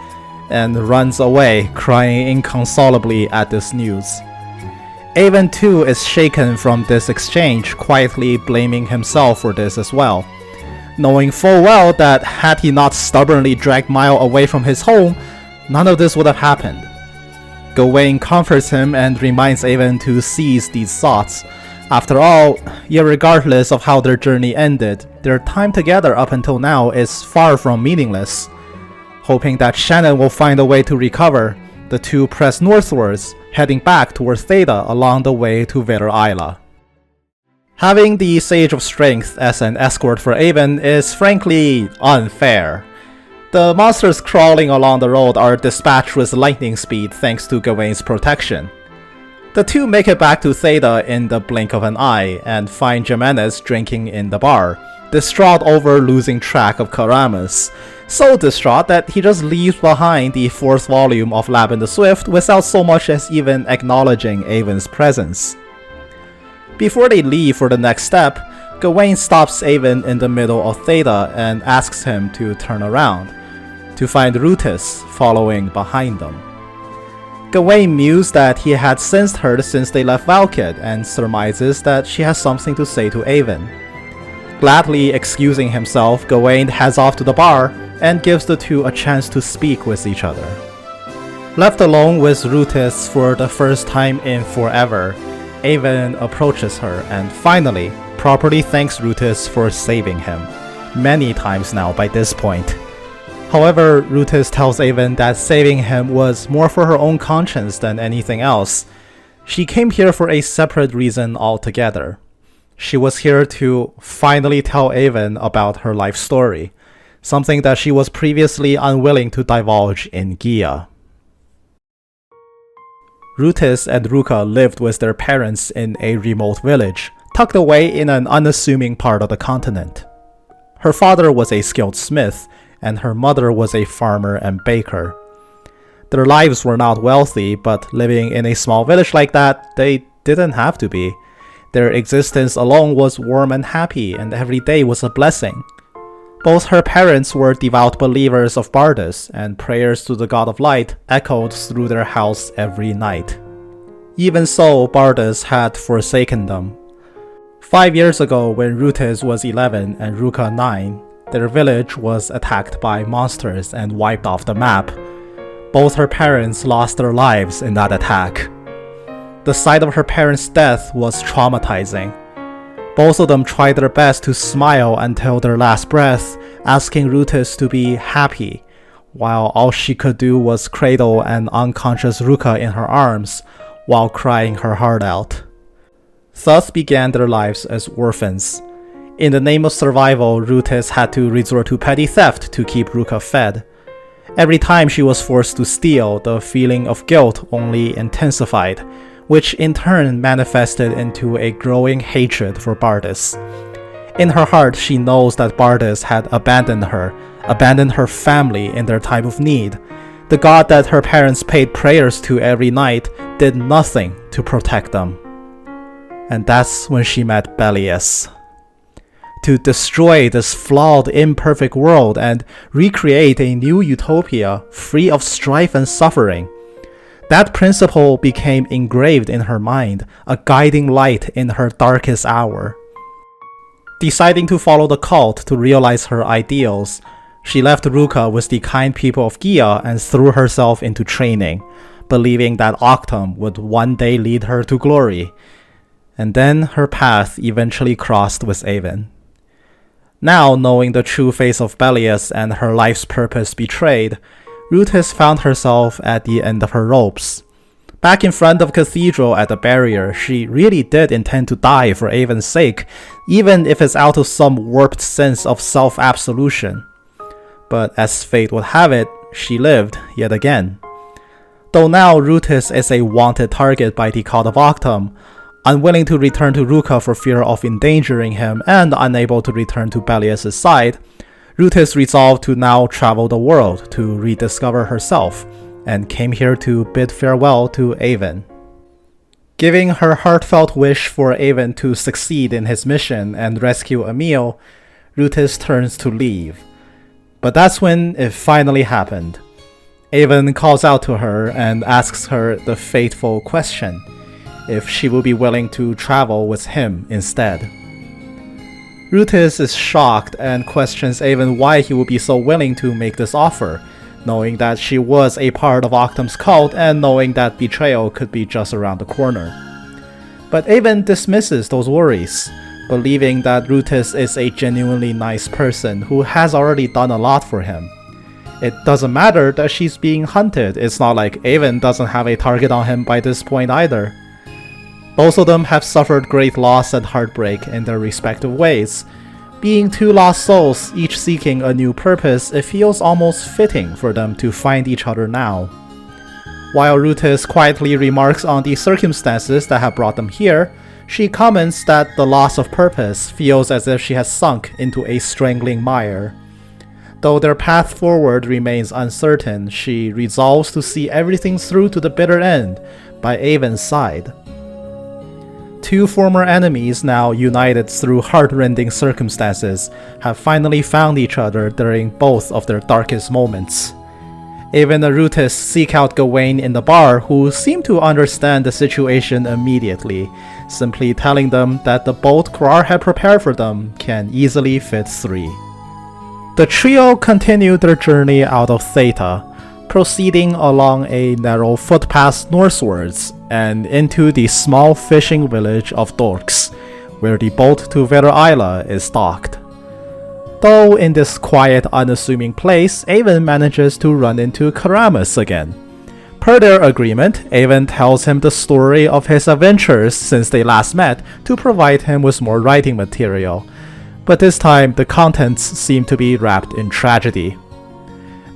and runs away, crying inconsolably at this news. Avon too is shaken from this exchange, quietly blaming himself for this as well, knowing full well that had he not stubbornly dragged Mile away from his home, none of this would have happened. Gawain comforts him and reminds Avon to seize these thoughts. After all, irregardless of how their journey ended, their time together up until now is far from meaningless. Hoping that Shannon will find a way to recover, the two press northwards, heading back towards Theta along the way to Vader Isla. Having the Sage of Strength as an escort for Avon is frankly unfair. The monsters crawling along the road are dispatched with lightning speed thanks to Gawain's protection. The two make it back to Theta in the blink of an eye and find Jimenez drinking in the bar, distraught over losing track of Karamas, so distraught that he just leaves behind the 4th volume of Laban the Swift without so much as even acknowledging Avon's presence. Before they leave for the next step, Gawain stops Avon in the middle of Theta and asks him to turn around, to find Rutis following behind them. Gawain mused that he had sensed her since they left Valkid and surmises that she has something to say to Avon. Gladly excusing himself, Gawain heads off to the bar and gives the two a chance to speak with each other. Left alone with Rutis for the first time in forever, Avon approaches her and finally properly thanks Rutis for saving him, many times now by this point. However, Rutis tells Avon that saving him was more for her own conscience than anything else. She came here for a separate reason altogether. She was here to finally tell Avon about her life story, something that she was previously unwilling to divulge in Gia. Rutis and Ruka lived with their parents in a remote village, tucked away in an unassuming part of the continent. Her father was a skilled smith, and her mother was a farmer and baker. Their lives were not wealthy, but living in a small village like that, they didn't have to be. Their existence alone was warm and happy, and every day was a blessing. Both her parents were devout believers of Bardus, and prayers to the god of light echoed through their house every night. Even so, Bardus had forsaken them. 5 years ago, when Rutis was 11 and Ruka 9, their village was attacked by monsters and wiped off the map. Both her parents lost their lives in that attack. The sight of her parents' death was traumatizing. Both of them tried their best to smile until their last breath, asking Rutis to be happy, while all she could do was cradle an unconscious Ruka in her arms while crying her heart out. Thus began their lives as orphans. In the name of survival, Rutis had to resort to petty theft to keep Ruka fed. Every time she was forced to steal, the feeling of guilt only intensified, which in turn manifested into a growing hatred for Bardus. In her heart, she knows that Bardus had abandoned her family in their time of need. The god that her parents paid prayers to every night did nothing to protect them. And that's when she met Belias. To destroy this flawed, imperfect world and recreate a new utopia free of strife and suffering. That principle became engraved in her mind, a guiding light in her darkest hour. Deciding to follow the cult to realize her ideals, she left Ruka with the kind people of Gia and threw herself into training, believing that Octum would one day lead her to glory. And then her path eventually crossed with Avon. Now, knowing the true face of Bellius and her life's purpose betrayed, Rutis found herself at the end of her ropes. Back in front of Cathedral at the barrier, she really did intend to die for Avon's sake, even if it's out of some warped sense of self-absolution. But as fate would have it, she lived yet again. Though now Rutis is a wanted target by the Cult of Octum, unwilling to return to Ruka for fear of endangering him and unable to return to Bellius' side, Rutis resolved to now travel the world to rediscover herself, and came here to bid farewell to Avon. Giving her heartfelt wish for Avon to succeed in his mission and rescue Emil, Rutis turns to leave. But that's when it finally happened. Avon calls out to her and asks her the fateful question, if she will be willing to travel with him instead. Rutis is shocked and questions Avon why he would be so willing to make this offer, knowing that she was a part of Octum's cult and knowing that betrayal could be just around the corner. But Avon dismisses those worries, believing that Rutis is a genuinely nice person who has already done a lot for him. It doesn't matter that she's being hunted, it's not like Avon doesn't have a target on him by this point either. Both of them have suffered great loss and heartbreak in their respective ways. Being two lost souls, each seeking a new purpose, it feels almost fitting for them to find each other now. While Rutis quietly remarks on the circumstances that have brought them here, she comments that the loss of purpose feels as if she has sunk into a strangling mire. Though their path forward remains uncertain, she resolves to see everything through to the bitter end by Avon's side. Two former enemies, now united through heart-rending circumstances, have finally found each other during both of their darkest moments. Avon and Rutis seek out Gawain in the bar, who seem to understand the situation immediately, simply telling them that the boat Krar had prepared for them can easily fit 3. The trio continued their journey out of Theta, proceeding along a narrow footpath northwards and into the small fishing village of Dorks, where the boat to Vera Isla is docked. Though in this quiet, unassuming place, Avon manages to run into Karamus again. Per their agreement, Avon tells him the story of his adventures since they last met to provide him with more writing material, but this time the contents seem to be wrapped in tragedy.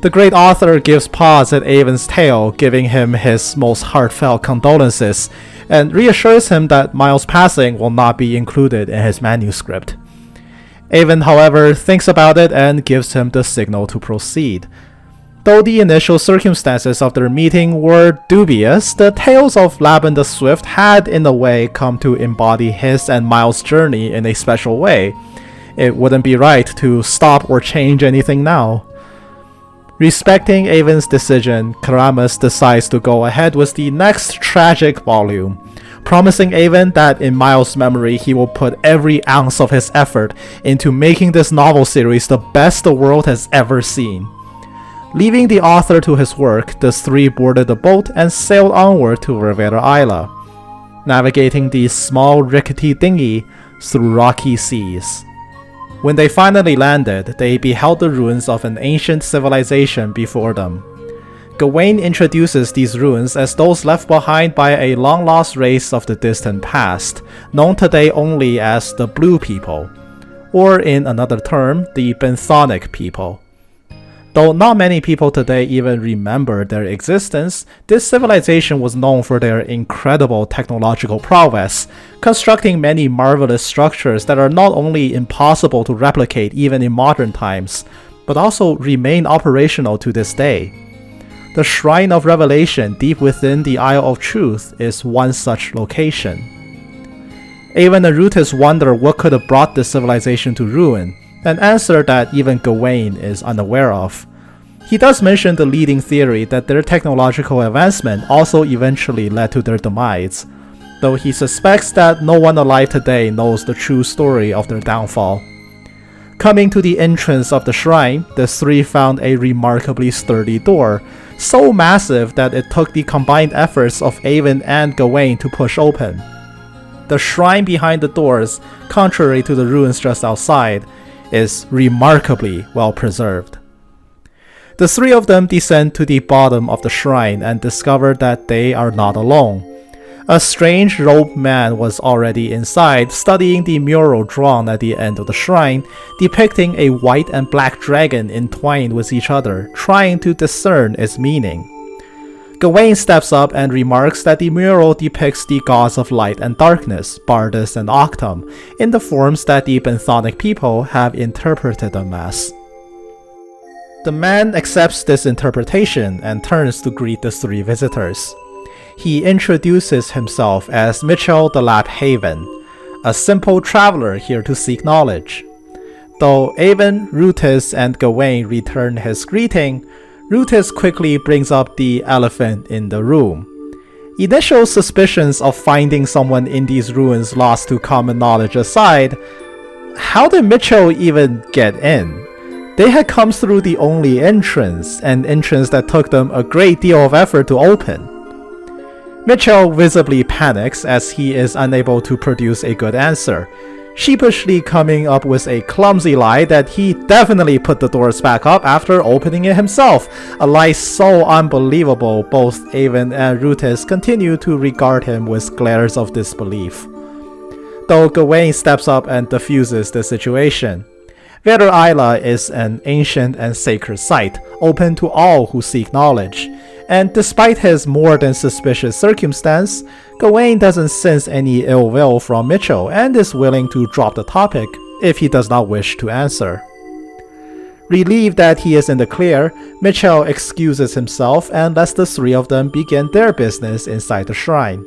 The great author gives pause at Avon's tale, giving him his most heartfelt condolences, and reassures him that Miles' passing will not be included in his manuscript. Avon, however, thinks about it and gives him the signal to proceed. Though the initial circumstances of their meeting were dubious, the tales of Laban the Swift had in a way come to embody his and Miles' journey in a special way. It wouldn't be right to stop or change anything now. Respecting Avon's decision, Karamus decides to go ahead with the next tragic volume, promising Avon that in Miles' memory he will put every ounce of his effort into making this novel series the best the world has ever seen. Leaving the author to his work, the 3 boarded the boat and sailed onward to Rivera Isla, navigating the small rickety dinghy through rocky seas. When they finally landed, they beheld the ruins of an ancient civilization before them. Gawain introduces these ruins as those left behind by a long-lost race of the distant past, known today only as the Blue People, or in another term, the Benthonic people. Though not many people today even remember their existence, this civilization was known for their incredible technological prowess, constructing many marvelous structures that are not only impossible to replicate even in modern times, but also remain operational to this day. The Shrine of Revelation deep within the Isle of Truth is one such location. Avon and Rutis wonder what could have brought this civilization to ruin, an answer that even Gawain is unaware of. He does mention the leading theory that their technological advancement also eventually led to their demise, though he suspects that no one alive today knows the true story of their downfall. Coming to the entrance of the shrine, the 3 found a remarkably sturdy door, so massive that it took the combined efforts of Avon and Gawain to push open. The shrine behind the doors, contrary to the ruins just outside, is remarkably well preserved. The three of them descend to the bottom of the shrine and discover that they are not alone. A strange robed man was already inside, studying the mural drawn at the end of the shrine, depicting a white and black dragon entwined with each other, trying to discern its meaning. Gawain steps up and remarks that the mural depicts the gods of light and darkness, Bardus and Octum, in the forms that the Benthonic people have interpreted them as. The man accepts this interpretation and turns to greet the three visitors. He introduces himself as Mitchell the Laphaven, a simple traveler here to seek knowledge. Though Avon, Rutus, and Gawain return his greeting, Rutus quickly brings up the elephant in the room. Initial suspicions of finding someone in these ruins lost to common knowledge aside, how did Mitchell even get in? They had come through the only entrance, an entrance that took them a great deal of effort to open. Mitchell visibly panics as he is unable to produce a good answer, sheepishly coming up with a clumsy lie that he definitely put the doors back up after opening it himself, a lie so unbelievable both Avon and Rutus continue to regard him with glares of disbelief. Though Gawain steps up and diffuses the situation. Vermillion is an ancient and sacred site, open to all who seek knowledge, and despite his more than suspicious circumstance, Gawain doesn't sense any ill will from Mitchell and is willing to drop the topic if he does not wish to answer. Relieved that he is in the clear, Mitchell excuses himself and lets the three of them begin their business inside the shrine.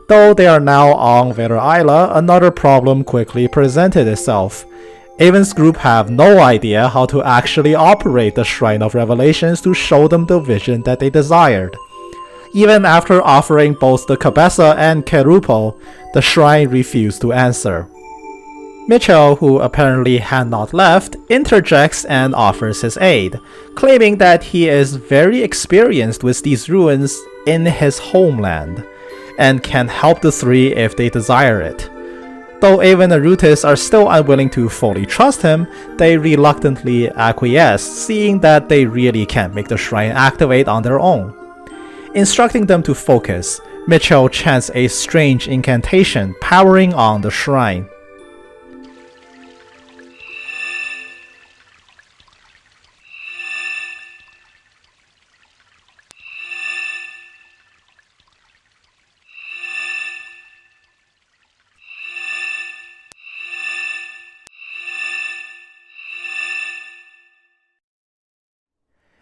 Though they are now on Vermillion, another problem quickly presented itself. Avon's group have no idea how to actually operate the Shrine of Revelations to show them the vision that they desired. Even after offering both the Cabeza and Querupo, the shrine refused to answer. Mitchell, who apparently had not left, interjects and offers his aid, claiming that he is very experienced with these ruins in his homeland, and can help the three if they desire it. Though Avon and Rutus are still unwilling to fully trust him, they reluctantly acquiesce, seeing that they really can't make the shrine activate on their own. Instructing them to focus, Mitchell chants a strange incantation powering on the shrine.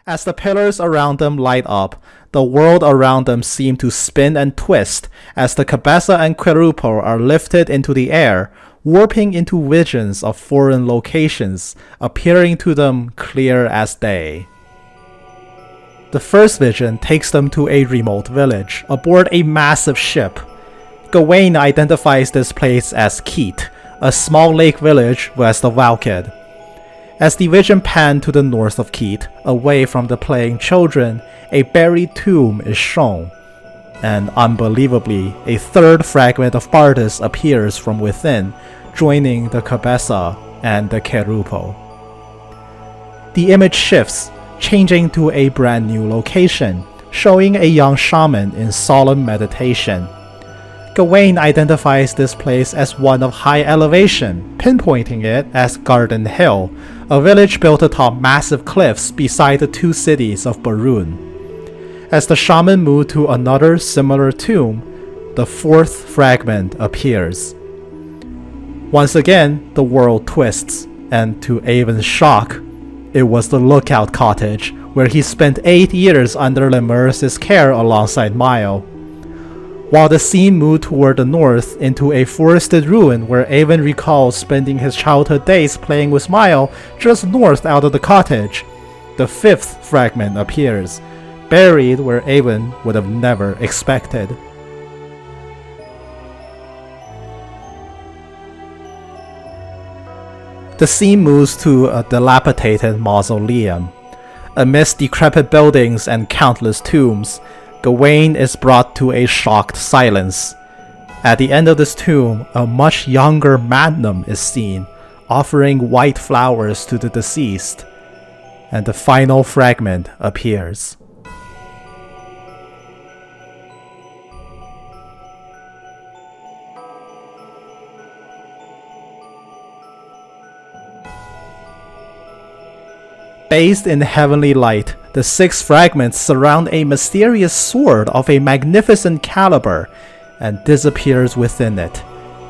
As the pillars around them light up, the world around them seems to spin and twist as the Cabeza and Querupo are lifted into the air, warping into visions of foreign locations, appearing to them clear as day. The first vision takes them to a remote village, aboard a massive ship. Gawain identifies this place as Keet, a small lake village west of Valkid. As the vision panned to the north of Keet, away from the playing children, a buried tomb is shown. And unbelievably, a third fragment of Bardus appears from within, joining the Cabeza and the Querupo. The image shifts, changing to a brand new location, showing a young shaman in solemn meditation. Gawain identifies this place as one of high elevation, pinpointing it as Garden Hill, a village built atop massive cliffs beside the two cities of Barun. As the shaman moved to another similar tomb, the fourth fragment appears. Once again, the world twists, and to Avon's shock, it was the Lookout Cottage, where he spent 8 years under Lemurus' care alongside Mile. While the scene moved toward the north into a forested ruin where Avon recalls spending his childhood days playing with Mile just north out of the cottage, the fifth fragment appears, buried where Avon would have never expected. The scene moves to a dilapidated mausoleum. Amidst decrepit buildings and countless tombs, Gawain is brought to a shocked silence. At the end of this tomb, a much younger Magnum is seen, offering white flowers to the deceased, and the final fragment appears. Bathed in heavenly light, the 6 fragments surround a mysterious sword of a magnificent caliber and disappears within it,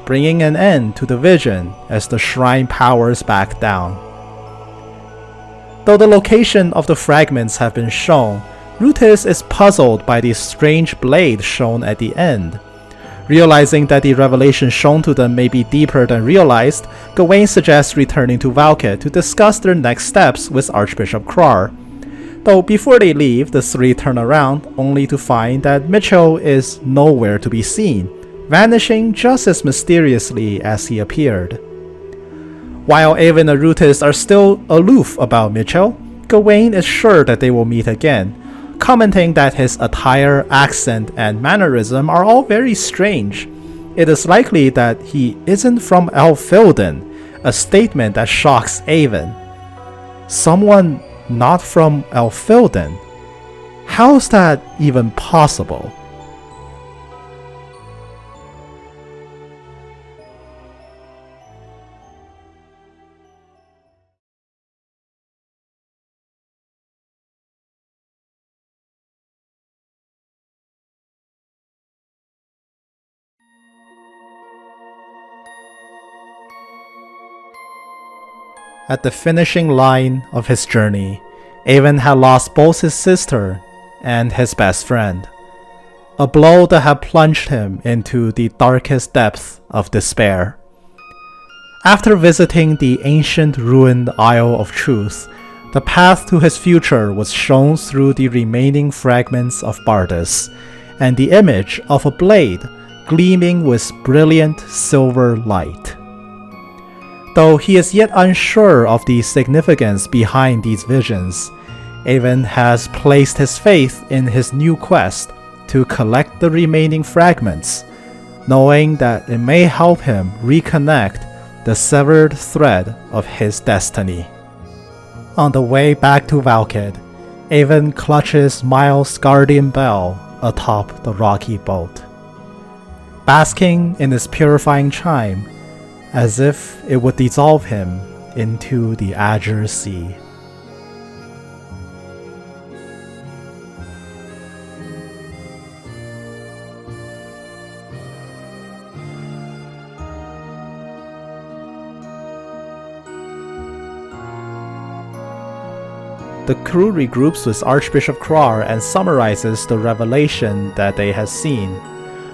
bringing an end to the vision as the shrine powers back down. Though the location of the fragments have been shown, Rutis is puzzled by the strange blade shown at the end. Realizing that the revelation shown to them may be deeper than realized, Gawain suggests returning to Valkid to discuss their next steps with Archbishop Krar. Though before they leave, the 3 turn around only to find that Mitchell is nowhere to be seen, vanishing just as mysteriously as he appeared. While Avon and Rutis are still aloof about Mitchell, Gawain is sure that they will meet again, commenting that his attire, accent, and mannerism are all very strange. It is likely that he isn't from Elfilden, a statement that shocks Avon. Someone not from Elfilden? How's that even possible? At the finishing line of his journey, Avon had lost both his sister and his best friend, a blow that had plunged him into the darkest depths of despair. After visiting the ancient ruined Isle of Truth, the path to his future was shown through the remaining fragments of Bardus, and the image of a blade gleaming with brilliant silver light. Though he is yet unsure of the significance behind these visions, Avon has placed his faith in his new quest to collect the remaining fragments, knowing that it may help him reconnect the severed thread of his destiny. On the way back to Valkid, Avon clutches Miles' guardian bell atop the rocky boat, basking in its purifying chime, as if it would dissolve him into the azure sea. The crew regroups with Archbishop Krar and summarizes the revelation that they have seen,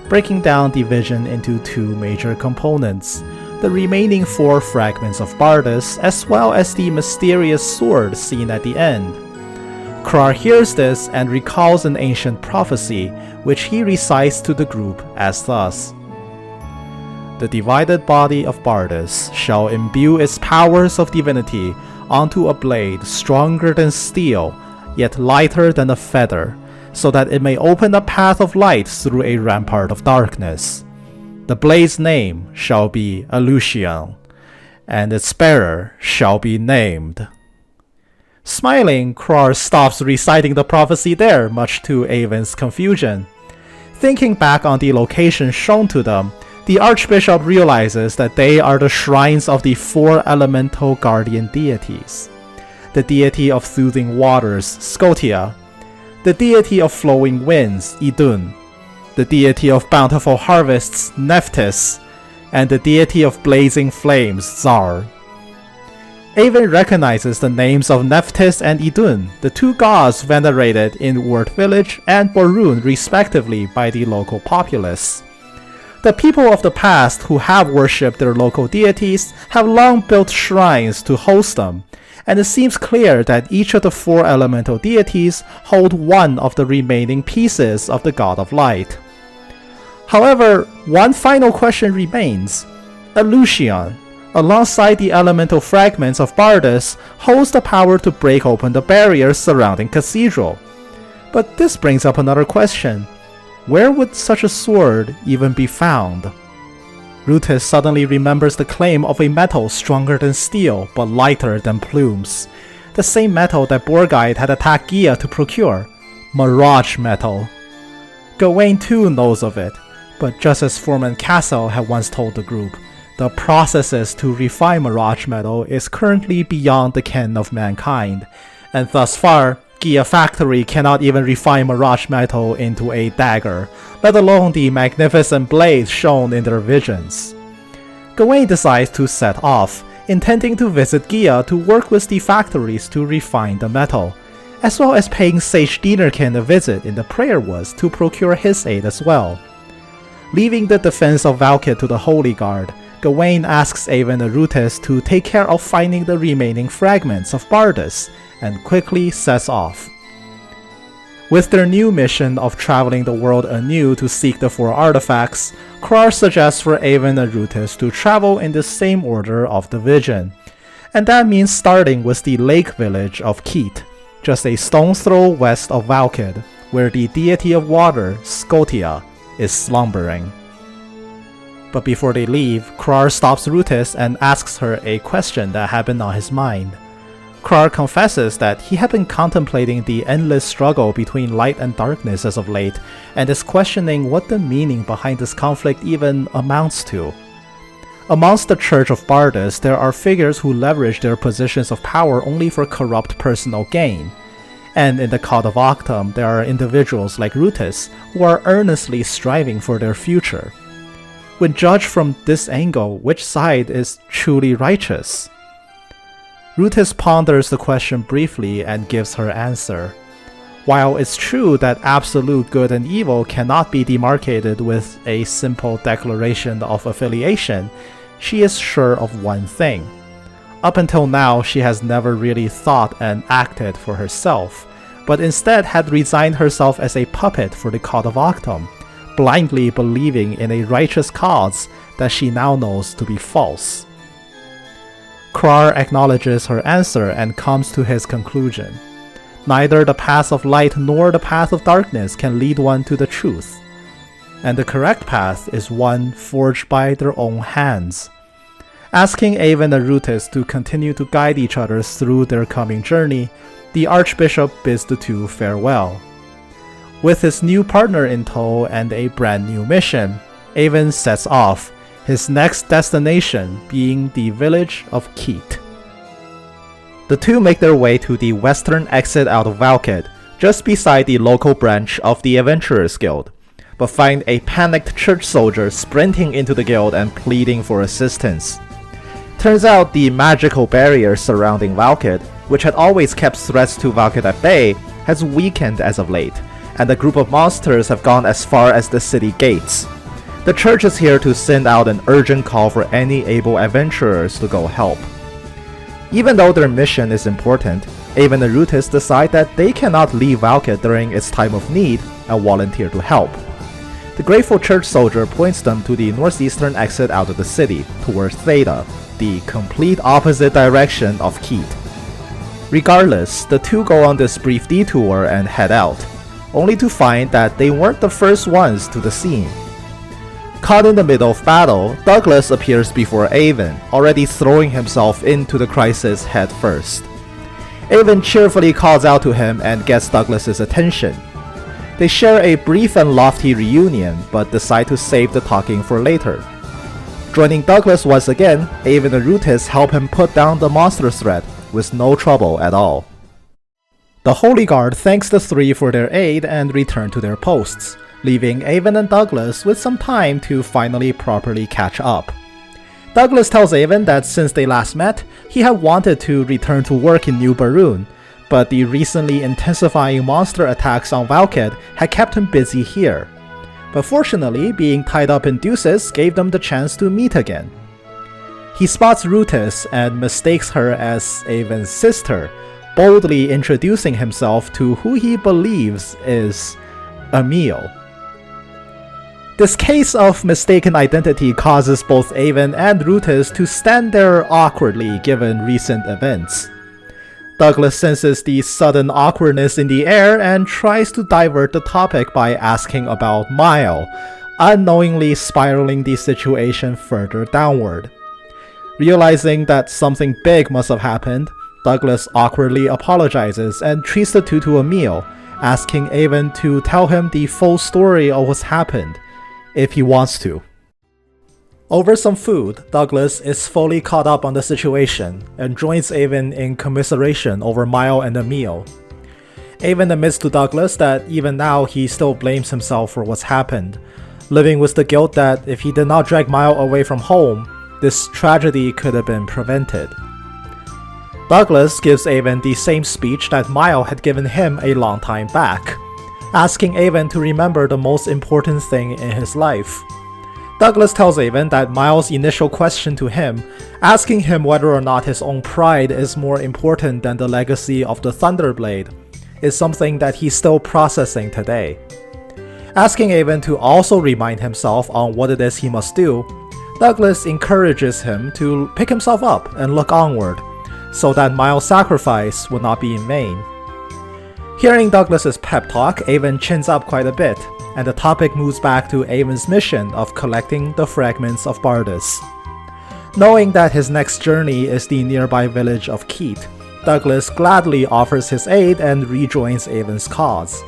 breaking down the vision into 2 major components: the remaining 4 fragments of Bardus, as well as the mysterious sword seen at the end. Krar hears this and recalls an ancient prophecy, which he recites to the group as thus: "The divided body of Bardus shall imbue its powers of divinity onto a blade stronger than steel, yet lighter than a feather, so that it may open a path of light through a rampart of darkness. The blade's name shall be Alucian, and its bearer shall be named." Smiling, Krar stops reciting the prophecy there, much to Avon's confusion. Thinking back on the location shown to them, the Archbishop realizes that they are the shrines of the 4 elemental guardian deities: the deity of soothing waters, Scotia; the deity of flowing winds, Idun; the deity of bountiful harvests, Nephthys; and the deity of blazing flames, Zar. Avon recognizes the names of Nephthys and Idun, the 2 gods venerated in Ward Village and Borun respectively by the local populace. The people of the past who have worshipped their local deities have long built shrines to host them, and it seems clear that each of the 4 elemental deities hold one of the remaining pieces of the God of Light. However, one final question remains. Alucian, alongside the elemental fragments of Bardus, holds the power to break open the barriers surrounding Cathedral. But this brings up another question. Where would such a sword even be found? Rutis suddenly remembers the claim of a metal stronger than steel but lighter than plumes. The same metal that Borgite had attacked Gia to procure. Mirage metal. Gawain too knows of it, but just as Foreman Castle had once told the group, the processes to refine Mirage metal is currently beyond the ken of mankind, and thus far, Gia Factory cannot even refine Mirage metal into a dagger, let alone the magnificent blades shown in their visions. Gawain decides to set off, intending to visit Gia to work with the factories to refine the metal, as well as paying Sage Dinerkin a visit in the Prayer Woods to procure his aid as well. Leaving the defense of Valkid to the Holy Guard, Gawain asks Avon and Rutis to take care of finding the remaining fragments of Bardus, and quickly sets off. With their new mission of traveling the world anew to seek the 4 artifacts, Krar suggests for Avon and Rutis to travel in the same order of the vision, and that means starting with the lake village of Keet, just a stone's throw west of Valkid, where the deity of water, Scotia, is slumbering. But before they leave, Krar stops Rutis and asks her a question that had been on his mind. Krar confesses that he had been contemplating the endless struggle between light and darkness as of late, and is questioning what the meaning behind this conflict even amounts to. Amongst the Church of Bardus, there are figures who leverage their positions of power only for corrupt personal gain. And in the Cult of Octum, there are individuals like Rutis who are earnestly striving for their future. When judged from this angle, which side is truly righteous? Rutis ponders the question briefly and gives her answer. While it's true that absolute good and evil cannot be demarcated with a simple declaration of affiliation, she is sure of one thing. Up until now, she has never really thought and acted for herself, but instead had resigned herself as a puppet for the Cult of Octum, blindly believing in a righteous cause that she now knows to be false. Krar acknowledges her answer and comes to his conclusion. Neither the path of light nor the path of darkness can lead one to the truth, and the correct path is one forged by their own hands. Asking Avon and Rutis to continue to guide each other through their coming journey, the Archbishop bids the two farewell. With his new partner in tow and a brand new mission, Avon sets off, his next destination being the village of Keet. The two make their way to the western exit out of Valkid, just beside the local branch of the Adventurers Guild, but find a panicked church soldier sprinting into the guild and pleading for assistance. Turns out the magical barrier surrounding Valkid, which had always kept threats to Valkid at bay, has weakened as of late, and a group of monsters have gone as far as the city gates. The church is here to send out an urgent call for any able adventurers to go help. Even though their mission is important, Avon and Rutis decide that they cannot leave Valkid during its time of need and volunteer to help. The grateful church soldier points them to the northeastern exit out of the city, towards Theta, the complete opposite direction of Keet. Regardless, the two go on this brief detour and head out, only to find that they weren't the first ones to the scene. Caught in the middle of battle, Douglas appears before Avon, already throwing himself into the crisis head first. Avon cheerfully calls out to him and gets Douglas's attention. They share a brief and lofty reunion, but decide to save the talking for later. Joining Douglas once again, Avon and Rutis help him put down the monster threat with no trouble at all. The Holy Guard thanks the three for their aid and return to their posts, leaving Avon and Douglas with some time to finally properly catch up. Douglas tells Avon that since they last met, he had wanted to return to work in New Barun, but the recently intensifying monster attacks on Valkid had kept him busy here. But fortunately, being tied up in deuces gave them the chance to meet again. He spots Rutis and mistakes her as Avon's sister, boldly introducing himself to who he believes is Emil. This case of mistaken identity causes both Avon and Rutis to stand there awkwardly given recent events. Douglas senses the sudden awkwardness in the air and tries to divert the topic by asking about Mile, unknowingly spiraling the situation further downward. Realizing that something big must have happened, Douglas awkwardly apologizes and treats the two to a meal, asking Avon to tell him the full story of what's happened, if he wants to. Over some food, Douglas is fully caught up on the situation and joins Avon in commiseration over Mile and the meal. Avon admits to Douglas that even now he still blames himself for what's happened, living with the guilt that if he did not drag Mile away from home, this tragedy could have been prevented. Douglas gives Avon the same speech that Mile had given him a long time back, asking Avon to remember the most important thing in his life. Douglas tells Avon that Miles' initial question to him, asking him whether or not his own pride is more important than the legacy of the Thunderblade, is something that he's still processing today. Asking Avon to also remind himself on what it is he must do, Douglas encourages him to pick himself up and look onward, so that Miles' sacrifice would not be in vain. Hearing Douglas's pep talk, Avon chins up quite a bit, and the topic moves back to Avon's mission of collecting the fragments of Bardus. Knowing that his next journey is the nearby village of Keet, Douglas gladly offers his aid and rejoins Avon's cause.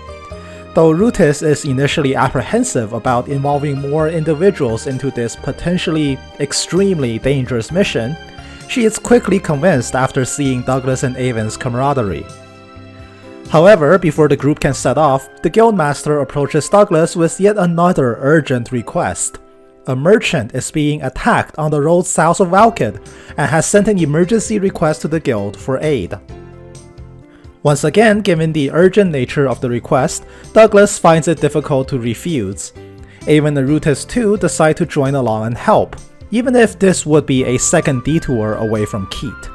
Though Rutis is initially apprehensive about involving more individuals into this potentially extremely dangerous mission, she is quickly convinced after seeing Douglas and Avon's camaraderie. However, before the group can set off, the Guildmaster approaches Douglas with yet another urgent request. A merchant is being attacked on the road south of Valkid and has sent an emergency request to the guild for aid. Once again, given the urgent nature of the request, Douglas finds it difficult to refuse. Avon and Rutis too decide to join along and help, even if this would be a second detour away from Keet.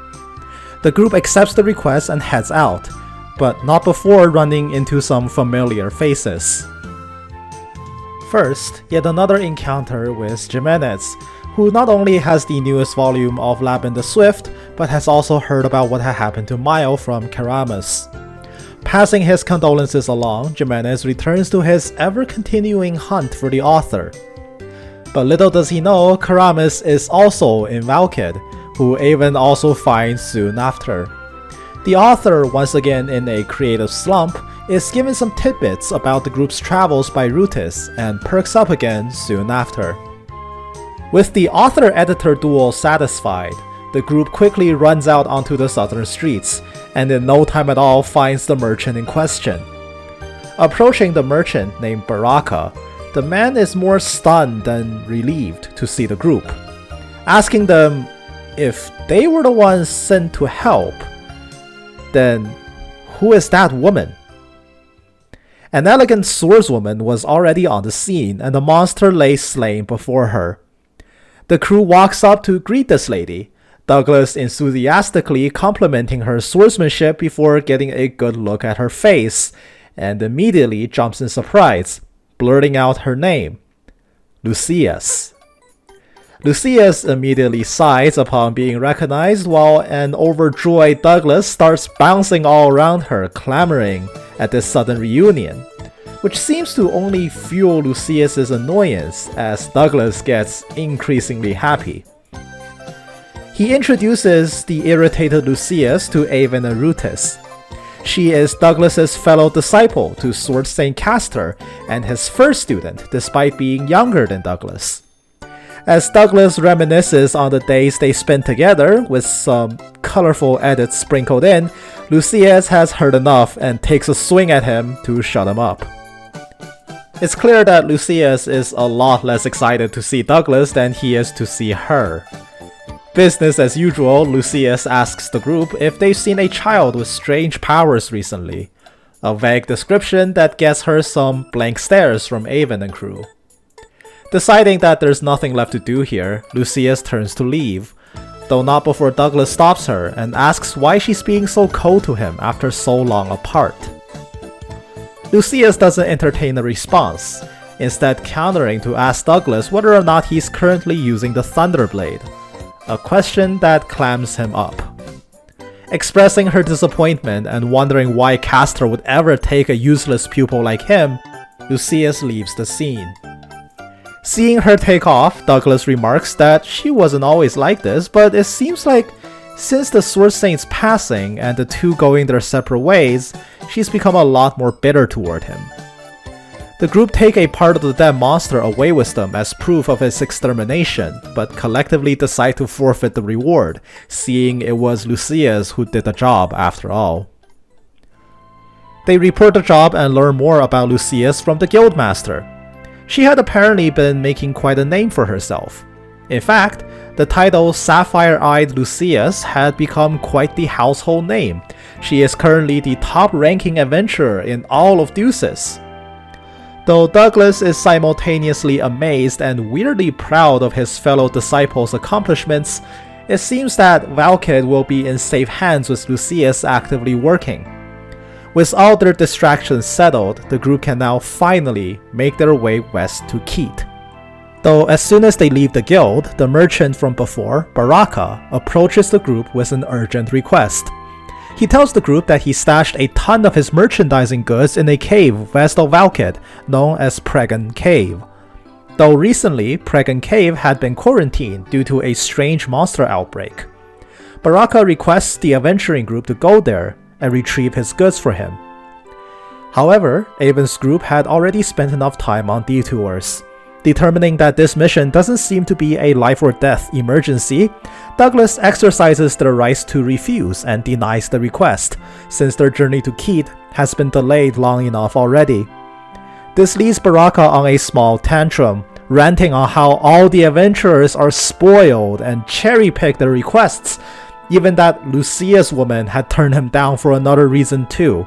The group accepts the request and heads out, but not before running into some familiar faces. First, yet another encounter with Jimenez, who not only has the newest volume of Laban the Swift, but has also heard about what had happened to Mile from Karamas. Passing his condolences along, Jimenez returns to his ever-continuing hunt for the author. But little does he know, Karamas is also in Valkid, who Avon also finds soon after. The author, once again in a creative slump, is given some tidbits about the group's travels by Rutis and perks up again soon after. With the author-editor duel satisfied, the group quickly runs out onto the southern streets, and in no time at all finds the merchant in question. Approaching the merchant named Baraka, the man is more stunned than relieved to see the group, asking them if they were the ones sent to help, then who is that woman? An elegant swordswoman was already on the scene, and the monster lay slain before her. The crew walks up to greet this lady, Douglas enthusiastically complimenting her swordsmanship before getting a good look at her face, and immediately jumps in surprise, blurting out her name, Lucius. Lucius immediately sighs upon being recognized, while an overjoyed Douglas starts bouncing all around her, clamoring at this sudden reunion, which seems to only fuel Lucius's annoyance as Douglas gets increasingly happy. He introduces the irritated Lucius to Avon and Rutis. She is Douglas's fellow disciple to Sword Saint Castor and his first student, despite being younger than Douglas. As Douglas reminisces on the days they spent together, with some colorful edits sprinkled in, Lucius has heard enough and takes a swing at him to shut him up. It's clear that Lucius is a lot less excited to see Douglas than he is to see her. Business as usual, Lucius asks the group if they've seen a child with strange powers recently, a vague description that gets her some blank stares from Avon and crew. Deciding that there's nothing left to do here, Lucius turns to leave, though not before Douglas stops her and asks why she's being so cold to him after so long apart. Lucius doesn't entertain a response, instead countering to ask Douglas whether or not he's currently using the Thunderblade, a question that clams him up. Expressing her disappointment and wondering why Castor would ever take a useless pupil like him, Lucius leaves the scene. Seeing her take off, Douglas remarks that she wasn't always like this, but it seems like since the Sword Saint's passing and the two going their separate ways, she's become a lot more bitter toward him. The group take a part of the dead monster away with them as proof of its extermination, but collectively decide to forfeit the reward, seeing it was Lucius who did the job after all. They report the job and learn more about Lucius from the Guildmaster. She had apparently been making quite a name for herself. In fact, the title Sapphire-Eyed Lucius had become quite the household name. She is currently the top-ranking adventurer in all of Deuces. Though Douglas is simultaneously amazed and weirdly proud of his fellow disciples' accomplishments, it seems that Valkid will be in safe hands with Lucius actively working. With all their distractions settled, the group can now finally make their way west to Keet. Though as soon as they leave the guild, the merchant from before, Baraka, approaches the group with an urgent request. He tells the group that he stashed a ton of his merchandising goods in a cave west of Valkid, known as Pregan Cave. Though recently, Pregan Cave had been quarantined due to a strange monster outbreak. Baraka requests the adventuring group to go there and retrieve his goods for him. However, Avon's group had already spent enough time on detours. Determining that this mission doesn't seem to be a life or death emergency, Douglas exercises their rights to refuse and denies the request, since their journey to Keet has been delayed long enough already. This leads Baraka on a small tantrum, ranting on how all the adventurers are spoiled and cherry-pick their requests, even that Lucius woman had turned him down for another reason too.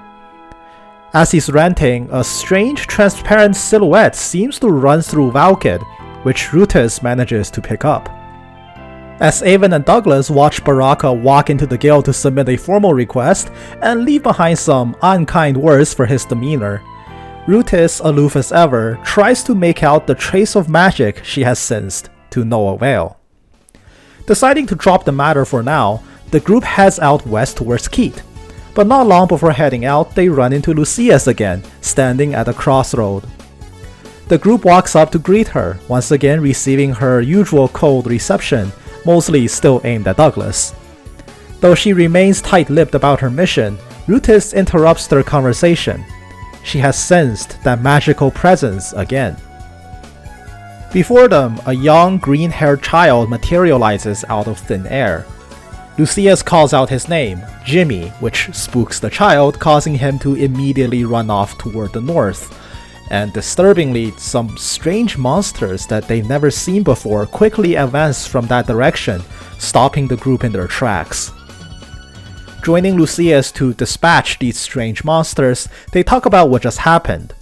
As he's ranting, a strange transparent silhouette seems to run through Valkid, which Rutus manages to pick up. As Avon and Douglas watch Baraka walk into the guild to submit a formal request and leave behind some unkind words for his demeanor, Rutus, aloof as ever, tries to make out the trace of magic she has sensed, to no avail. Deciding to drop the matter for now, the group heads out west towards Keet. But not long before heading out, they run into Lucius again, standing at a crossroad. The group walks up to greet her, once again receiving her usual cold reception, mostly still aimed at Douglas. Though she remains tight-lipped about her mission, Rutus interrupts their conversation. She has sensed that magical presence again. Before them, a young green-haired child materializes out of thin air. Lucius calls out his name, Jimmy, which spooks the child, causing him to immediately run off toward the north. And disturbingly, some strange monsters that they've never seen before quickly advance from that direction, stopping the group in their tracks. Joining Lucius to dispatch these strange monsters, they talk about what just happened.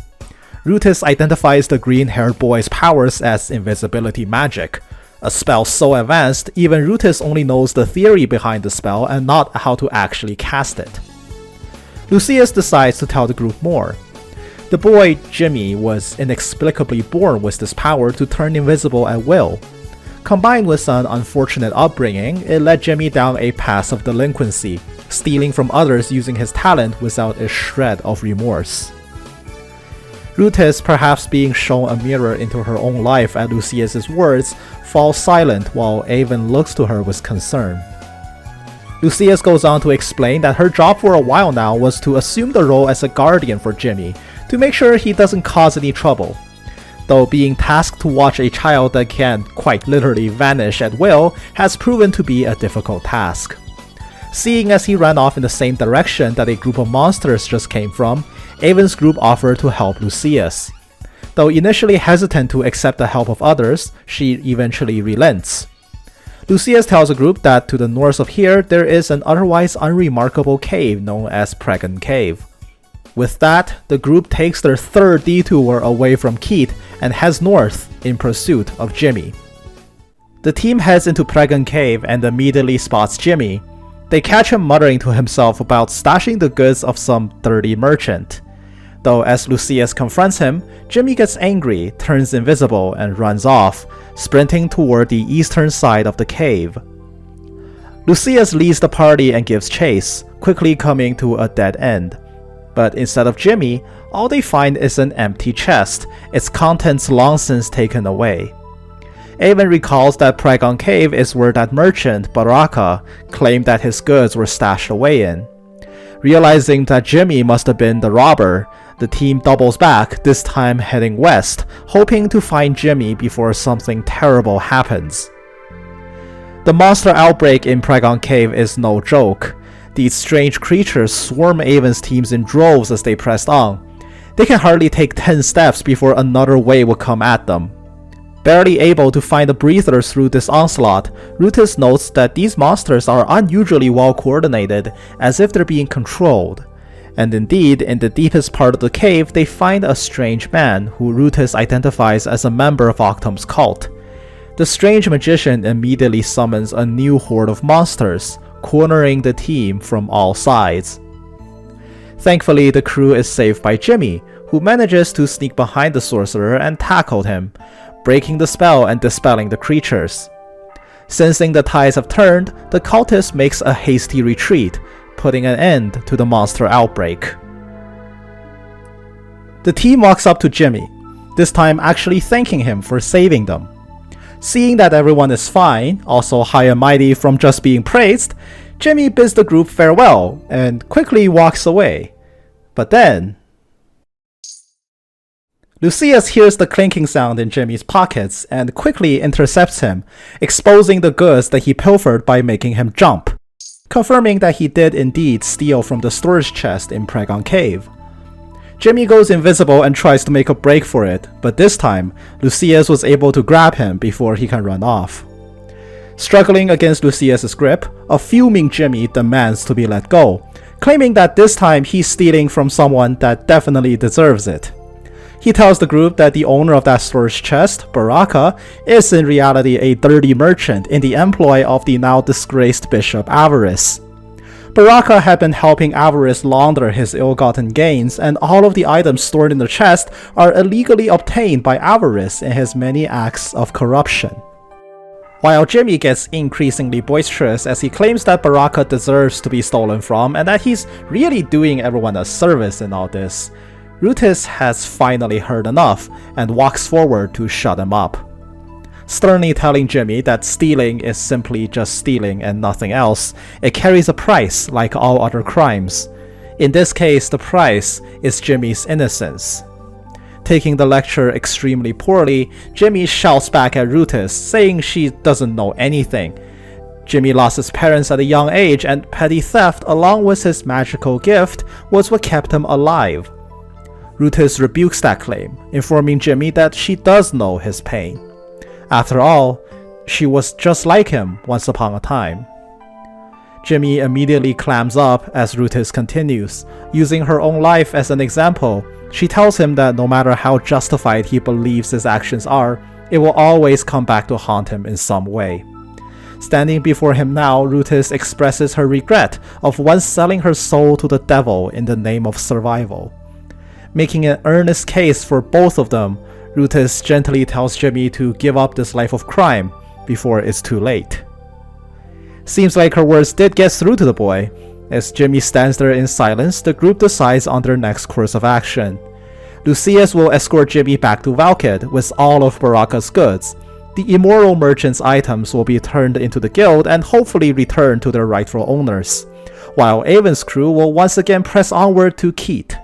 Rutus identifies the green-haired boy's powers as invisibility magic, a spell so advanced even Rutus only knows the theory behind the spell and not how to actually cast it. Lucius decides to tell the group more. The boy, Jimmy, was inexplicably born with this power to turn invisible at will. Combined with an unfortunate upbringing, it led Jimmy down a path of delinquency, stealing from others using his talent without a shred of remorse. Rutus, perhaps being shown a mirror into her own life at Lucius's words, falls silent while Avon looks to her with concern. Lucius goes on to explain that her job for a while now was to assume the role as a guardian for Jimmy, to make sure he doesn't cause any trouble. Though being tasked to watch a child that can quite literally vanish at will has proven to be a difficult task. Seeing as he ran off in the same direction that a group of monsters just came from, Avon's group offered to help Lucius. Though initially hesitant to accept the help of others, she eventually relents. Lucius tells the group that to the north of here there is an otherwise unremarkable cave known as Pregan Cave. With that, the group takes their third detour away from Keet and heads north in pursuit of Jimmy. The team heads into Pregan Cave and immediately spots Jimmy. They catch him muttering to himself about stashing the goods of some dirty merchant. Though as Lucius confronts him, Jimmy gets angry, turns invisible, and runs off, sprinting toward the eastern side of the cave. Lucius leads the party and gives chase, quickly coming to a dead end. But instead of Jimmy, all they find is an empty chest, its contents long since taken away. Avon recalls that Prologue Cave is where that merchant, Baraka, claimed that his goods were stashed away in. Realizing that Jimmy must have been the robber, the team doubles back, this time heading west, hoping to find Jimmy before something terrible happens. The monster outbreak in Prologue Cave is no joke. These strange creatures swarm Avon's teams in droves as they pressed on. They can hardly take 10 steps before another wave will come at them. Barely able to find a breather through this onslaught, Rutus notes that these monsters are unusually well coordinated, as if they're being controlled. And indeed, in the deepest part of the cave, they find a strange man, who Rutus identifies as a member of Octum's cult. The strange magician immediately summons a new horde of monsters, cornering the team from all sides. Thankfully, the crew is saved by Jimmy, who manages to sneak behind the sorcerer and tackle him, breaking the spell and dispelling the creatures. Sensing the tides have turned, the cultist makes a hasty retreat, putting an end to the monster outbreak. The team walks up to Jimmy, this time actually thanking him for saving them. Seeing that everyone is fine, also high and mighty from just being praised, Jimmy bids the group farewell and quickly walks away. But then, Lucius hears the clinking sound in Jimmy's pockets and quickly intercepts him, exposing the goods that he pilfered by making him jump, confirming that he did indeed steal from the storage chest in Prologue Cave. Jimmy goes invisible and tries to make a break for it, but this time, Lucius was able to grab him before he can run off. Struggling against Lucius's grip, a fuming Jimmy demands to be let go, claiming that this time he's stealing from someone that definitely deserves it. He tells the group that the owner of that storage chest, Baraka, is in reality a dirty merchant in the employ of the now disgraced Bishop Avarice. Baraka had been helping Avarice launder his ill-gotten gains, and all of the items stored in the chest are illegally obtained by Avarice in his many acts of corruption. While Jimmy gets increasingly boisterous as he claims that Baraka deserves to be stolen from and that he's really doing everyone a service in all this, Rutus has finally heard enough and walks forward to shut him up, sternly telling Jimmy that stealing is simply just stealing and nothing else. It carries a price like all other crimes. In this case, the price is Jimmy's innocence. Taking the lecture extremely poorly, Jimmy shouts back at Rutus, saying she doesn't know anything. Jimmy lost his parents at a young age, and petty theft along with his magical gift was what kept him alive. Rutus rebukes that claim, informing Jimmy that she does know his pain. After all, she was just like him once upon a time. Jimmy immediately clams up as Rutus continues. Using her own life as an example, she tells him that no matter how justified he believes his actions are, it will always come back to haunt him in some way. Standing before him now, Rutus expresses her regret of once selling her soul to the devil in the name of survival. Making an earnest case for both of them, Rutus gently tells Jimmy to give up this life of crime before it's too late. Seems like her words did get through to the boy. As Jimmy stands there in silence, the group decides on their next course of action. Lucius will escort Jimmy back to Valkid with all of Baraka's goods. The immoral merchant's items will be turned into the guild and hopefully returned to their rightful owners, while Avon's crew will once again press onward to Keet.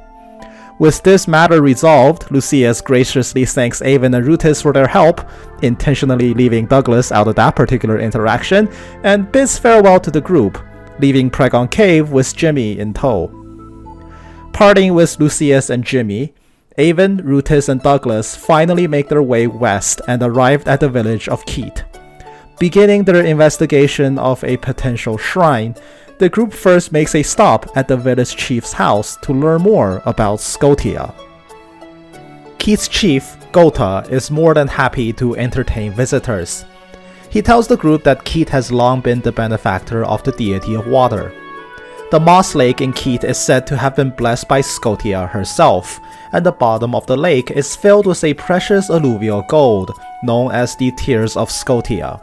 With this matter resolved, Lucius graciously thanks Avon and Rutus for their help, intentionally leaving Douglas out of that particular interaction, and bids farewell to the group, leaving Prologue Cave with Jimmy in tow. Parting with Lucius and Jimmy, Avon, Rutus, and Douglas finally make their way west and arrive at the village of Keet. Beginning their investigation of a potential shrine, the group first makes a stop at the village chief's house to learn more about Scotia. Keet's chief, Gota, is more than happy to entertain visitors. He tells the group that Keet has long been the benefactor of the deity of water. The Moss Lake in Keet is said to have been blessed by Scotia herself, and the bottom of the lake is filled with a precious alluvial gold, known as the Tears of Scotia.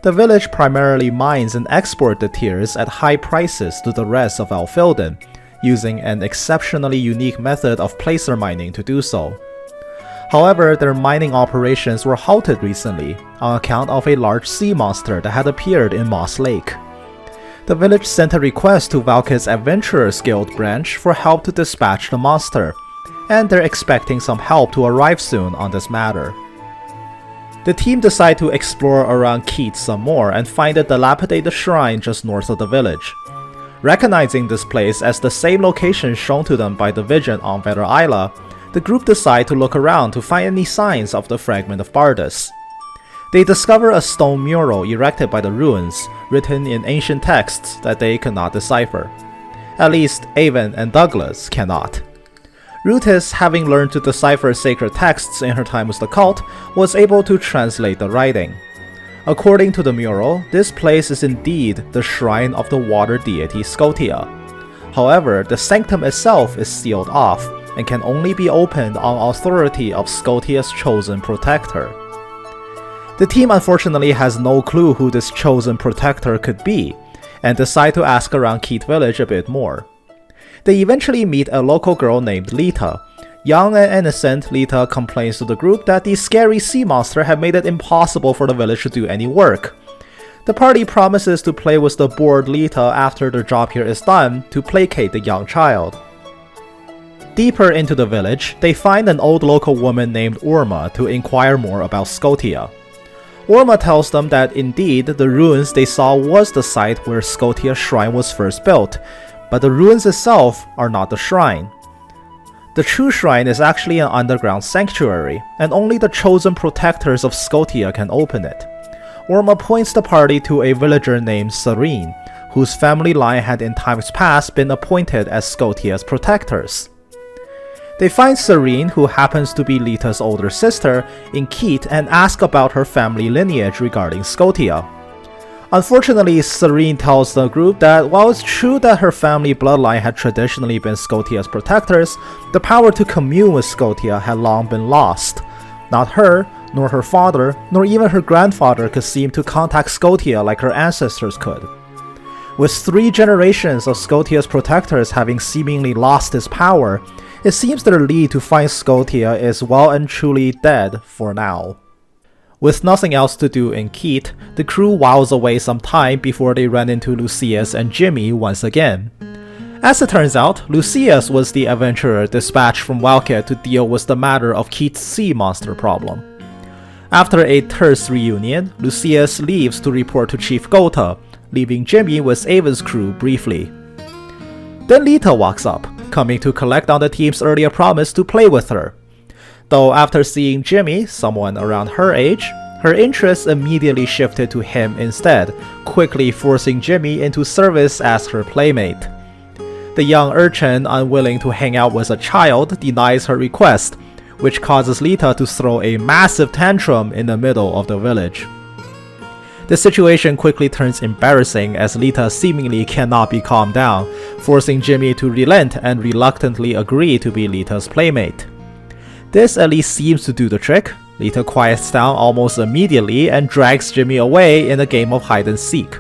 The village primarily mines and exports the tears at high prices to the rest of Alfilden, using an exceptionally unique method of placer mining to do so. However, their mining operations were halted recently on account of a large sea monster that had appeared in Moss Lake. The village sent a request to Valkit's Adventurers Guild branch for help to dispatch the monster, and they're expecting some help to arrive soon on this matter. The team decide to explore around Keet some more and find a dilapidated shrine just north of the village. Recognizing this place as the same location shown to them by the Vision on Vetter Isla, the group decide to look around to find any signs of the fragment of Bardus. They discover a stone mural erected by the ruins, written in ancient texts that they cannot decipher. At least, Avon and Douglas cannot. Rutis, having learned to decipher sacred texts in her time with the cult, was able to translate the writing. According to the mural, this place is indeed the shrine of the water deity Scotia. However, the sanctum itself is sealed off and can only be opened on authority of Scotia's chosen protector. The team unfortunately has no clue who this chosen protector could be, and decide to ask around Keet Village a bit more. They eventually meet a local girl named Lita. Young and innocent, Lita complains to the group that the scary sea monster had made it impossible for the village to do any work. The party promises to play with the bored Lita after their job here is done to placate the young child. Deeper into the village, they find an old local woman named Orma to inquire more about Scotia. Orma tells them that indeed the ruins they saw was the site where Scotia's shrine was first built, but the ruins itself are not the shrine. The true shrine is actually an underground sanctuary, and only the chosen protectors of Scotia can open it. Orma points the party to a villager named Serene, whose family line had in times past been appointed as Scotia's protectors. They find Serene, who happens to be Lita's older sister, in Keet and ask about her family lineage regarding Scotia. Unfortunately, Serene tells the group that while it's true that her family bloodline had traditionally been Scotia's protectors, the power to commune with Scotia had long been lost. Not her, nor her father, nor even her grandfather could seem to contact Scotia like her ancestors could. With 3 generations of Scotia's protectors having seemingly lost its power, it seems their lead to find Scotia is well and truly dead for now. With nothing else to do in Keet, the crew whiles away some time before they run into Lucius and Jimmy once again. As it turns out, Lucius was the adventurer dispatched from Valkit to deal with the matter of Keet's sea monster problem. After a terse reunion, Lucius leaves to report to Chief Gota, leaving Jimmy with Avon's crew briefly. Then Lita walks up, coming to collect on the team's earlier promise to play with her. Though after seeing Jimmy, someone around her age, her interest immediately shifted to him instead, quickly forcing Jimmy into service as her playmate. The young urchin, unwilling to hang out with a child, denies her request, which causes Lita to throw a massive tantrum in the middle of the village. The situation quickly turns embarrassing as Lita seemingly cannot be calmed down, forcing Jimmy to relent and reluctantly agree to be Lita's playmate. This at least seems to do the trick. Lita quiets down almost immediately and drags Jimmy away in a game of hide and seek.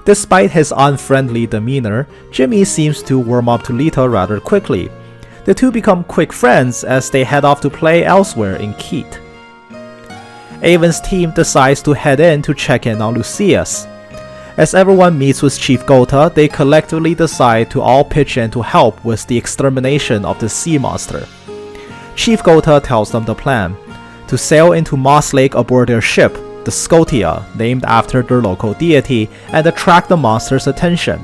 Despite his unfriendly demeanor, Jimmy seems to warm up to Lita rather quickly. The two become quick friends as they head off to play elsewhere in Keet. Avon's team decides to head in to check in on Lucius. As everyone meets with Chief Gota, they collectively decide to all pitch in to help with the extermination of the sea monster. Chief Gota tells them the plan: to sail into Moss Lake aboard their ship, the Scotia, named after their local deity, and attract the monster's attention,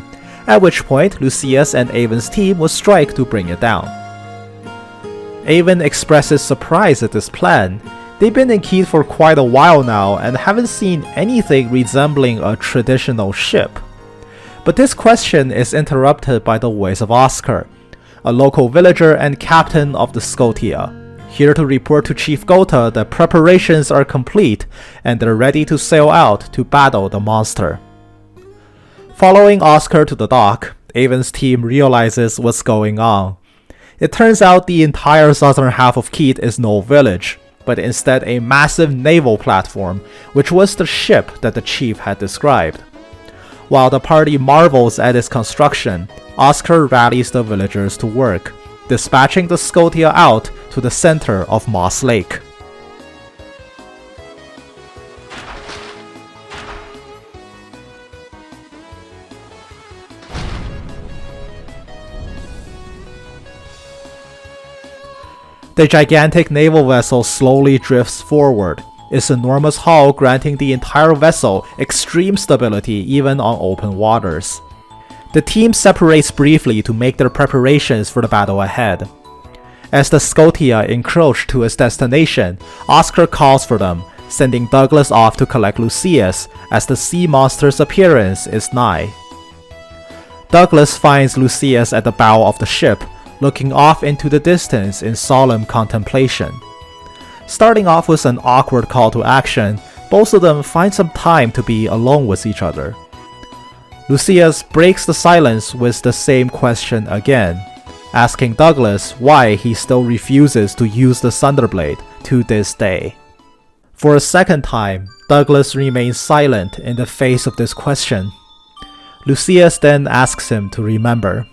at which point Lucius and Avon's team will strike to bring it down. Avon expresses surprise at this plan. They've been in Keet for quite a while now and haven't seen anything resembling a traditional ship. But this question is interrupted by the voice of Oscar, a local villager and captain of the Scotia, here to report to Chief Gota that preparations are complete and they're ready to sail out to battle the monster. Following Oscar to the dock, Avon's team realizes what's going on. It turns out the entire southern half of Keet is no village, but instead a massive naval platform, which was the ship that the chief had described. While the party marvels at its construction, Oscar rallies the villagers to work, dispatching the Scotia out to the center of Moss Lake. The gigantic naval vessel slowly drifts forward, its enormous hull granting the entire vessel extreme stability even on open waters. The team separates briefly to make their preparations for the battle ahead. As the Scotia encroach to its destination, Oscar calls for them, sending Douglas off to collect Lucius as the sea monster's appearance is nigh. Douglas finds Lucius at the bow of the ship, looking off into the distance in solemn contemplation. Starting off with an awkward call to action, both of them find some time to be alone with each other. Lucius breaks the silence with the same question again, asking Douglas why he still refuses to use the Thunderblade to this day. For a second time, Douglas remains silent in the face of this question. Lucius then asks him to remember.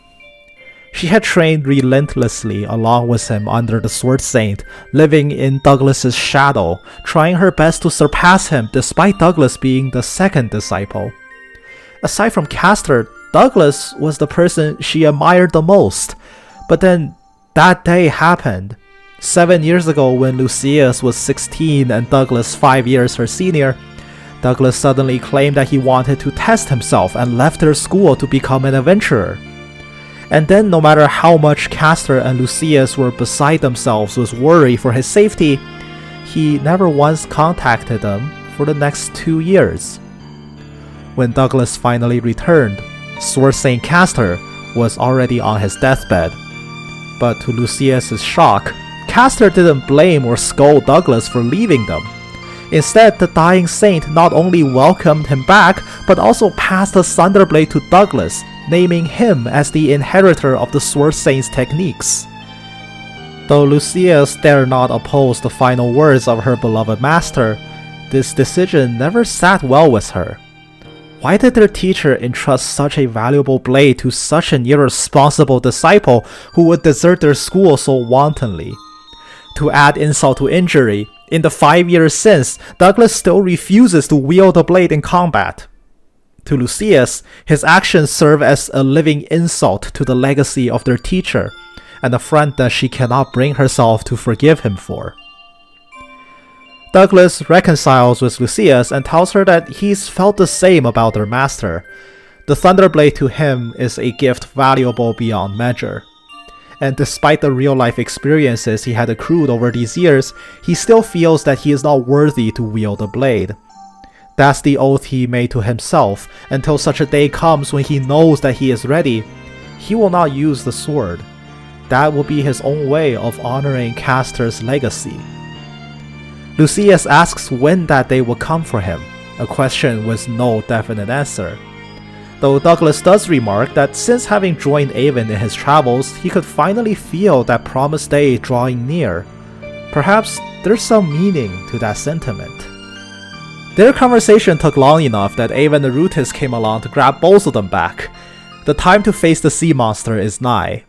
She had trained relentlessly along with him under the Sword Saint, living in Douglas's shadow, trying her best to surpass him despite Douglas being the second disciple. Aside from Castor, Douglas was the person she admired the most. But then, that day happened. 7 years ago when Lucius was 16 and Douglas 5 years her senior, Douglas suddenly claimed that he wanted to test himself and left their school to become an adventurer. And then no matter how much Castor and Lucius were beside themselves with worry for his safety, he never once contacted them for the next 2 years. When Douglas finally returned, Sword Saint Castor was already on his deathbed. But to Lucius's shock, Castor didn't blame or scold Douglas for leaving them. Instead, the dying saint not only welcomed him back, but also passed the Thunderblade to Douglas, naming him as the inheritor of the Sword Saint's techniques. Though Lucius dare not oppose the final words of her beloved master, this decision never sat well with her. Why did their teacher entrust such a valuable blade to such an irresponsible disciple who would desert their school so wantonly? To add insult to injury, in the 5 years since, Douglas still refuses to wield the blade in combat. To Lucius, his actions serve as a living insult to the legacy of their teacher, an affront that she cannot bring herself to forgive him for. Douglas reconciles with Lucius and tells her that he's felt the same about their master. The Thunderblade to him is a gift valuable beyond measure. And despite the real-life experiences he had accrued over these years, he still feels that he is not worthy to wield the blade. That's the oath he made to himself, until such a day comes when he knows that he is ready. He will not use the sword. That will be his own way of honoring Castor's legacy. Lucius asks when that day will come for him, a question with no definite answer. Though Douglas does remark that since having joined Avon in his travels, he could finally feel that promised day drawing near. Perhaps there's some meaning to that sentiment. Their conversation took long enough that Avon and Rutis came along to grab both of them back. The time to face the sea monster is nigh.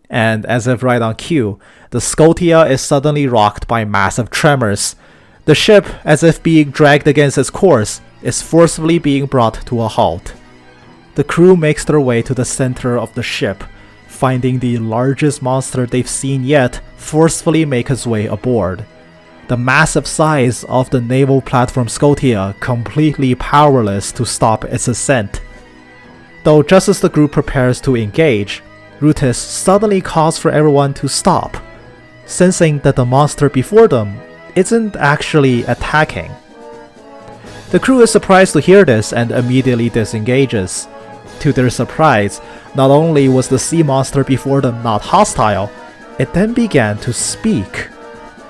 And as if right on cue, the Scotia is suddenly rocked by massive tremors. The ship, as if being dragged against its course, is forcefully being brought to a halt. The crew makes their way to the center of the ship, finding the largest monster they've seen yet forcefully make its way aboard. The massive size of the naval platform Scotia completely powerless to stop its ascent. Though just as the group prepares to engage, Rutis suddenly calls for everyone to stop, sensing that the monster before them isn't actually attacking. The crew is surprised to hear this and immediately disengages. To their surprise, not only was the sea monster before them not hostile, it then began to speak,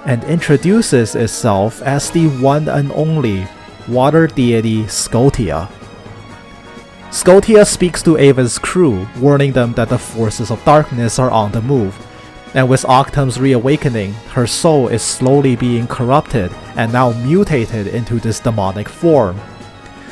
and introduces itself as the one and only water deity Scotia. Scotia speaks to Avon's crew, warning them that the forces of darkness are on the move, and with Octum's reawakening, her soul is slowly being corrupted and now mutated into this demonic form.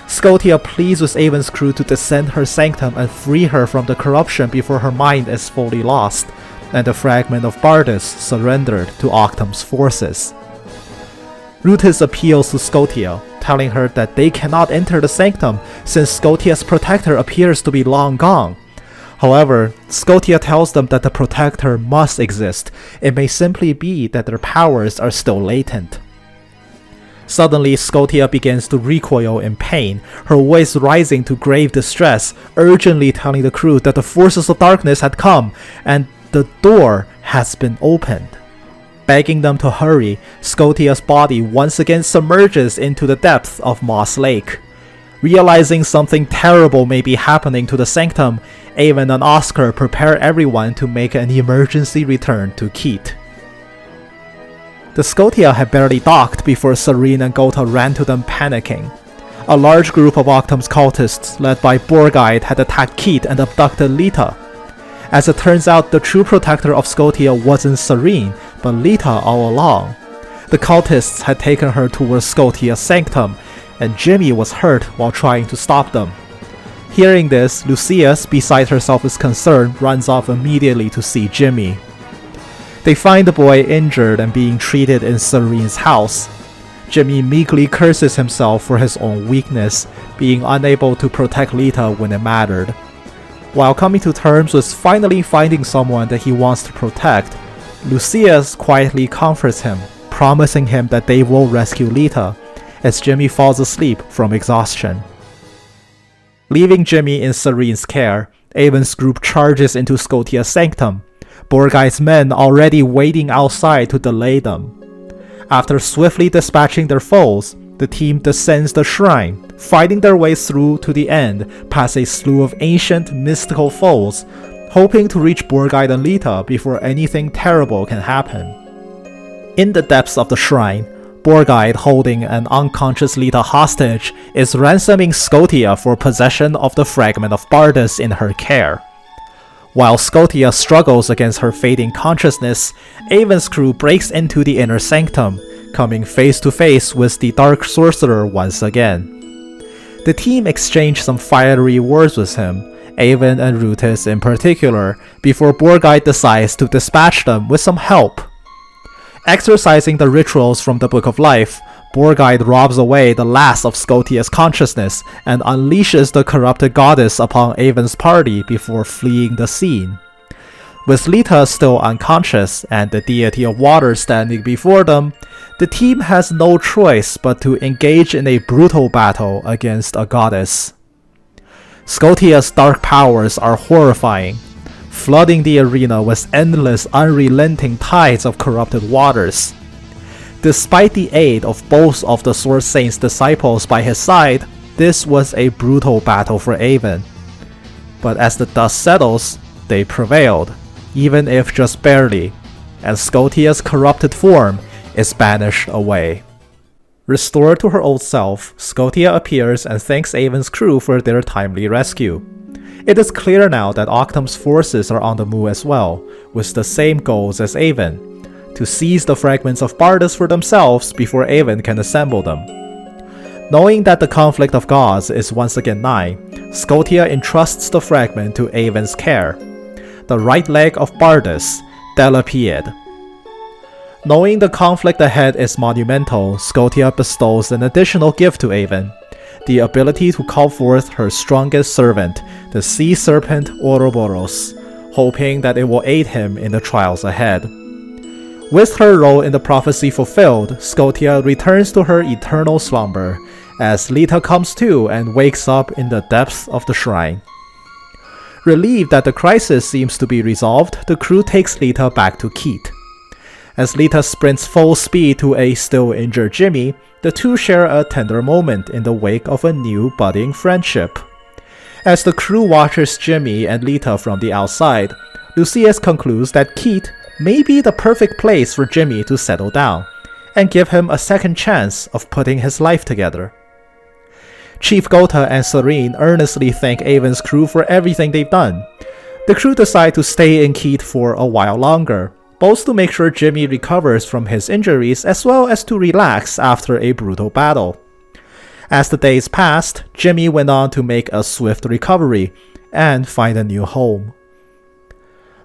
Scotia pleads with Avon's crew to descend her sanctum and free her from the corruption before her mind is fully lost, and the fragment of Bardus surrendered to Octum's forces. Rutus appeals to Scotia, telling her that they cannot enter the sanctum since Scotia's protector appears to be long gone. However, Scotia tells them that the protector must exist. It may simply be that their powers are still latent. Suddenly, Scotia begins to recoil in pain, her voice rising to grave distress, urgently telling the crew that the forces of darkness had come and the door has been opened. Begging them to hurry, Scotia's body once again submerges into the depths of Moss Lake. Realizing something terrible may be happening to the sanctum, Avon and Oscar prepare everyone to make an emergency return to Keet. The Scotia had barely docked before Serene and Gotha ran to them panicking. A large group of Octum's cultists led by Borgide had attacked Keet and abducted Lita. As it turns out, the true protector of Scotia wasn't Serene, but Lita all along. The cultists had taken her towards Scotia's sanctum, and Jimmy was hurt while trying to stop them. Hearing this, Lucius, beside herself with concern, runs off immediately to see Jimmy. They find the boy injured and being treated in Serene's house. Jimmy meekly curses himself for his own weakness, being unable to protect Lita when it mattered. While coming to terms with finally finding someone that he wants to protect, Lucius quietly comforts him, promising him that they will rescue Lita, as Jimmy falls asleep from exhaustion. Leaving Jimmy in Serene's care, Avon's group charges into Scotia's sanctum, Borgide's men already waiting outside to delay them. After swiftly dispatching their foes, the team descends the shrine, fighting their way through to the end past a slew of ancient mystical foes, hoping to reach Borgide and Lita before anything terrible can happen. In the depths of the shrine, Borgide, holding an unconscious Lita hostage, is ransoming Scotia for possession of the fragment of Bardus in her care. While Scotia struggles against her fading consciousness, Avon's crew breaks into the inner sanctum, coming face to face with the Dark Sorcerer once again. The team exchange some fiery words with him, Avon and Rutus in particular, before Borgide decides to dispatch them with some help. Exercising the rituals from the Book of Life, Borgide robs away the last of Scotia's consciousness and unleashes the corrupted goddess upon Avon's party before fleeing the scene. With Lita still unconscious and the deity of water standing before them, the team has no choice but to engage in a brutal battle against a goddess. Scotia's dark powers are horrifying, flooding the arena with endless, unrelenting tides of corrupted waters. Despite the aid of both of the Sword Saint's disciples by his side, this was a brutal battle for Avon. But as the dust settles, they prevailed, even if just barely, and Scotia's corrupted form is banished away. Restored to her old self, Scotia appears and thanks Avon's crew for their timely rescue. It is clear now that Octum's forces are on the move as well, with the same goals as Avon, to seize the fragments of Bardus for themselves before Avon can assemble them. Knowing that the conflict of gods is once again nigh, Scotia entrusts the fragment to Avon's care, the right leg of Bardus, Delapied. Knowing the conflict ahead is monumental, Scotia bestows an additional gift to Avon, the ability to call forth her strongest servant, the sea serpent Ouroboros, hoping that it will aid him in the trials ahead. With her role in the prophecy fulfilled, Scotia returns to her eternal slumber, as Lita comes to and wakes up in the depths of the shrine. Relieved that the crisis seems to be resolved, the crew takes Lita back to Keet. As Lita sprints full speed to a still injured Jimmy, the two share a tender moment in the wake of a new budding friendship. As the crew watches Jimmy and Lita from the outside, Lucius concludes that Keet may be the perfect place for Jimmy to settle down, and give him a second chance of putting his life together. Chief Gotha and Serene earnestly thank Avon's crew for everything they've done. The crew decide to stay in Keet for a while longer, both to make sure Jimmy recovers from his injuries as well as to relax after a brutal battle. As the days passed, Jimmy went on to make a swift recovery and find a new home.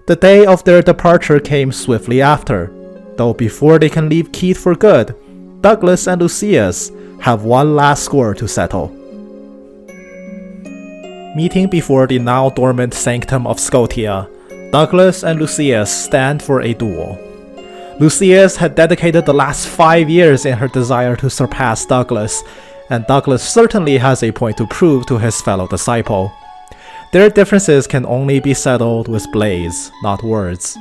The day of their departure came swiftly after, though before they can leave Keith for good, Douglas and Lucius have one last score to settle. Meeting before the now dormant sanctum of Scotia, Douglas and Lucius stand for a duel. Lucius had dedicated the last 5 years in her desire to surpass Douglas, and Douglas certainly has a point to prove to his fellow disciple. Their differences can only be settled with blades, not words.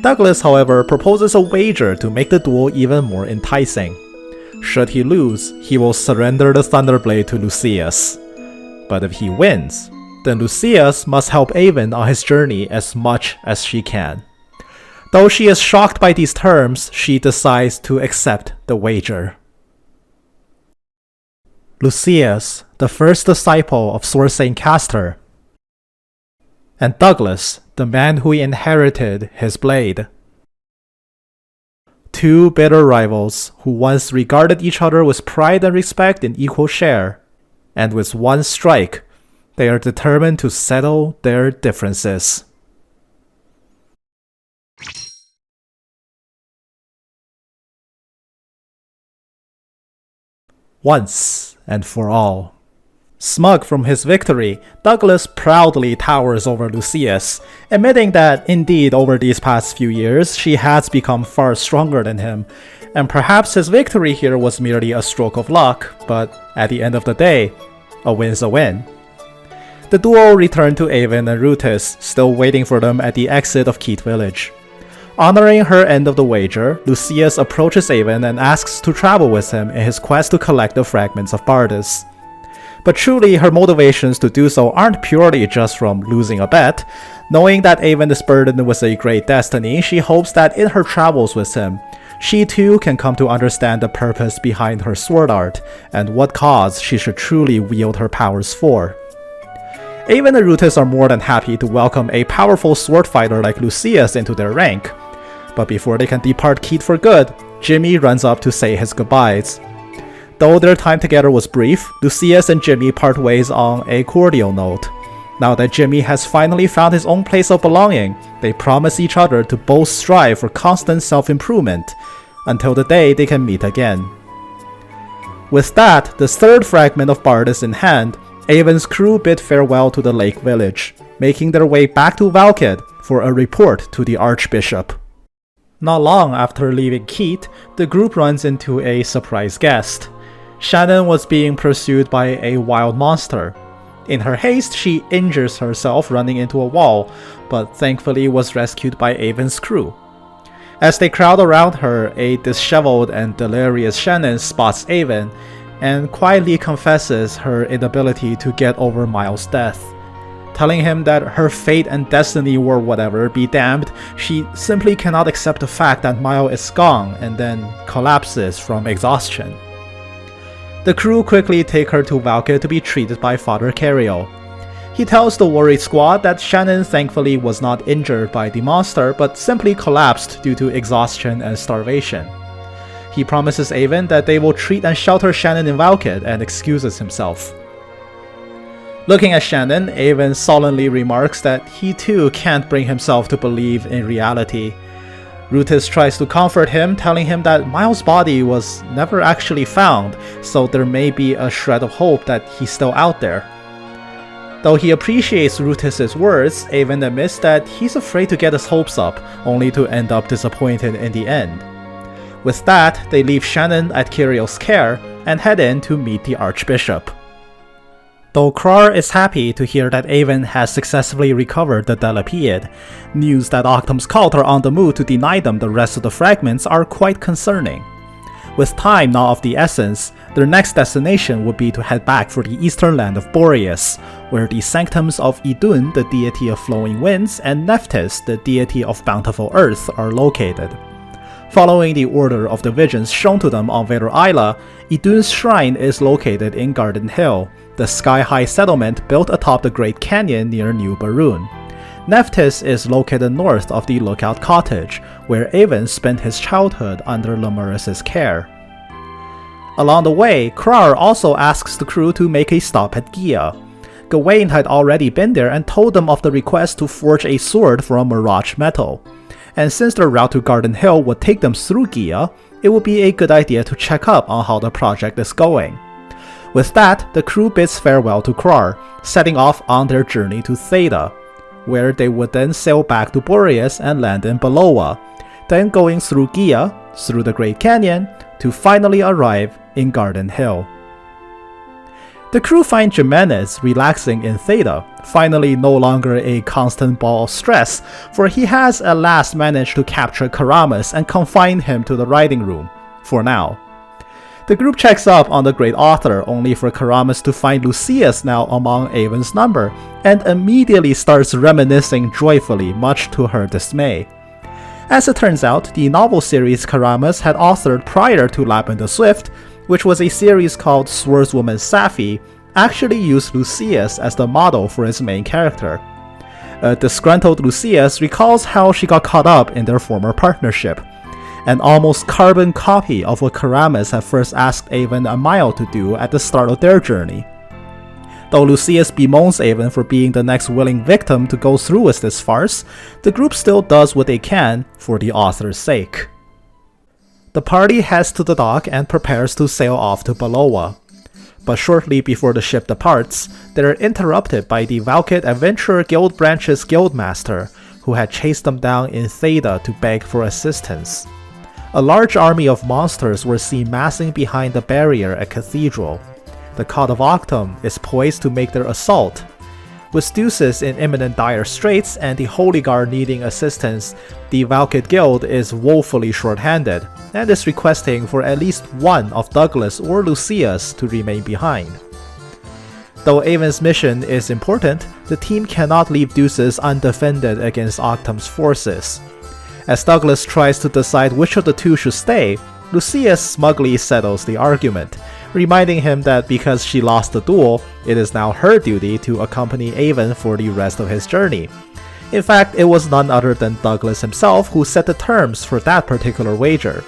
Douglas, however, proposes a wager to make the duel even more enticing. Should he lose, he will surrender the Thunderblade to Lucius. But if he wins, then Lucius must help Avon on his journey as much as she can. Though she is shocked by these terms, she decides to accept the wager. Lucius, the first disciple of Sword Saint Castor, and Douglas, the man who inherited his blade. Two bitter rivals who once regarded each other with pride and respect in equal share, and with one strike, they are determined to settle their differences. Once and for all. Smug from his victory, Douglas proudly towers over Lucius, admitting that indeed over these past few years she has become far stronger than him, and perhaps his victory here was merely a stroke of luck, but at the end of the day, a win's a win. The duo return to Avon and Rutis, still waiting for them at the exit of Keith Village. Honoring her end of the wager, Lucius approaches Avon and asks to travel with him in his quest to collect the fragments of Bardus. But truly, her motivations to do so aren't purely just from losing a bet. Knowing that Avon is burdened with a great destiny, she hopes that in her travels with him, she too can come to understand the purpose behind her sword art, and what cause she should truly wield her powers for. Avon and Rutis are more than happy to welcome a powerful sword fighter like Lucius into their rank. But before they can depart Keith for good, Jimmy runs up to say his goodbyes. Though their time together was brief, Lucius and Jimmy part ways on a cordial note. Now that Jimmy has finally found his own place of belonging, they promise each other to both strive for constant self-improvement, until the day they can meet again. With that, the third fragment of Bardus in hand, Avon's crew bid farewell to the lake village, making their way back to Valkid for a report to the Archbishop. Not long after leaving Keith, the group runs into a surprise guest. Shannon was being pursued by a wild monster. In her haste, she injures herself running into a wall, but thankfully was rescued by Avon's crew. As they crowd around her, a disheveled and delirious Shannon spots Avon and quietly confesses her inability to get over Miles' death. Telling him that her fate and destiny were whatever be damned, she simply cannot accept the fact that Miles is gone and then collapses from exhaustion. The crew quickly take her to Valkid to be treated by Father Cariel. He tells the worried squad that Shannon thankfully was not injured by the monster but simply collapsed due to exhaustion and starvation. He promises Avon that they will treat and shelter Shannon in Valkid and excuses himself. Looking at Shannon, Avon sullenly remarks that he too can't bring himself to believe in reality. Rutis tries to comfort him, telling him that Miles' body was never actually found, so there may be a shred of hope that he's still out there. Though he appreciates Rutis' words, Avon admits that he's afraid to get his hopes up, only to end up disappointed in the end. With that, they leave Shannon at Cariel's care and head in to meet the Archbishop. Though Krar is happy to hear that Avon has successfully recovered the Delapiad, news that Octum's cult are on the move to deny them the rest of the fragments are quite concerning. With time now of the essence, their next destination would be to head back for the eastern land of Boreas, where the sanctums of Idun, the deity of flowing winds, and Nephthys, the deity of bountiful earth, are located. Following the order of the visions shown to them on Vader Isla, Idun's shrine is located in Garden Hill, the sky-high settlement built atop the Great Canyon near New Barun. Nephthys is located north of the Lookout Cottage, where Avon spent his childhood under Lemurus' care. Along the way, Krar also asks the crew to make a stop at Gia. Gawain had already been there and told them of the request to forge a sword from Mirage metal. And since their route to Garden Hill would take them through Gia, it would be a good idea to check up on how the project is going. With that, the crew bids farewell to Krar, setting off on their journey to Theta, where they would then sail back to Boreas and land in Beloa, then going through Gia, through the Great Canyon, to finally arrive in Garden Hill. The crew find Jimenez relaxing in Theta, finally no longer a constant ball of stress, for he has at last managed to capture Karamas and confine him to the writing room, for now. The group checks up on the great author only for Karamas to find Lucius now among Avon's number, and immediately starts reminiscing joyfully, much to her dismay. As it turns out, the novel series Karamas had authored prior to Lapin the Swift, which was a series called Swordswoman Safi, actually used Lucius as the model for its main character. A disgruntled Lucius recalls how she got caught up in their former partnership, an almost carbon copy of what Karamas had first asked Avon and Mile to do at the start of their journey. Though Lucius bemoans Avon for being the next willing victim to go through with this farce, the group still does what they can for the author's sake. The party heads to the dock and prepares to sail off to Beloa. But shortly before the ship departs, they are interrupted by the Valkid Adventurer Guild Branch's guildmaster, who had chased them down in Theta to beg for assistance. A large army of monsters were seen massing behind the barrier at Cathedral. The Cod of Octum is poised to make their assault. With Deuces in imminent dire straits and the Holy Guard needing assistance, the Valkid Guild is woefully short-handed, and is requesting for at least one of Douglas or Lucius to remain behind. Though Avon's mission is important, the team cannot leave Deuces undefended against Octum's forces. As Douglas tries to decide which of the two should stay, Lucius smugly settles the argument, reminding him that because she lost the duel, it is now her duty to accompany Avon for the rest of his journey. In fact, it was none other than Douglas himself who set the terms for that particular wager.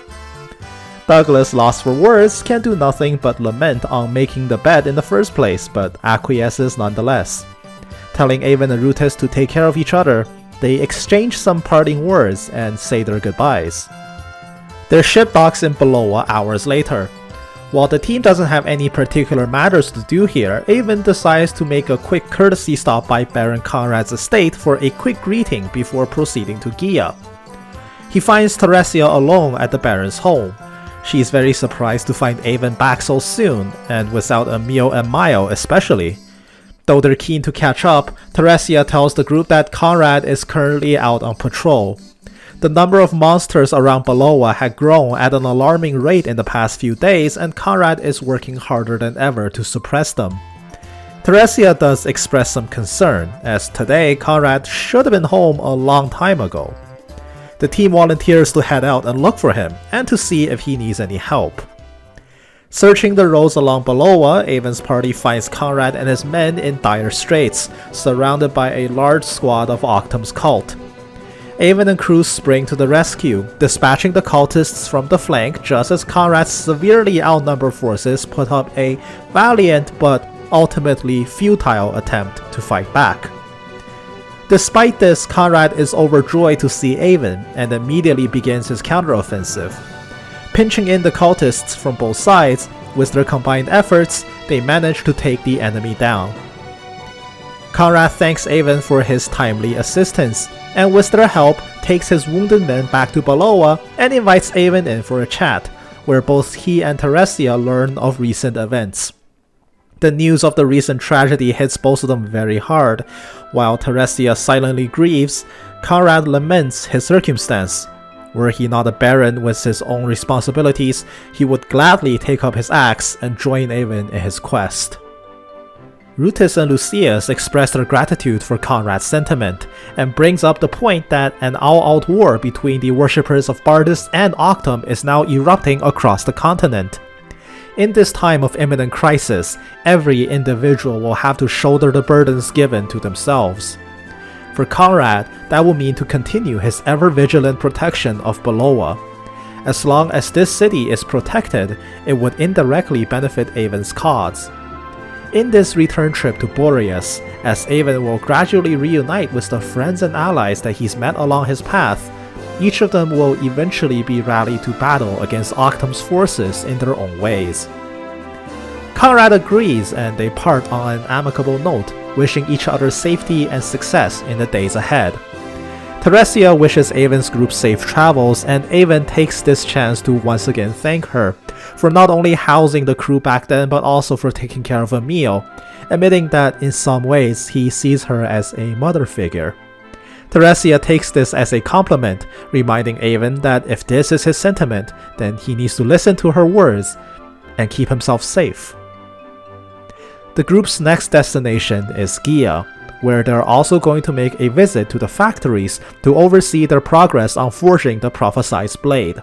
Douglas, lost for words, can do nothing but lament on making the bet in the first place, but acquiesces nonetheless. Telling Avon and Rutus to take care of each other, they exchange some parting words and say their goodbyes. Their ship docks in Beloa hours later. While the team doesn't have any particular matters to do here, Avon decides to make a quick courtesy stop by Baron Conrad's estate for a quick greeting before proceeding to Gia. He finds Teresia alone at the Baron's home. She is very surprised to find Avon back so soon, and without Emil and Mile especially. Though they're keen to catch up, Teresia tells the group that Conrad is currently out on patrol. The number of monsters around Beloa had grown at an alarming rate in the past few days, and Conrad is working harder than ever to suppress them. Teresia does express some concern, as today Conrad should have been home a long time ago. The team volunteers to head out and look for him, and to see if he needs any help. Searching the roads along Beloa, Avon's party finds Conrad and his men in dire straits, surrounded by a large squad of Octum's cult. Avon and crew spring to the rescue, dispatching the cultists from the flank just as Conrad's severely outnumbered forces put up a valiant but ultimately futile attempt to fight back. Despite this, Conrad is overjoyed to see Avon and immediately begins his counteroffensive. Pinching in the cultists from both sides, with their combined efforts, they manage to take the enemy down. Conrad thanks Avon for his timely assistance, and with their help, takes his wounded men back to Beloa and invites Avon in for a chat, where both he and Teresia learn of recent events. The news of the recent tragedy hits both of them very hard. While Teresia silently grieves, Conrad laments his circumstance. Were he not a baron with his own responsibilities, he would gladly take up his axe and join Avon in his quest. Rutus and Lucius express their gratitude for Conrad's sentiment, and brings up the point that an all-out war between the worshippers of Bardus and Octum is now erupting across the continent. In this time of imminent crisis, every individual will have to shoulder the burdens given to themselves. For Conrad, that will mean to continue his ever-vigilant protection of Beloa. As long as this city is protected, it would indirectly benefit Avon's cause. In this return trip to Boreas, as Avon will gradually reunite with the friends and allies that he's met along his path, each of them will eventually be rallied to battle against Octum's forces in their own ways. Conrad agrees and they part on an amicable note, wishing each other safety and success in the days ahead. Teresia wishes Avon's group safe travels, and Avon takes this chance to once again thank her for not only housing the crew back then but also for taking care of a meal, admitting that in some ways he sees her as a mother figure. Teresia takes this as a compliment, reminding Avon that if this is his sentiment, then he needs to listen to her words and keep himself safe. The group's next destination is Gia, where they're also going to make a visit to the factories to oversee their progress on forging the prophesied blade.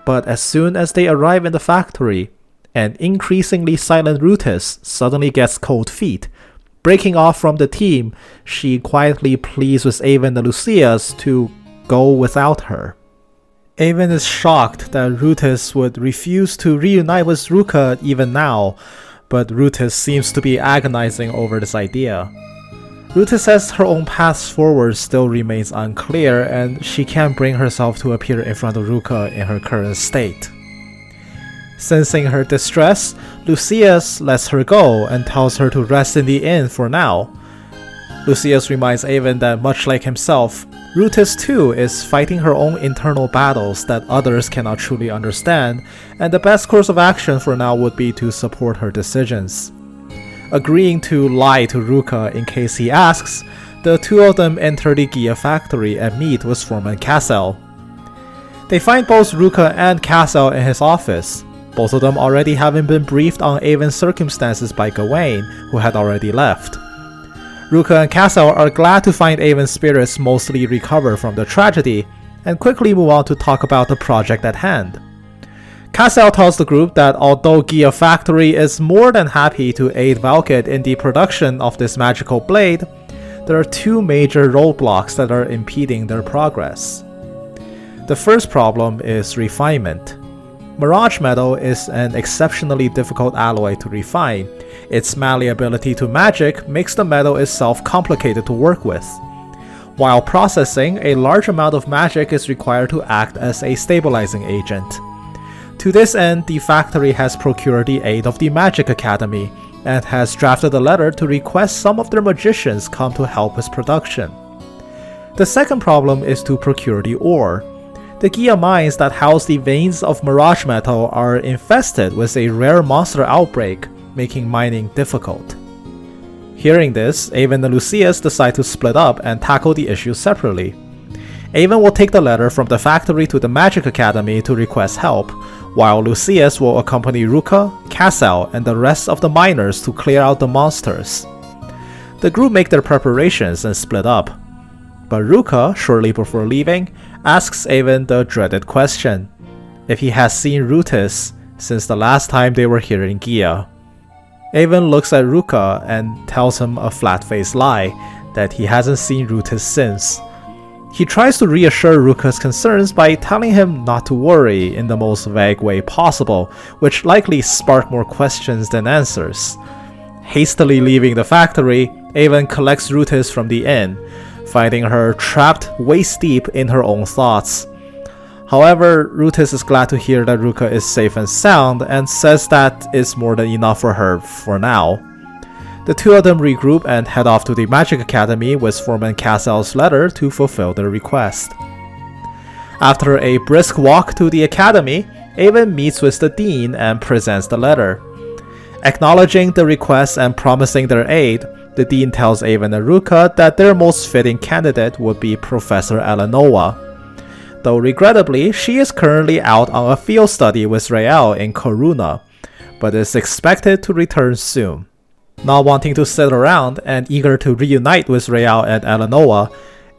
But as soon as they arrive in the factory, an increasingly silent Rutis suddenly gets cold feet. Breaking off from the team, she quietly pleads with Avon and Lucius to go without her. Avon is shocked that Rutis would refuse to reunite with Ruka even now, but Rutis seems to be agonizing over this idea. Rutis says her own path forward still remains unclear and she can't bring herself to appear in front of Ruka in her current state. Sensing her distress, Lucius lets her go and tells her to rest in the inn for now. Lucius reminds Avon that much like himself, Rutis too is fighting her own internal battles that others cannot truly understand, and the best course of action for now would be to support her decisions. Agreeing to lie to Ruka in case he asks, the two of them enter the Gia factory and meet with Foreman Cassel. They find both Ruka and Cassel in his office, both of them already having been briefed on Avon's circumstances by Gawain, who had already left. Ruka and Cassel are glad to find Avon's spirits mostly recover from the tragedy, and quickly move on to talk about the project at hand. Cassel tells the group that although Gia Factory is more than happy to aid Valkid in the production of this magical blade, there are two major roadblocks that are impeding their progress. The first problem is refinement. Mirage metal is an exceptionally difficult alloy to refine. Its malleability to magic makes the metal itself complicated to work with. While processing, a large amount of magic is required to act as a stabilizing agent. To this end, the factory has procured the aid of the Magic Academy, and has drafted a letter to request some of their magicians come to help with production. The second problem is to procure the ore. The Gia mines that house the veins of Mirage Metal are infested with a rare monster outbreak, making mining difficult. Hearing this, Avon and Lucius decide to split up and tackle the issue separately. Avon will take the letter from the factory to the Magic Academy to request help, while Lucius will accompany Ruka, Cassel, and the rest of the miners to clear out the monsters. The group make their preparations and split up. But Ruka, shortly before leaving, asks Avon the dreaded question, if he has seen Rutis since the last time they were here in Gia. Avon looks at Ruka and tells him a flat-faced lie that he hasn't seen Rutis since. He tries to reassure Ruka's concerns by telling him not to worry in the most vague way possible, which likely sparked more questions than answers. Hastily leaving the factory, Avon collects Rutis from the inn, finding her trapped waist-deep in her own thoughts. However, Rutis is glad to hear that Ruka is safe and sound and says that is more than enough for her for now. The two of them regroup and head off to the Magic Academy with Foreman Cassel's letter to fulfill their request. After a brisk walk to the academy, Avon meets with the dean and presents the letter. Acknowledging the request and promising their aid, the dean tells Avon and Ruka that their most fitting candidate would be Professor Eleanor. Though regrettably, she is currently out on a field study with Rael in Coruna, but is expected to return soon. Not wanting to sit around and eager to reunite with Rael and Eleanor,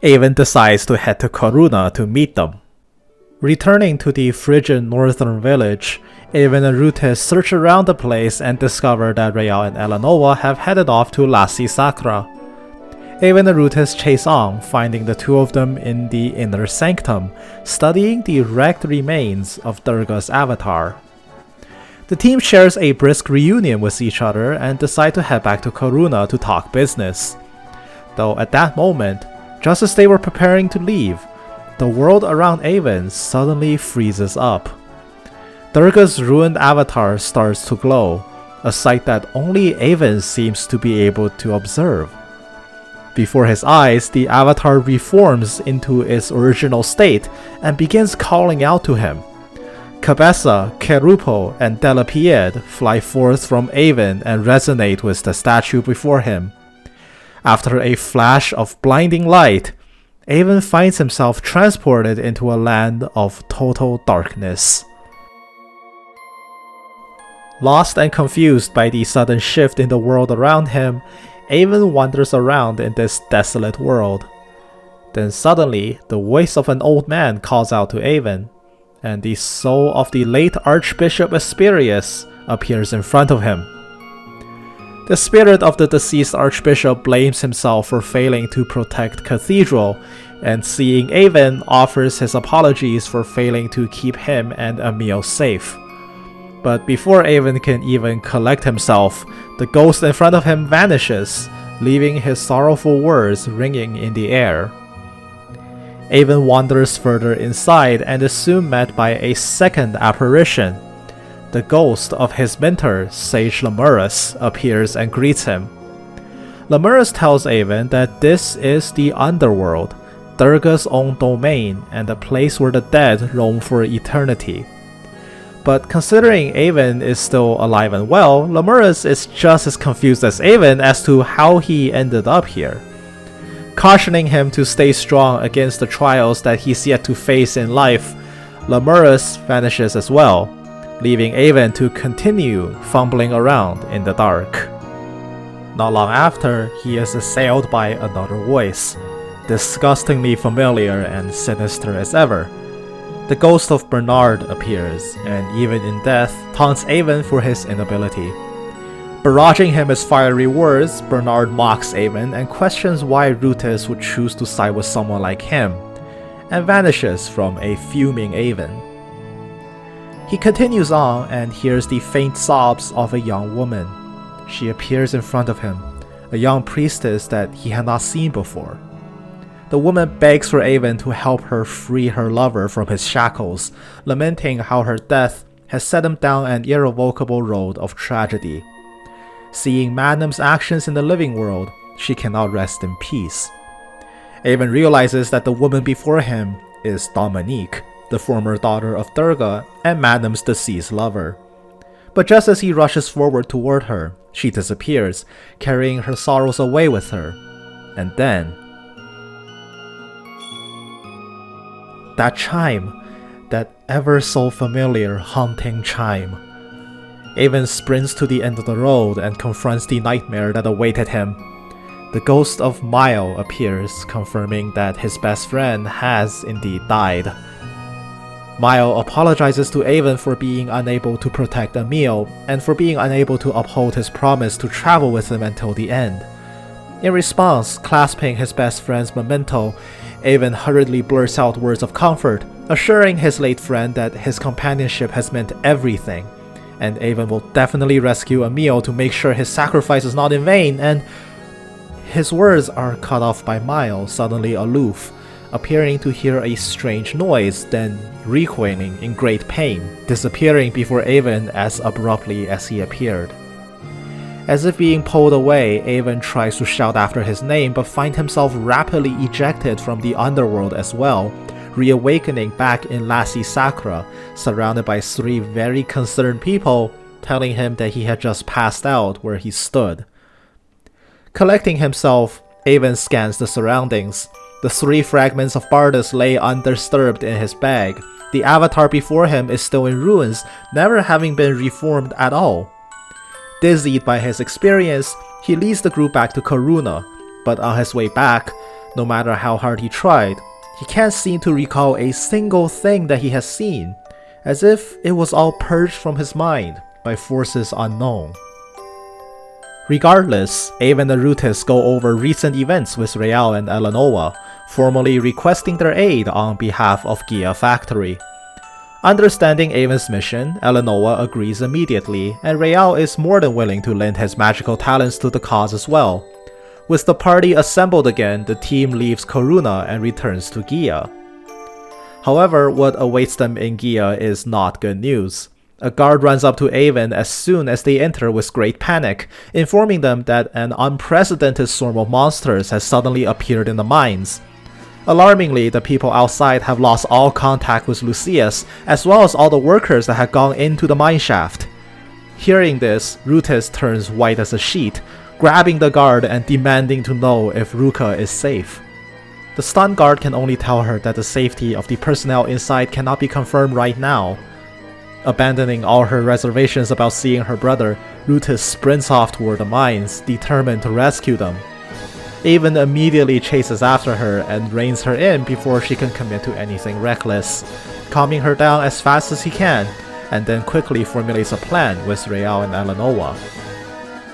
Avon decides to head to Coruna to meet them. Returning to the frigid northern village, Avon and Rutis search around the place and discover that Rael and Eleanor have headed off to Lassi Sakra. Avon and Rutis chase on, finding the two of them in the inner sanctum, studying the wrecked remains of Durga's avatar. The team shares a brisk reunion with each other and decide to head back to Karuna to talk business. Though at that moment, just as they were preparing to leave, the world around Avon suddenly freezes up. Durga's ruined avatar starts to glow, a sight that only Avon seems to be able to observe. Before his eyes, the avatar reforms into its original state and begins calling out to him. Cabeza, Kerupo, and Delapied fly forth from Avon and resonate with the statue before him. After a flash of blinding light, Avon finds himself transported into a land of total darkness. Lost and confused by the sudden shift in the world around him, Avon wanders around in this desolate world. Then suddenly, the voice of an old man calls out to Avon, and the soul of the late Archbishop Asperius appears in front of him. The spirit of the deceased Archbishop blames himself for failing to protect Cathedral, and seeing Avon offers his apologies for failing to keep him and Emil safe. But before Avon can even collect himself, the ghost in front of him vanishes, leaving his sorrowful words ringing in the air. Avon wanders further inside and is soon met by a second apparition. The ghost of his mentor, Sage Lemurus, appears and greets him. Lemurus tells Avon that this is the underworld, Durga's own domain, and a place where the dead roam for eternity. But considering Avon is still alive and well, Lemurus is just as confused as Avon as to how he ended up here. Cautioning him to stay strong against the trials that he's yet to face in life, Lemurus vanishes as well, leaving Avon to continue fumbling around in the dark. Not long after, he is assailed by another voice, disgustingly familiar and sinister as ever. The ghost of Bernard appears, and even in death, taunts Avon for his inability. Barraging him with fiery words, Bernard mocks Avon and questions why Rutis would choose to side with someone like him, and vanishes from a fuming Avon. He continues on and hears the faint sobs of a young woman. She appears in front of him, a young priestess that he had not seen before. The woman begs for Avon to help her free her lover from his shackles, lamenting how her death has set him down an irrevocable road of tragedy. Seeing Madam's actions in the living world, she cannot rest in peace. Avon realizes that the woman before him is Dominique, the former daughter of Durga and Madam's deceased lover. But just as he rushes forward toward her, she disappears, carrying her sorrows away with her. And then that chime, that ever so familiar haunting chime. Avon sprints to the end of the road and confronts the nightmare that awaited him. The ghost of Mile appears, confirming that his best friend has indeed died. Mile apologizes to Avon for being unable to protect Emil, and for being unable to uphold his promise to travel with him until the end. In response, clasping his best friend's memento, Avon hurriedly blurts out words of comfort, assuring his late friend that his companionship has meant everything, and Avon will definitely rescue Emil to make sure his sacrifice is not in vain, and his words are cut off by Mile, suddenly aloof, appearing to hear a strange noise, then recoiling in great pain, disappearing before Avon as abruptly as he appeared. As if being pulled away, Avon tries to shout after his name but finds himself rapidly ejected from the underworld as well, reawakening back in Lassie Sacra, surrounded by three very concerned people, telling him that he had just passed out where he stood. Collecting himself, Avon scans the surroundings. The three fragments of Bardus lay undisturbed in his bag. The avatar before him is still in ruins, never having been reformed at all. Dizzied by his experience, he leads the group back to Karuna, but on his way back, no matter how hard he tried, he can't seem to recall a single thing that he has seen, as if it was all purged from his mind by forces unknown. Regardless, Avon and Rutis go over recent events with Real and Eleanor, formally requesting their aid on behalf of Gia Factory. Understanding Avon's mission, Eleanor agrees immediately, and Real is more than willing to lend his magical talents to the cause as well. With the party assembled again, the team leaves Coruna and returns to Gia. However, what awaits them in Gia is not good news. A guard runs up to Avon as soon as they enter with great panic, informing them that an unprecedented swarm of monsters has suddenly appeared in the mines. Alarmingly, the people outside have lost all contact with Lucius, as well as all the workers that had gone into the mineshaft. Hearing this, Rutis turns white as a sheet, grabbing the guard and demanding to know if Ruka is safe. The stunned guard can only tell her that the safety of the personnel inside cannot be confirmed right now. Abandoning all her reservations about seeing her brother, Rutis sprints off toward the mines, determined to rescue them. Avon immediately chases after her and reins her in before she can commit to anything reckless, calming her down as fast as he can, and then quickly formulates a plan with Real and Eleanor.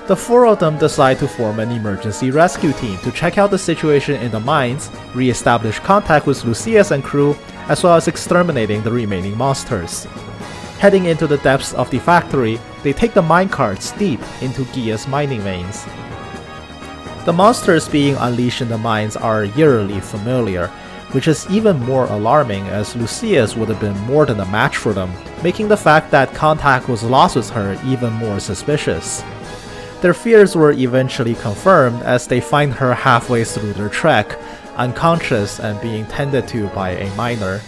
The four of them decide to form an emergency rescue team to check out the situation in the mines, re-establish contact with Lucius and crew, as well as exterminating the remaining monsters. Heading into the depths of the factory, they take the minecarts deep into Gia's mining veins. The monsters being unleashed in the mines are eerily familiar, which is even more alarming as Lucius would have been more than a match for them, making the fact that contact was lost with her even more suspicious. Their fears were eventually confirmed as they find her halfway through their trek, unconscious and being tended to by a miner.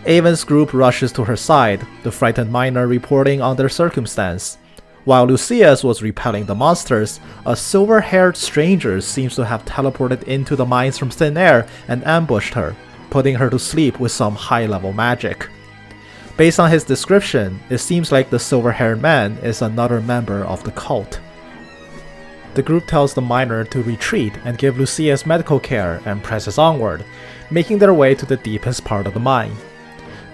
Avon's group rushes to her side, the frightened miner reporting on their circumstance. While Lucius was repelling the monsters, a silver-haired stranger seems to have teleported into the mines from thin air and ambushed her, putting her to sleep with some high-level magic. Based on his description, it seems like the silver-haired man is another member of the cult. The group tells the miner to retreat and give Lucius medical care and presses onward, making their way to the deepest part of the mine.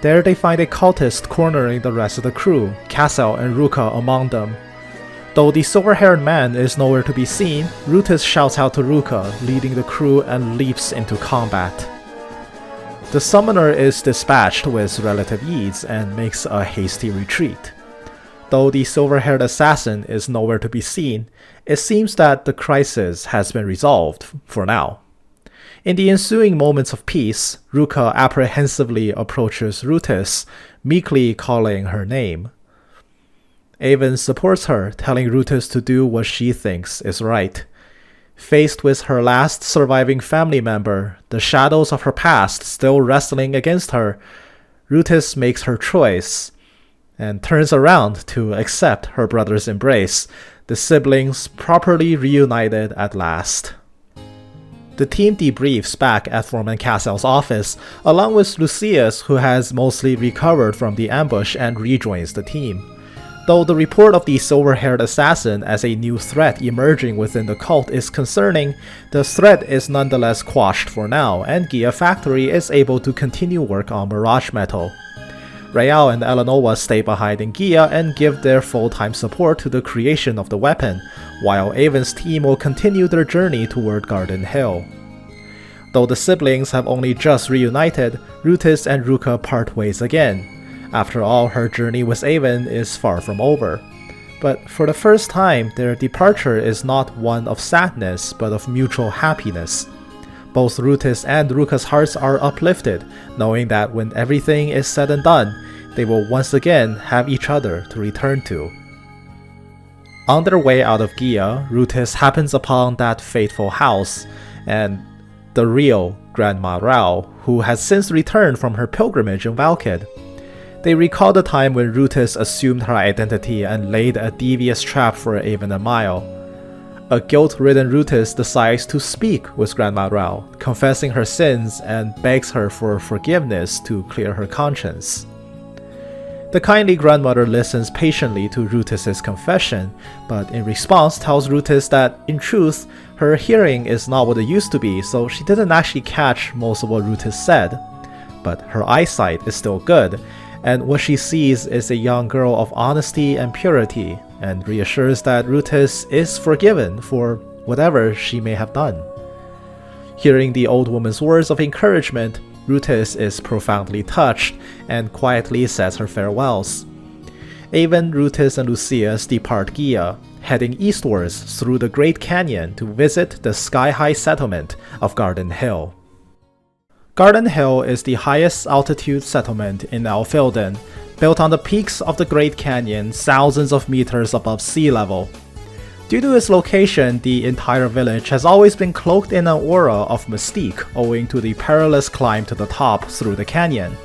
There they find a cultist cornering the rest of the crew, Cassel and Ruka among them. Though the silver-haired man is nowhere to be seen, Rutis shouts out to Ruka, leading the crew and leaps into combat. The summoner is dispatched with relative ease and makes a hasty retreat. Though the silver-haired assassin is nowhere to be seen, it seems that the crisis has been resolved for now. In the ensuing moments of peace, Ruka apprehensively approaches Rutis, meekly calling her name. Avon supports her, telling Rutis to do what she thinks is right. Faced with her last surviving family member, the shadows of her past still wrestling against her, Rutis makes her choice and turns around to accept her brother's embrace, the siblings properly reunited at last. The team debriefs back at Foreman Cassel's office, along with Lucius, who has mostly recovered from the ambush and rejoins the team. Though the report of the silver-haired assassin as a new threat emerging within the cult is concerning, the threat is nonetheless quashed for now, and Gia Factory is able to continue work on Mirage Metal. Real and Eleanor stay behind in Gia and give their full-time support to the creation of the weapon, while Avon's team will continue their journey toward Garden Hill. Though the siblings have only just reunited, Rutis and Ruka part ways again. After all, her journey with Avon is far from over. But for the first time, their departure is not one of sadness, but of mutual happiness. Both Rutis and Ruka's hearts are uplifted, knowing that when everything is said and done, they will once again have each other to return to. On their way out of Gia, Rutis happens upon that fateful house, and the real Grandma Rao, who has since returned from her pilgrimage in Valkid. They recall the time when Rutis assumed her identity and laid a devious trap for Avon and Mile. A guilt-ridden Rutis decides to speak with Grandma Rao, confessing her sins and begs her for forgiveness to clear her conscience. The kindly grandmother listens patiently to Rutis' confession, but in response tells Rutis that, in truth, her hearing is not what it used to be, so she didn't actually catch most of what Rutis said. But her eyesight is still good, and what she sees is a young girl of honesty and purity, and reassures that Rutis is forgiven for whatever she may have done. Hearing the old woman's words of encouragement, Rutis is profoundly touched and quietly says her farewells. Avon, Rutis, and Lucius depart Gia, heading eastwards through the Great Canyon to visit the sky-high settlement of Garden Hill. Garden Hill is the highest altitude settlement in Alfilden, built on the peaks of the Great Canyon thousands of meters above sea level. Due to its location, the entire village has always been cloaked in an aura of mystique owing to the perilous climb to the top through the canyon.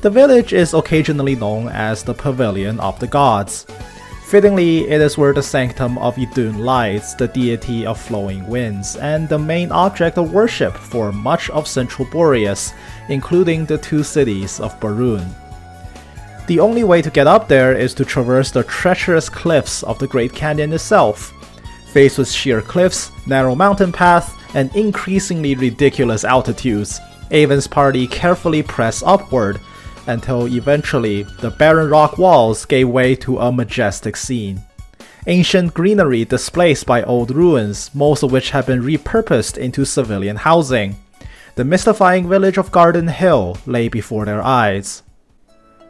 The village is occasionally known as the Pavilion of the Gods. Fittingly, it is where the sanctum of Idun lies, the deity of flowing winds, and the main object of worship for much of Central Boreas, including the two cities of Barun. The only way to get up there is to traverse the treacherous cliffs of the Great Canyon itself. Faced with sheer cliffs, narrow mountain paths, and increasingly ridiculous altitudes, Avon's party carefully press upward, until eventually the barren rock walls gave way to a majestic scene. Ancient greenery displaced by old ruins, most of which have been repurposed into civilian housing. The mystifying village of Garden Hill lay before their eyes.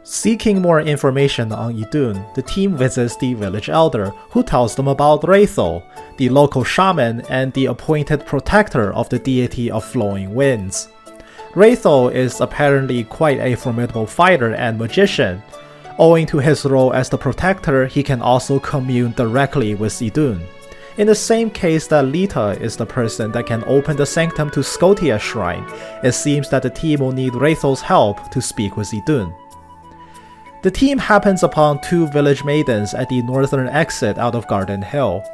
Seeking more information on Idun, the team visits the village elder, who tells them about Raethel, the local shaman and the appointed protector of the deity of flowing winds. Raethel is apparently quite a formidable fighter and magician. Owing to his role as the protector, he can also commune directly with Idun. In the same case that Lita is the person that can open the sanctum to Scotia's shrine, it seems that the team will need Raethel's help to speak with Idun. The team happens upon two village maidens at the northern exit out of Garden Hill.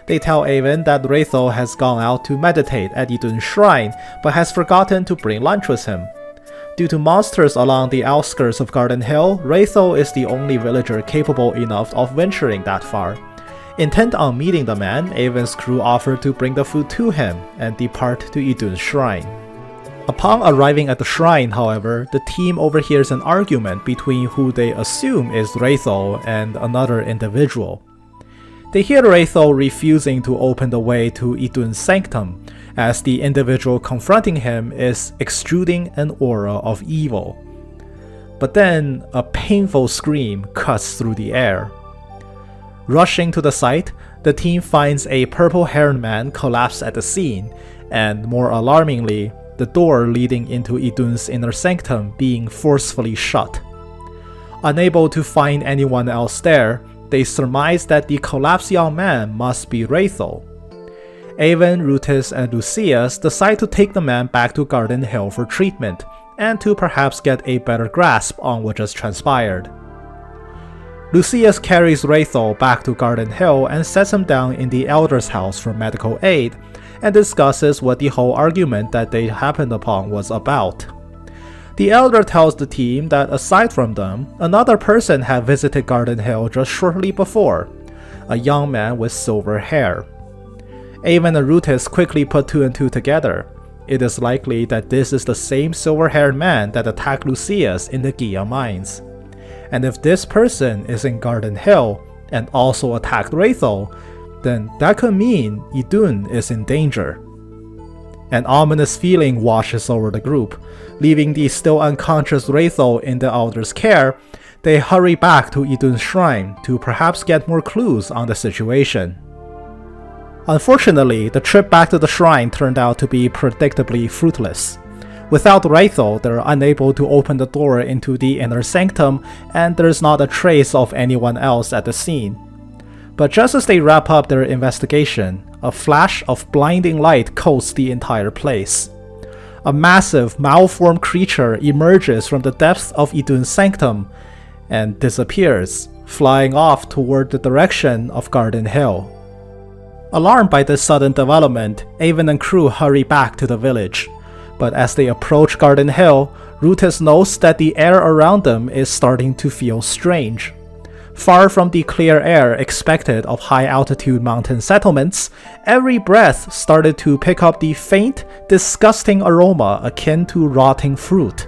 They tell Avon that Raethel has gone out to meditate at Idun's shrine, but has forgotten to bring lunch with him. Due to monsters along the outskirts of Garden Hill, Raethel is the only villager capable enough of venturing that far. Intent on meeting the man, Avon's crew offer to bring the food to him and depart to Idun's shrine. Upon arriving at the shrine, however, the team overhears an argument between who they assume is Raethel and another individual. They hear Raethel refusing to open the way to Idun's sanctum, as the individual confronting him is extruding an aura of evil. But then, a painful scream cuts through the air. Rushing to the site, the team finds a purple-haired man collapsed at the scene, and more alarmingly, the door leading into Idun's inner sanctum being forcefully shut. Unable to find anyone else there, they surmise that the collapsed young man must be Raethel. Avon, Rutis, and Lucius decide to take the man back to Garden Hill for treatment, and to perhaps get a better grasp on what just transpired. Lucius carries Raethel back to Garden Hill and sets him down in the Elder's house for medical aid, and discusses what the whole argument that they happened upon was about. The Elder tells the team that aside from them, another person had visited Garden Hill just shortly before, a young man with silver hair. Avon and Rutis quickly put two and two together. It is likely that this is the same silver-haired man that attacked Lucius in the Gia mines. And if this person is in Garden Hill and also attacked Raethel, then that could mean Idun is in danger. An ominous feeling washes over the group. Leaving the still unconscious Raethel in the Elder's care, they hurry back to Idun's shrine to perhaps get more clues on the situation. Unfortunately, the trip back to the shrine turned out to be predictably fruitless. Without Raethel, they're unable to open the door into the inner sanctum, and there's not a trace of anyone else at the scene. But just as they wrap up their investigation, a flash of blinding light coats the entire place. A massive, malformed creature emerges from the depths of Idun's sanctum and disappears, flying off toward the direction of Garden Hill. Alarmed by this sudden development, Avon and crew hurry back to the village. But as they approach Garden Hill, Rutis notes that the air around them is starting to feel strange. Far from the clear air expected of high-altitude mountain settlements, every breath started to pick up the faint, disgusting aroma akin to rotting fruit.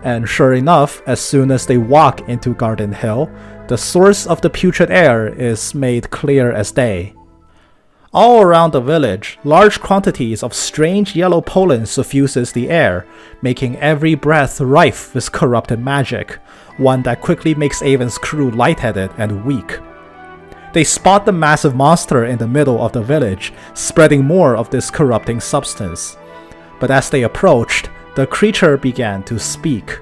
And sure enough, as soon as they walk into Garden Hill, the the source of the putrid air is made clear as day. All around the village, large quantities of strange yellow pollen suffuses the air, making every breath rife with corrupted magic, one that quickly makes Avon's crew lightheaded and weak. They spot the massive monster in the middle of the village, spreading more of this corrupting substance. But as they approached, the creature began to speak.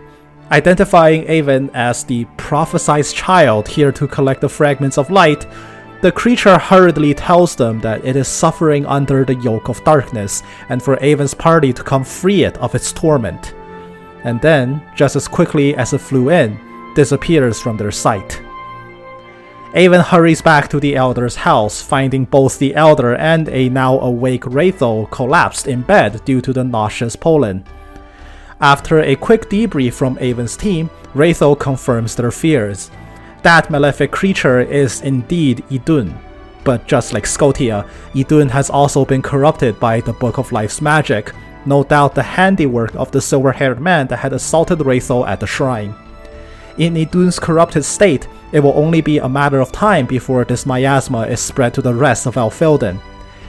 Identifying Avon as the prophesized child here to collect the fragments of light, the creature hurriedly tells them that it is suffering under the yoke of darkness, and for Avon's party to come free it of its torment. And then, just as quickly as it flew in, disappears from their sight. Avon hurries back to the Elder's house, finding both the Elder and a now awake Wraithol collapsed in bed due to the nauseous pollen. After a quick debrief from Avon's team, Wraithol confirms their fears. That malefic creature is indeed Idun. But just like Scotia, Idun has also been corrupted by the Book of Life's magic, no doubt the handiwork of the silver-haired man that had assaulted Wraithol at the shrine. In Idun's corrupted state, it will only be a matter of time before this miasma is spread to the rest of Alfilden.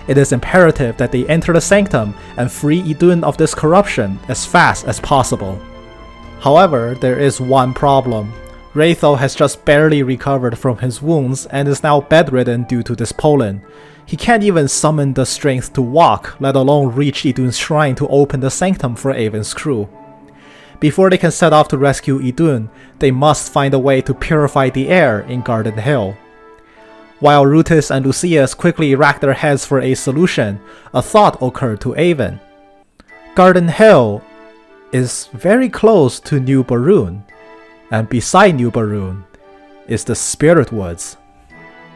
It is imperative that they enter the sanctum and free Idun of this corruption as fast as possible. However, there is one problem. Wraithol has just barely recovered from his wounds and is now bedridden due to this pollen. He can't even summon the strength to walk, let alone reach Idun's shrine to open the sanctum for Avon's crew. Before they can set off to rescue Idun, they must find a way to purify the air in Garden Hill. While Rutis and Lucius quickly rack their heads for a solution, a thought occurred to Avon. Garden Hill is very close to New Barun, and beside New Barun is the Spirit Woods.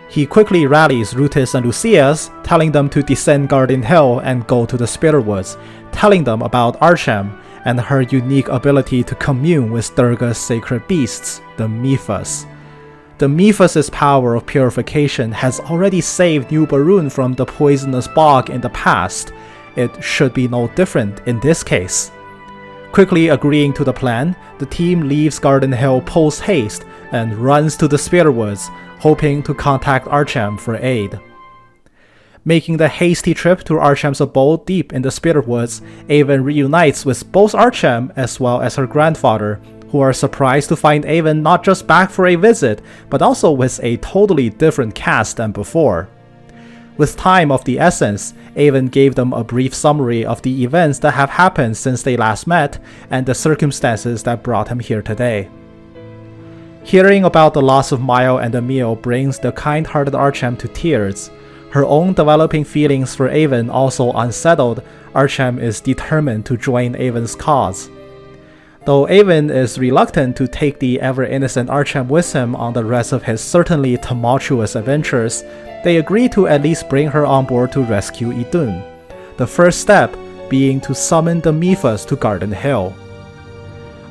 He quickly rallies Rutis and Lucius, telling them to descend Garden Hill and go to the Spirit Woods, telling them about Archem and her unique ability to commune with Durga's sacred beasts, the Miphas. The Miphas' power of purification has already saved New Barun from the poisonous bog in the past. It should be no different in this case. Quickly agreeing to the plan, the team leaves Garden Hill post-haste and runs to the Spirit Woods, hoping to contact Archem for aid. Making the hasty trip to Archem's abode deep in the Spirit Woods, Avon reunites with both Archem as well as her grandfather, who are surprised to find Avon not just back for a visit, but also with a totally different cast than before. With time of the essence, Avon gave them a brief summary of the events that have happened since they last met, and the circumstances that brought him here today. Hearing about the loss of Mile and Emil brings the kind-hearted Archem to tears. Her own developing feelings for Avon also unsettled, Archem is determined to join Avon's cause. Though Avon is reluctant to take the ever-innocent Archem with him on the rest of his certainly tumultuous adventures, they agree to at least bring her on board to rescue Idun, the first step being to summon the Miphas to Garden Hill.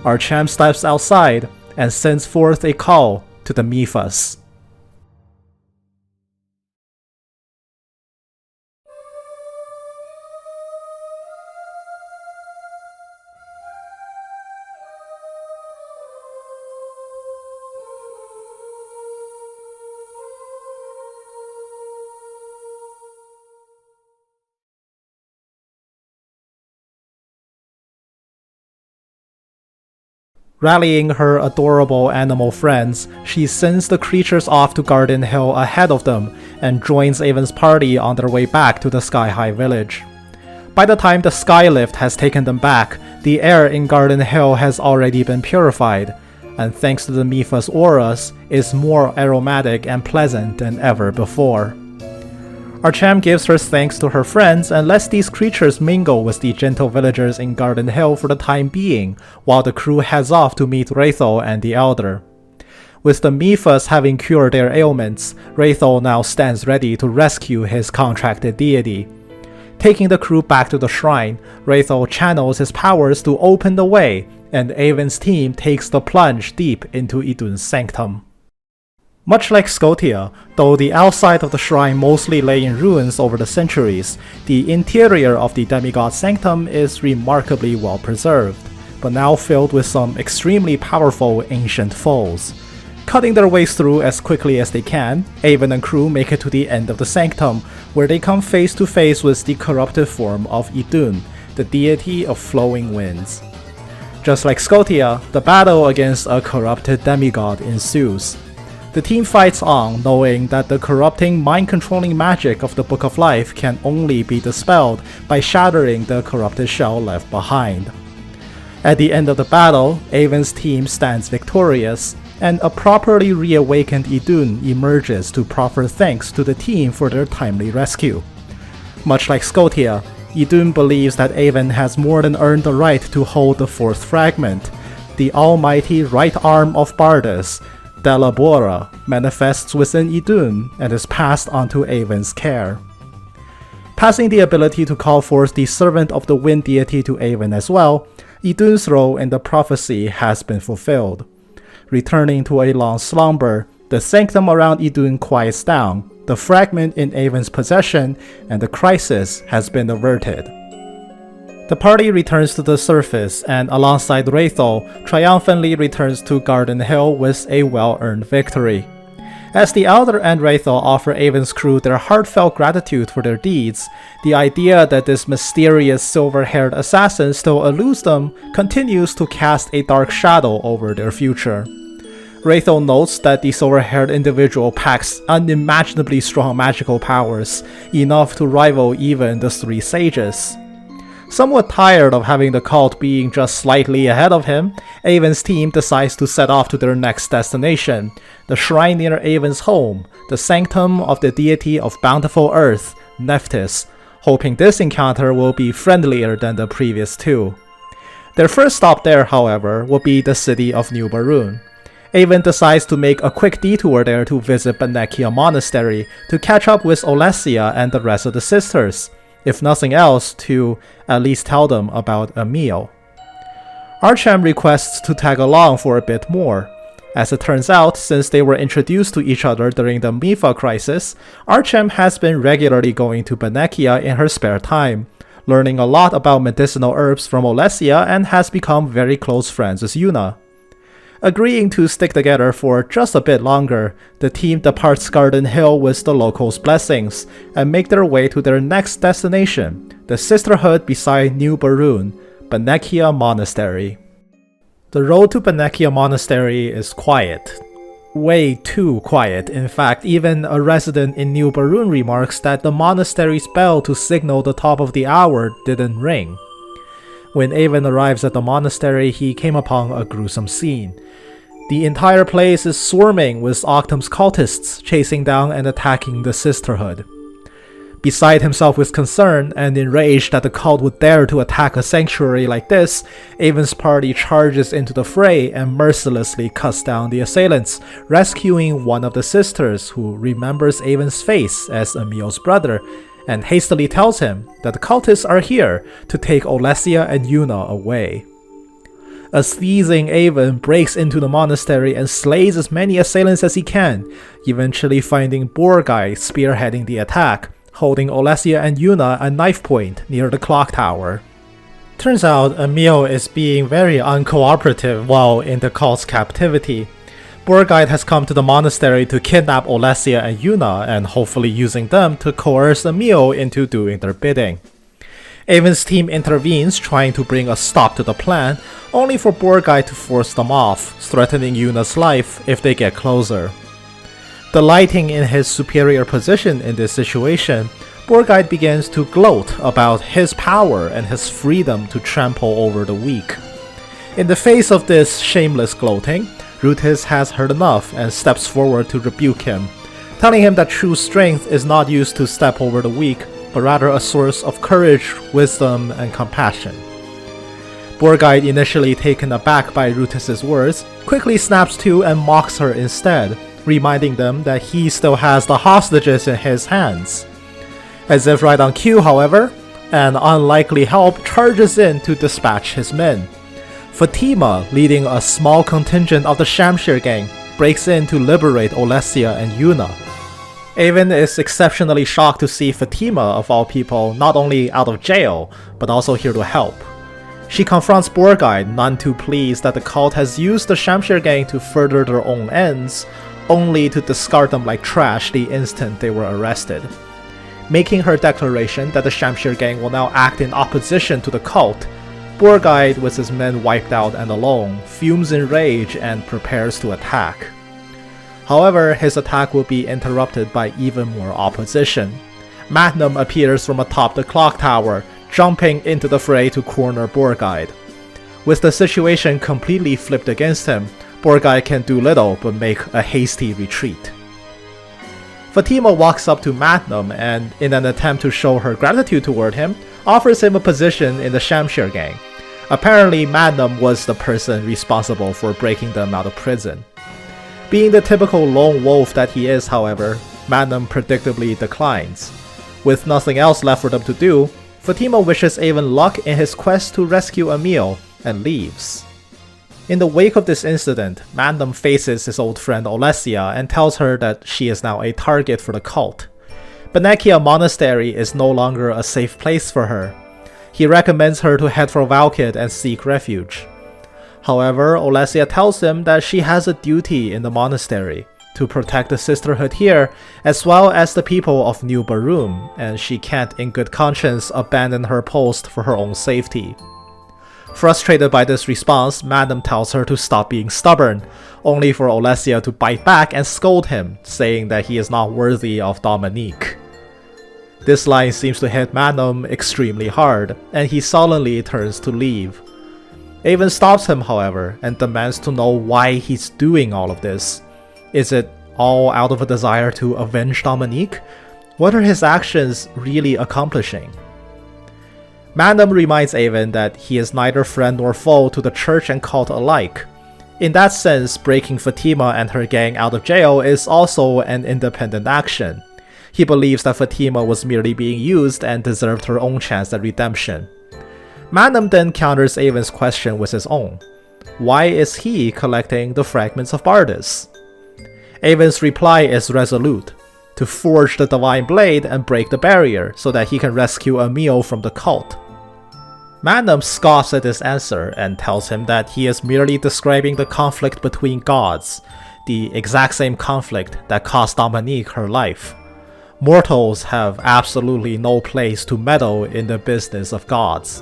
Archem steps outside and sends forth a call to the Miphas. Rallying her adorable animal friends, she sends the creatures off to Garden Hill ahead of them and joins Avon's party on their way back to the Sky High village. By the time the Skylift has taken them back, the air in Garden Hill has already been purified, and thanks to the Miphas' auras, is more aromatic and pleasant than ever before. Archem gives her thanks to her friends and lets these creatures mingle with the gentle villagers in Garden Hill for the time being, while the crew heads off to meet Wraithol and the Elder. With the Miphas having cured their ailments, Wraithol now stands ready to rescue his contracted deity. Taking the crew back to the shrine, Wraithol channels his powers to open the way, and Avon's team takes the plunge deep into Idun's sanctum. Much like Scotia, though the outside of the shrine mostly lay in ruins over the centuries, the interior of the demigod sanctum is remarkably well preserved, but now filled with some extremely powerful ancient foes. Cutting their ways through as quickly as they can, Avon and crew make it to the end of the sanctum, where they come face to face with the corrupted form of Idun, the deity of flowing winds. Just like Scotia, the battle against a corrupted demigod ensues. The team fights on, knowing that the corrupting, mind-controlling magic of the Book of Life can only be dispelled by shattering the corrupted shell left behind. At the end of the battle, Avon's team stands victorious, and a properly reawakened Idun emerges to proffer thanks to the team for their timely rescue. Much like Scotia, Idun believes that Avon has more than earned the right to hold the fourth fragment. The almighty right arm of Bardus, Delabora, manifests within Idun and is passed on to Avon's care. Passing the ability to call forth the servant of the wind deity to Avon as well, Idun's role in the prophecy has been fulfilled. Returning to a long slumber, the sanctum around Idun quiets down, the fragment in Avon's possession, and the crisis has been averted. The party returns to the surface and, alongside Wraithel, triumphantly returns to Garden Hill with a well-earned victory. As the Elder and Wraithel offer Avon's crew their heartfelt gratitude for their deeds, the idea that this mysterious silver-haired assassin still eludes them continues to cast a dark shadow over their future. Wraithel notes that the silver-haired individual packs unimaginably strong magical powers, enough to rival even the three sages. Somewhat tired of having the cult being just slightly ahead of him, Avon's team decides to set off to their next destination, the shrine near Avon's home, the sanctum of the deity of bountiful earth, Nephthys, hoping this encounter will be friendlier than the previous two. Their first stop there, however, will be the city of New Barun. Avon decides to make a quick detour there to visit Banechia Monastery to catch up with Olesia and the rest of the sisters, if nothing else to at least tell them about a meal. Archem requests to tag along for a bit more. As it turns out, since they were introduced to each other during the Mifa crisis, Archem has been regularly going to Banechia in her spare time, learning a lot about medicinal herbs from Olesia, and has become very close friends with Yuna. Agreeing to stick together for just a bit longer, the team departs Garden Hill with the locals' blessings and make their way to their next destination, the sisterhood beside New Barun, Banechia Monastery. The road to Banechia Monastery is quiet. Way too quiet. In fact, even a resident in New Barun remarks that the monastery's bell to signal the top of the hour didn't ring. When Avon arrives at the monastery, he came upon a gruesome scene. The entire place is swarming with Octum's cultists chasing down and attacking the sisterhood. Beside himself with concern and enraged that the cult would dare to attack a sanctuary like this, Avon's party charges into the fray and mercilessly cuts down the assailants, rescuing one of the sisters who remembers Avon's face as Emil's brother, and hastily tells him that the cultists are here to take Olesia and Yuna away. A seething Avon breaks into the monastery and slays as many assailants as he can, eventually finding Borgai spearheading the attack, holding Olesia and Yuna at knife point near the clock tower. Turns out Emil is being very uncooperative while in the cult's captivity. Borgai has come to the monastery to kidnap Olesia and Yuna, and hopefully using them to coerce Emil into doing their bidding. Avon's team intervenes, trying to bring a stop to the plan, only for Borgai to force them off, threatening Yuna's life if they get closer. Delighting in his superior position in this situation, Borgai begins to gloat about his power and his freedom to trample over the weak. In the face of this shameless gloating, Rutis has heard enough and steps forward to rebuke him, telling him that true strength is not used to step over the weak, but rather a source of courage, wisdom, and compassion. Borgai, initially taken aback by Rutis' words, quickly snaps to and mocks her instead, reminding them that he still has the hostages in his hands. As if right on cue, however, an unlikely help charges in to dispatch his men. Fatima, leading a small contingent of the Shamshir gang, breaks in to liberate Olesia and Yuna. Avon is exceptionally shocked to see Fatima, of all people, not only out of jail, but also here to help. She confronts Borgide, none too pleased that the cult has used the Shamshir gang to further their own ends, only to discard them like trash the instant they were arrested. Making her declaration that the Shamshir gang will now act in opposition to the cult, Borgide, with his men wiped out and alone, fumes in rage and prepares to attack. However, his attack will be interrupted by even more opposition. Magnum appears from atop the clock tower, jumping into the fray to corner Borgide. With the situation completely flipped against him, Borgide can do little but make a hasty retreat. Fatima walks up to Magnum and, in an attempt to show her gratitude toward him, offers him a position in the Shamshir gang. Apparently, Magnum was the person responsible for breaking them out of prison. Being the typical lone wolf that he is, however, Magnum predictably declines. With nothing else left for them to do, Fatima wishes Avon luck in his quest to rescue Emil and leaves. In the wake of this incident, Magnum faces his old friend Olesia and tells her that she is now a target for the cult. Benekia Monastery is no longer a safe place for her. He recommends her to head for Valkid and seek refuge. However, Olesia tells him that she has a duty in the monastery to protect the sisterhood here as well as the people of New Barum, and she can't in good conscience abandon her post for her own safety. Frustrated by this response, Madam tells her to stop being stubborn, only for Olesia to bite back and scold him, saying that he is not worthy of Dominique. This line seems to hit Madam extremely hard, and he sullenly turns to leave. Avon stops him, however, and demands to know why he's doing all of this. Is it all out of a desire to avenge Dominique? What are his actions really accomplishing? Madam reminds Avon that he is neither friend nor foe to the church and cult alike. In that sense, breaking Fatima and her gang out of jail is also an independent action. He believes that Fatima was merely being used and deserved her own chance at redemption. Madam then counters Avon's question with his own. Why is he collecting the fragments of Bardus? Avon's reply is resolute: to forge the divine blade and break the barrier so that he can rescue Emil from the cult. Madam scoffs at this answer and tells him that he is merely describing the conflict between gods, the exact same conflict that cost Dominique her life. Mortals have absolutely no place to meddle in the business of gods.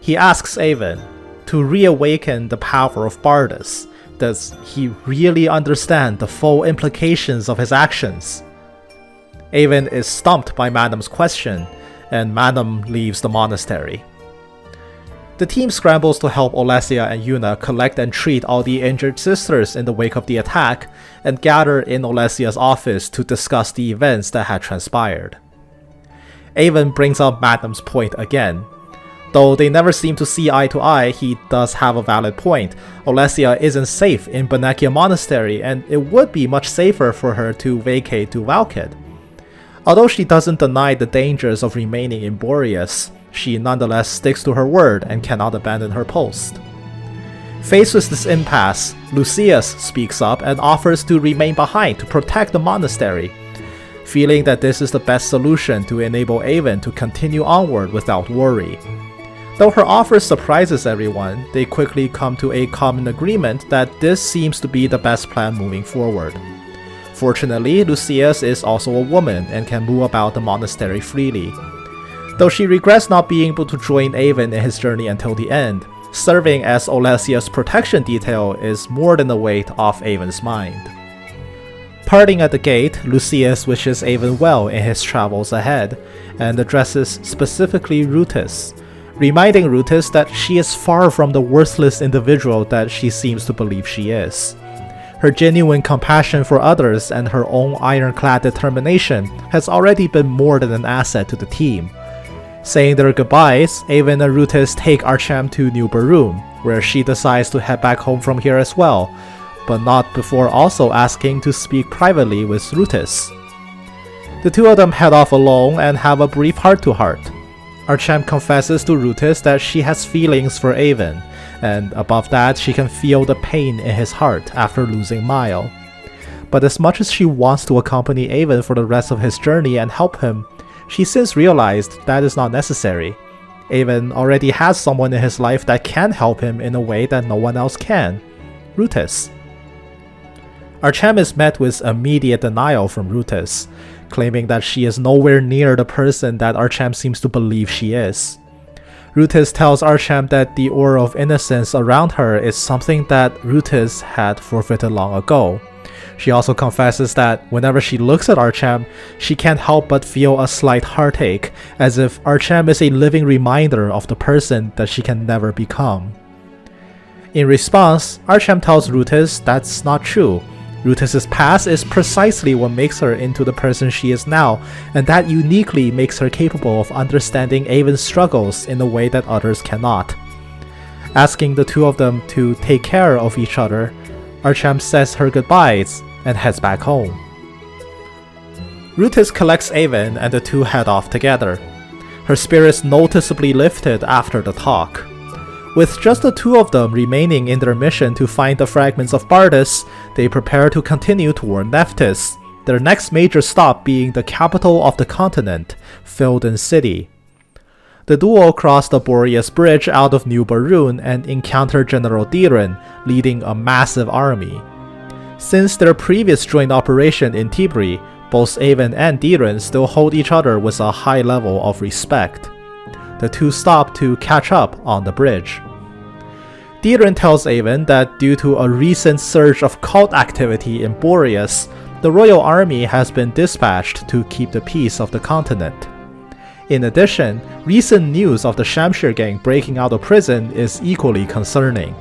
He asks Avon, to reawaken the power of Bardus, does he really understand the full implications of his actions? Avon is stumped by Madam's question, and Madam leaves the monastery. The team scrambles to help Olesia and Yuna collect and treat all the injured sisters in the wake of the attack, and gather in Olesia's office to discuss the events that had transpired. Avon brings up Madam's point again. Though they never seem to see eye to eye, he does have a valid point. Olesia isn't safe in Benekia Monastery, and it would be much safer for her to vacate to Valkid. Although she doesn't deny the dangers of remaining in Boreas, she nonetheless sticks to her word and cannot abandon her post. Faced with this impasse, Lucius speaks up and offers to remain behind to protect the monastery, feeling that this is the best solution to enable Avon to continue onward without worry. Though her offer surprises everyone, they quickly come to a common agreement that this seems to be the best plan moving forward. Fortunately, Lucius is also a woman and can move about the monastery freely. Though she regrets not being able to join Avon in his journey until the end, serving as Olesia's protection detail is more than a weight off Avon's mind. Parting at the gate, Lucius wishes Avon well in his travels ahead, and addresses specifically Rutus, reminding Rutus that she is far from the worthless individual that she seems to believe she is. Her genuine compassion for others and her own ironclad determination has already been more than an asset to the team. Saying their goodbyes, Avon and Rutus take Archam to New Barum, where she decides to head back home from here as well, but not before also asking to speak privately with Rutus. The two of them head off alone and have a brief heart-to-heart. Archam confesses to Rutus that she has feelings for Avon, and above that she can feel the pain in his heart after losing Mile. But as much as she wants to accompany Avon for the rest of his journey and help him, she since realized that is not necessary. Avon already has someone in his life that can help him in a way that no one else can: Rutis. Archem is met with immediate denial from Rutis, claiming that she is nowhere near the person that Archem seems to believe she is. Rutis tells Archem that the aura of innocence around her is something that Rutis had forfeited long ago. She also confesses that whenever she looks at Archem, she can't help but feel a slight heartache, as if Archem is a living reminder of the person that she can never become. In response, Archem tells Rutis that's not true. Rutis' past is precisely what makes her into the person she is now, and that uniquely makes her capable of understanding Avon's struggles in a way that others cannot. Asking the two of them to take care of each other, Archem says her goodbyes and heads back home. Rutis collects Avon and the two head off together. Her spirits noticeably lifted after the talk. With just the two of them remaining in their mission to find the fragments of Bardus, they prepare to continue toward Nephthys, their next major stop being the capital of the continent, Philden City. The duo cross the Boreas Bridge out of New Barun and encounter General Diren, leading a massive army. Since their previous joint operation in Tibri, both Avon and Diren still hold each other with a high level of respect. The two stop to catch up on the bridge. Diren tells Avon that due to a recent surge of cult activity in Boreas, the royal army has been dispatched to keep the peace of the continent. In addition, recent news of the Shamshir gang breaking out of prison is equally concerning.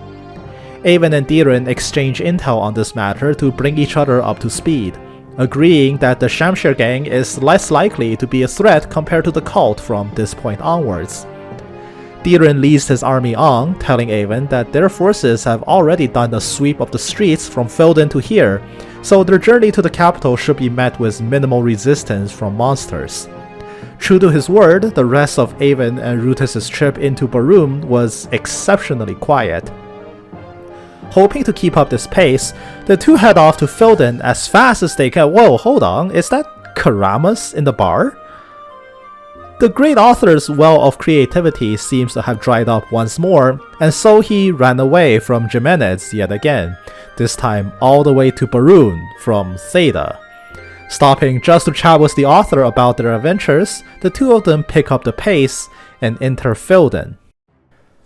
Avon and Diren exchange intel on this matter to bring each other up to speed, agreeing that the Shamshir gang is less likely to be a threat compared to the cult from this point onwards. Diren leads his army on, telling Avon that their forces have already done a sweep of the streets from Philden to here, so their journey to the capital should be met with minimal resistance from monsters. True to his word, the rest of Avon and Rutis' trip into Barun was exceptionally quiet. Hoping to keep up this pace, the two head off to Philden as fast as they can. Whoa, hold on, is that Karamas in the bar? The great author's well of creativity seems to have dried up once more, and so he ran away from Jimenez yet again, this time all the way to Barun from Theta. Stopping just to chat with the author about their adventures, the two of them pick up the pace and enter Philden.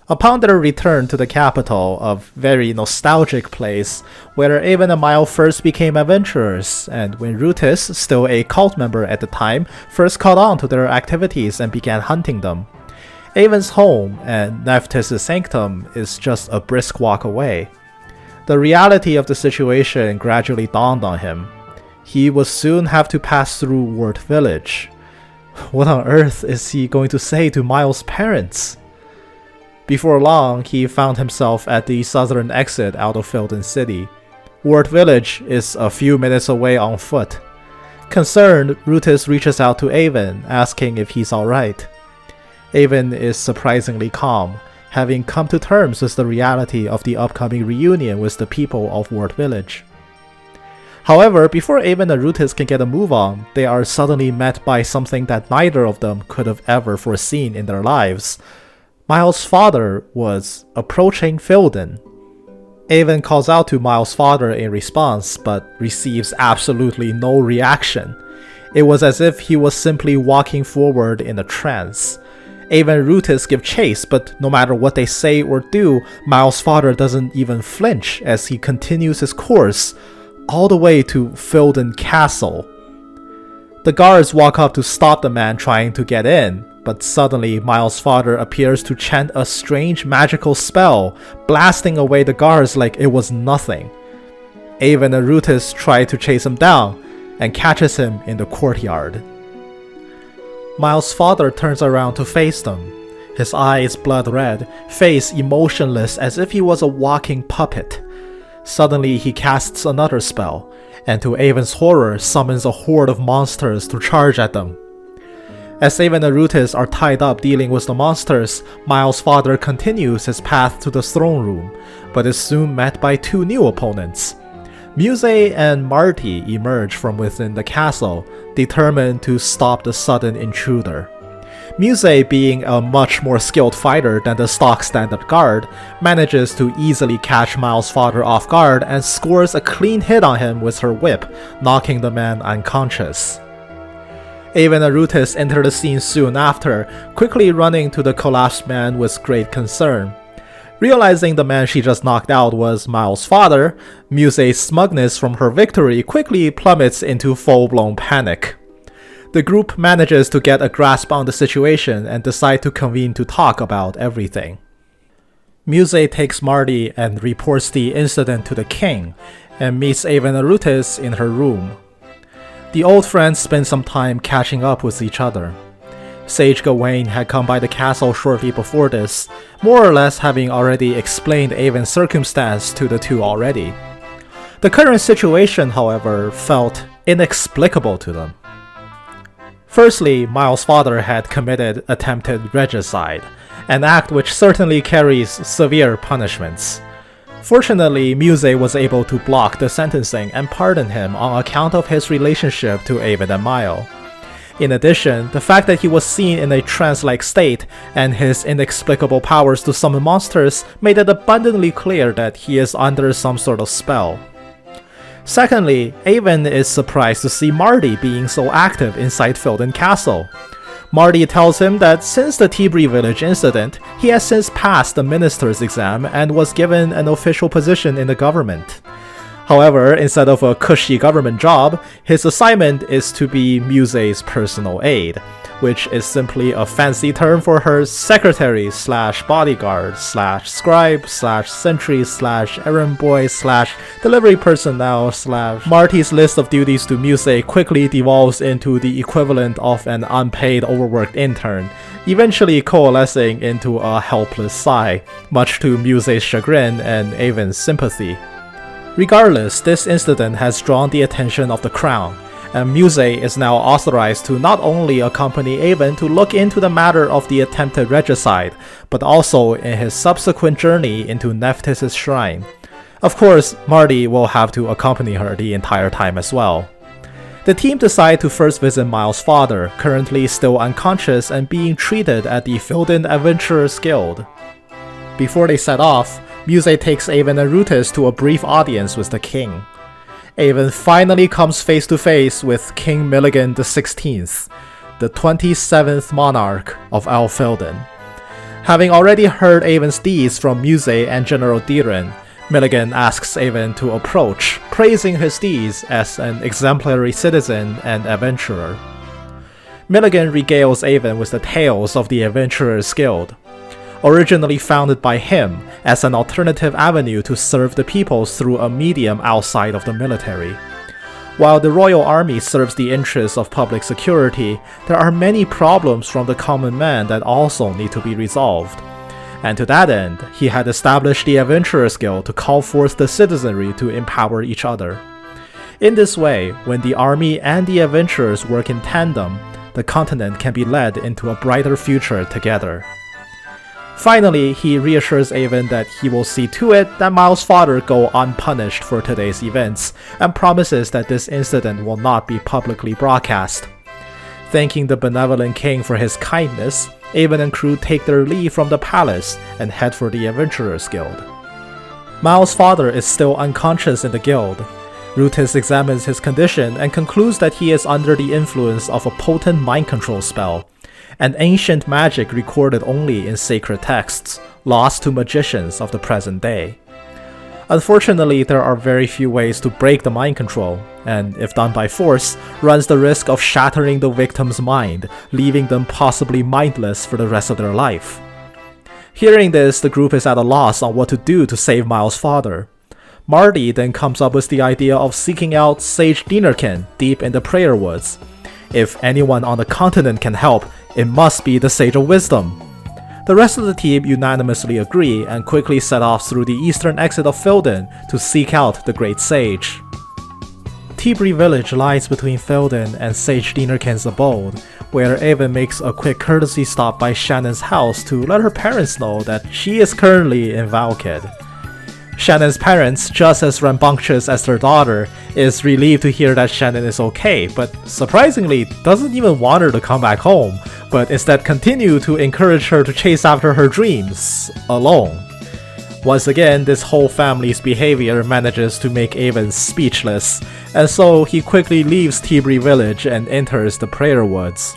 Upon their return to the capital, a very nostalgic place, where Avon and Mile first became adventurers, and when Rutis, still a cult member at the time, first caught on to their activities and began hunting them. Avon's home and Nephthys' sanctum is just a brisk walk away. The reality of the situation gradually dawned on him. He would soon have to pass through Ward Village. What on earth is he going to say to Miles' parents? Before long, he found himself at the southern exit out of Philden City. Ward Village is a few minutes away on foot. Concerned, Rutis reaches out to Avon, asking if he's alright. Avon is surprisingly calm, having come to terms with the reality of the upcoming reunion with the people of Ward Village. However, before Avon and Rutis can get a move on, they are suddenly met by something that neither of them could have ever foreseen in their lives. Miles' father was approaching Philden. Avon calls out to Miles' father in response, but receives absolutely no reaction. It was as if he was simply walking forward in a trance. Avon and Rutis give chase, but no matter what they say or do, Miles' father doesn't even flinch as he continues his course, all the way to Philden Castle. The guards walk up to stop the man trying to get in, but suddenly Miles' father appears to chant a strange magical spell, blasting away the guards like it was nothing. Avon and Rutis try to chase him down, and catches him in the courtyard. Miles' father turns around to face them, his eyes blood red, face emotionless as if he was a walking puppet. Suddenly he casts another spell, and to Avon's horror summons a horde of monsters to charge at them. As Avon and Rutis are tied up dealing with the monsters, Miles' father continues his path to the throne room, but is soon met by two new opponents. Muse and Marty emerge from within the castle, determined to stop the sudden intruder. Muse, being a much more skilled fighter than the stock standard guard, manages to easily catch Miles' father off guard and scores a clean hit on him with her whip, knocking the man unconscious. Ava and Arutis enter the scene soon after, quickly running to the collapsed man with great concern. Realizing the man she just knocked out was Miles' father, Muse's smugness from her victory quickly plummets into full-blown panic. The group manages to get a grasp on the situation and decide to convene to talk about everything. Muse takes Marty and reports the incident to the king, and meets Ava and Arutis in her room. The old friends spend some time catching up with each other. Sage Gawain had come by the castle shortly before this, more or less having already explained Ava's circumstance to the two already. The current situation, however, felt inexplicable to them. Firstly, Miles' father had committed attempted regicide, an act which certainly carries severe punishments. Fortunately, Muse was able to block the sentencing and pardon him on account of his relationship to Ava and Mile. In addition, the fact that he was seen in a trance-like state and his inexplicable powers to summon monsters made it abundantly clear that he is under some sort of spell. Secondly, Avon is surprised to see Marty being so active inside Filden Castle. Marty tells him that since the Tibri village incident, he has since passed the minister's exam and was given an official position in the government. However, instead of a cushy government job, his assignment is to be Muse's personal aide, which is simply a fancy term for her secretary slash bodyguard slash scribe slash sentry slash errand boy slash delivery personnel slash. Marty's list of duties to Muse quickly devolves into the equivalent of an unpaid overworked intern, eventually coalescing into a helpless sigh, much to Muse's chagrin and Avon's sympathy. Regardless, this incident has drawn the attention of the crown, and Muse is now authorized to not only accompany Avon to look into the matter of the attempted regicide, but also in his subsequent journey into Nephthys' shrine. Of course, Marty will have to accompany her the entire time as well. The team decide to first visit Miles' father, currently still unconscious and being treated at the Filden Adventurers Guild. Before they set off, Muse takes Avon and Rutus to a brief audience with the king. Avon finally comes face to face with King Milligan XVI, the 27th monarch of Alfelden. Having already heard Avon's deeds from Muse and General Diren, Milligan asks Avon to approach, praising his deeds as an exemplary citizen and adventurer. Milligan regales Avon with the tales of the Adventurers Guild, originally founded by him as an alternative avenue to serve the people through a medium outside of the military. While the Royal Army serves the interests of public security, there are many problems from the common man that also need to be resolved. And to that end, he had established the Adventurers Guild to call forth the citizenry to empower each other. In this way, when the army and the adventurers work in tandem, the continent can be led into a brighter future together. Finally, he reassures Avon that he will see to it that Miles' father go unpunished for today's events, and promises that this incident will not be publicly broadcast. Thanking the benevolent king for his kindness, Avon and crew take their leave from the palace and head for the Adventurers Guild. Miles' father is still unconscious in the guild. Rutus examines his condition and concludes that he is under the influence of a potent mind control spell, an ancient magic recorded only in sacred texts, lost to magicians of the present day. Unfortunately, there are very few ways to break the mind control, and if done by force, runs the risk of shattering the victim's mind, leaving them possibly mindless for the rest of their life. Hearing this, the group is at a loss on what to do to save Miles' father. Marty then comes up with the idea of seeking out Sage Dinerken deep in the Prayer Woods. If anyone on the continent can help, it must be the Sage of Wisdom. The rest of the team unanimously agree and quickly set off through the eastern exit of Filden to seek out the Great Sage. Tibri village lies between Filden and Sage Dinerken's abode, where Avon makes a quick courtesy stop by Shannon's house to let her parents know that she is currently in Valkid. Shannon's parents, just as rambunctious as their daughter, is relieved to hear that Shannon is okay, but surprisingly doesn't even want her to come back home, but instead continue to encourage her to chase after her dreams, alone. Once again, this whole family's behavior manages to make Avon speechless, and so he quickly leaves Tibri village and enters the Prayer Woods.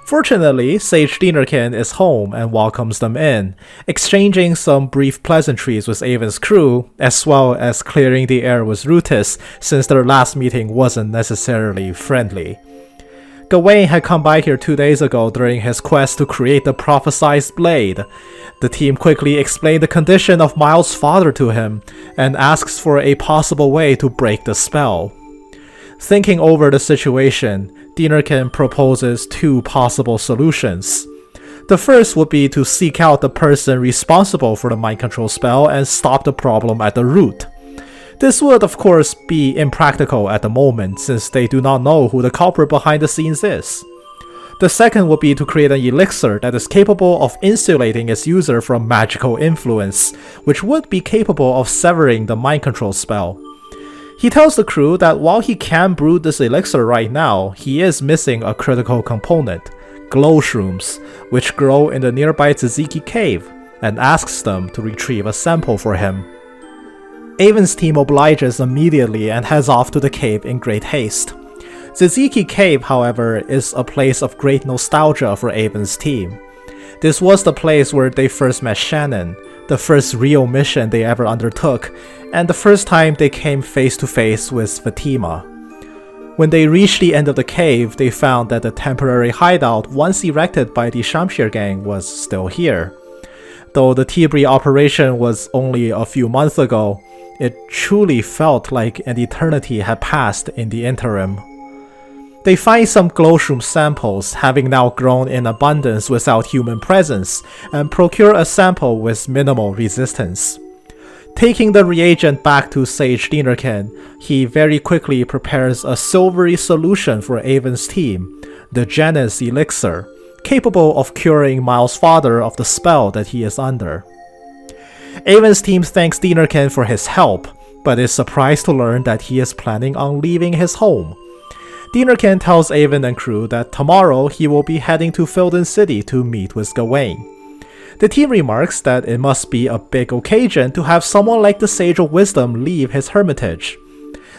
Fortunately, Sage Dinerkin is home and welcomes them in, exchanging some brief pleasantries with Avon's crew, as well as clearing the air with Rutis since their last meeting wasn't necessarily friendly. Gawain had come by here 2 days ago during his quest to create the prophesized blade. The team quickly explained the condition of Miles' father to him, and asks for a possible way to break the spell. Thinking over the situation, Dinerkin proposes 2 possible solutions. The first would be to seek out the person responsible for the mind control spell and stop the problem at the root. This would of course be impractical at the moment since they do not know who the culprit behind the scenes is. The second would be to create an elixir that is capable of insulating its user from magical influence, which would be capable of severing the mind control spell. He tells the crew that while he can brew this elixir right now, he is missing a critical component, glow shrooms, which grow in the nearby Tzatziki cave, and asks them to retrieve a sample for him. Avon's team obliges immediately and heads off to the cave in great haste. Tzatziki Cave, however, is a place of great nostalgia for Avon's team. This was the place where they first met Shannon, the first real mission they ever undertook, and the first time they came face to face with Fatima. When they reached the end of the cave, they found that the temporary hideout once erected by the Shamshir gang was still here. Though the Tibri operation was only a few months ago, it truly felt like an eternity had passed in the interim. They find some glowshroom samples, having now grown in abundance without human presence, and procure a sample with minimal resistance. Taking the reagent back to Sage Dinerkin, he very quickly prepares a silvery solution for Avon's team, the Janus Elixir, capable of curing Miles' father of the spell that he is under. Avon's team thanks Dinerkin for his help, but is surprised to learn that he is planning on leaving his home. Dinerkin tells Avon and crew that tomorrow he will be heading to Filden City to meet with Gawain. The team remarks that it must be a big occasion to have someone like the Sage of Wisdom leave his hermitage.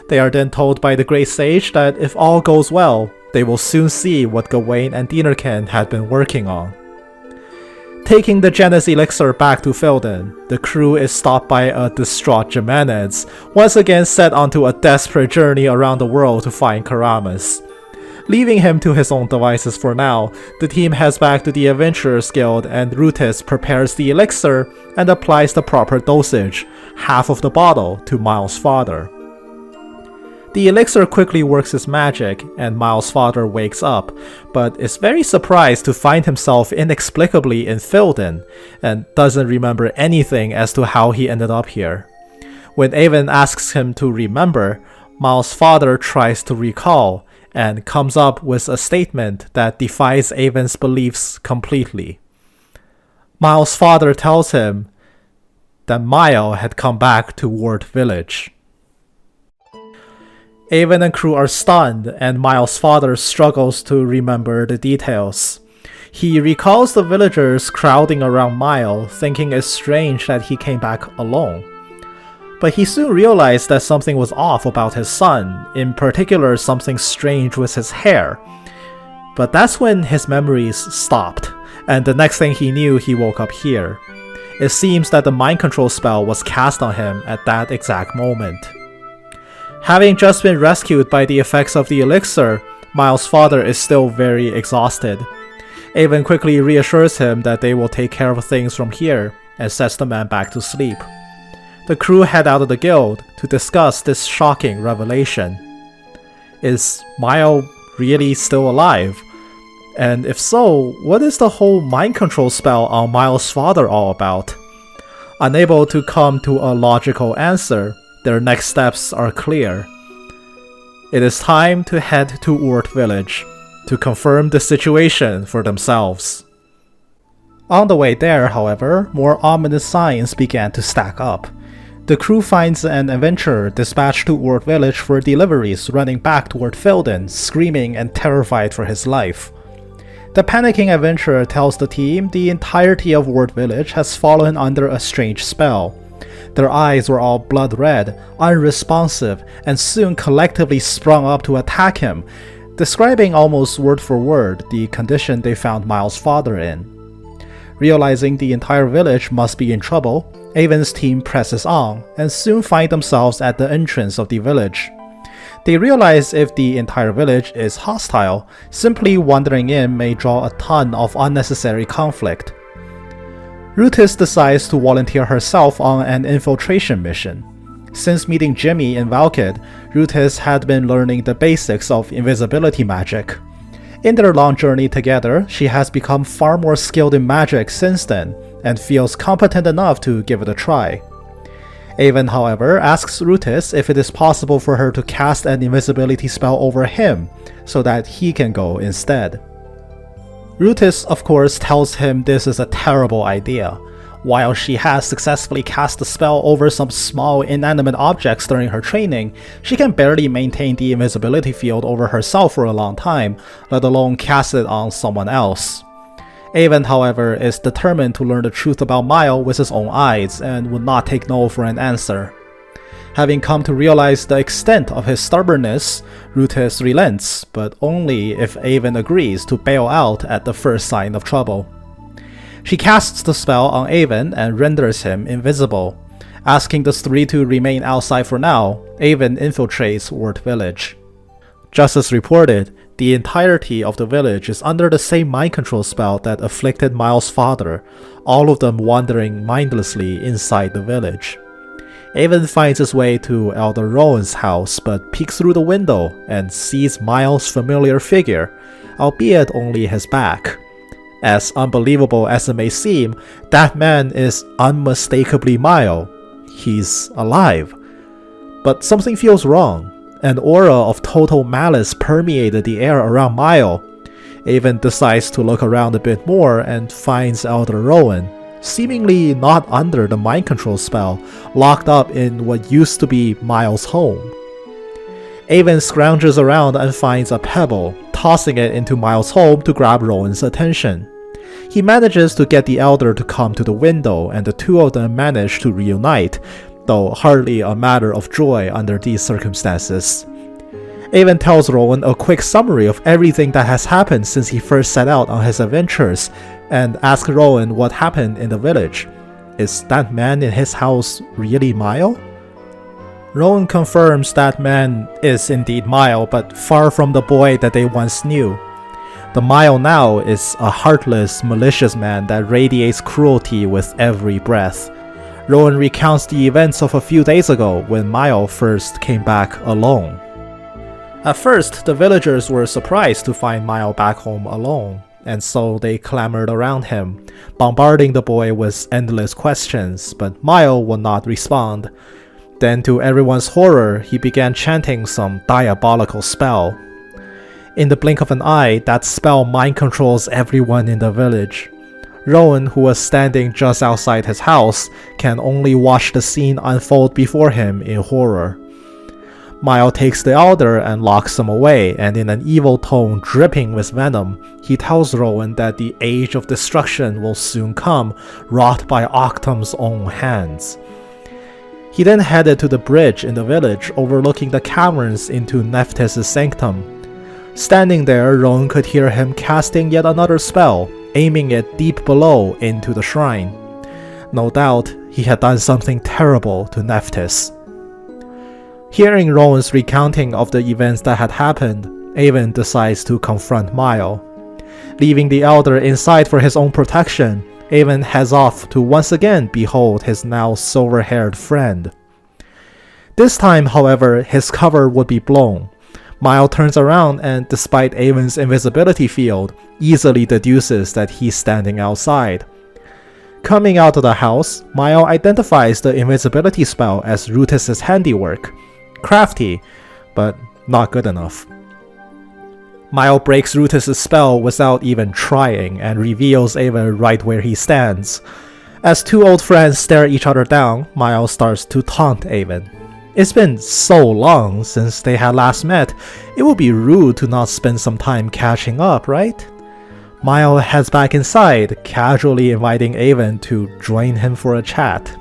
They are then told by the Great Sage that if all goes well, they will soon see what Gawain and Dinerkin had been working on. Taking the Janus Elixir back to Filden, the crew is stopped by a distraught Jimenez, once again set onto a desperate journey around the world to find Karamas. Leaving him to his own devices for now, the team heads back to the Adventurers Guild and Rutis prepares the elixir and applies the proper dosage, half of the bottle, to Miles' father. The elixir quickly works its magic, and Miles' father wakes up, but is very surprised to find himself inexplicably in Filden, and doesn't remember anything as to how he ended up here. When Avon asks him to remember, Miles' father tries to recall, and comes up with a statement that defies Avon's beliefs completely. Miles' father tells him that Mile had come back to Ward Village. Avon and crew are stunned, and Miles' father struggles to remember the details. He recalls the villagers crowding around Mile, thinking it's strange that he came back alone. But he soon realized that something was off about his son, in particular something strange with his hair. But that's when his memories stopped, and the next thing he knew he woke up here. It seems that the mind control spell was cast on him at that exact moment. Having just been rescued by the effects of the elixir, Miles' father is still very exhausted. Avon quickly reassures him that they will take care of things from here, and sets the man back to sleep. The crew head out of the guild to discuss this shocking revelation. Is Mile really still alive? And if so, what is the whole mind control spell on Miles' father all about? Unable to come to a logical answer, their next steps are clear. It is time to head to Ward Village to confirm the situation for themselves. On the way there, however, more ominous signs began to stack up. The crew finds an adventurer dispatched to Ward Village for deliveries running back toward Filden, screaming and terrified for his life. The panicking adventurer tells the team the entirety of Ward Village has fallen under a strange spell. Their eyes were all blood red, unresponsive, and soon collectively sprung up to attack him, describing almost word for word the condition they found Miles' father in. Realizing the entire village must be in trouble, Avon's team presses on and soon find themselves at the entrance of the village. They realize if the entire village is hostile, simply wandering in may draw a ton of unnecessary conflict. Rutis decides to volunteer herself on an infiltration mission. Since meeting Jimmy in Valkid, Rutis had been learning the basics of invisibility magic. In their long journey together, she has become far more skilled in magic since then, and feels competent enough to give it a try. Avon, however, asks Rutis if it is possible for her to cast an invisibility spell over him, so that he can go instead. Rutis, of course, tells him this is a terrible idea. While she has successfully cast a spell over some small inanimate objects during her training, she can barely maintain the invisibility field over herself for a long time, let alone cast it on someone else. Avon, however, is determined to learn the truth about Mile with his own eyes and would not take no for an answer. Having come to realize the extent of his stubbornness, Rutis relents, but only if Avon agrees to bail out at the first sign of trouble. She casts the spell on Avon and renders him invisible. Asking the three to remain outside for now, Avon infiltrates Ward Village. Just as reported, the entirety of the village is under the same mind control spell that afflicted Miles' father, all of them wandering mindlessly inside the village. Avon finds his way to Elder Rowan's house but peeks through the window and sees Miles' familiar figure, albeit only his back. As unbelievable as it may seem, that man is unmistakably Mile. He's alive. But something feels wrong. An aura of total malice permeated the air around Mile. Avon decides to look around a bit more and finds Elder Rowan, seemingly not under the mind control spell, locked up in what used to be Miles' home. Avon scrounges around and finds a pebble, tossing it into Miles' home to grab Rowan's attention. He manages to get the Elder to come to the window and the two of them manage to reunite, though hardly a matter of joy under these circumstances. Avon tells Rowan a quick summary of everything that has happened since he first set out on his adventures, and asks Rowan what happened in the village. Is that man in his house really Mile? Rowan confirms that man is indeed Mile, but far from the boy that they once knew. The Mile now is a heartless, malicious man that radiates cruelty with every breath. Rowan recounts the events of a few days ago when Mile first came back alone. At first, the villagers were surprised to find Mile back home alone, and so they clamored around him, bombarding the boy with endless questions, but Mile would not respond. Then, to everyone's horror, he began chanting some diabolical spell. In the blink of an eye, that spell mind controls everyone in the village. Rowan, who was standing just outside his house, can only watch the scene unfold before him in horror. Mile takes the Elder and locks him away, and in an evil tone dripping with venom, he tells Rowan that the age of destruction will soon come, wrought by Octum's own hands. He then headed to the bridge in the village overlooking the caverns into Nephthys' sanctum. Standing there, Rowan could hear him casting yet another spell, aiming it deep below into the shrine. No doubt, he had done something terrible to Nephthys. Hearing Rowan's recounting of the events that had happened, Avon decides to confront Mile. Leaving the Elder inside for his own protection, Avon heads off to once again behold his now silver-haired friend. This time, however, his cover would be blown. Mile turns around and, despite Avon's invisibility field, easily deduces that he's standing outside. Coming out of the house, Mile identifies the invisibility spell as Rutis' handiwork. Crafty, but not good enough. Mile breaks Rutis' spell without even trying and reveals Avon right where he stands. As two old friends stare each other down, Mile starts to taunt Avon. It's been so long since they had last met, it would be rude to not spend some time catching up, right? Mile heads back inside, casually inviting Avon to join him for a chat.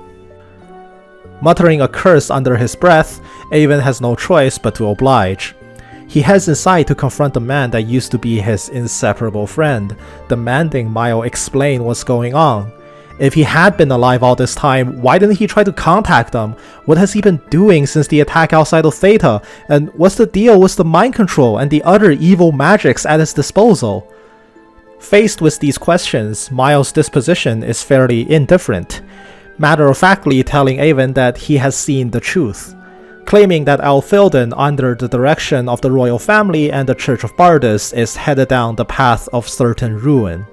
Muttering a curse under his breath, Avon has no choice but to oblige. He heads inside to confront the man that used to be his inseparable friend, demanding Mile explain what's going on. If he had been alive all this time, why didn't he try to contact them? What has he been doing since the attack outside of Theta? And what's the deal with the mind control and the other evil magics at his disposal? Faced with these questions, Miles' disposition is fairly indifferent, matter-of-factly telling Avon that he has seen the truth, claiming that Alfilden, under the direction of the royal family and the Church of Bardus, is headed down the path of certain ruin.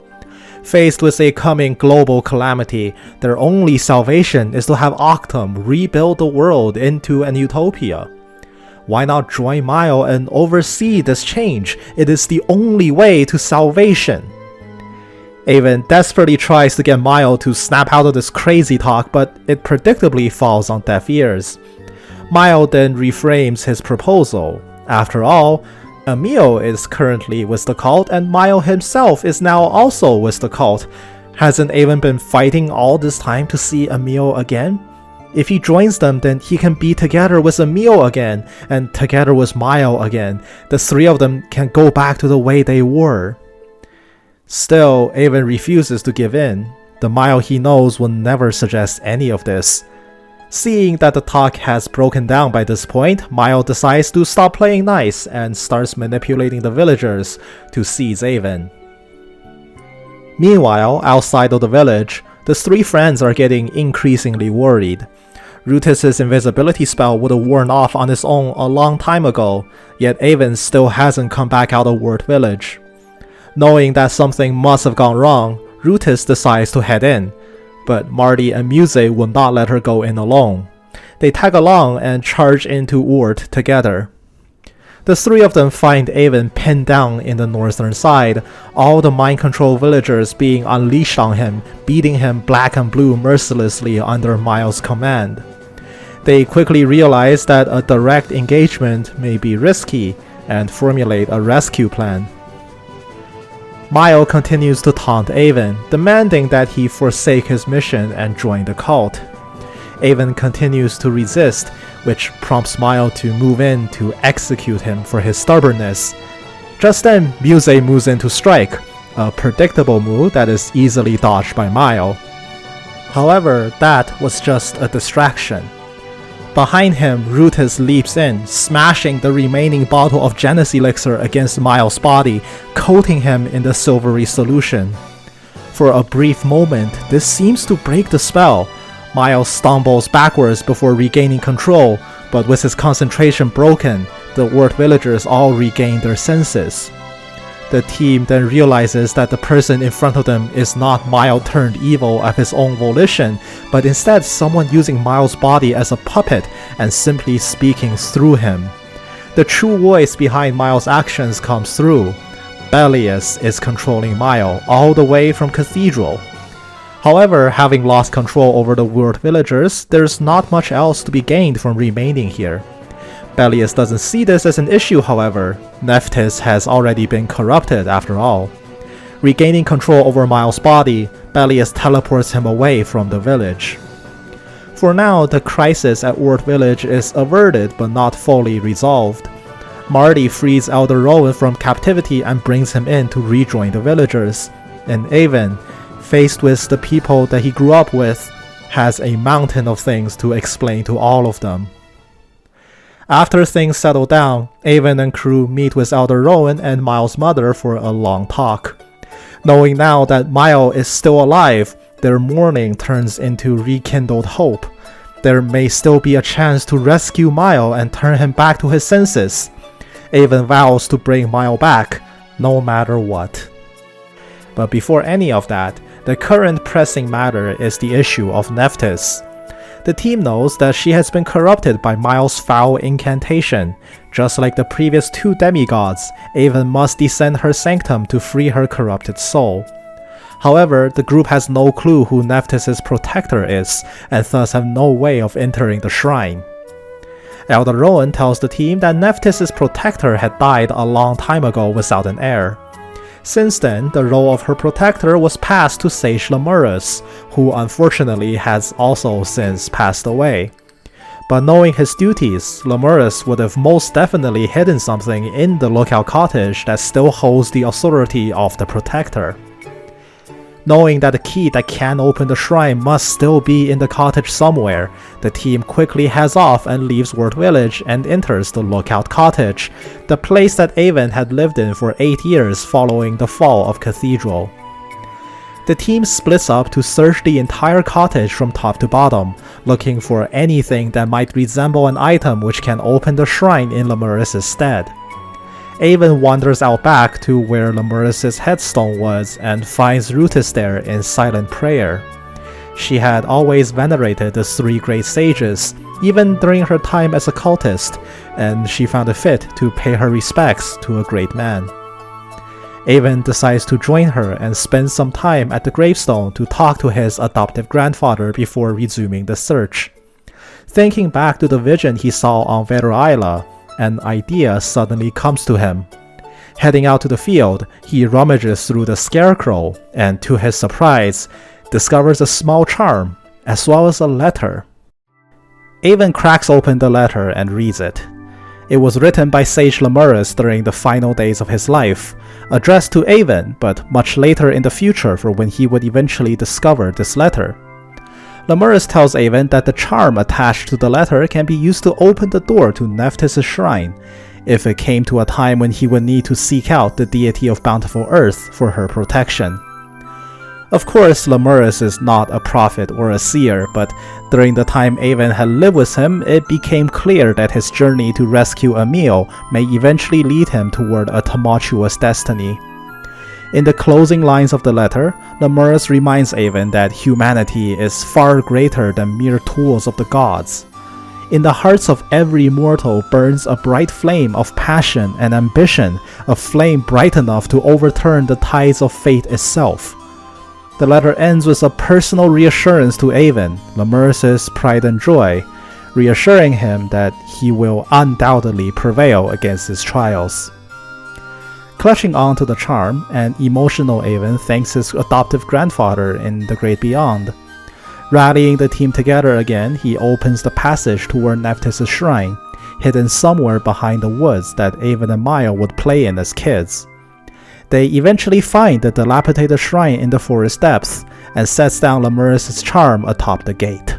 Faced with a coming global calamity, their only salvation is to have Octum rebuild the world into an utopia. Why not join Mile and oversee this change? It is the only way to salvation. Avon desperately tries to get Mile to snap out of this crazy talk, but it predictably falls on deaf ears. Mile then reframes his proposal. After all, Emil is currently with the cult, and Mile himself is now also with the cult. Hasn't Avon been fighting all this time to see Emil again? If he joins them, then he can be together with Emil again, and together with Mile again. The three of them can go back to the way they were. Still, Avon refuses to give in. The Mile he knows will never suggest any of this. Seeing that the talk has broken down by this point, Mile decides to stop playing nice and starts manipulating the villagers to seize Avon. Meanwhile, outside of the village, the three friends are getting increasingly worried. Rutus's invisibility spell would have worn off on its own a long time ago, yet Avon still hasn't come back out of Ward Village. Knowing that something must have gone wrong, Rutus decides to head in, but Marty and Muse will not let her go in alone. They tag along and charge into Ward together. The three of them find Avon pinned down in the northern side, all the mind control villagers being unleashed on him, beating him black and blue mercilessly under Miles' command. They quickly realize that a direct engagement may be risky and formulate a rescue plan. Mile continues to taunt Avon, demanding that he forsake his mission and join the cult. Avon continues to resist, which prompts Mile to move in to execute him for his stubbornness. Just then, Muse moves in to strike, a predictable move that is easily dodged by Mile. However, that was just a distraction. Behind him, Rutus leaps in, smashing the remaining bottle of Genesis elixir against Miles' body, coating him in the silvery solution. For a brief moment, this seems to break the spell. Miles stumbles backwards before regaining control, but with his concentration broken, the Ward villagers all regain their senses. The team then realizes that the person in front of them is not Mile turned evil of his own volition, but instead someone using Miles' body as a puppet and simply speaking through him. The true voice behind Miles' actions comes through. Bellius is controlling Mile all the way from Cathedral. However, having lost control over the Ward villagers, there's not much else to be gained from remaining here. Bellius doesn't see this as an issue, however. Nephthys has already been corrupted after all. Regaining control over Miles' body, Bellius teleports him away from the village. For now, the crisis at Ward Village is averted but not fully resolved. Marty frees Elder Rowan from captivity and brings him in to rejoin the villagers. And Avon, faced with the people that he grew up with, has a mountain of things to explain to all of them. After things settle down, Avon and crew meet with Elder Rowan and Miles' mother for a long talk. Knowing now that Mile is still alive, their mourning turns into rekindled hope. There may still be a chance to rescue Mile and turn him back to his senses. Avon vows to bring Mile back, no matter what. But before any of that, the current pressing matter is the issue of Nephthys. The team knows that she has been corrupted by Miles' foul incantation. Just like the previous two demigods, Avon must descend her sanctum to free her corrupted soul. However, the group has no clue who Nephthys' protector is, and thus have no way of entering the shrine. Elder Rowan tells the team that Nephthys' protector had died a long time ago without an heir. Since then, the role of her protector was passed to Sage Lemurus, who unfortunately has also since passed away. But knowing his duties, Lemurus would have most definitely hidden something in the Lookout Cottage that still holds the authority of the protector. Knowing that the key that can open the shrine must still be in the cottage somewhere, the team quickly heads off and leaves Ward Village and enters the Lookout Cottage, the place that Avon had lived in for 8 years following the fall of Cathedral. The team splits up to search the entire cottage from top to bottom, looking for anything that might resemble an item which can open the shrine in Lemurus' stead. Avon wanders out back to where Lemurus' headstone was and finds Rutis there in silent prayer. She had always venerated the 3 great sages, even during her time as a cultist, and she found it fit to pay her respects to a great man. Avon decides to join her and spend some time at the gravestone to talk to his adoptive grandfather before resuming the search. Thinking back to the vision he saw on Vera Isla, an idea suddenly comes to him. Heading out to the field, he rummages through the scarecrow and, to his surprise, discovers a small charm, as well as a letter. Avon cracks open the letter and reads it. It was written by Sage Lemurus during the final days of his life, addressed to Avon, but much later in the future for when he would eventually discover this letter. Lemurus tells Avon that the charm attached to the letter can be used to open the door to Nephthys' shrine, if it came to a time when he would need to seek out the deity of bountiful earth for her protection. Of course, Lemurus is not a prophet or a seer, but during the time Avon had lived with him, it became clear that his journey to rescue Emil may eventually lead him toward a tumultuous destiny. In the closing lines of the letter, Lemurus reminds Avon that humanity is far greater than mere tools of the gods. In the hearts of every mortal burns a bright flame of passion and ambition, a flame bright enough to overturn the tides of fate itself. The letter ends with a personal reassurance to Avon, Lemurus' pride and joy, reassuring him that he will undoubtedly prevail against his trials. Clutching on to the charm, an emotional Avon thanks his adoptive grandfather in the great beyond. Rallying the team together again, he opens the passage toward Nephthys' shrine, hidden somewhere behind the woods that Avon and Maya would play in as kids. They eventually find the dilapidated shrine in the forest depths, and sets down Lemurus' charm atop the gate.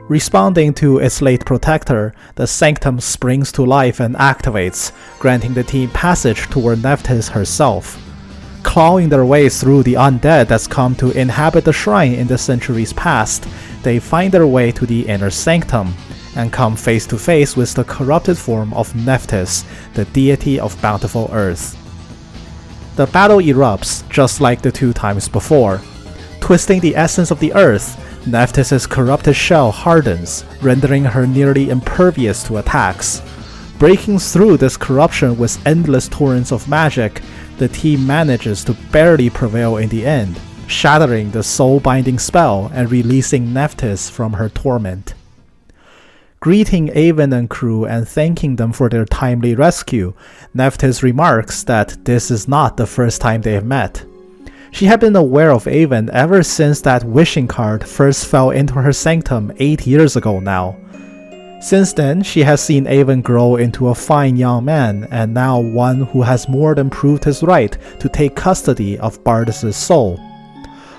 Responding to its late protector, the sanctum springs to life and activates, granting the team passage toward Nephthys herself. Clawing their way through the undead that's come to inhabit the shrine in the centuries past, they find their way to the inner sanctum, and come face to face with the corrupted form of Nephthys, the deity of bountiful earth. The battle erupts just like the 2 times before. Twisting the essence of the earth, Nephthys' corrupted shell hardens, rendering her nearly impervious to attacks. Breaking through this corruption with endless torrents of magic, the team manages to barely prevail in the end, shattering the soul-binding spell and releasing Nephthys from her torment. Greeting Avon and crew and thanking them for their timely rescue, Nephthys remarks that this is not the first time they have met. She had been aware of Avon ever since that wishing card first fell into her sanctum 8 years ago now. Since then, she has seen Avon grow into a fine young man, and now one who has more than proved his right to take custody of Bardus' soul.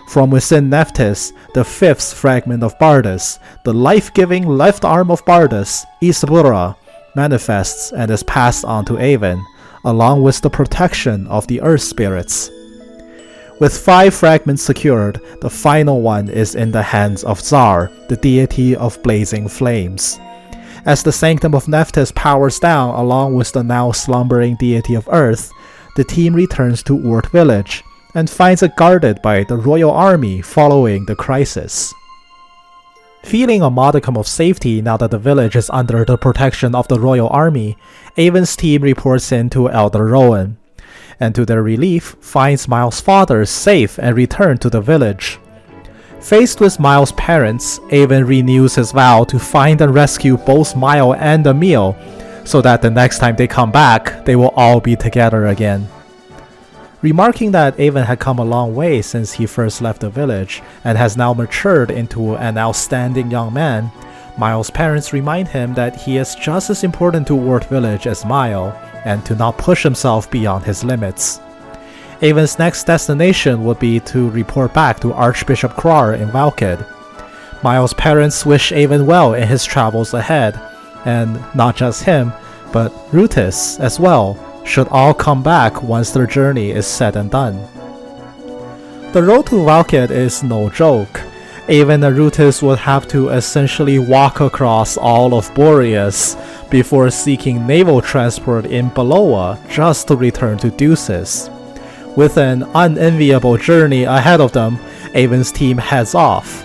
From within Nephthys, the 5th fragment of Bardus, the life-giving left arm of Bardus, Isabura, manifests and is passed on to Avon, along with the protection of the earth spirits. With 5 fragments secured, the final one is in the hands of Zar, the deity of blazing flames. As the Sanctum of Nephthys powers down along with the now slumbering deity of Earth, the team returns to Ward Village, and finds it guarded by the royal army following the crisis. Feeling a modicum of safety now that the village is under the protection of the royal army, Avon's team reports in to Elder Rowan, and to their relief, finds Miles' father safe and returned to the village. Faced with Miles' parents, Avon renews his vow to find and rescue both Miles and Emil, so that the next time they come back, they will all be together again. Remarking that Avon had come a long way since he first left the village and has now matured into an outstanding young man, Miles' parents remind him that he is just as important to Ward Village as Mile and to not push himself beyond his limits. Avon's next destination would be to report back to Archbishop Krar in Valkid. Miles' parents wish Avon well in his travels ahead, and not just him, but Rutis as well, should all come back once their journey is said and done. The road to Valkid is no joke. Avon and Rutis would have to essentially walk across all of Boreas before seeking naval transport in Beloa just to return to Deuces. With an unenviable journey ahead of them, Avon's team heads off.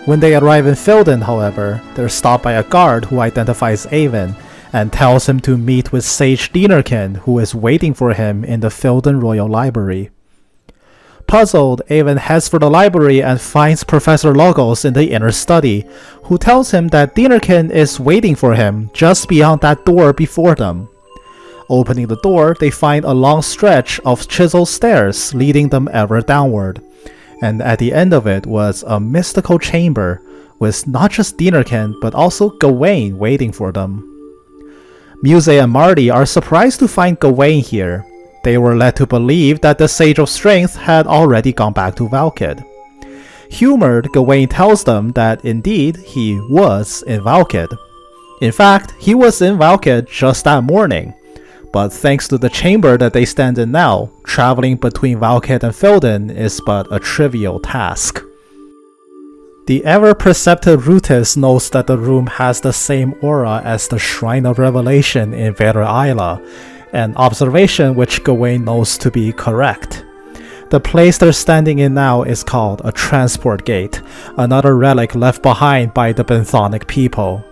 When they arrive in Filden, however, they're stopped by a guard who identifies Avon and tells him to meet with Sage Dinerkin, who is waiting for him in the Filden Royal Library. Puzzled, Avon heads for the library and finds Professor Logos in the inner study, who tells him that Dinerkin is waiting for him just beyond that door before them. Opening the door, they find a long stretch of chiseled stairs leading them ever downward, and at the end of it was a mystical chamber with not just Dinerkin but also Gawain waiting for them. Muse and Marty are surprised to find Gawain here. They were led to believe that the Sage of Strength had already gone back to Valkid. Humored, Gawain tells them that indeed he was in Valkid. In fact, he was in Valkid just that morning. But thanks to the chamber that they stand in now, traveling between Valkid and Filden is but a trivial task. The ever-perceptive Rutis knows that the room has the same aura as the Shrine of Revelation in Vera Isla, an observation which Gawain knows to be correct. The place they're standing in now is called a transport gate, another relic left behind by the Benthonic people.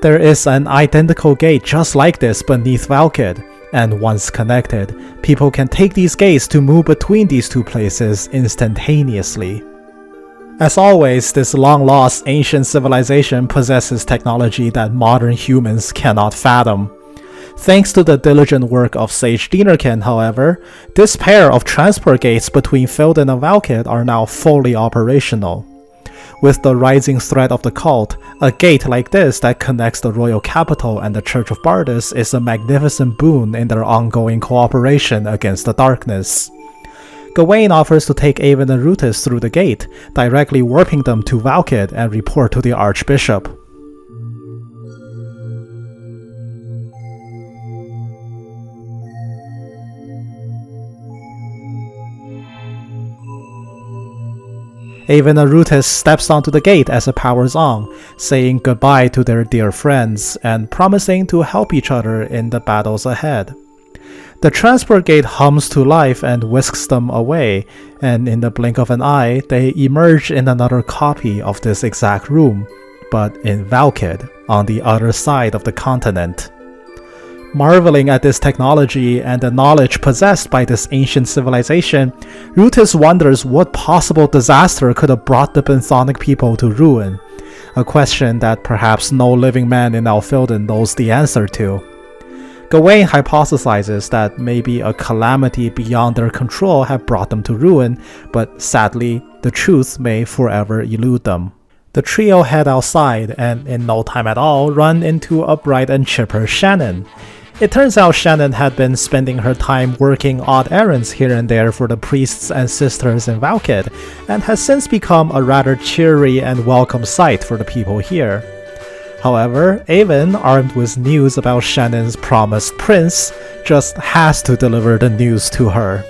There is an identical gate just like this beneath Valkid, and once connected, people can take these gates to move between these two places instantaneously. As always, this long-lost ancient civilization possesses technology that modern humans cannot fathom. Thanks to the diligent work of Sage Dinerkin, however, this pair of transport gates between Filden and Valkid are now fully operational. With the rising threat of the cult, a gate like this that connects the royal capital and the Church of Bardus is a magnificent boon in their ongoing cooperation against the darkness. Gawain offers to take Avon and Rutis through the gate, directly warping them to Valkid and report to the Archbishop. Avon and Rutis steps onto the gate as it powers on, saying goodbye to their dear friends and promising to help each other in the battles ahead. The transport gate hums to life and whisks them away, and in the blink of an eye, they emerge in another copy of this exact room, but in Valkid, on the other side of the continent. Marveling at this technology and the knowledge possessed by this ancient civilization, Rutis wonders what possible disaster could have brought the Benthonic people to ruin, a question that perhaps no living man in Alfilden knows the answer to. Gawain hypothesizes that maybe a calamity beyond their control had brought them to ruin, but sadly, the truth may forever elude them. The trio head outside and in no time at all run into a bright and chipper Shannon. It turns out Shannon had been spending her time working odd errands here and there for the priests and sisters in Valkid, and has since become a rather cheery and welcome sight for the people here. However, Avon, armed with news about Shannon's promised prince, just has to deliver the news to her.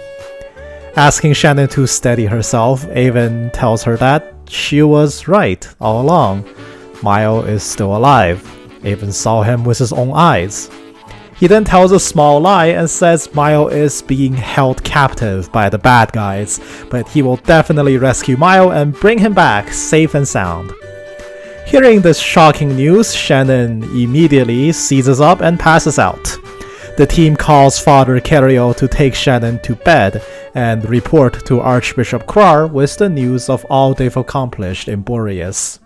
Asking Shannon to steady herself, Avon tells her that she was right all along. Mile is still alive. Avon saw him with his own eyes. He then tells a small lie and says Mile is being held captive by the bad guys, but he will definitely rescue Mile and bring him back safe and sound. Hearing this shocking news, Shannon immediately seizes up and passes out. The team calls Father Kerio to take Shannon to bed and report to Archbishop Krar with the news of all they've accomplished in Boreas.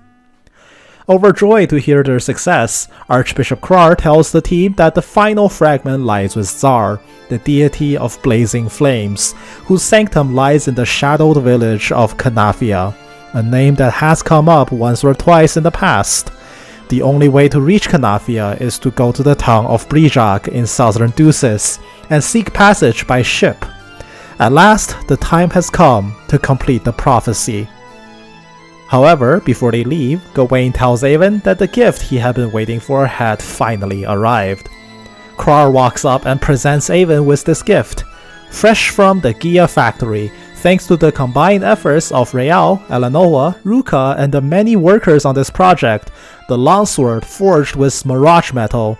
Overjoyed to hear their success, Archbishop Krar tells the team that the final fragment lies with Tsar, the deity of blazing flames, whose sanctum lies in the shadowed village of Kanafia, a name that has come up once or twice in the past. The only way to reach Kanafia is to go to the town of Brijak in southern Ducis and seek passage by ship. At last, the time has come to complete the prophecy. However, before they leave, Gawain tells Avon that the gift he had been waiting for had finally arrived. Krar walks up and presents Avon with this gift. Fresh from the Gia factory, thanks to the combined efforts of Real, Elenoa, Ruka, and the many workers on this project, the longsword forged with mirage metal,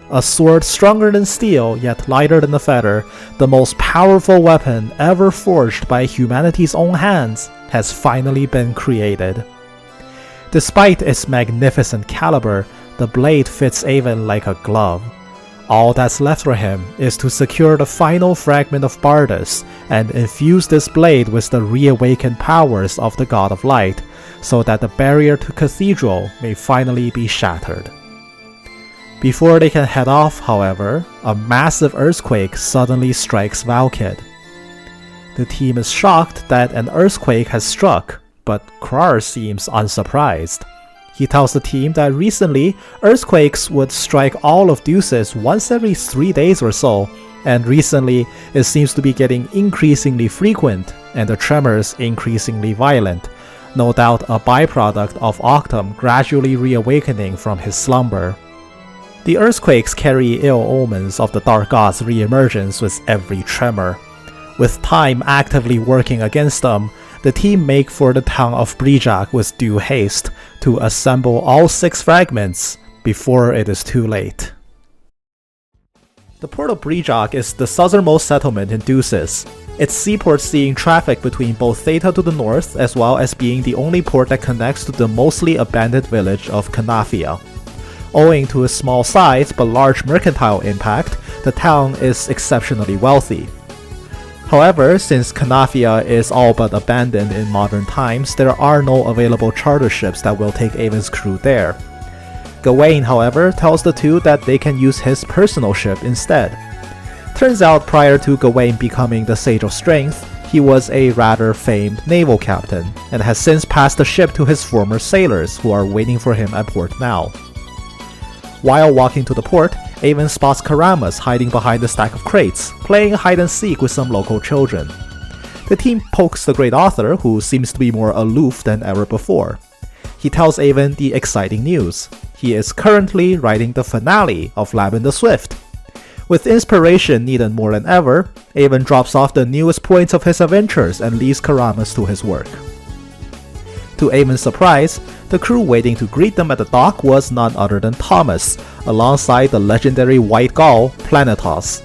a sword stronger than steel yet lighter than a feather, the most powerful weapon ever forged by humanity's own hands, has finally been created. Despite its magnificent caliber, the blade fits Avon like a glove. All that's left for him is to secure the final fragment of Bardus and infuse this blade with the reawakened powers of the God of Light, so that the barrier to Cathedral may finally be shattered. Before they can head off, however, a massive earthquake suddenly strikes Valkid. The team is shocked that an earthquake has struck, but Krar seems unsurprised. He tells the team that recently, earthquakes would strike all of Ducis once every 3 days or so, and recently it seems to be getting increasingly frequent, and the tremors increasingly violent, no doubt a byproduct of Octum gradually reawakening from his slumber. The earthquakes carry ill omens of the Dark God's reemergence with every tremor. With time actively working against them, the team make for the town of Brijak with due haste to assemble all 6 fragments before it is too late. The port of Brijak is the southernmost settlement in Ducis. Its seaport seeing traffic between both Theta to the north as well as being the only port that connects to the mostly abandoned village of Kanafia. Owing to its small size but large mercantile impact, the town is exceptionally wealthy. However, since Kanafia is all but abandoned in modern times, there are no available charter ships that will take Avon's crew there. Gawain, however, tells the two that they can use his personal ship instead. Turns out prior to Gawain becoming the Sage of Strength, he was a rather famed naval captain, and has since passed the ship to his former sailors who are waiting for him at port now. While walking to the port, Avon spots Karamas hiding behind a stack of crates, playing hide-and-seek with some local children. The team pokes the great author, who seems to be more aloof than ever before. He tells Avon the exciting news. He is currently writing the finale of Laban the Swift. With inspiration needed more than ever, Avon drops off the newest points of his adventures and leaves Karamas to his work. To Avon's surprise, the crew waiting to greet them at the dock was none other than Thomas, alongside the legendary white gull, Planetos.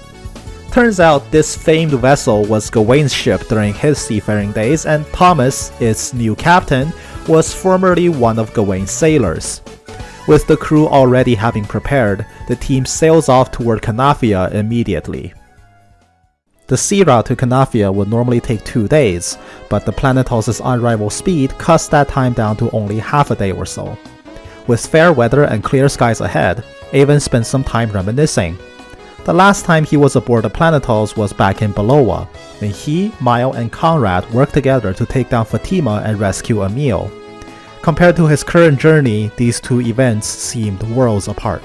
Turns out this famed vessel was Gawain's ship during his seafaring days, and Thomas, its new captain, was formerly one of Gawain's sailors. With the crew already having prepared, the team sails off toward Kanafia immediately. The sea route to Kanafia would normally take 2 days, but the Planetos' unrivaled speed cuts that time down to only half a day or so. With fair weather and clear skies ahead, Avon spent some time reminiscing. The last time he was aboard the Planetos was back in Beloa, when he, Mile, and Conrad worked together to take down Fatima and rescue Emil. Compared to his current journey, these two events seemed worlds apart.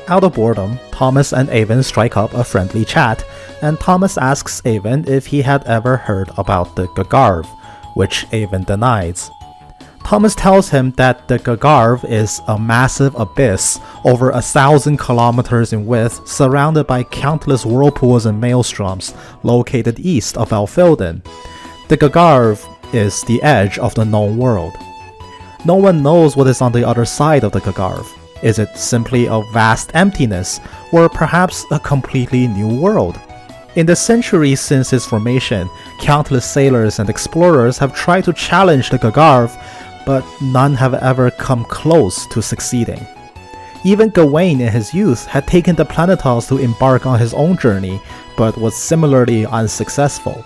Out of boredom, Thomas and Avon strike up a friendly chat, and Thomas asks Avon if he had ever heard about the Gagharv, which Avon denies. Thomas tells him that the Gagharv is a massive abyss over 1,000 kilometers in width, surrounded by countless whirlpools and maelstroms, located east of Alfilden. The Gagharv is the edge of the known world. No one knows what is on the other side of the Gagharv. Is it simply a vast emptiness, or perhaps a completely new world? In the centuries since its formation, countless sailors and explorers have tried to challenge the Gagharv, but none have ever come close to succeeding. Even Gawain in his youth had taken the Planetos to embark on his own journey, but was similarly unsuccessful.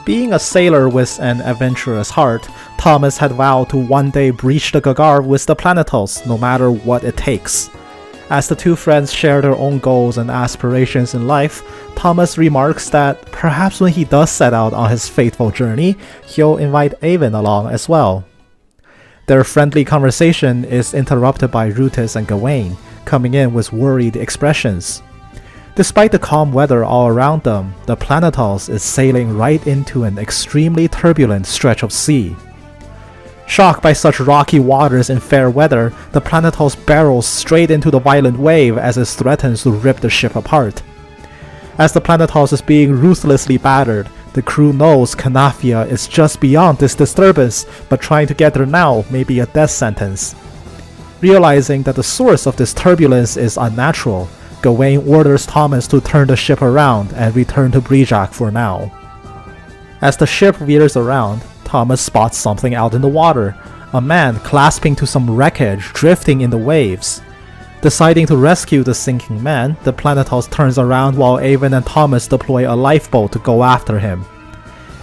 Being a sailor with an adventurous heart, Thomas had vowed to one day breach the Gagharv with the Planetals, no matter what it takes. As the two friends share their own goals and aspirations in life, Thomas remarks that perhaps when he does set out on his fateful journey, he'll invite Avon along as well. Their friendly conversation is interrupted by Rutus and Gawain, coming in with worried expressions. Despite the calm weather all around them, the Planetals is sailing right into an extremely turbulent stretch of sea. Shocked by such rocky waters in fair weather, the Planetals barrels straight into the violent wave as it threatens to rip the ship apart. As the Planetals is being ruthlessly battered, the crew knows Canafia is just beyond this disturbance, but trying to get there now may be a death sentence. Realizing that the source of this turbulence is unnatural, Gawain orders Thomas to turn the ship around and return to Brijak for now. As the ship veers around, Thomas spots something out in the water, a man clasping to some wreckage drifting in the waves. Deciding to rescue the sinking man, the Planetals turns around while Avon and Thomas deploy a lifeboat to go after him.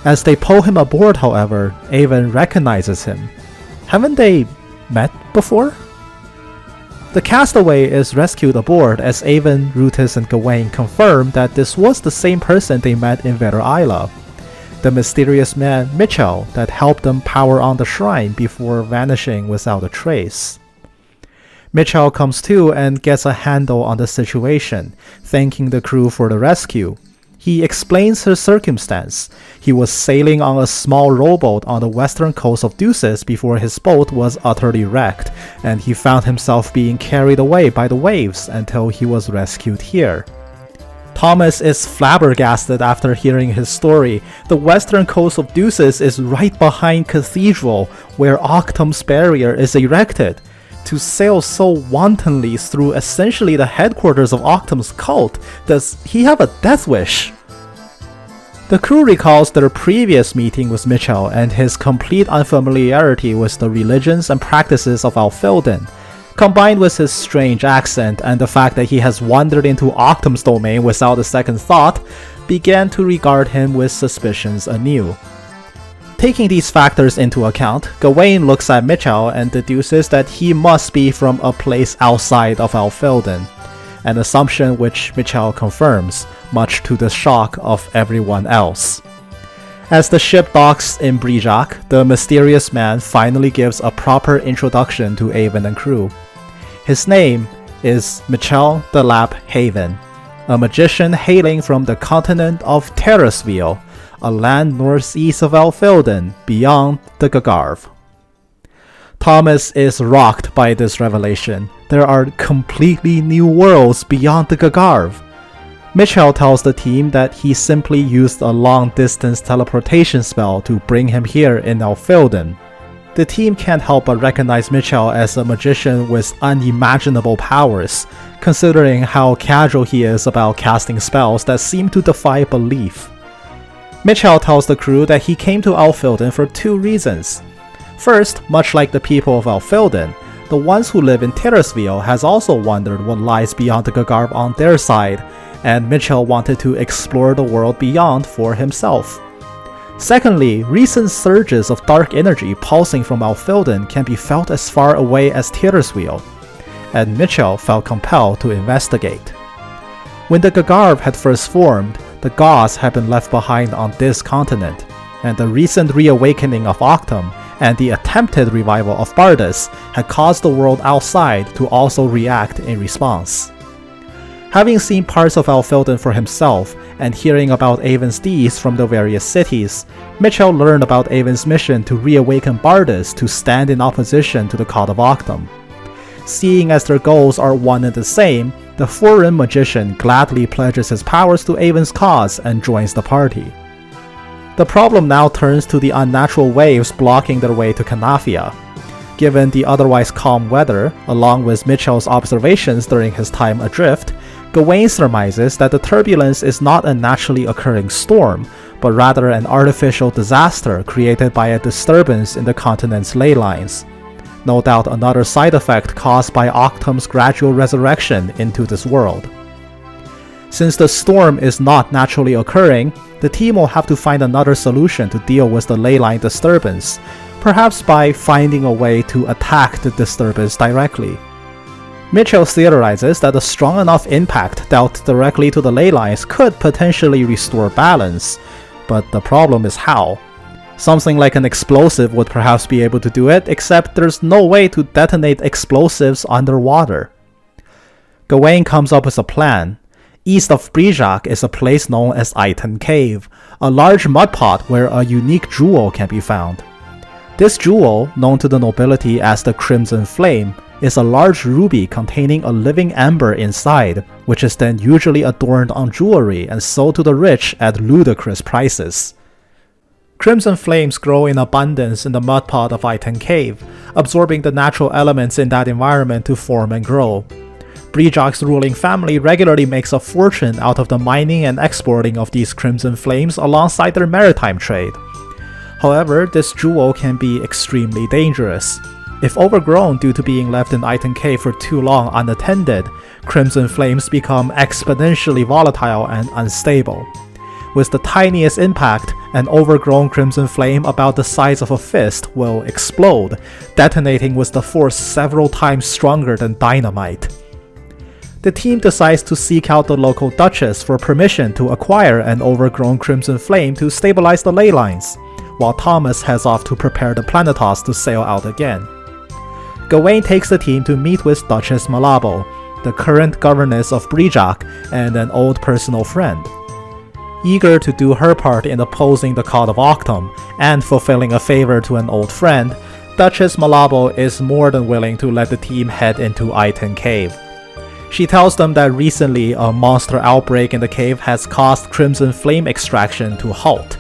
As they pull him aboard, however, Avon recognizes him. Haven't they met before? The castaway is rescued aboard as Avon, Rutus, and Gawain confirm that this was the same person they met in Vetter Isla, the mysterious man Mitchell that helped them power on the shrine before vanishing without a trace. Mitchell comes to and gets a handle on the situation, thanking the crew for the rescue. He explains his circumstance. He was sailing on a small rowboat on the western coast of Deuces before his boat was utterly wrecked, and he found himself being carried away by the waves until he was rescued here. Thomas is flabbergasted after hearing his story. The western coast of Deuces is right behind Cathedral, where Octum's barrier is erected. To sail so wantonly through essentially the headquarters of Octum's cult, does he have a death wish? The crew recalls their previous meeting with Mitchell and his complete unfamiliarity with the religions and practices of Alfilden, combined with his strange accent and the fact that he has wandered into Octum's domain without a second thought, began to regard him with suspicions anew. Taking these factors into account, Gawain looks at Mitchell and deduces that he must be from a place outside of Alfilden, an assumption which Mitchell confirms, much to the shock of everyone else. As the ship docks in Brijak, the mysterious man finally gives a proper introduction to Avon and crew. His name is Mitchell the Lap Haven, a magician hailing from the continent of Terrasville, a land northeast of Alfilden, beyond the Gagharv. Thomas is rocked by this revelation. There are completely new worlds beyond the Gagharv. Mitchell tells the team that he simply used a long-distance teleportation spell to bring him here in Alfilden. The team can't help but recognize Mitchell as a magician with unimaginable powers, considering how casual he is about casting spells that seem to defy belief. Mitchell tells the crew that he came to Alfilden for two reasons. First, much like the people of Alfilden, the ones who live in Terrasville has also wondered what lies beyond the Gagharv on their side, and Mitchell wanted to explore the world beyond for himself. Secondly, recent surges of dark energy pulsing from Alfilden can be felt as far away as Terrasville, and Mitchell felt compelled to investigate. When the Gagharv had first formed, the gods had been left behind on this continent, and the recent reawakening of Octum and the attempted revival of Bardus had caused the world outside to also react in response. Having seen parts of Alfilden for himself and hearing about Avon's deeds from the various cities, Mitchell learned about Avon's mission to reawaken Bardus to stand in opposition to the cult of Octum. Seeing as their goals are one and the same, the foreign magician gladly pledges his powers to Avon's cause and joins the party. The problem now turns to the unnatural waves blocking their way to Canafia. Given the otherwise calm weather, along with Mitchell's observations during his time adrift, Gawain surmises that the turbulence is not a naturally occurring storm, but rather an artificial disaster created by a disturbance in the continent's ley lines. No doubt another side effect caused by Octum's gradual resurrection into this world. Since the storm is not naturally occurring, the team will have to find another solution to deal with the ley line disturbance, perhaps by finding a way to attack the disturbance directly. Mitchell theorizes that a strong enough impact dealt directly to the ley lines could potentially restore balance, but the problem is how. Something like an explosive would perhaps be able to do it, except there's no way to detonate explosives underwater. Gawain comes up with a plan. East of Brijak is a place known as Iton Cave, a large mud pot where a unique jewel can be found. This jewel, known to the nobility as the Crimson Flame, is a large ruby containing a living ember inside, which is then usually adorned on jewelry and sold to the rich at ludicrous prices. Crimson flames grow in abundance in the mud pot of Iton Cave, absorbing the natural elements in that environment to form and grow. Brijak's ruling family regularly makes a fortune out of the mining and exporting of these crimson flames alongside their maritime trade. However, this jewel can be extremely dangerous. If overgrown due to being left in Iton Cave for too long unattended, crimson flames become exponentially volatile and unstable. With the tiniest impact, an overgrown crimson flame about the size of a fist will explode, detonating with the force several times stronger than dynamite. The team decides to seek out the local duchess for permission to acquire an overgrown crimson flame to stabilize the ley lines, while Thomas heads off to prepare the Planetos to sail out again. Gawain takes the team to meet with Duchess Malabo, the current governess of Brijak and an old personal friend. Eager to do her part in opposing the cult of Octum and fulfilling a favor to an old friend, Duchess Malabo is more than willing to let the team head into Iton Cave. She tells them that recently a monster outbreak in the cave has caused Crimson Flame extraction to halt.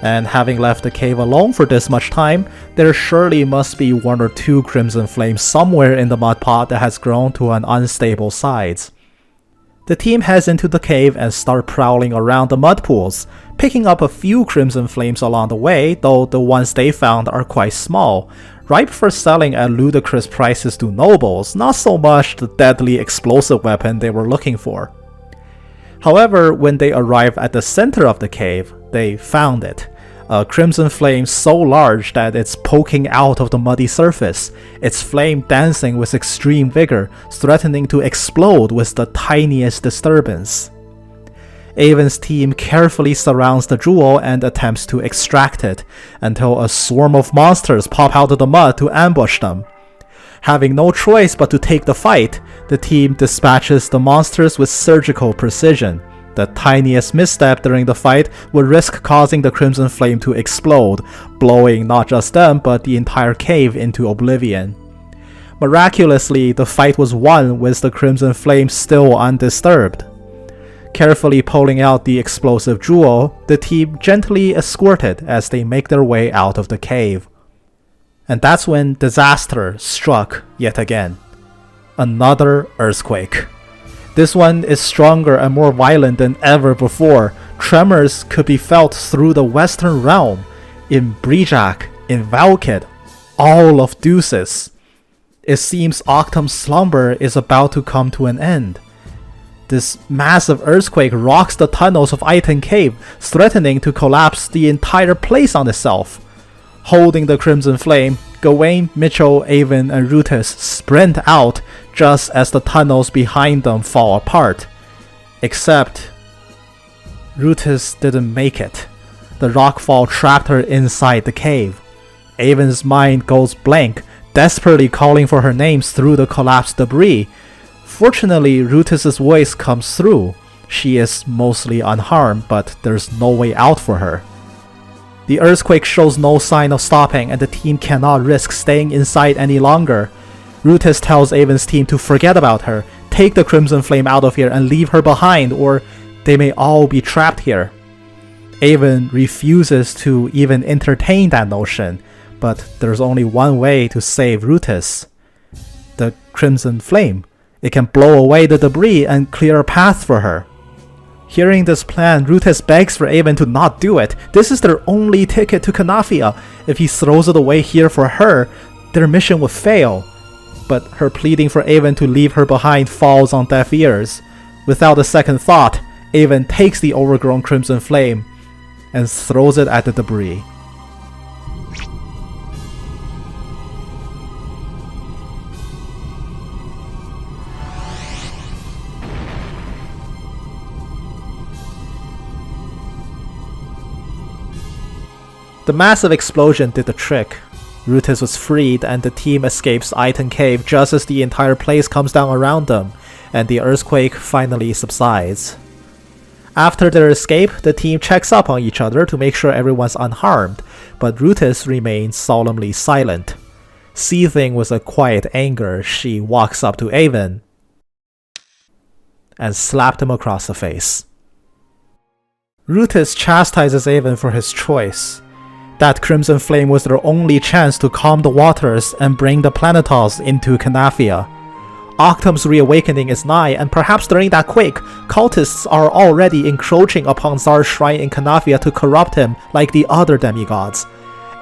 And having left the cave alone for this much time, there surely must be one or two Crimson Flames somewhere in the mud pot that has grown to an unstable size. The team heads into the cave and start prowling around the mud pools, picking up a few Crimson Flames along the way, though the ones they found are quite small, ripe for selling at ludicrous prices to nobles, not so much the deadly explosive weapon they were looking for. However, when they arrive at the center of the cave, they found it. A crimson flame so large that it's poking out of the muddy surface, its flame dancing with extreme vigor, threatening to explode with the tiniest disturbance. Avon's team carefully surrounds the jewel and attempts to extract it, until a swarm of monsters pop out of the mud to ambush them. Having no choice but to take the fight, the team dispatches the monsters with surgical precision. The tiniest misstep during the fight would risk causing the Crimson Flame to explode, blowing not just them but the entire cave into oblivion. Miraculously, the fight was won with the Crimson Flame still undisturbed. Carefully pulling out the explosive jewel, the team gently escort it as they make their way out of the cave. And that's when disaster struck yet again. Another earthquake. This one is stronger and more violent than ever before. Tremors could be felt through the western realm, in Brijak, in Valkid, all of Deuces. It seems Octum's slumber is about to come to an end. This massive earthquake rocks the tunnels of Iton Cave, threatening to collapse the entire place on itself. Holding the Crimson Flame, Gawain, Mitchell, Avon, and Rutus sprint out just as the tunnels behind them fall apart. Except Rutus didn't make it. The rockfall trapped her inside the cave. Avon's mind goes blank, desperately calling for her names through the collapsed debris. Fortunately, Rutus's voice comes through. She is mostly unharmed, but there's no way out for her. The earthquake shows no sign of stopping, and the team cannot risk staying inside any longer. Rutus tells Avon's team to forget about her, take the Crimson Flame out of here and leave her behind, or they may all be trapped here. Avon refuses to even entertain that notion, but there's only one way to save Rutus. The Crimson Flame. It can blow away the debris and clear a path for her. Hearing this plan, Rutus begs for Avon to not do it. This is their only ticket to Canafia. If he throws it away here for her, their mission would fail. But her pleading for Avon to leave her behind falls on deaf ears. Without a second thought, Avon takes the overgrown Crimson Flame and throws it at the debris. The massive explosion did the trick. Rutus was freed and the team escapes Iton Cave just as the entire place comes down around them, and the earthquake finally subsides. After their escape, the team checks up on each other to make sure everyone's unharmed, but Rutus remains solemnly silent. Seething with a quiet anger, she walks up to Avon and slapped him across the face. Rutus chastises Avon for his choice. That crimson flame was their only chance to calm the waters and bring the Planetals into Canafia. Octum's reawakening is nigh, and perhaps during that quake, cultists are already encroaching upon Zar's shrine in Canafia to corrupt him like the other demigods.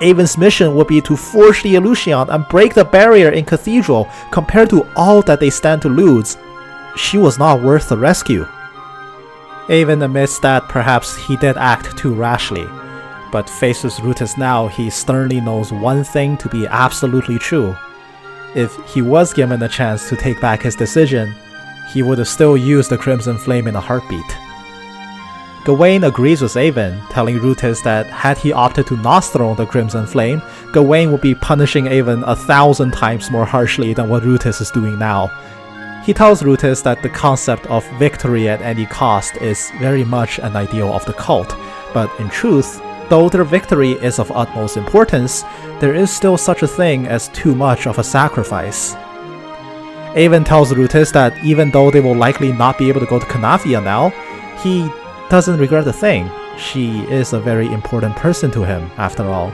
Avon's mission would be to forge the Illusion and break the barrier in Cathedral. Compared to all that they stand to lose, she was not worth the rescue. Avon admits that perhaps he did act too rashly, but faced with Rutus now, he sternly knows one thing to be absolutely true. If he was given a chance to take back his decision, he would have still used the Crimson Flame in a heartbeat. Gawain agrees with Avon, telling Rutus that had he opted to not throw the Crimson Flame, Gawain would be punishing Avon 1,000 times more harshly than what Rutus is doing now. He tells Rutus that the concept of victory at any cost is very much an ideal of the cult, but in truth, though their victory is of utmost importance, there is still such a thing as too much of a sacrifice. Avon tells Rutus that even though they will likely not be able to go to Canafia now, he doesn't regret a thing. She is a very important person to him, after all,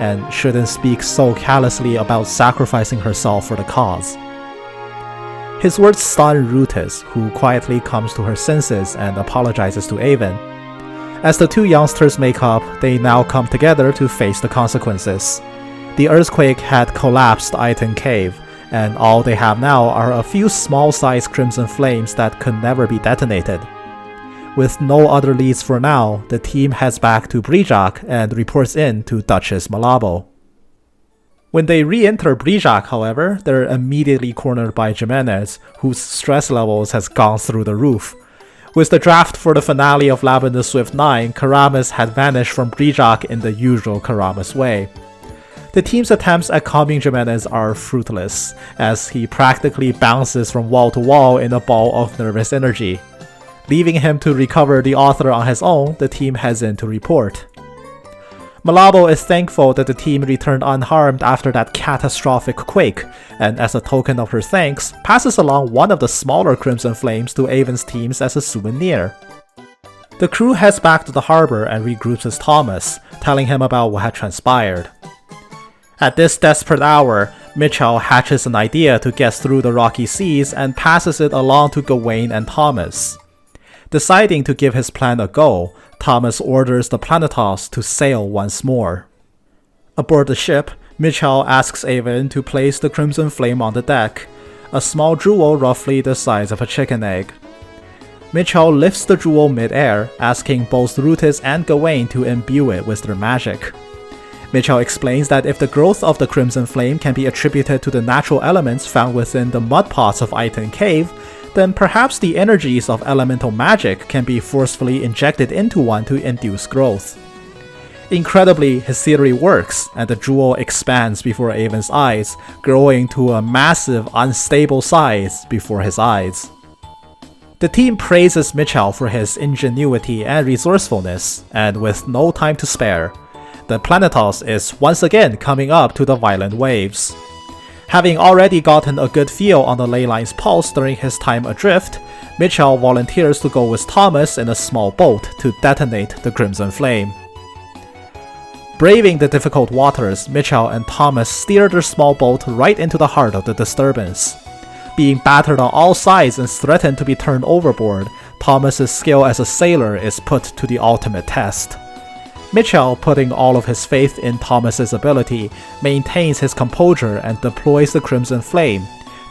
and shouldn't speak so callously about sacrificing herself for the cause. His words stun Rutus, who quietly comes to her senses and apologizes to Avon. As the two youngsters make up, they now come together to face the consequences. The earthquake had collapsed Iton Cave, and all they have now are a few small-sized crimson flames that could never be detonated. With no other leads for now, the team heads back to Brijak and reports in to Duchess Malabo. When they re-enter Brijak, however, they're immediately cornered by Jimenez, whose stress levels has gone through the roof. With the draft for the finale of Lavender Swift 9, Karamis had vanished from Brijak in the usual Karamis way. The team's attempts at calming Jimenez are fruitless, as he practically bounces from wall to wall in a ball of nervous energy. Leaving him to recover the author on his own, the team heads in to report. Malabo is thankful that the team returned unharmed after that catastrophic quake, and as a token of her thanks, passes along one of the smaller Crimson Flames to Avon's teams as a souvenir. The crew heads back to the harbor and regroups with Thomas, telling him about what had transpired. At this desperate hour, Mitchell hatches an idea to get through the rocky seas and passes it along to Gawain and Thomas. Deciding to give his plan a go, Thomas orders the Planetals to sail once more. Aboard the ship, Mitchell asks Avon to place the Crimson Flame on the deck, a small jewel roughly the size of a chicken egg. Mitchell lifts the jewel mid-air, asking both Rutus and Gawain to imbue it with their magic. Mitchell explains that if the growth of the Crimson Flame can be attributed to the natural elements found within the mud pots of Iton Cave, then perhaps the energies of elemental magic can be forcefully injected into one to induce growth. Incredibly, his theory works, and the jewel expands before Avon's eyes, growing to a massive, unstable size before his eyes. The team praises Mitchell for his ingenuity and resourcefulness, and with no time to spare, the Planetals is once again coming up to the violent waves. Having already gotten a good feel on the ley line's pulse during his time adrift, Mitchell volunteers to go with Thomas in a small boat to detonate the Crimson Flame. Braving the difficult waters, Mitchell and Thomas steer their small boat right into the heart of the disturbance. Being battered on all sides and threatened to be turned overboard, Thomas's skill as a sailor is put to the ultimate test. Mitchell, putting all of his faith in Thomas's ability, maintains his composure and deploys the Crimson Flame,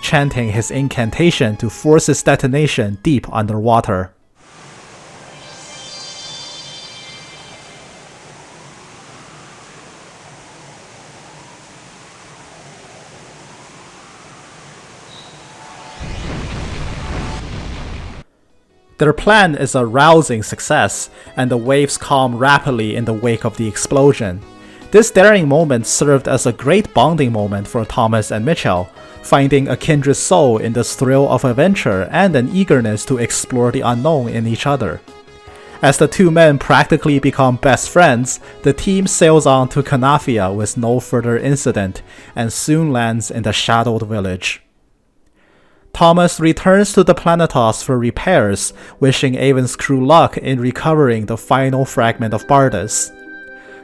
chanting his incantation to force its detonation deep underwater. Their plan is a rousing success, and the waves calm rapidly in the wake of the explosion. This daring moment served as a great bonding moment for Thomas and Mitchell, finding a kindred soul in the thrill of adventure and an eagerness to explore the unknown in each other. As the two men practically become best friends, the team sails on to Canafia with no further incident and soon lands in the shadowed village. Thomas returns to the Planetos for repairs, wishing Avon's crew luck in recovering the final fragment of Bardus.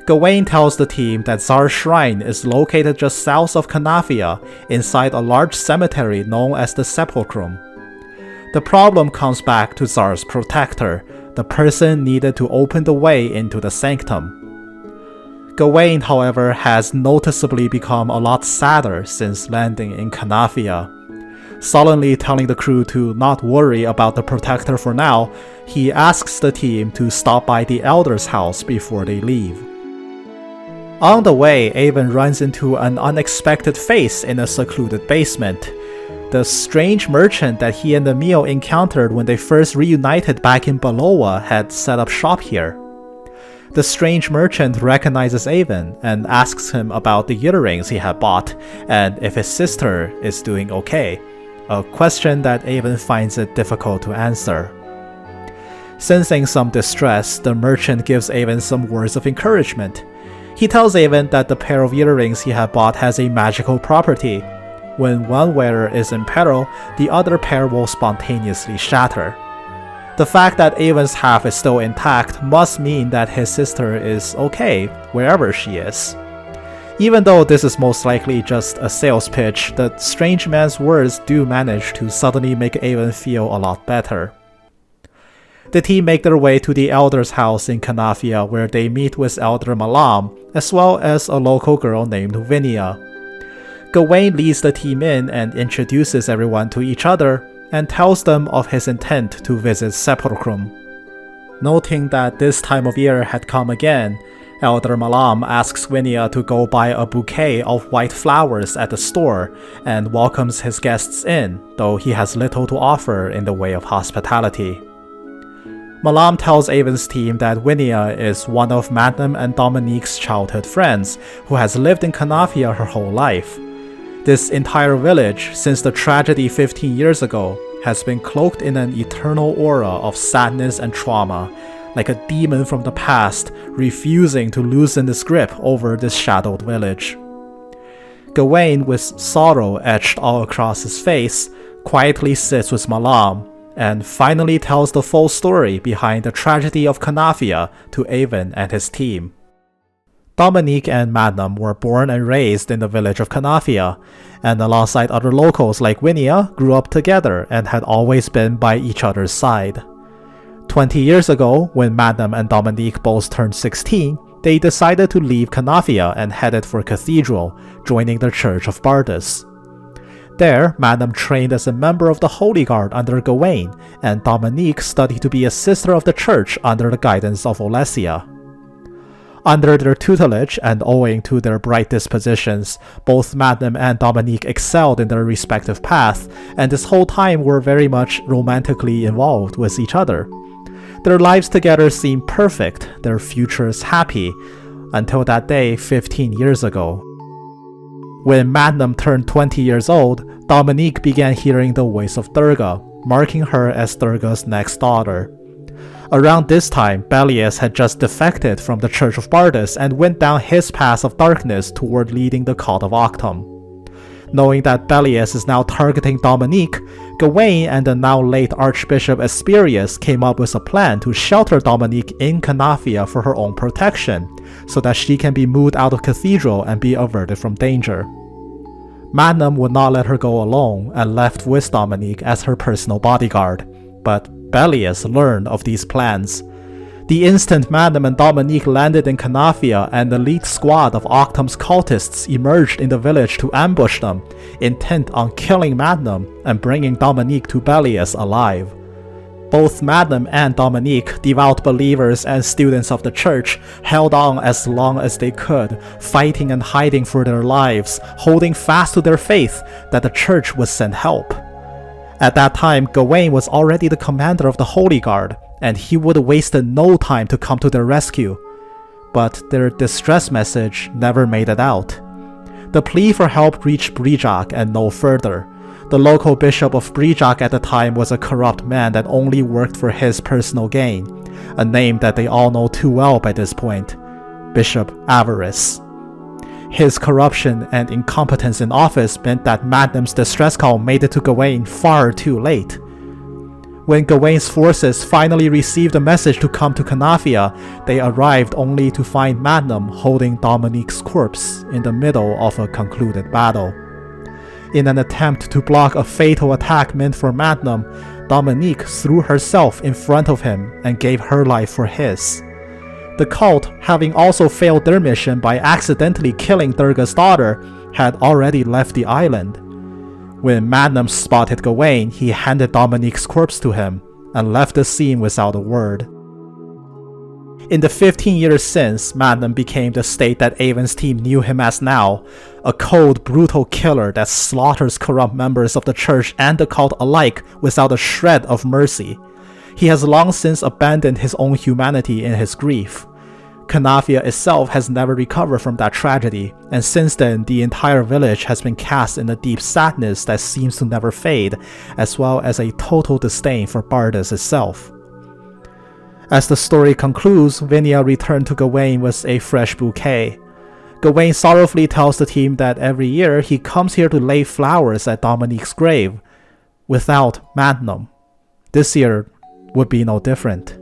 Gawain tells the team that Zar's shrine is located just south of Canafia, inside a large cemetery known as the Sepulchrum. The problem comes back to Zar's protector, the person needed to open the way into the sanctum. Gawain, however, has noticeably become a lot sadder since landing in Canafia. Sullenly telling the crew to not worry about the protector for now, he asks the team to stop by the Elder's house before they leave. On the way, Avon runs into an unexpected face in a secluded basement. The strange merchant that he and Emil encountered when they first reunited back in Baloa had set up shop here. The strange merchant recognizes Avon and asks him about the earrings he had bought and if his sister is doing okay, a question that Avon finds it difficult to answer. Sensing some distress, the merchant gives Avon some words of encouragement. He tells Avon that the pair of earrings he had bought has a magical property. When one wearer is in peril, the other pair will spontaneously shatter. The fact that Avon's half is still intact must mean that his sister is okay, wherever she is. Even though this is most likely just a sales pitch, the strange man's words do manage to suddenly make Avon feel a lot better. The team make their way to the Elder's house in Canafia, where they meet with Elder Malam, as well as a local girl named Vinia. Gawain leads the team in and introduces everyone to each other, and tells them of his intent to visit Sepulchrum. Noting that this time of year had come again, Elder Malam asks Vinia to go buy a bouquet of white flowers at the store, and welcomes his guests in, though he has little to offer in the way of hospitality. Malam tells Avon's team that Vinia is one of Magnum and Dominique's childhood friends, who has lived in Canafia her whole life. This entire village, since the tragedy 15 years ago, has been cloaked in an eternal aura of sadness and trauma, like a demon from the past refusing to loosen its grip over this shadowed village. Gawain, with sorrow etched all across his face, quietly sits with Malam, and finally tells the full story behind the tragedy of Canafia to Avon and his team. Dominique and Magnum were born and raised in the village of Canafia, and alongside other locals like Vinia, grew up together and had always been by each other's side. 20 years ago, when Magnum and Dominique both turned 16, they decided to leave Canafia and headed for Cathedral, joining the Church of Bardus. There, Magnum trained as a member of the Holy Guard under Gawain, and Dominique studied to be a sister of the church under the guidance of Olesia. Under their tutelage, and owing to their bright dispositions, both Magnum and Dominique excelled in their respective paths, and this whole time were very much romantically involved with each other. Their lives together seemed perfect, their futures happy, until that day 15 years ago. When Magnum turned 20 years old, Dominique began hearing the voice of Durga, marking her as Durga's next daughter. Around this time, Belias had just defected from the Church of Bardus and went down his path of darkness toward leading the cult of Octum. Knowing that Belias is now targeting Dominique, Gawain and the now late Archbishop Asperius came up with a plan to shelter Dominique in Canafia for her own protection, so that she can be moved out of Cathedral and be averted from danger. Magnum would not let her go alone and left with Dominique as her personal bodyguard, but Belias learned of these plans. The instant Magnum and Dominique landed in Canafia, an elite squad of Octum's cultists emerged in the village to ambush them, intent on killing Magnum and bringing Dominique to Belias alive. Both Magnum and Dominique, devout believers and students of the church, held on as long as they could, fighting and hiding for their lives, holding fast to their faith that the church would send help. At that time, Gawain was already the commander of the Holy Guard, and he would have wasted no time to come to their rescue. but their distress message never made it out. The plea for help reached Brijak and no further. The local bishop of Brijak at the time was a corrupt man that only worked for his personal gain, a name that they all know too well by this point, Bishop Avarice. His corruption and incompetence in office meant that Magnum's distress call made it to Gawain far too late. When Gawain's forces finally received a message to come to Canafia, they arrived only to find Magnum holding Dominique's corpse in the middle of a concluded battle. In an attempt to block a fatal attack meant for Magnum, Dominique threw herself in front of him and gave her life for his. The cult, having also failed their mission by accidentally killing Durga's daughter, had already left the island. When Magnum spotted Gawain, he handed Dominique's corpse to him and left the scene without a word. In the 15 years since, Magnum became the state that Avon's team knew him as now, a cold, brutal killer that slaughters corrupt members of the church and the cult alike without a shred of mercy. He has long since abandoned his own humanity in his grief. Canafia itself has never recovered from that tragedy, and since then the entire village has been cast in a deep sadness that seems to never fade, as well as a total disdain for Bardus itself. As the story concludes, Vinia returned to Gawain with a fresh bouquet. Gawain sorrowfully tells the team that every year he comes here to lay flowers at Dominique's grave, without Magnum. This year would be no different.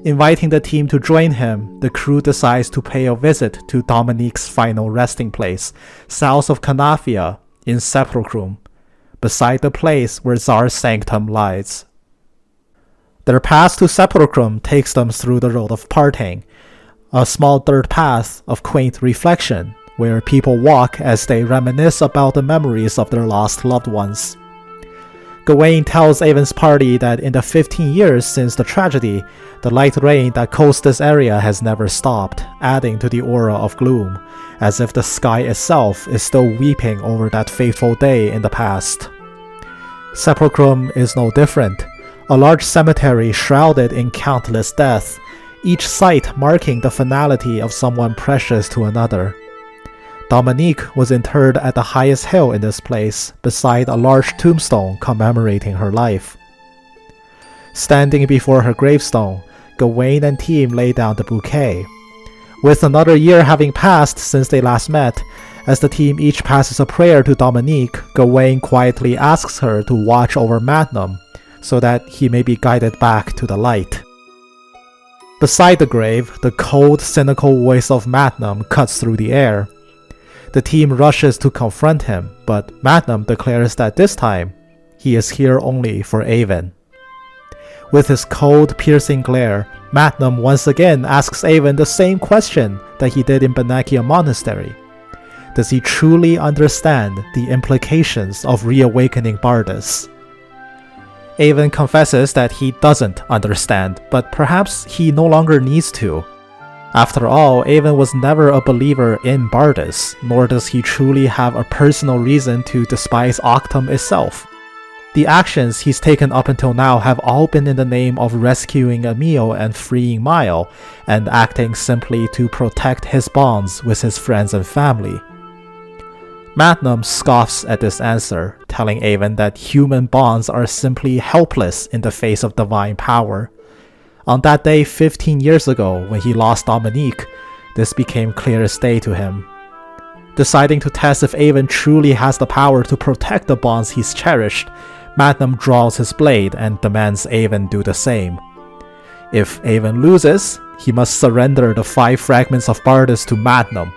Inviting the team to join him, the crew decides to pay a visit to Dominique's final resting place, south of Canafia, in Sepulchrum, beside the place where Tsar's sanctum lies. Their path to Sepulchrum takes them through the Road of Parting, a small dirt path of quaint reflection, where people walk as they reminisce about the memories of their lost loved ones. Gawain tells Avon's party that in the 15 years since the tragedy, the light rain that coats this area has never stopped, adding to the aura of gloom, as if the sky itself is still weeping over that fateful day in the past. Sepulchrum is no different, a large cemetery shrouded in countless deaths, each site marking the finality of someone precious to another. Dominique was interred at the highest hill in this place, beside a large tombstone commemorating her life. Standing before her gravestone, Gawain and team lay down the bouquet. With another year having passed since they last met, as the team each passes a prayer to Dominique, Gawain quietly asks her to watch over Magnum, so that he may be guided back to the light. Beside the grave, the cold, cynical voice of Magnum cuts through the air. The team rushes to confront him, but Magnum declares that this time, he is here only for Avon. With his cold, piercing glare, Magnum once again asks Avon the same question that he did in Benakia Monastery. Does he truly understand the implications of reawakening Bardus? Avon confesses that he doesn't understand, but perhaps he no longer needs to. After all, Avon was never a believer in Bardus, nor does he truly have a personal reason to despise Octum itself. The actions he's taken up until now have all been in the name of rescuing Emil and freeing Mile, and acting simply to protect his bonds with his friends and family. Magnum scoffs at this answer, telling Avon that human bonds are simply helpless in the face of divine power. On that day 15 years ago, when he lost Dominique, this became clear as day to him. Deciding to test if Avon truly has the power to protect the bonds he's cherished, Magnum draws his blade and demands Avon do the same. If Avon loses, he must surrender the 5 fragments of Bardus to Magnum.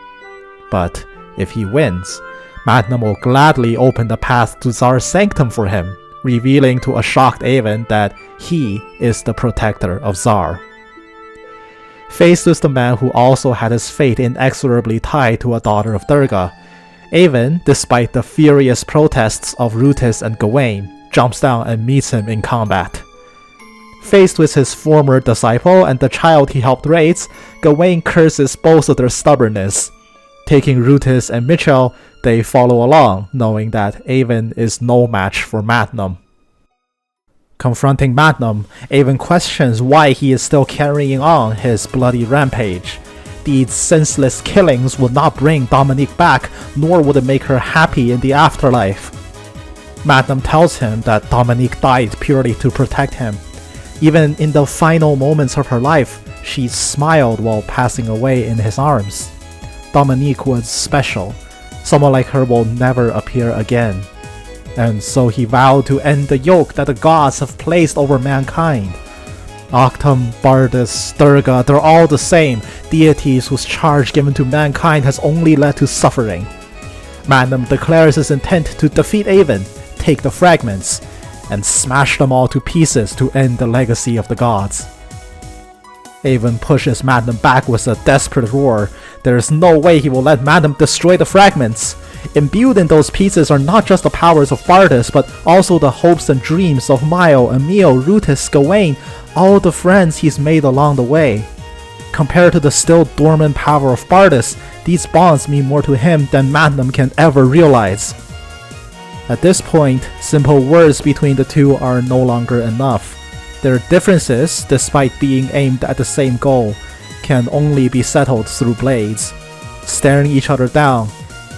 But if he wins, Magnum will gladly open the path to Tsar's sanctum for him, revealing to a shocked Avon that he is the protector of Tsar. Faced with the man who also had his fate inexorably tied to a daughter of Durga, Avon, despite the furious protests of Rutis and Gawain, jumps down and meets him in combat. Faced with his former disciple and the child he helped raise, Gawain curses both of their stubbornness. Taking Rutis and Mitchell, they follow along, knowing that Avon is no match for Magnum. Confronting Magnum, Avon questions why he is still carrying on his bloody rampage. These senseless killings would not bring Dominique back, nor would it make her happy in the afterlife. Magnum tells him that Dominique died purely to protect him. Even in the final moments of her life, she smiled while passing away in his arms. Dominique was special. Someone like her will never appear again. And so he vowed to end the yoke that the gods have placed over mankind. Octum, Bardus, Durga, they're all the same, deities whose charge given to mankind has only led to suffering. Magnum declares his intent to defeat Avon, take the fragments, and smash them all to pieces to end the legacy of the gods. Avon pushes Magnum back with a desperate roar. There is no way he will let Magnum destroy the fragments. Imbued in those pieces are not just the powers of Bardus, but also the hopes and dreams of Mio, Emil, Rutus, Gawain, all the friends he's made along the way. Compared to the still dormant power of Bardus, these bonds mean more to him than Magnum can ever realize. At this point, simple words between the two are no longer enough. Their differences, despite being aimed at the same goal, can only be settled through blades. Staring each other down,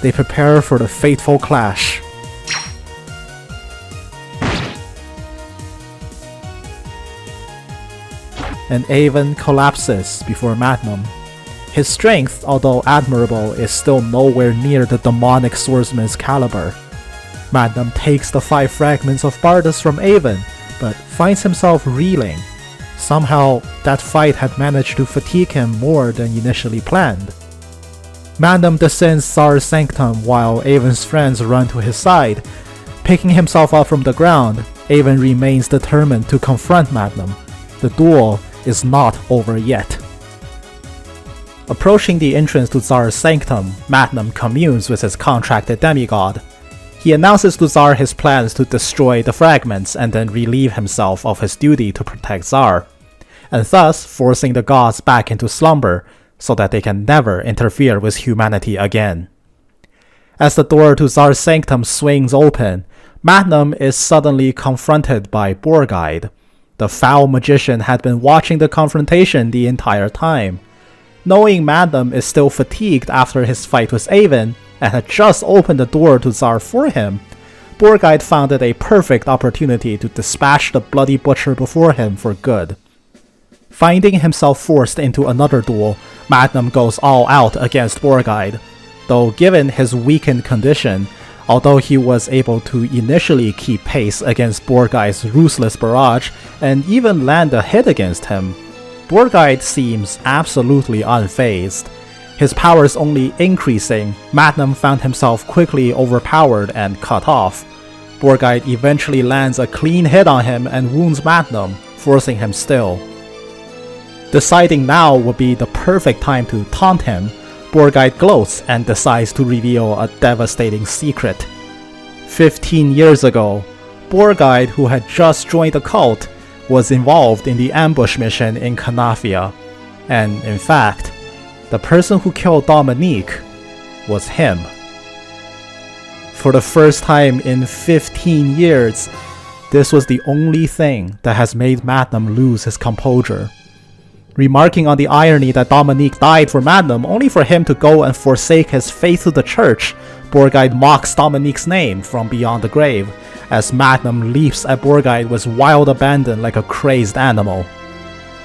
they prepare for the fateful clash. And Avon collapses before Magnum. His strength, although admirable, is still nowhere near the demonic swordsman's caliber. Magnum takes the 5 fragments of Bardus from Avon, but finds himself reeling. Somehow, that fight had managed to fatigue him more than initially planned. Magnum descends Tsar's sanctum while Avon's friends run to his side. Picking himself up from the ground, Avon remains determined to confront Magnum. The duel is not over yet. Approaching the entrance to Tsar's sanctum, Magnum communes with his contracted demigod. He announces to Tsar his plans to destroy the fragments and then relieve himself of his duty to protect Tsar, and thus forcing the gods back into slumber so that they can never interfere with humanity again. As the door to Tsar's sanctum swings open, Magnum is suddenly confronted by Borgheid. The foul magician had been watching the confrontation the entire time. Knowing Magnum is still fatigued after his fight with Avon, and had just opened the door to Tsar for him, Borgheid found it a perfect opportunity to dispatch the bloody butcher before him for good. Finding himself forced into another duel, Magnum goes all out against Borgheid. Though given his weakened condition, although he was able to initially keep pace against Borgheid's ruthless barrage and even land a hit against him, Borgheid seems absolutely unfazed. His powers only increasing, Magnum found himself quickly overpowered and cut off. Borgheid eventually lands a clean hit on him and wounds Magnum, forcing him still. Deciding now would be the perfect time to taunt him, Borgheid gloats and decides to reveal a devastating secret. 15 years ago, Borgheid, who had just joined the cult, was involved in the ambush mission in Canafia, and in fact, the person who killed Dominique was him. For the first time in 15 years, this was the only thing that has made Magnum lose his composure. Remarking on the irony that Dominique died for Magnum only for him to go and forsake his faith to the church, Borgheid mocks Dominique's name from beyond the grave, as Magnum leaps at Borgheid with wild abandon like a crazed animal.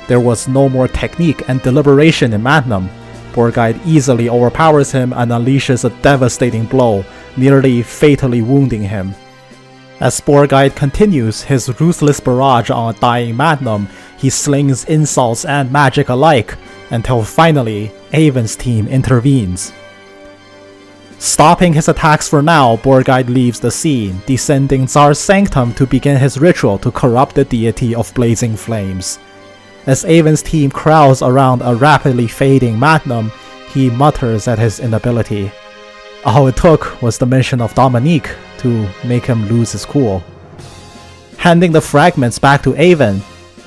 There was no more technique and deliberation in Magnum. Borgheid easily overpowers him and unleashes a devastating blow, nearly fatally wounding him. As Borgheid continues his ruthless barrage on a dying Magnum, he slings insults and magic alike, until finally, Avon's team intervenes. Stopping his attacks for now, Borgheid leaves the scene, descending Tsar's sanctum to begin his ritual to corrupt the deity of blazing flames. As Avon's team crowds around a rapidly fading Magnum, he mutters at his inability. All it took was the mention of Dominique to make him lose his cool. Handing the fragments back to Avon,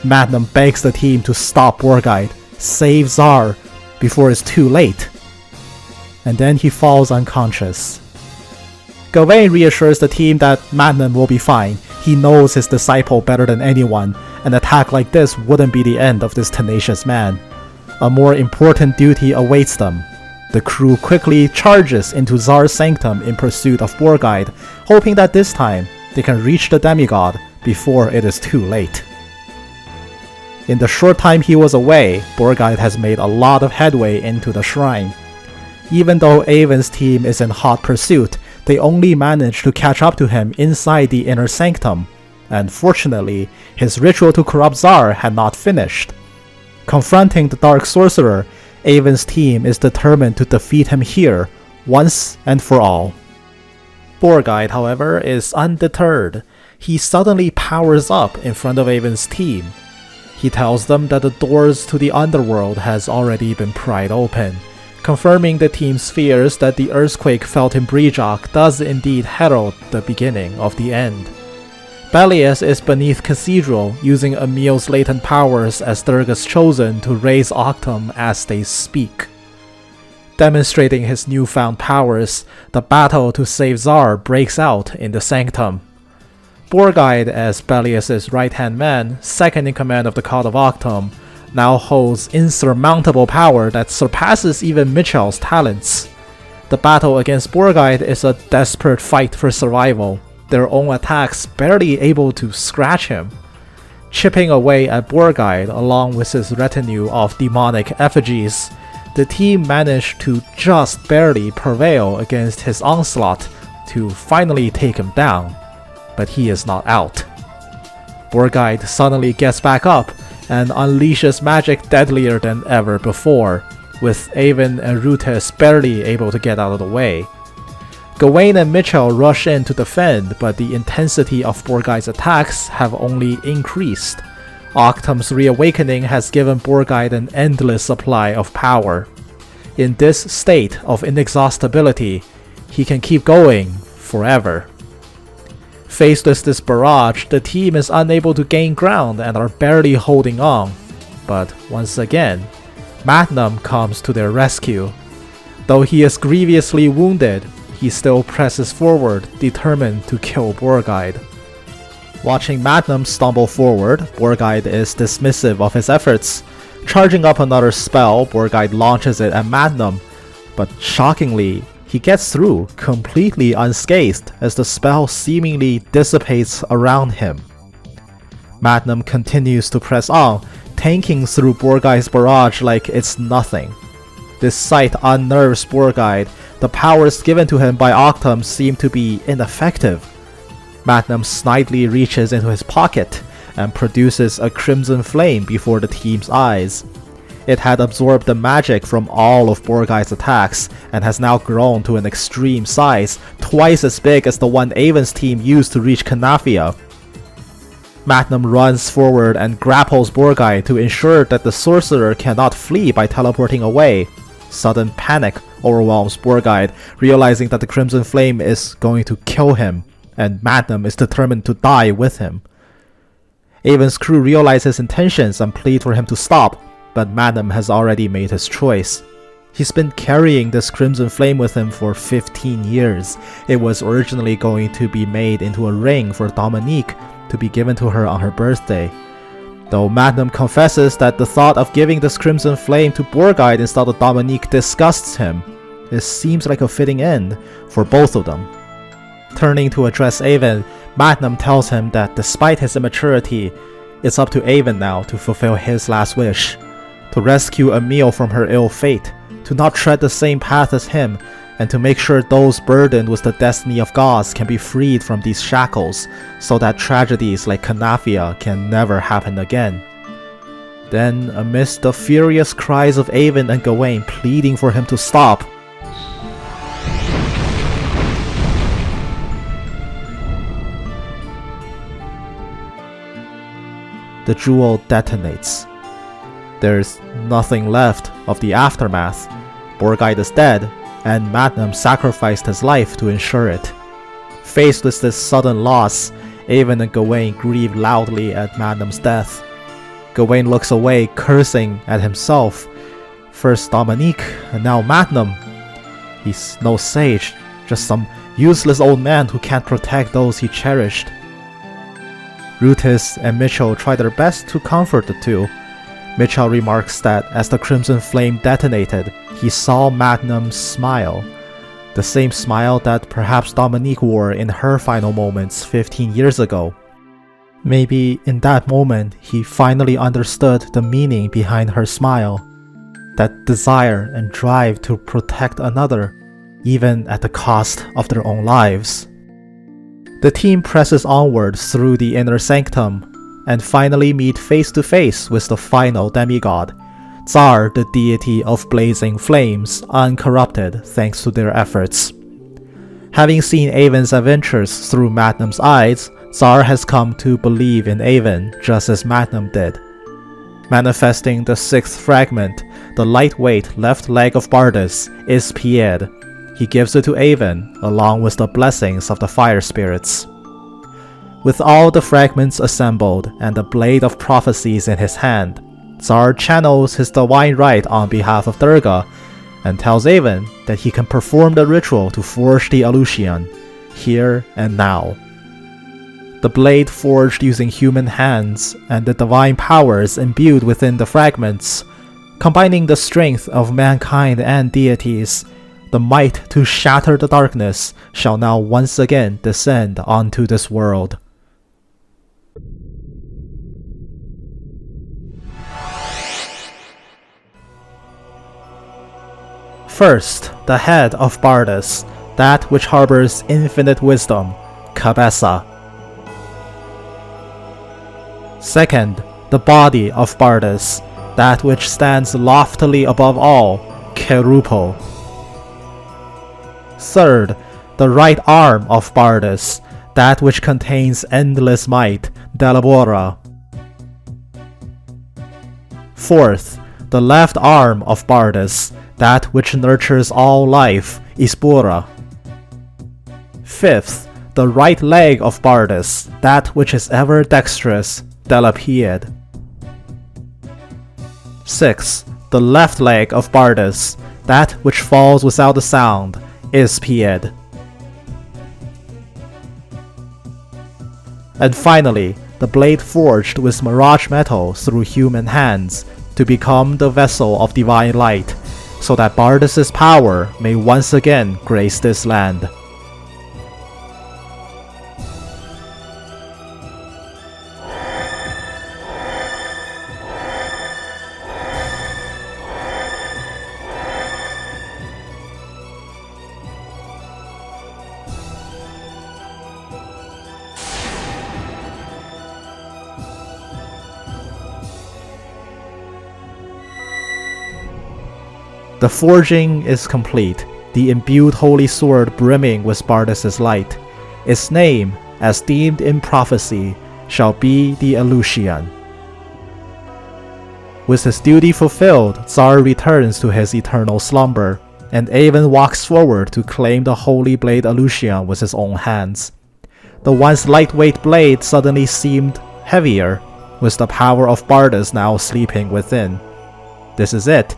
Magnum begs the team to stop Borgheid, save Tsar, before it's too late. And then he falls unconscious. Gawain reassures the team that Magnum will be fine. He knows his disciple better than anyone. An attack like this wouldn't be the end of this tenacious man. a more important duty awaits them. The crew quickly charges into Tsar's sanctum in pursuit of Borgheid, hoping that this time they can reach the demigod before it is too late. In the short time he was away, Borgheid has made a lot of headway into the shrine. Even though Avon's team is in hot pursuit, they only manage to catch up to him inside the inner sanctum, and fortunately, his ritual to corrupt Tsar had not finished. Confronting the Dark Sorcerer, Avon's team is determined to defeat him here, once and for all. Borgheid, however, is undeterred. He suddenly powers up in front of Avon's team. He tells them that the doors to the underworld has already been pried open, confirming the team's fears that the earthquake felt in Brejok does indeed herald the beginning of the end. Belias is beneath Cathedral, using Emil's latent powers as Durga's chosen to raise Octum as they speak. Demonstrating his newfound powers, the battle to save Tsar breaks out in the Sanctum. Borgheid, as Belias' right-hand man, second in command of the Cult of Octum, now holds insurmountable power that surpasses even Mitchell's talents. The battle against Borgheid is a desperate fight for survival, their own attacks barely able to scratch him. Chipping away at Borgheid along with his retinue of demonic effigies, the team managed to just barely prevail against his onslaught to finally take him down, but he is not out. Borgheid suddenly gets back up and unleashes magic deadlier than ever before, with Avon and Rutis barely able to get out of the way. Gawain and Mitchell rush in to defend, but the intensity of Borgheid's attacks have only increased. Octum's reawakening has given Borgheid an endless supply of power. In this state of inexhaustibility, he can keep going forever. Faced with this barrage, the team is unable to gain ground and are barely holding on. But once again, Magnum comes to their rescue. Though he is grievously wounded, he still presses forward, determined to kill Borgheid. Watching Magnum stumble forward, Borgheid is dismissive of his efforts. Charging up another spell, Borgheid launches it at Magnum, but shockingly, he gets through completely unscathed as the spell seemingly dissipates around him. Magnum continues to press on, tanking through Borgheid's barrage like it's nothing. This sight unnerves Borgheid. The powers given to him by Octum seem to be ineffective. Magnum snidely reaches into his pocket and produces a crimson flame before the team's eyes. It had absorbed the magic from all of Borgheid's attacks and has now grown to an extreme size, twice as big as the one Avon's team used to reach Canafia. Magnum runs forward and grapples Borgheid to ensure that the sorcerer cannot flee by teleporting away. Sudden panic overwhelms Borgheid, realizing that the Crimson Flame is going to kill him, and Magnum is determined to die with him. Avon's crew realize his intentions and plead for him to stop, but Magnum has already made his choice. He's been carrying this Crimson Flame with him for 15 years. It was originally going to be made into a ring for Dominique to be given to her on her birthday. Though Magnum confesses that the thought of giving this Crimson Flame to Borgheid instead of Dominique disgusts him, it seems like a fitting end for both of them. Turning to address Avon, Magnum tells him that despite his immaturity, it's up to Avon now to fulfill his last wish. To rescue Emil from her ill fate, to not tread the same path as him, and to make sure those burdened with the destiny of gods can be freed from these shackles, so that tragedies like Canafia can never happen again. Then, amidst the furious cries of Avon and Gawain pleading for him to stop, the jewel detonates. There's nothing left of the aftermath. Borgheid is dead, and Magnum sacrificed his life to ensure it. Faced with this sudden loss, Avon and Gawain grieve loudly at Magnum's death. Gawain looks away, cursing at himself. First Dominique, and now Magnum. He's no sage, just some useless old man who can't protect those he cherished. Rutis and Mitchell try their best to comfort the two. Mitchell remarks that as the crimson flame detonated, he saw Magnum smile. The same smile that perhaps Dominique wore in her final moments 15 years ago. Maybe in that moment he finally understood the meaning behind her smile. That desire and drive to protect another, even at the cost of their own lives. The team presses onward through the inner sanctum, and finally meet face to face with the final demigod, Tsar, the deity of blazing flames, uncorrupted thanks to their efforts. Having seen Avon's adventures through Magnum's eyes, Tsar has come to believe in Avon just as Magnum did. Manifesting the sixth fragment, the lightweight left leg of Bardus, is Pied. He gives it to Avon, along with the blessings of the fire spirits. With all the fragments assembled and the blade of prophecies in his hand, Tsar channels his divine right on behalf of Durga and tells Avon that he can perform the ritual to forge the Aleutian, here and now. The blade forged using human hands and the divine powers imbued within the fragments, combining the strength of mankind and deities, the might to shatter the darkness shall now once again descend onto this world. First, the head of Bardus, that which harbors infinite wisdom, Cabeza. Second, the body of Bardus, that which stands loftily above all, Kerupo. Third, the right arm of Bardus, that which contains endless might, Delabora. Fourth, the left arm of Bardus, that which nurtures all life, Ispora. Fifth, the right leg of Bardus, that which is ever dexterous, Delapied. Sixth, the left leg of Bardus, that which falls without a sound, Ispied. And finally, the blade forged with mirage metal through human hands to become the vessel of divine light, so that Bardus' power may once again grace this land. The forging is complete, the imbued holy sword brimming with Bardus' light. Its name, as deemed in prophecy, shall be the Aleutian. With his duty fulfilled, Tsar returns to his eternal slumber, and Avon walks forward to claim the holy blade Aleutian with his own hands. The once lightweight blade suddenly seemed heavier, with the power of Bardus now sleeping within. This is it.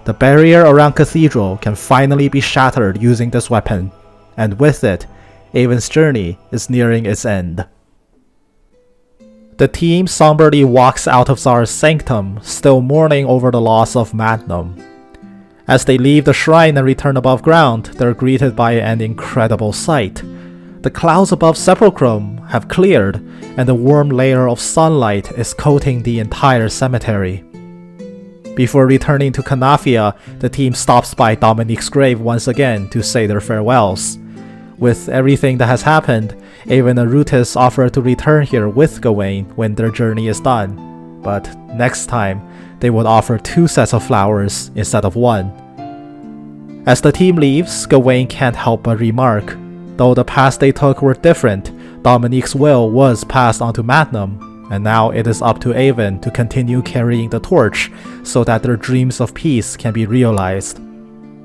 The barrier around Cathedral can finally be shattered using this weapon, and with it, Avon's journey is nearing its end. The team somberly walks out of Tsar's sanctum, still mourning over the loss of Magnum. As they leave the shrine and return above ground, they're greeted by an incredible sight. The clouds above Sepulchrum have cleared, and a warm layer of sunlight is coating the entire cemetery. Before returning to Canafia, the team stops by Dominique's grave once again to say their farewells. With everything that has happened, Avon and Rutis offer to return here with Gawain when their journey is done, but next time, they would offer 2 sets of flowers instead of 1. As the team leaves, Gawain can't help but remark, though the paths they took were different, Dominique's will was passed on to Magnum, and now it is up to Avon to continue carrying the torch so that their dreams of peace can be realized.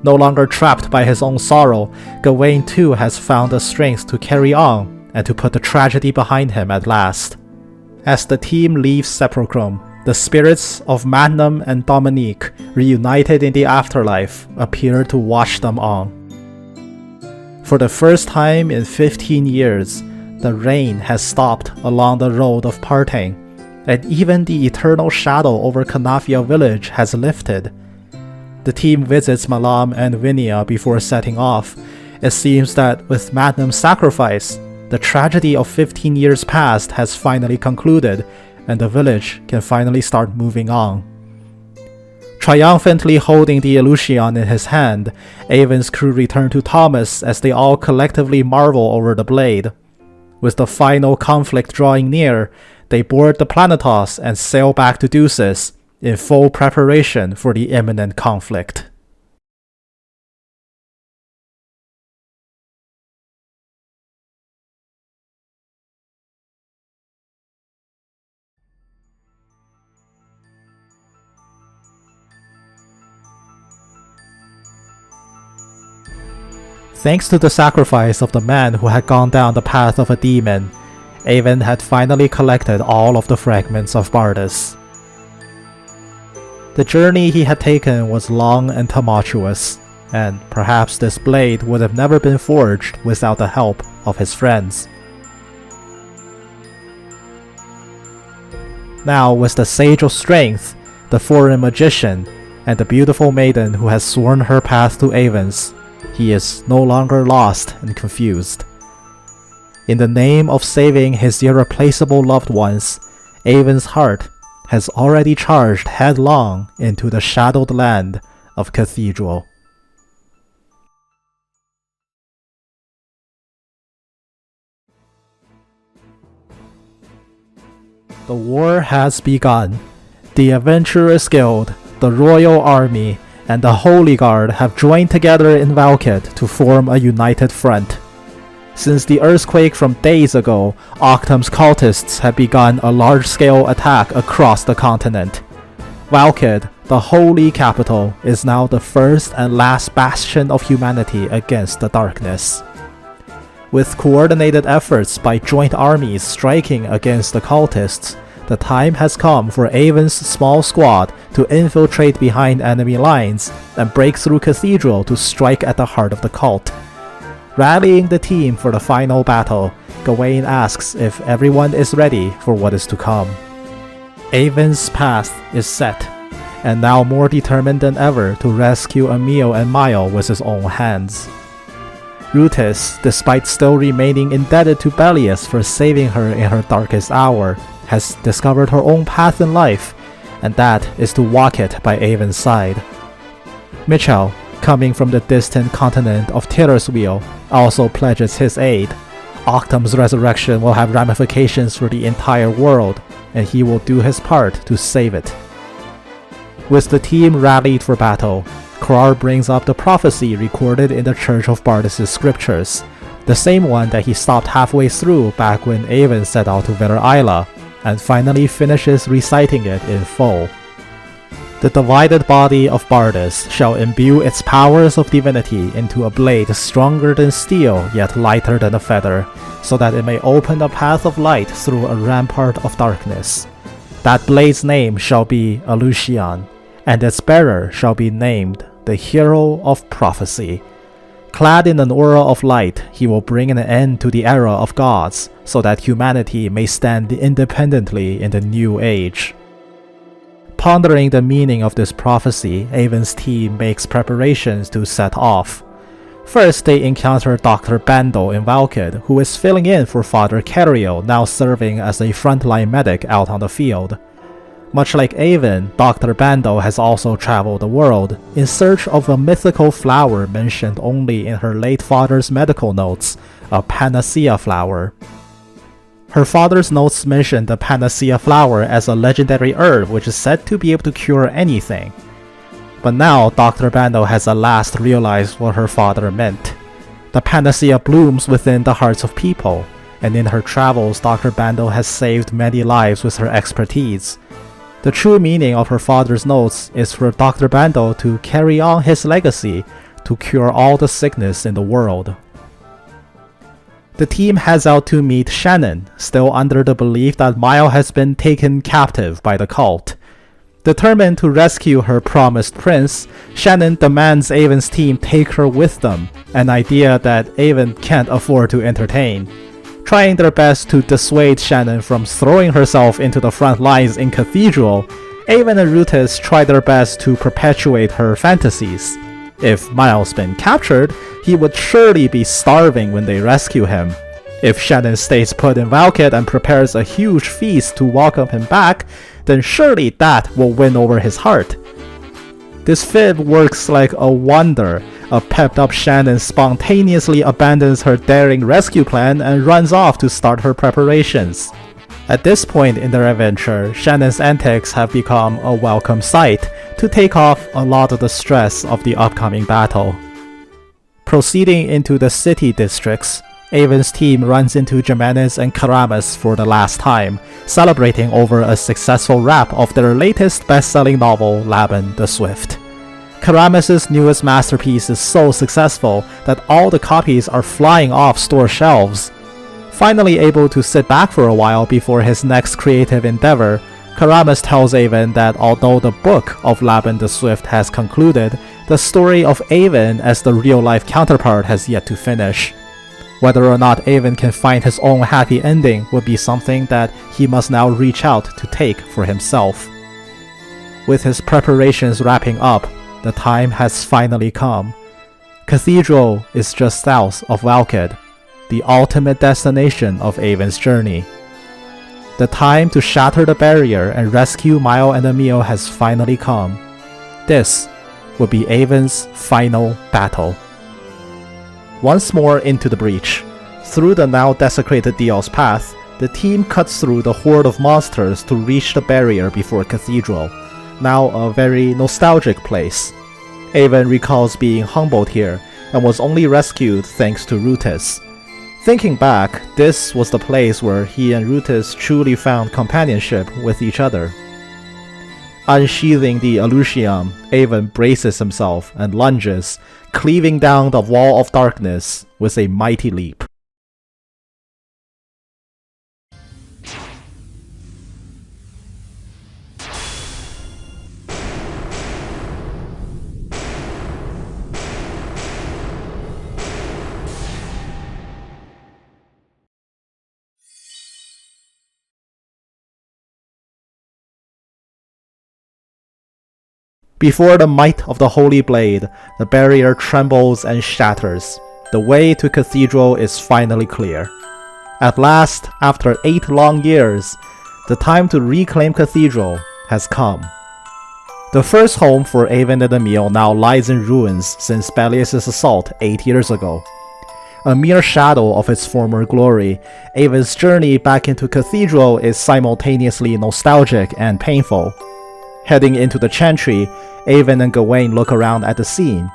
No longer trapped by his own sorrow, Gawain too has found the strength to carry on and to put the tragedy behind him at last. As the team leaves Sepulchrum, the spirits of Magnum and Dominique, reunited in the afterlife, appear to watch them on. For the first time in 15 years, the rain has stopped along the road of parting, and even the eternal shadow over Kanafia village has lifted. The team visits Malam and Vinia before setting off. It seems that with Magnum's sacrifice, the tragedy of 15 years past has finally concluded, and the village can finally start moving on. Triumphantly holding the Illusion in his hand, Avon's crew return to Thomas as they all collectively marvel over the blade. With the final conflict drawing near, they board the Planetos and sail back to Deuces, in full preparation for the imminent conflict. Thanks to the sacrifice of the man who had gone down the path of a demon, Avon had finally collected all of the fragments of Bardus. The journey he had taken was long and tumultuous, and perhaps this blade would have never been forged without the help of his friends. Now, with the Sage of Strength, the foreign magician, and the beautiful maiden who has sworn her path to Avon's, he is no longer lost and confused. In the name of saving his irreplaceable loved ones, Avon's heart has already charged headlong into the shadowed land of Cathedral. The war has begun. The Adventurers Guild, the Royal Army, and the Holy Guard have joined together in Valkid to form a united front. Since the earthquake from days ago, Octum's cultists have begun a large-scale attack across the continent. Valkid, the holy capital, is now the first and last bastion of humanity against the darkness. With coordinated efforts by joint armies striking against the cultists, the time has come for Avon's small squad to infiltrate behind enemy lines and break through Cathedral to strike at the heart of the cult. Rallying the team for the final battle, Gawain asks if everyone is ready for what is to come. Avon's path is set, and now more determined than ever to rescue Emil and Mile with his own hands. Rutis, despite still remaining indebted to Bellius for saving her in her darkest hour, has discovered her own path in life, and that is to walk it by Avon's side. Mitchell, coming from the distant continent of Tillerswheel, also pledges his aid. Octum's resurrection will have ramifications for the entire world, and he will do his part to save it. With the team rallied for battle, Krar brings up the prophecy recorded in the Church of Bardus' scriptures, the same one that he stopped halfway through back when Avon set out to Ver Isla, and finally finishes reciting it in full. The divided body of Bardus shall imbue its powers of divinity into a blade stronger than steel yet lighter than a feather, so that it may open a path of light through a rampart of darkness. That blade's name shall be Illusion, and its bearer shall be named the Hero of Prophecy. Clad in an aura of light, he will bring an end to the era of gods, so that humanity may stand independently in the new age. Pondering the meaning of this prophecy, Avon's team makes preparations to set off. First, they encounter Dr. Bandel in Valkid, who is filling in for Father Cariel, now serving as a frontline medic out on the field. Much like Avon, Dr. Bandel has also traveled the world, in search of a mythical flower mentioned only in her late father's medical notes, a panacea flower. Her father's notes mention the panacea flower as a legendary herb which is said to be able to cure anything. But now Dr. Bandel has at last realized what her father meant. The panacea blooms within the hearts of people, and in her travels Dr. Bandel has saved many lives with her expertise. The true meaning of her father's notes is for Dr. Bandel to carry on his legacy to cure all the sickness in the world. The team heads out to meet Shannon, still under the belief that Mile has been taken captive by the cult. Determined to rescue her promised prince, Shannon demands Avon's team take her with them, an idea that Avon can't afford to entertain. Trying their best to dissuade Shannon from throwing herself into the front lines in Cathedral, Avon and Rutus try their best to perpetuate her fantasies. If Miles been captured, he would surely be starving when they rescue him. If Shannon stays put in Valkid and prepares a huge feast to welcome him back, then surely that will win over his heart. This fib works like a wonder. A pepped up Shannon spontaneously abandons her daring rescue plan and runs off to start her preparations. At this point in their adventure, Shannon's antics have become a welcome sight to take off a lot of the stress of the upcoming battle. Proceeding into the city districts, Avon's team runs into Germanis and Karamas for the last time, celebrating over a successful wrap of their latest best-selling novel, Laban the Swift. Karamas' newest masterpiece is so successful that all the copies are flying off store shelves. Finally able to sit back for a while before his next creative endeavor, Karamas tells Avon that although the book of Laban the Swift has concluded, the story of Avon as the real-life counterpart has yet to finish. Whether or not Avon can find his own happy ending would be something that he must now reach out to take for himself. With his preparations wrapping up, the time has finally come. Cathedral is just south of Valkid, the ultimate destination of Avon's journey. The time to shatter the barrier and rescue Mile and Emil has finally come. This will be Avon's final battle. Once more into the breach. Through the now desecrated Diel's path, the team cuts through the horde of monsters to reach the barrier before Cathedral, now a very nostalgic place. Avon recalls being humbled here and was only rescued thanks to Rutus. Thinking back, this was the place where he and Rutus truly found companionship with each other. Unsheathing the Elusium, Avon braces himself and lunges, cleaving down the wall of darkness with a mighty leap. Before the might of the Holy Blade, the barrier trembles and shatters. The way to Cathedral is finally clear. At last, after 8 long years, the time to reclaim Cathedral has come. The first home for Avon and Emil now lies in ruins since Bellius' assault 8 years ago. A mere shadow of its former glory, Avon's journey back into Cathedral is simultaneously nostalgic and painful. Heading into the Chantry, Avon and Gawain look around at the scene.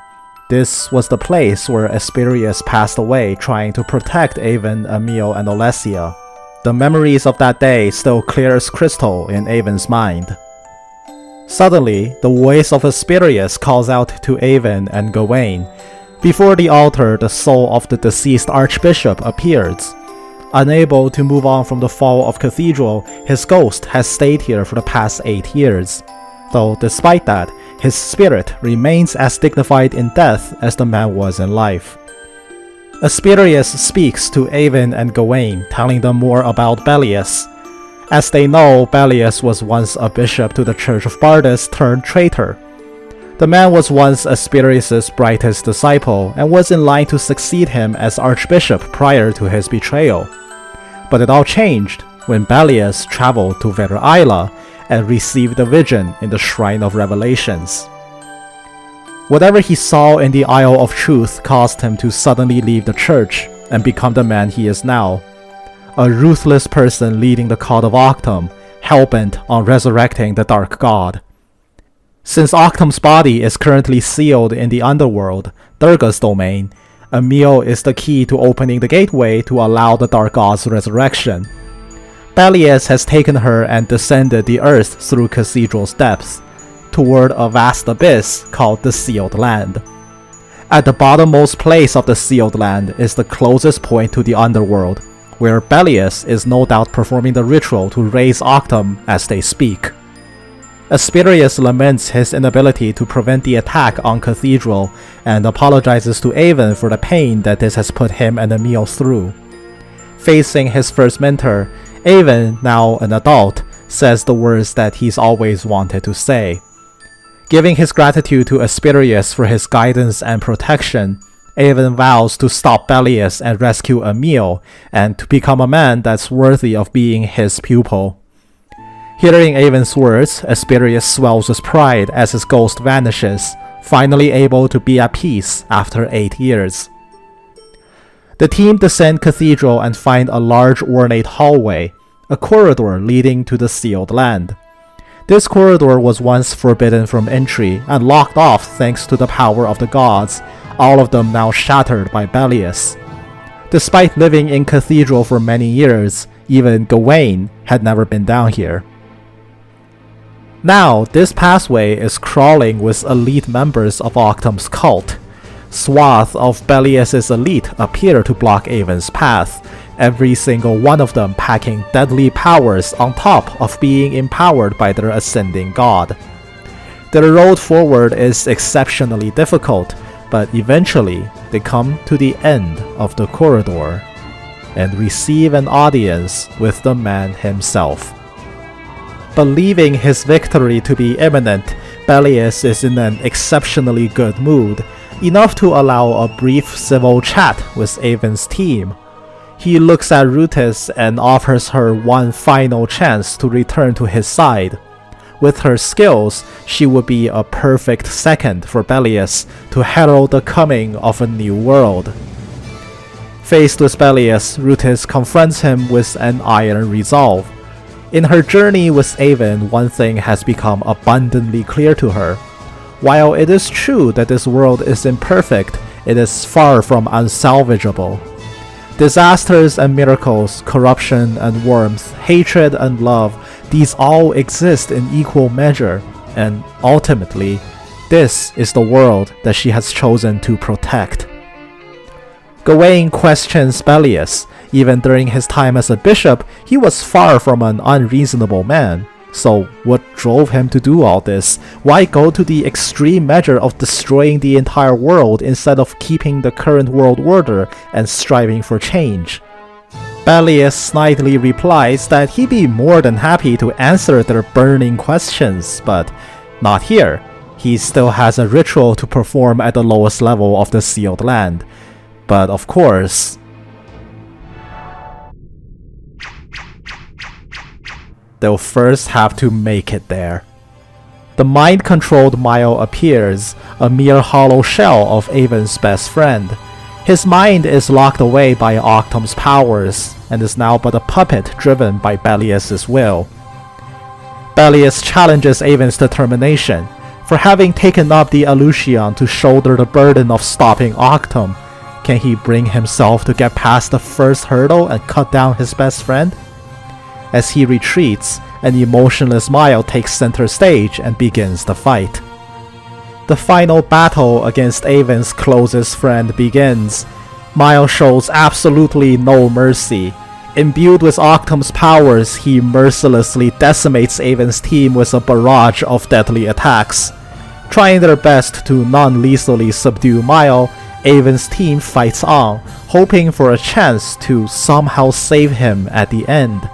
This was the place where Asperius passed away trying to protect Avon, Emil, and Olesia. The memories of that day still clear as crystal in Avon's mind. Suddenly, the voice of Asperius calls out to Avon and Gawain. Before the altar, the soul of the deceased archbishop appears. Unable to move on from the fall of Cathedral, his ghost has stayed here for the past 8 years. Though despite that, his spirit remains as dignified in death as the man was in life. Asperius speaks to Avon and Gawain, telling them more about Bellius. As they know, Bellius was once a bishop to the Church of Bardus turned traitor. The man was once Asperius' brightest disciple and was in line to succeed him as archbishop prior to his betrayal. But it all changed when Bellius traveled to Veraila and received a vision in the Shrine of Revelations. Whatever he saw in the Isle of Truth caused him to suddenly leave the church and become the man he is now. A ruthless person leading the cult of Octum, hell-bent on resurrecting the Dark God. Since Octum's body is currently sealed in the underworld, Durga's domain, Emil is the key to opening the gateway to allow the Dark God's resurrection. Bellius has taken her and descended the earth through Cathedral's depths, toward a vast abyss called the Sealed Land. At the bottommost place of the Sealed Land is the closest point to the underworld, where Bellius is no doubt performing the ritual to raise Octum as they speak. Asperius laments his inability to prevent the attack on Cathedral and apologizes to Avon for the pain that this has put him and Emil through. Facing his first mentor, Avon, now an adult, says the words that he's always wanted to say. Giving his gratitude to Asperius for his guidance and protection, Avon vows to stop Bellius and rescue Emil, and to become a man that's worthy of being his pupil. Hearing Avon's words, Asperius swells with pride as his ghost vanishes, finally able to be at peace after 8 years. The team descend Cathedral and find a large ornate hallway, a corridor leading to the Sealed Land. This corridor was once forbidden from entry and locked off thanks to the power of the gods, all of them now shattered by Bellius. Despite living in Cathedral for many years, even Gawain had never been down here. Now, this pathway is crawling with elite members of Octum's cult. Swath of Bellius's elite appear to block Avon's path, every single one of them packing deadly powers on top of being empowered by their ascending god. Their road forward is exceptionally difficult, but eventually they come to the end of the corridor and receive an audience with the man himself. Believing his victory to be imminent, Bellius is in an exceptionally good mood, enough to allow a brief civil chat with Avon's team. He looks at Rutis and offers her one final chance to return to his side. With her skills, she would be a perfect second for Bellius to herald the coming of a new world. Faced with Bellius, Rutis confronts him with an iron resolve. In her journey with Avon, one thing has become abundantly clear to her. While it is true that this world is imperfect, it is far from unsalvageable. Disasters and miracles, corruption and warmth, hatred and love, these all exist in equal measure, and ultimately, this is the world that she has chosen to protect. Gawain questions Bellius. Even during his time as a bishop, he was far from an unreasonable man. So what drove him to do all this? Why go to the extreme measure of destroying the entire world instead of keeping the current world order and striving for change? Bellius snidely replies that he'd be more than happy to answer their burning questions, but not here. He still has a ritual to perform at the lowest level of the Sealed Land. But of course, they'll first have to make it there. The mind-controlled Mile appears, a mere hollow shell of Avon's best friend. His mind is locked away by Octum's powers, and is now but a puppet driven by Bellius's will. Bellius challenges Avon's determination. For having taken up the Aleutian to shoulder the burden of stopping Octum, can he bring himself to get past the first hurdle and cut down his best friend? As he retreats, an emotionless Mile takes center stage and begins the fight. The final battle against Avon's closest friend begins. Mile shows absolutely no mercy. Imbued with Octum's powers, he mercilessly decimates Avon's team with a barrage of deadly attacks. Trying their best to non-lethally subdue Mile, Avon's team fights on, hoping for a chance to somehow save him at the end.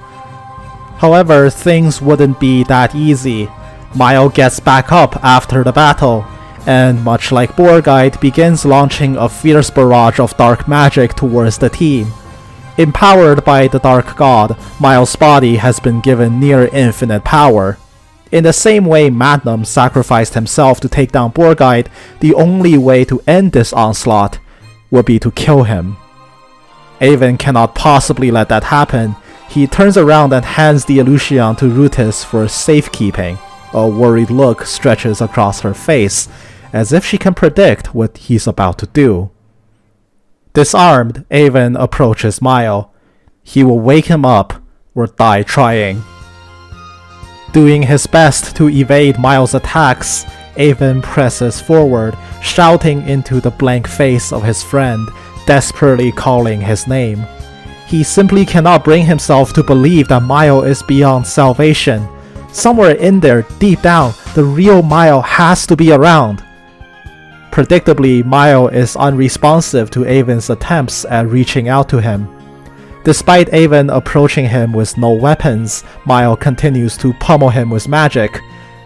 However, things wouldn't be that easy. Mile gets back up after the battle, and much like Borgite, begins launching a fierce barrage of dark magic towards the team. Empowered by the Dark God, Mile's body has been given near infinite power. In the same way Magnum sacrificed himself to take down Borgite, the only way to end this onslaught would be to kill him. Avon cannot possibly let that happen. He turns around and hands the Aleutian to Rutis for safekeeping. A worried look stretches across her face, as if she can predict what he's about to do. Disarmed, Avon approaches Mile. He will wake him up or die trying. Doing his best to evade Mile's attacks, Avon presses forward, shouting into the blank face of his friend, desperately calling his name. He simply cannot bring himself to believe that Mile is beyond salvation. Somewhere in there, deep down, the real Mile has to be around. Predictably, Mile is unresponsive to Avon's attempts at reaching out to him. Despite Avon approaching him with no weapons, Mile continues to pummel him with magic.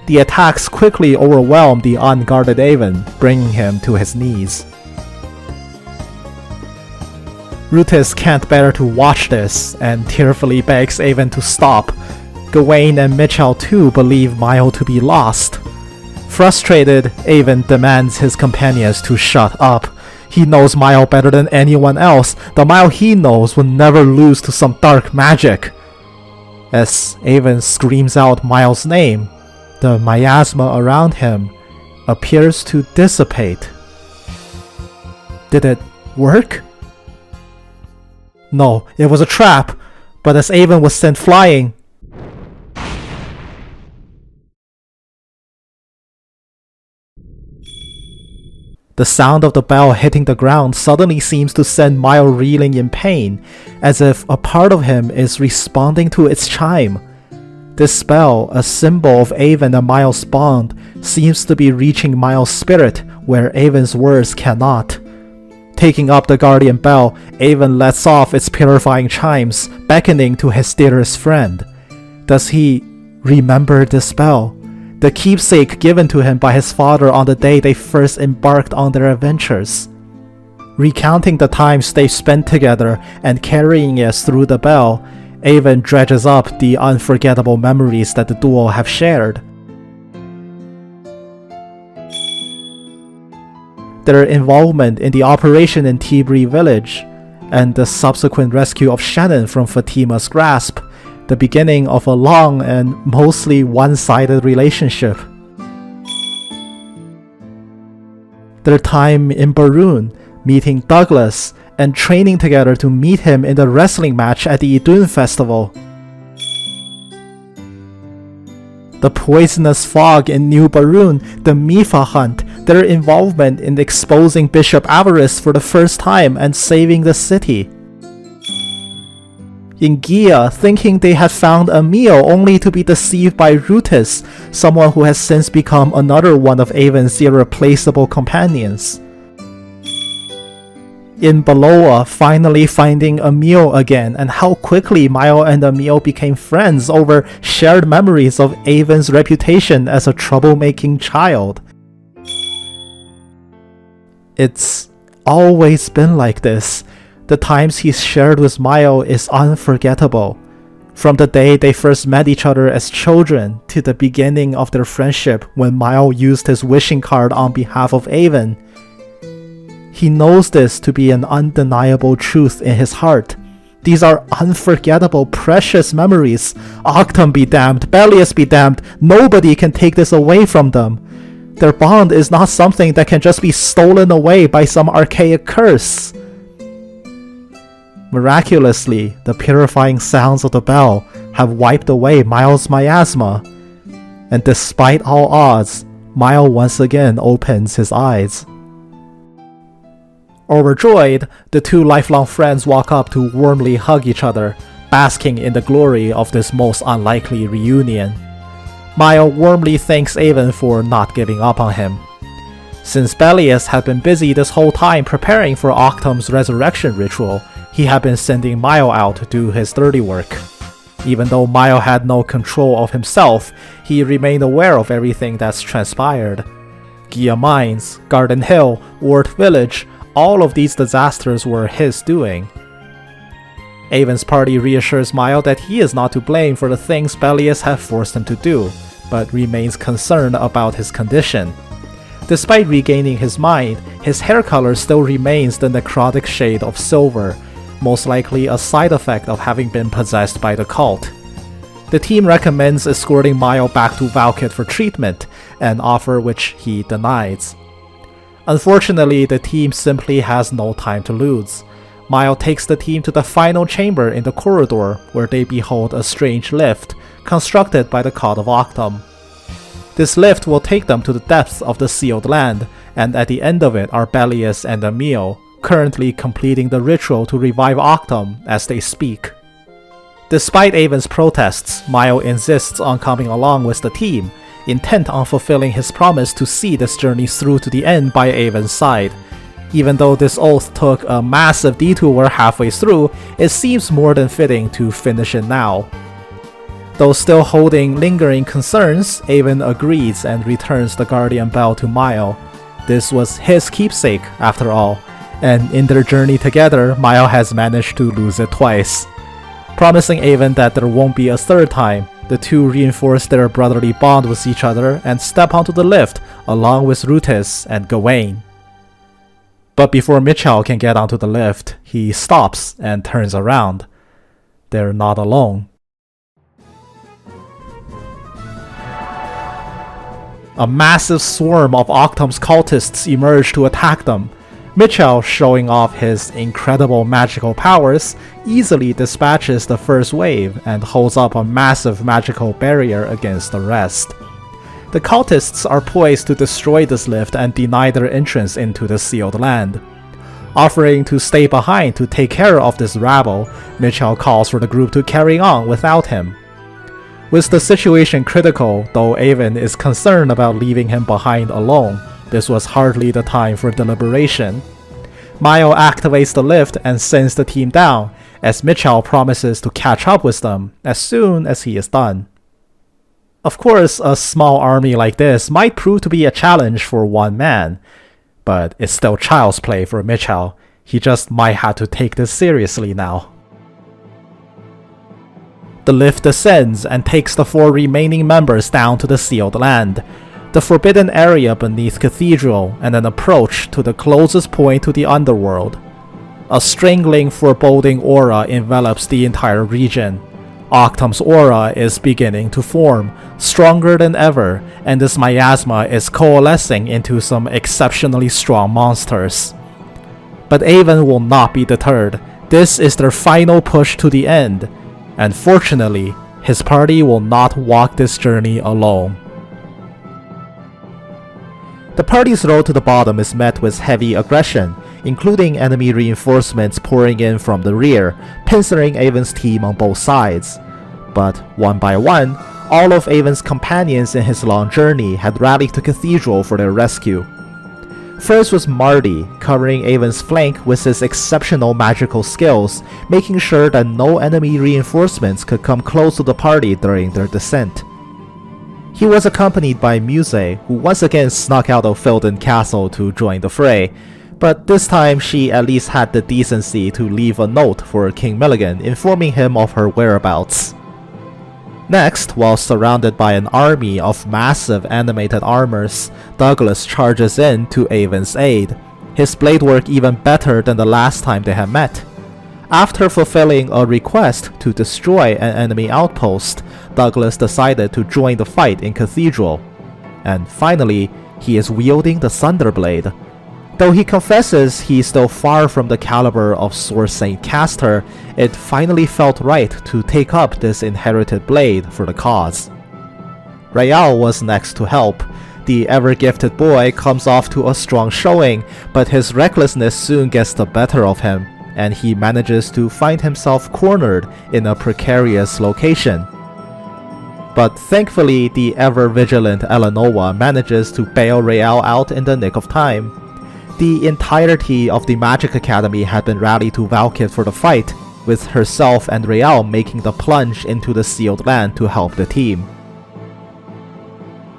The attacks quickly overwhelm the unguarded Avon, bringing him to his knees. Rutis can't bear to watch this and tearfully begs Avon to stop. Gawain and Mitchell too believe Mile to be lost. Frustrated, Avon demands his companions to shut up. He knows Mile better than anyone else. The Mile he knows will never lose to some dark magic. As Avon screams out Mile's name, the miasma around him appears to dissipate. Did it work? No, it was a trap, but as Avon was sent flying, the sound of the bell hitting the ground suddenly seems to send Mile reeling in pain, as if a part of him is responding to its chime. This bell, a symbol of Avon and Mile's bond, seems to be reaching Mile's spirit where Avon's words cannot. Taking up the guardian bell, Avon lets off its purifying chimes, beckoning to his dearest friend. Does he remember this bell? The keepsake given to him by his father on the day they first embarked on their adventures. Recounting the times they spent together and carrying us through the bell, Avon dredges up the unforgettable memories that the duo have shared. Their involvement in the operation in Tibri village, and the subsequent rescue of Shannon from Fatima's grasp, the beginning of a long and mostly one-sided relationship. Their time in Barun, meeting Douglas, and training together to meet him in the wrestling match at the Idun festival. The poisonous fog in New Barun, the Mifa hunt, their involvement in exposing Bishop Avarice for the first time and saving the city. In Gia, thinking they had found Emil only to be deceived by Rutis, someone who has since become another one of Avon's irreplaceable companions. In Baloa, finally finding Emil again, and how quickly Mile and Emil became friends over shared memories of Avon's reputation as a troublemaking child. It's always been like this. The times he's shared with Mile is unforgettable. From the day they first met each other as children to the beginning of their friendship when Mile used his wishing card on behalf of Avon. He knows this to be an undeniable truth in his heart. These are unforgettable, precious memories. Octum be damned, Bellius be damned, nobody can take this away from them. Their bond is not something that can just be stolen away by some archaic curse. Miraculously, the purifying sounds of the bell have wiped away Mile's miasma, and despite all odds, Mile once again opens his eyes. Overjoyed, the two lifelong friends walk up to warmly hug each other, basking in the glory of this most unlikely reunion. Mile warmly thanks Avon for not giving up on him. Since Bellius had been busy this whole time preparing for Octum's resurrection ritual, he had been sending Mile out to do his dirty work. Even though Mile had no control of himself, he remained aware of everything that's transpired. Gia Mines, Garden Hill, Ward Village, all of these disasters were his doing. Avon's party reassures Mile that he is not to blame for the things Bellius had forced him to do, but remains concerned about his condition. Despite regaining his mind, his hair color still remains the necrotic shade of silver, most likely a side effect of having been possessed by the cult. The team recommends escorting Mile back to Valkid for treatment, an offer which he denies. Unfortunately, the team simply has no time to lose. Mile takes the team to the final chamber in the corridor, where they behold a strange lift, constructed by the cult of Octum. This lift will take them to the depths of the sealed land, and at the end of it are Bellius and Emil, currently completing the ritual to revive Octum as they speak. Despite Avon's protests, Mile insists on coming along with the team, intent on fulfilling his promise to see this journey through to the end by Avon's side. Even though this oath took a massive detour halfway through, it seems more than fitting to finish it now. Though still holding lingering concerns, Avon agrees and returns the Guardian Bell to Mile. This was his keepsake, after all, and in their journey together, Mile has managed to lose it twice. Promising Avon that there won't be a third time, the two reinforce their brotherly bond with each other and step onto the lift along with Rutis and Gawain. But before Mitchell can get onto the lift, he stops and turns around. They're not alone. A massive swarm of Octum's cultists emerge to attack them. Mitchell, showing off his incredible magical powers, easily dispatches the first wave and holds up a massive magical barrier against the rest. The cultists are poised to destroy this lift and deny their entrance into the sealed land. Offering to stay behind to take care of this rabble, Mitchell calls for the group to carry on without him. With the situation critical, though Avon is concerned about leaving him behind alone, this was hardly the time for deliberation. Mile activates the lift and sends the team down, as Mitchell promises to catch up with them as soon as he is done. Of course, a small army like this might prove to be a challenge for one man, but it's still child's play for Mitchell. He just might have to take this seriously now. The lift descends and takes the 4 remaining members down to the sealed land, the forbidden area beneath Cathedral, and an approach to the closest point to the underworld. A strangling, foreboding aura envelops the entire region. Octum's aura is beginning to form, stronger than ever, and this miasma is coalescing into some exceptionally strong monsters. But Avon will not be deterred. This is their final push to the end, and fortunately, his party will not walk this journey alone. The party's road to the bottom is met with heavy aggression, including enemy reinforcements pouring in from the rear, pinceling Avon's team on both sides. But one by one, all of Avon's companions in his long journey had rallied to Cathedral for their rescue. First was Marty, covering Avon's flank with his exceptional magical skills, making sure that no enemy reinforcements could come close to the party during their descent. He was accompanied by Muse, who once again snuck out of Felden Castle to join the fray, but this time she at least had the decency to leave a note for King Milligan informing him of her whereabouts. Next, while surrounded by an army of massive animated armors, Douglas charges in to Avon's aid, his blade work even better than the last time they had met. After fulfilling a request to destroy an enemy outpost, Douglas decided to join the fight in Cathedral. And finally, he is wielding the Thunderblade. Though he confesses he is still far from the caliber of Sword Saint Caster, it finally felt right to take up this inherited blade for the cause. Rael was next to help. The ever-gifted boy comes off to a strong showing, but his recklessness soon gets the better of him, and he manages to find himself cornered in a precarious location. But thankfully, the ever-vigilant Eleanor manages to bail Rael out in the nick of time. The entirety of the Magic Academy had been rallied to Valkid for the fight, with herself and Rael making the plunge into the sealed land to help the team.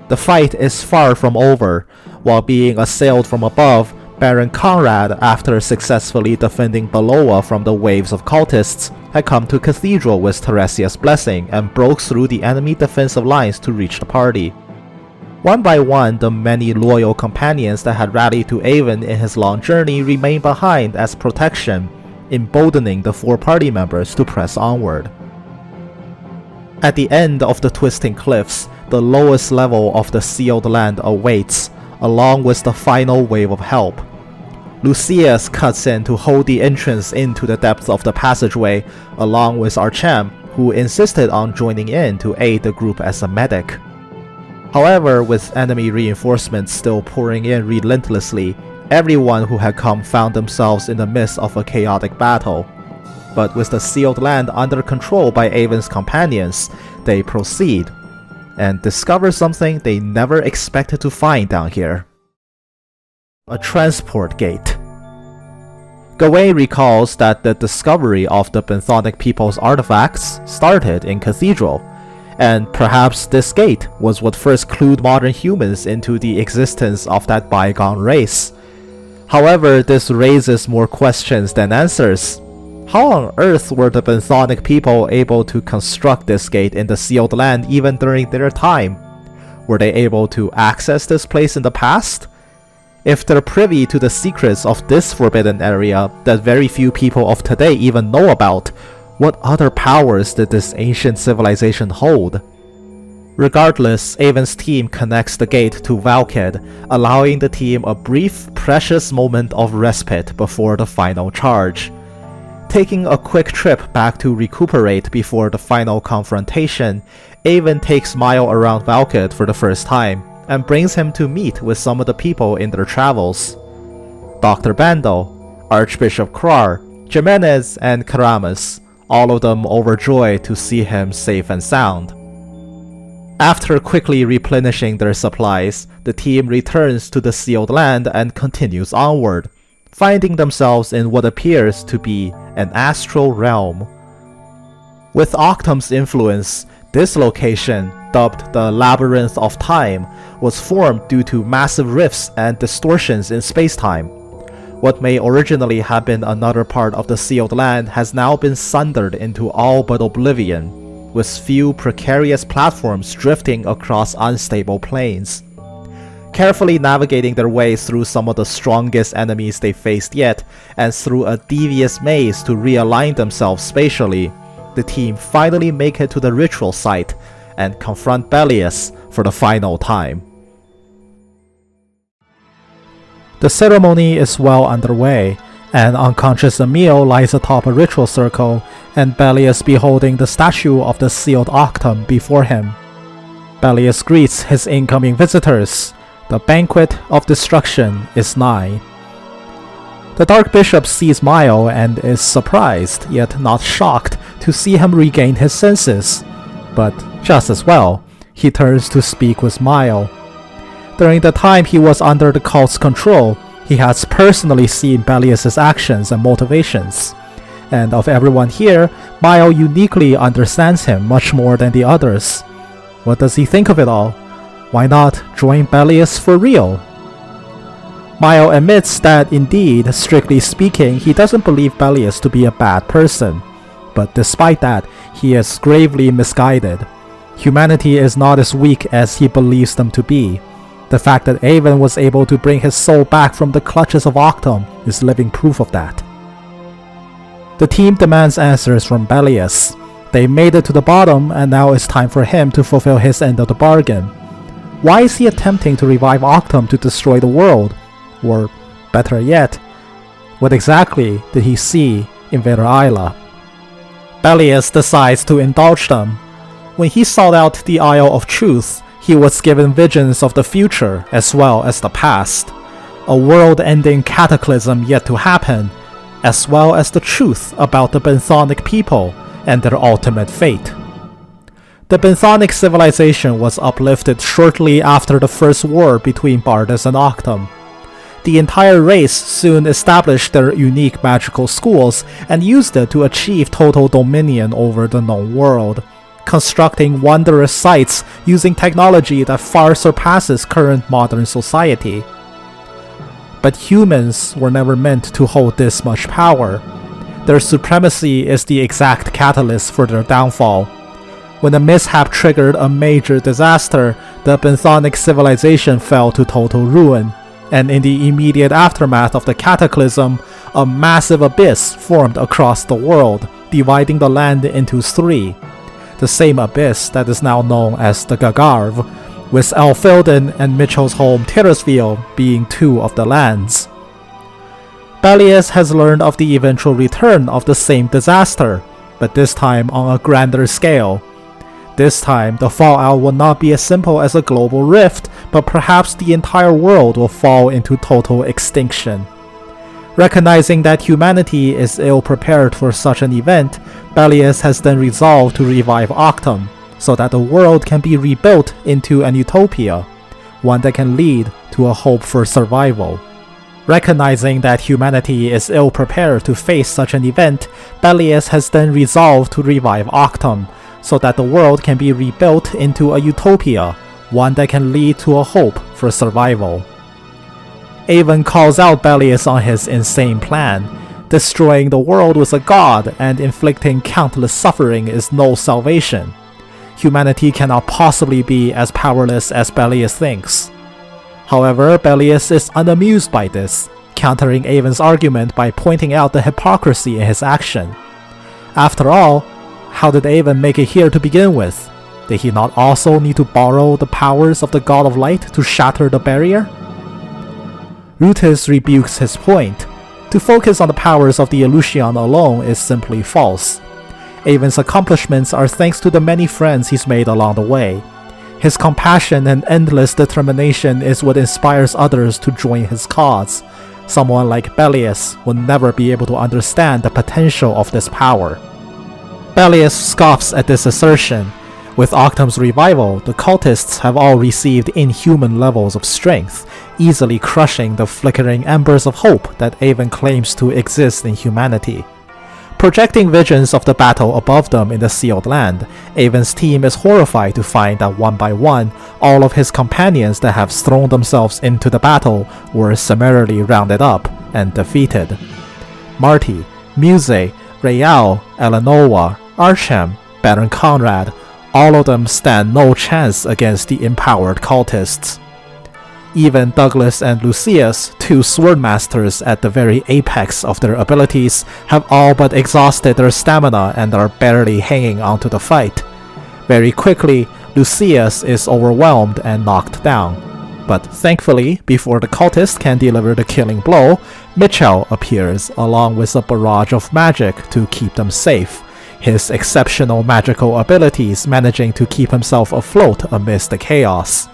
The fight is far from over. While being assailed from above, Baron Conrad, after successfully defending Beloa from the waves of cultists, had come to Cathedral with Teresia's blessing and broke through the enemy defensive lines to reach the party. One by one, the many loyal companions that had rallied to Avon in his long journey remained behind as protection, emboldening the 4 party members to press onward. At the end of the twisting cliffs, the lowest level of the sealed land awaits, along with the final wave of help. Lucius cuts in to hold the entrance into the depths of the passageway, along with Archam, who insisted on joining in to aid the group as a medic. However, with enemy reinforcements still pouring in relentlessly, everyone who had come found themselves in the midst of a chaotic battle. But with the sealed land under control by Avon's companions, they proceed, and discover something they never expected to find down here. A transport gate. Gawain recalls that the discovery of the Benthonic people's artifacts started in Cathedral, and perhaps this gate was what first clued modern humans into the existence of that bygone race. However, this raises more questions than answers. How on earth were the Benthonic people able to construct this gate in the sealed land even during their time? Were they able to access this place in the past? If they're privy to the secrets of this forbidden area that very few people of today even know about, what other powers did this ancient civilization hold? Regardless, Avon's team connects the gate to Valkid, allowing the team a brief, precious moment of respite before the final charge. Taking a quick trip back to recuperate before the final confrontation, Avon takes Mile around Valkid for the first time, and brings him to meet with some of the people in their travels. Dr. Bando, Archbishop Krar, Jimenez, and Karamas, all of them overjoyed to see him safe and sound. After quickly replenishing their supplies, the team returns to the sealed land and continues onward, finding themselves in what appears to be an astral realm. With Octum's influence, this location, dubbed the Labyrinth of Time, was formed due to massive rifts and distortions in spacetime. What may originally have been another part of the sealed land has now been sundered into all but oblivion, with few precarious platforms drifting across unstable planes. Carefully navigating their way through some of the strongest enemies they faced yet, and through a devious maze to realign themselves spatially, the team finally make it to the ritual site and confront Belius for the final time. The ceremony is well underway. An unconscious Emil lies atop a ritual circle, and Belius beholding the statue of the sealed Octum before him. Belius greets his incoming visitors. The banquet of destruction is nigh. The Dark Bishop sees Mile and is surprised, yet not shocked, to see him regain his senses. But just as well, he turns to speak with Mile. During the time he was under the cult's control, he has personally seen Belius' actions and motivations. And of everyone here, Mile uniquely understands him much more than the others. What does he think of it all? Why not join Belius for real? Mile admits that indeed, strictly speaking, he doesn't believe Belius to be a bad person. But despite that, he is gravely misguided. Humanity is not as weak as he believes them to be. The fact that Avon was able to bring his soul back from the clutches of Octum is living proof of that. The team demands answers from Belius. They made it to the bottom, and now it's time for him to fulfill his end of the bargain. Why is he attempting to revive Octum to destroy the world? Or, better yet, what exactly did he see in Vader Isla? Belius decides to indulge them. When he sought out the Isle of Truth, he was given visions of the future as well as the past, a world-ending cataclysm yet to happen, as well as the truth about the Benthonic people and their ultimate fate. The Benthonic civilization was uplifted shortly after the first war between Bardus and Octum. The entire race soon established their unique magical schools and used it to achieve total dominion over the known world, constructing wondrous sites using technology that far surpasses current modern society. But humans were never meant to hold this much power. Their supremacy is the exact catalyst for their downfall. When a mishap triggered a major disaster, the Benthonic civilization fell to total ruin, and in the immediate aftermath of the cataclysm, a massive abyss formed across the world, dividing the land into three. The same abyss that is now known as the Gagharv, with Elfilden and Mitchell's home Tirisville being two of the lands. Belius has learned of the eventual return of the same disaster, but this time on a grander scale. This time, the fallout will not be as simple as a global rift, but perhaps the entire world will fall into total extinction. Recognizing that humanity is ill-prepared for such an event, Belius has then resolved to revive Octum, so that the world can be rebuilt into an utopia, one that can lead to a hope for survival. Recognizing that humanity is ill-prepared to face such an event, Belias has then resolved to revive Octum, so that the world can be rebuilt into a utopia, one that can lead to a hope for survival. Avon calls out Belias on his insane plan. Destroying the world with a god and inflicting countless suffering is no salvation. Humanity cannot possibly be as powerless as Belias thinks. However, Belias is unamused by this, countering Avon's argument by pointing out the hypocrisy in his action. After all, how did Avon make it here to begin with? Did he not also need to borrow the powers of the God of Light to shatter the barrier? Rutis rebukes his point. To focus on the powers of the Eleusion alone is simply false. Avon's accomplishments are thanks to the many friends he's made along the way. His compassion and endless determination is what inspires others to join his cause. Someone like Belias will never be able to understand the potential of this power. Belias scoffs at this assertion. With Octum's revival, the cultists have all received inhuman levels of strength, easily crushing the flickering embers of hope that Avon claims to exist in humanity. Projecting visions of the battle above them in the sealed land, Avon's team is horrified to find that one by one, all of his companions that have thrown themselves into the battle were summarily rounded up and defeated. Marty, Muse, Real, Eleanor, Archem, Baron Conrad, all of them stand no chance against the empowered cultists. Even Douglas and Lucius, two swordmasters at the very apex of their abilities, have all but exhausted their stamina and are barely hanging on to the fight. Very quickly, Lucius is overwhelmed and knocked down. But thankfully, before the cultist can deliver the killing blow, Mitchell appears along with a barrage of magic to keep them safe, his exceptional magical abilities managing to keep himself afloat amidst the chaos.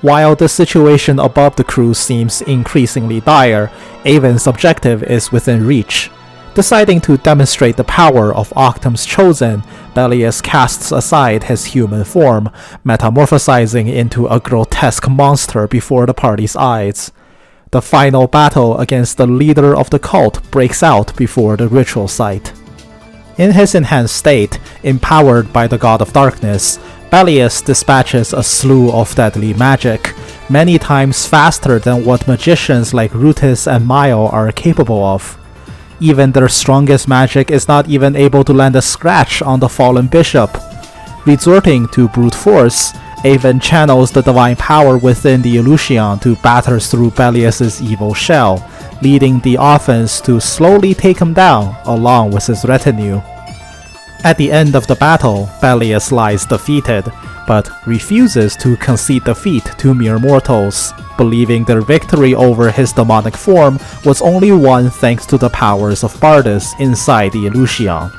While the situation above the crew seems increasingly dire, Avon's objective is within reach. Deciding to demonstrate the power of Octum's chosen, Belias casts aside his human form, metamorphosizing into a grotesque monster before the party's eyes. The final battle against the leader of the cult breaks out before the ritual site. In his enhanced state, empowered by the God of Darkness, Belias dispatches a slew of deadly magic, many times faster than what magicians like Rutis and Mile are capable of. Even their strongest magic is not even able to land a scratch on the fallen bishop. Resorting to brute force, Avon channels the divine power within the Eleusion to batter through Belias' evil shell, leading the offense to slowly take him down along with his retinue. At the end of the battle, Belias lies defeated, but refuses to concede defeat to mere mortals, believing their victory over his demonic form was only won thanks to the powers of Bardus inside the Eleusion.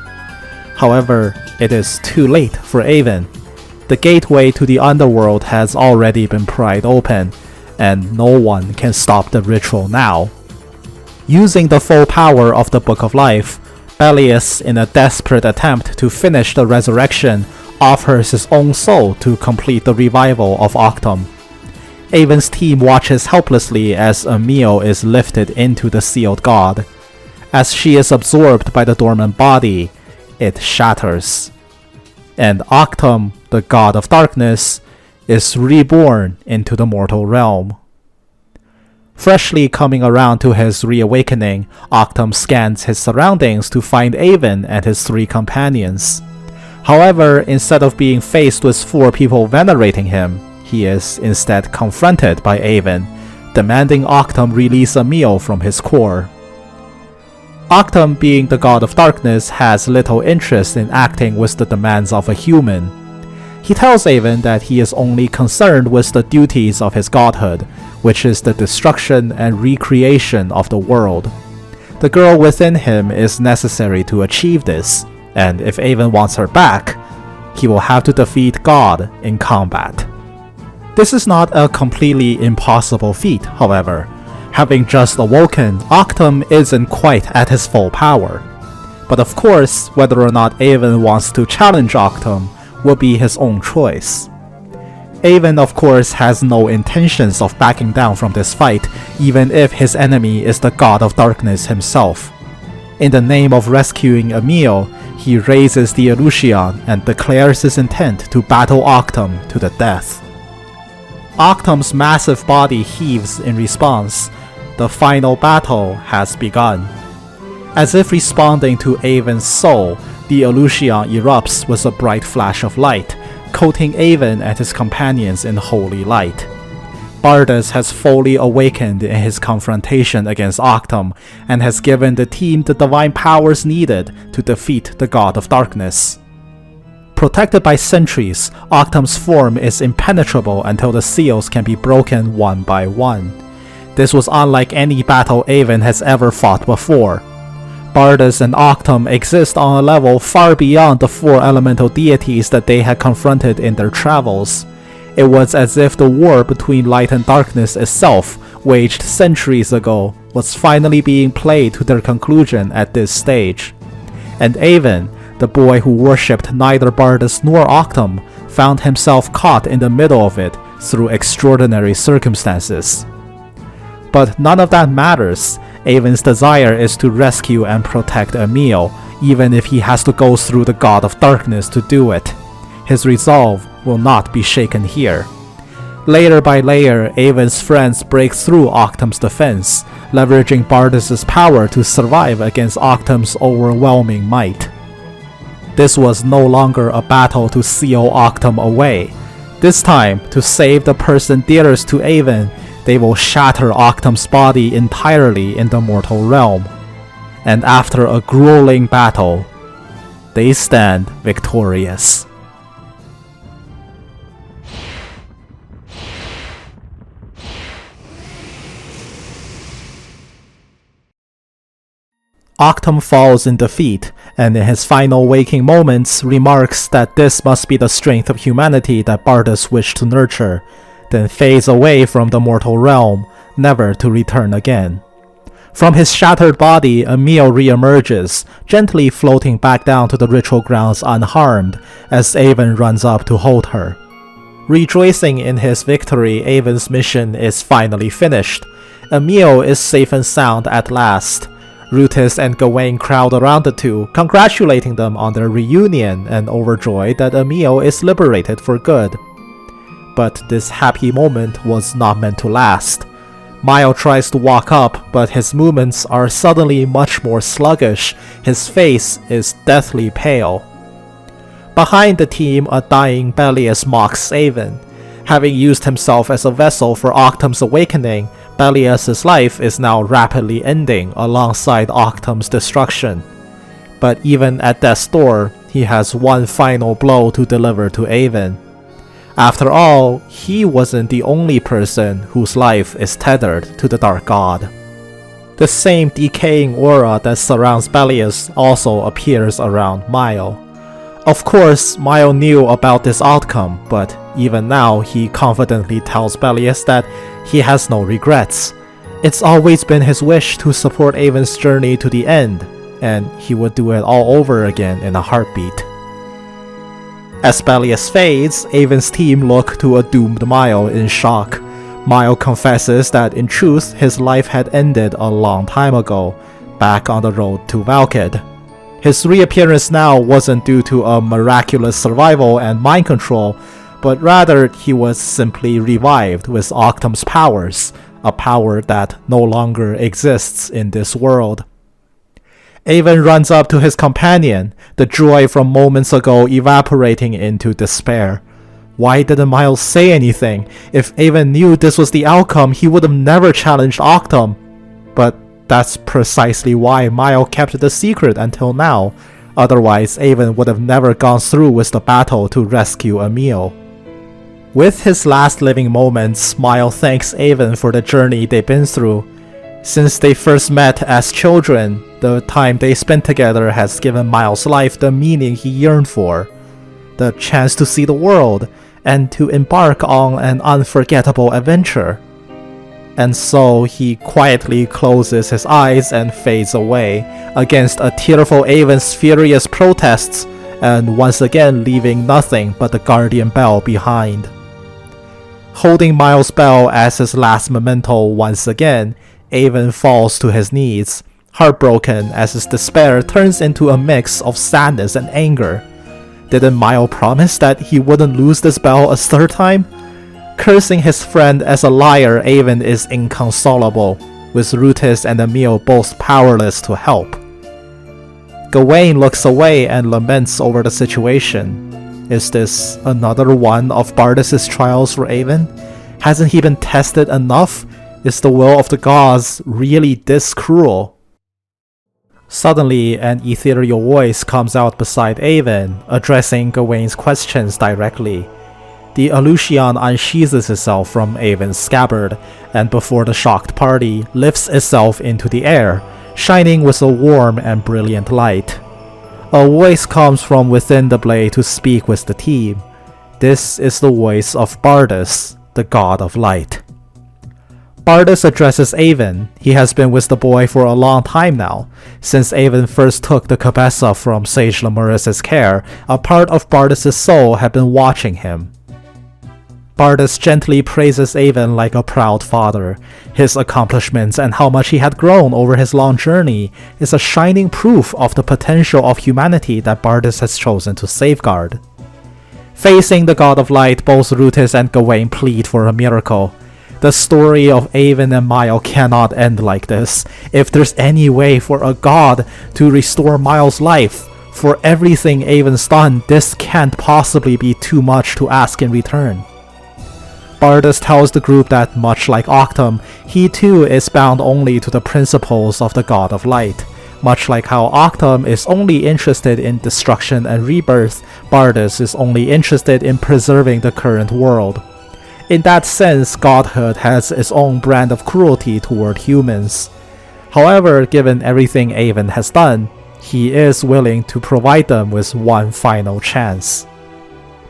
However, it is too late for Avon. The gateway to the underworld has already been pried open, and no one can stop the ritual now. Using the full power of the Book of Life, Belias, in a desperate attempt to finish the resurrection, offers his own soul to complete the revival of Octum. Avon's team watches helplessly as Emil is lifted into the sealed god. As she is absorbed by the dormant body, it shatters. And Octum, the god of darkness, is reborn into the mortal realm. Freshly coming around to his reawakening, Octum scans his surroundings to find Avon and his three companions. However, instead of being faced with four people venerating him, he is instead confronted by Avon, demanding Octum release Emil from his core. Octum, being the god of darkness, has little interest in acting with the demands of a human. He tells Avon that he is only concerned with the duties of his godhood, which is the destruction and recreation of the world. The girl within him is necessary to achieve this, and if Avon wants her back, he will have to defeat God in combat. This is not a completely impossible feat, however. Having just awoken, Octum isn't quite at his full power. But of course, whether or not Avon wants to challenge Octum will be his own choice. Avon of course has no intentions of backing down from this fight, even if his enemy is the God of Darkness himself. In the name of rescuing Emil, he raises the Eleusion and declares his intent to battle Octum to the death. Octum's massive body heaves in response. The final battle has begun. As if responding to Avon's soul, the Eleusion erupts with a bright flash of light, coating Avon and his companions in holy light. Bardus has fully awakened in his confrontation against Octum and has given the team the divine powers needed to defeat the God of Darkness. Protected by sentries, Octum's form is impenetrable until the seals can be broken one by one. This was unlike any battle Avon has ever fought before. Bardus and Octum exist on a level far beyond the four elemental deities that they had confronted in their travels. It was as if the war between light and darkness itself, waged centuries ago, was finally being played to their conclusion at this stage. And Avon, the boy who worshipped neither Bardus nor Octum, found himself caught in the middle of it through extraordinary circumstances. But none of that matters. Avon's desire is to rescue and protect Emil, even if he has to go through the God of Darkness to do it. His resolve will not be shaken here. Layer by layer, Avon's friends break through Octum's defense, leveraging Bardus' power to survive against Octum's overwhelming might. This was no longer a battle to seal Octum away. This time, to save the person dearest to Avon, they will shatter Octum's body entirely in the mortal realm. And after a grueling battle, they stand victorious. Octum falls in defeat, and in his final waking moments remarks that this must be the strength of humanity that Bardus wished to nurture, then fades away from the mortal realm, never to return again. From his shattered body, Emil re-emerges, gently floating back down to the ritual grounds unharmed, as Avon runs up to hold her. Rejoicing in his victory, Avon's mission is finally finished. Emil is safe and sound at last. Rutus and Gawain crowd around the two, congratulating them on their reunion and overjoyed that Emil is liberated for good. But this happy moment was not meant to last. Mile tries to walk up, but his movements are suddenly much more sluggish. His face is deathly pale. Behind the team, a dying Bellius mocks Avon. Having used himself as a vessel for Octum's awakening, Bellius' life is now rapidly ending alongside Octum's destruction. But even at death's door, he has one final blow to deliver to Avon. After all, he wasn't the only person whose life is tethered to the Dark God. The same decaying aura that surrounds Bellius also appears around Mile. Of course, Mile knew about this outcome, but even now he confidently tells Bellius that he has no regrets. It's always been his wish to support Avon's journey to the end, and he would do it all over again in a heartbeat. As Bellius fades, Avon's team look to a doomed Mile in shock. Mile confesses that in truth his life had ended a long time ago, back on the road to Valkid. His reappearance now wasn't due to a miraculous survival and mind control, but rather he was simply revived with Octum's powers, a power that no longer exists in this world. Avon runs up to his companion, the joy from moments ago evaporating into despair. Why didn't Miles say anything? If Avon knew this was the outcome, he would have never challenged Octum. But that's precisely why Miles kept it a secret until now. Otherwise, Avon would have never gone through with the battle to rescue Emil. With his last living moments, Miles thanks Avon for the journey they've been through. Since they first met as children, the time they spent together has given Miles' life the meaning he yearned for. The chance to see the world, and to embark on an unforgettable adventure. And so he quietly closes his eyes and fades away, against a tearful Avon's furious protests, and once again leaving nothing but the Guardian Bell behind. Holding Miles' bell as his last memento once again, Avon falls to his knees, heartbroken as his despair turns into a mix of sadness and anger. Didn't Miles promise that he wouldn't lose this bell a third time? Cursing his friend as a liar, Avon is inconsolable, with Rutis and Emil both powerless to help. Gawain looks away and laments over the situation. Is this another one of Bardus' trials for Avon? Hasn't he been tested enough? Is the will of the gods really this cruel? Suddenly, an ethereal voice comes out beside Avon, addressing Gawain's questions directly. The Aleutian unsheathes itself from Avon's scabbard, and before the shocked party, lifts itself into the air, shining with a warm and brilliant light. A voice comes from within the blade to speak with the team. This is the voice of Bardus, the god of light. Bardus addresses Avon. He has been with the boy for a long time now. Since Avon first took the Cabeza from Sage Lemurus' care, a part of Bardus' soul had been watching him. Bardus gently praises Avon like a proud father. His accomplishments and how much he had grown over his long journey is a shining proof of the potential of humanity that Bardus has chosen to safeguard. Facing the god of light, both Rutis and Gawain plead for a miracle. The story of Avon and Miles cannot end like this. If there's any way for a god to restore Miles' life, for everything Avon's done, this can't possibly be too much to ask in return. Bardus tells the group that, much like Octum, he too is bound only to the principles of the God of Light. Much like how Octum is only interested in destruction and rebirth, Bardus is only interested in preserving the current world. In that sense, godhood has its own brand of cruelty toward humans. However, given everything Avon has done, he is willing to provide them with one final chance.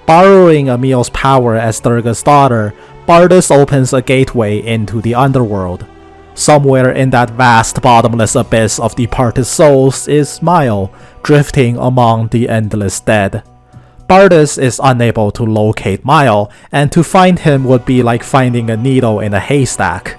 Borrowing Emil's power as Durga's daughter, Bardus opens a gateway into the underworld. Somewhere in that vast bottomless abyss of departed souls is Miles, drifting among the endless dead. Bardus is unable to locate Miles, and to find him would be like finding a needle in a haystack.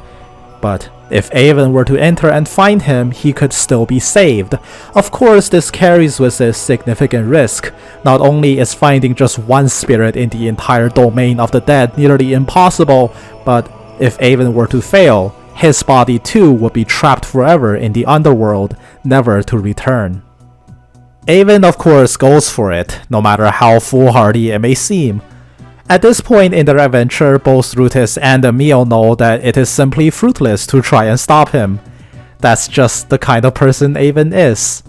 But if Avon were to enter and find him, he could still be saved. Of course, this carries with it significant risk. Not only is finding just one spirit in the entire domain of the dead nearly impossible, but if Avon were to fail, his body too would be trapped forever in the underworld, never to return. Avon of course goes for it, no matter how foolhardy it may seem. At this point in their adventure, both Rutis and Emil know that it is simply fruitless to try and stop him. That's just the kind of person Avon is.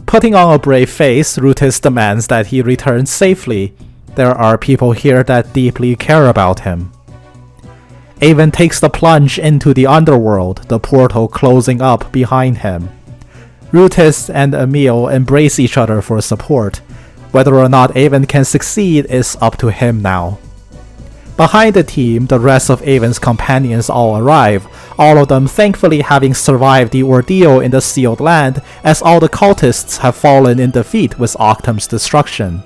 Putting on a brave face, Rutis demands that he return safely. There are people here that deeply care about him. Avon takes the plunge into the underworld, the portal closing up behind him. Rutis and Emil embrace each other for support. Whether or not Avon can succeed is up to him now. Behind the team, the rest of Avon's companions all arrive, all of them thankfully having survived the ordeal in the sealed land, as all the cultists have fallen in defeat with Octum's destruction.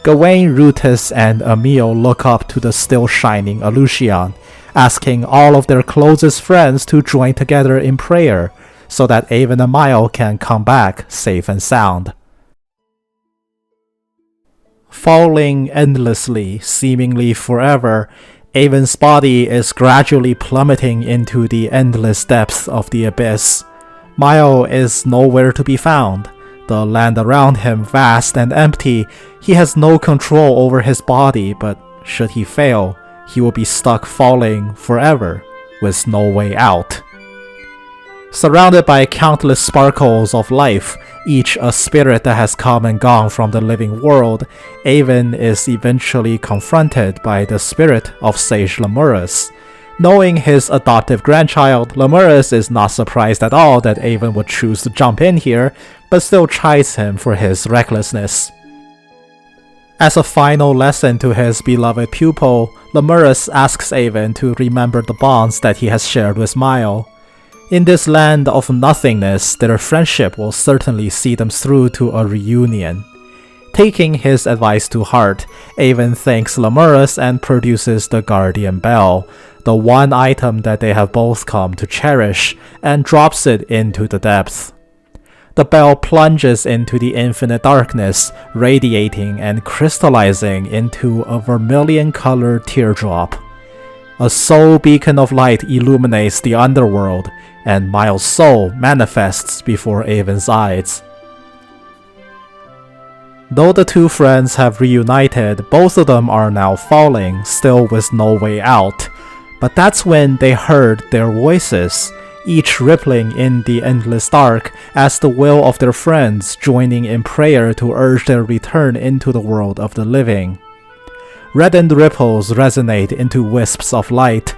Gawain, Rutis, and Emil look up to the still shining Aleutian, asking all of their closest friends to join together in prayer, so that Avon and Miles can come back safe and sound. Falling endlessly, seemingly forever, Avon's body is gradually plummeting into the endless depths of the abyss. Miles is nowhere to be found. The land around him vast and empty. He has no control over his body, but should he fail, he will be stuck falling forever, with no way out. Surrounded by countless sparkles of life, each a spirit that has come and gone from the living world, Avon is eventually confronted by the spirit of Sage Lemurus. Knowing his adoptive grandchild, Lemurus is not surprised at all that Avon would choose to jump in here, but still chides him for his recklessness. As a final lesson to his beloved pupil, Lemurus asks Avon to remember the bonds that he has shared with Miles. In this land of nothingness, their friendship will certainly see them through to a reunion. Taking his advice to heart, Avon thanks Lemurus and produces the Guardian Bell, the one item that they have both come to cherish, and drops it into the depths. The bell plunges into the infinite darkness, radiating and crystallizing into a vermilion-colored teardrop. A soul beacon of light illuminates the underworld, and Miles' soul manifests before Avon's eyes. Though the two friends have reunited, both of them are now falling, still with no way out. But that's when they heard their voices, each rippling in the endless dark as the will of their friends joining in prayer to urge their return into the world of the living. Reddened ripples resonate into wisps of light.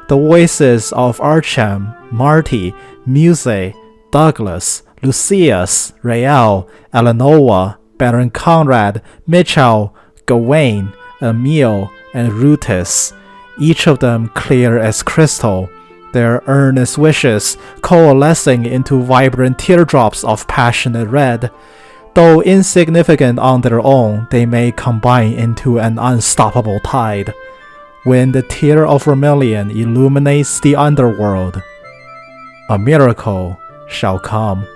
The voices of Archam, Marty, Muse, Douglas, Lucius, Rael, Eleanor, Baron Conrad, Mitchell, Gawain, Emil, and Rutus, each of them clear as crystal, their earnest wishes coalescing into vibrant teardrops of passionate red. Though insignificant on their own, they may combine into an unstoppable tide. When the Tear of Vermillion illuminates the underworld, a miracle shall come.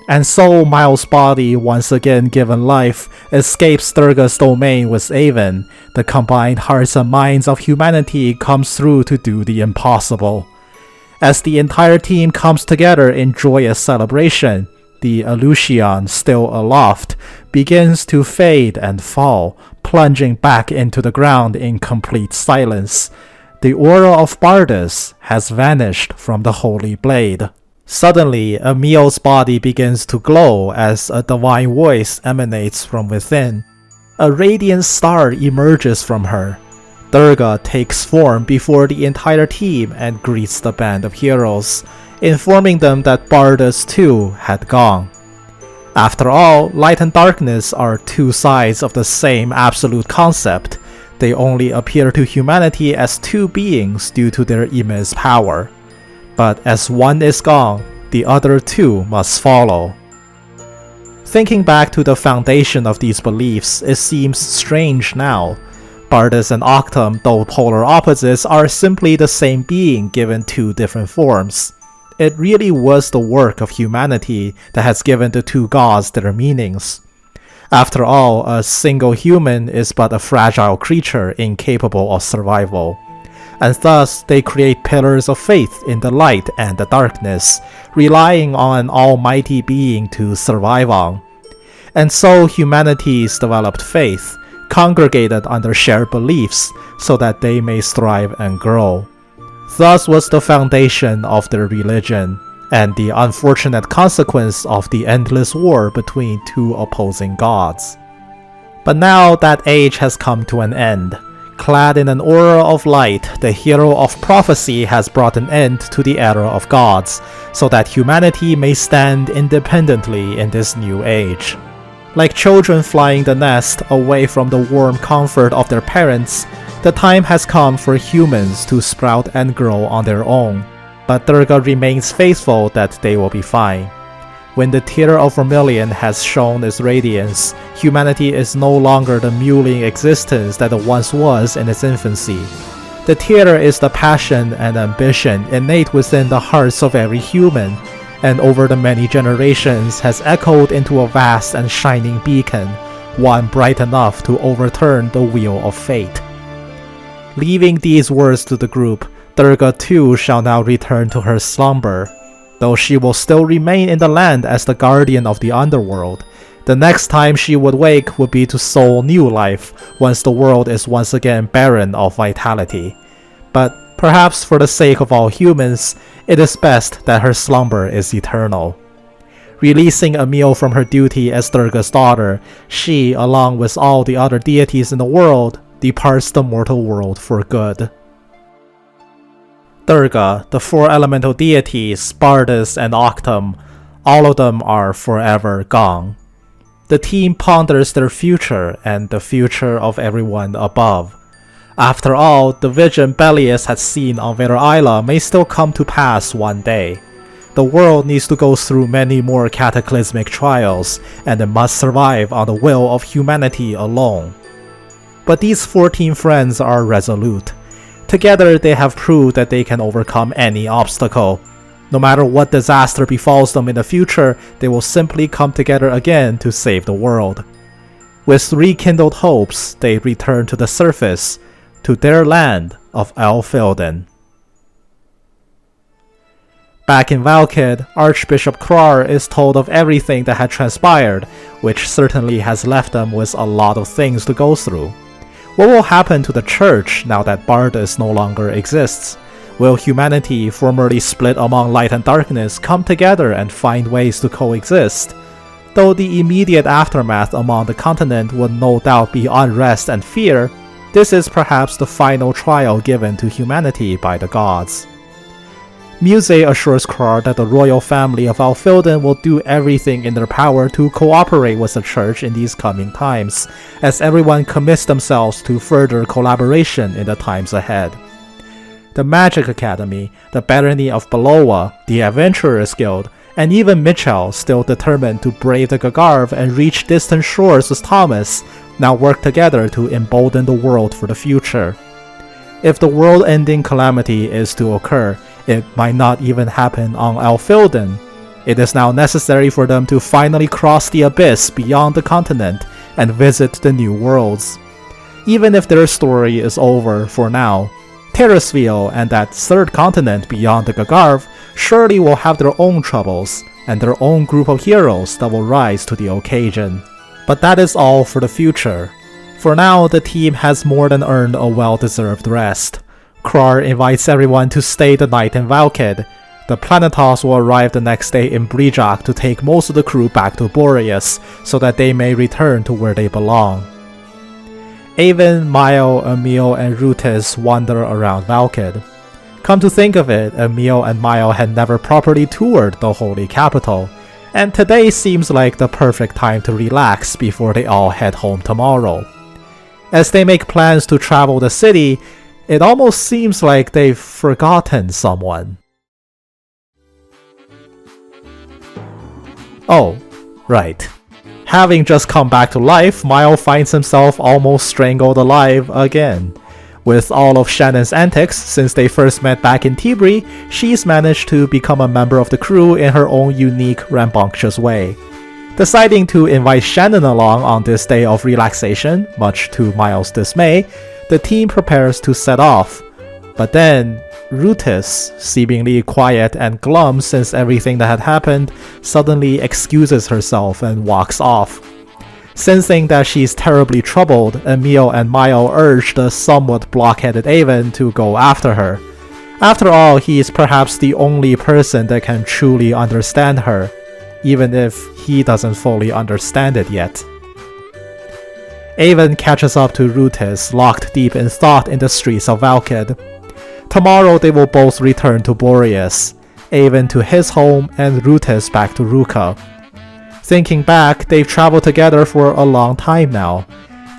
And so Miles' body, once again given life, escapes Durga's domain with Avon. The combined hearts and minds of humanity comes through to do the impossible. As the entire team comes together in joyous celebration, the Aleutian, still aloft, begins to fade and fall, plunging back into the ground in complete silence. The aura of Bardus has vanished from the holy blade. Suddenly, Emil's body begins to glow as a divine voice emanates from within. A radiant star emerges from her. Durga takes form before the entire team and greets the band of heroes, informing them that Bardus too had gone. After all, light and darkness are two sides of the same absolute concept. They only appear to humanity as two beings due to their immense power. But as one is gone, the other two must follow. Thinking back to the foundation of these beliefs, it seems strange now. Bardus and Octum, though polar opposites, are simply the same being given two different forms. It really was the work of humanity that has given the two gods their meanings. After all, a single human is but a fragile creature incapable of survival. And thus they create pillars of faith in the light and the darkness, relying on an almighty being to survive on. And so humanity's developed faith, congregated under shared beliefs so that they may strive and grow. Thus was the foundation of their religion, and the unfortunate consequence of the endless war between two opposing gods. But now that age has come to an end. Clad in an aura of light, the hero of prophecy has brought an end to the era of gods, so that humanity may stand independently in this new age. Like children flying the nest away from the warm comfort of their parents, the time has come for humans to sprout and grow on their own, but Durga remains faithful that they will be fine. When the Tear of Vermillion has shown its radiance, humanity is no longer the mewling existence that it once was in its infancy. The tear is the passion and ambition innate within the hearts of every human, and over the many generations has echoed into a vast and shining beacon, one bright enough to overturn the wheel of fate. Leaving these words to the group, Durga too shall now return to her slumber. Though she will still remain in the land as the guardian of the underworld, the next time she would wake would be to sow new life once the world is once again barren of vitality. But perhaps for the sake of all humans, it is best that her slumber is eternal. Releasing Emil from her duty as Durga's daughter, she, along with all the other deities in the world, departs the mortal world for good. Durga, the four elemental deities, Bardus and Octum, all of them are forever gone. The team ponders their future and the future of everyone above. After all, the vision Belius had seen on Vader Isla may still come to pass one day. The world needs to go through many more cataclysmic trials, and it must survive on the will of humanity alone. But these 14 friends are resolute. Together they have proved that they can overcome any obstacle. No matter what disaster befalls them in the future, they will simply come together again to save the world. With rekindled hopes, they return to the surface, to their land of Elfilden. Back in Valkid, Archbishop Krar is told of everything that had transpired, which certainly has left them with a lot of things to go through. What will happen to the church now that Bardus no longer exists? Will humanity, formerly split among light and darkness, come together and find ways to coexist? Though the immediate aftermath among the continent would no doubt be unrest and fear, this is perhaps the final trial given to humanity by the gods. Muse assures Krar that the royal family of Elfilden will do everything in their power to cooperate with the church in these coming times, as everyone commits themselves to further collaboration in the times ahead. The Magic Academy, the Barony of Beloa, the Adventurers Guild, and even Mitchell, still determined to brave the Gagharv and reach distant shores with Thomas, now work together to embolden the world for the future. If the world-ending calamity is to occur, it might not even happen on Elfilden. It is now necessary for them to finally cross the abyss beyond the continent and visit the new worlds. Even if their story is over for now, Terrasville and that third continent beyond the Gagharv surely will have their own troubles and their own group of heroes that will rise to the occasion. But that is all for the future. For now, the team has more than earned a well-deserved rest. Krar invites everyone to stay the night in Valkid. The Planetos will arrive the next day in Brijak to take most of the crew back to Boreas, so that they may return to where they belong. Avon, Mio, Emil, and Rutis wander around Valkid. Come to think of it, Emil and Mio had never properly toured the holy capital, and today seems like the perfect time to relax before they all head home tomorrow. As they make plans to travel the city, it almost seems like they've forgotten someone. Oh, right. Having just come back to life, Mio finds himself almost strangled alive again. With all of Shannon's antics since they first met back in Tibri, she's managed to become a member of the crew in her own unique, rambunctious way. Deciding to invite Shannon along on this day of relaxation, much to Mio's dismay, the team prepares to set off. But then, Rutis, seemingly quiet and glum since everything that had happened, suddenly excuses herself and walks off. Sensing that she's terribly troubled, Emil and Mio urge the somewhat blockheaded Avon to go after her. After all, he is perhaps the only person that can truly understand her, even if he doesn't fully understand it yet. Avon catches up to Rutis, locked deep in thought in the streets of Valkid. Tomorrow they will both return to Boreas, Avon to his home and Rutis back to Ruka. Thinking back, they've traveled together for a long time now.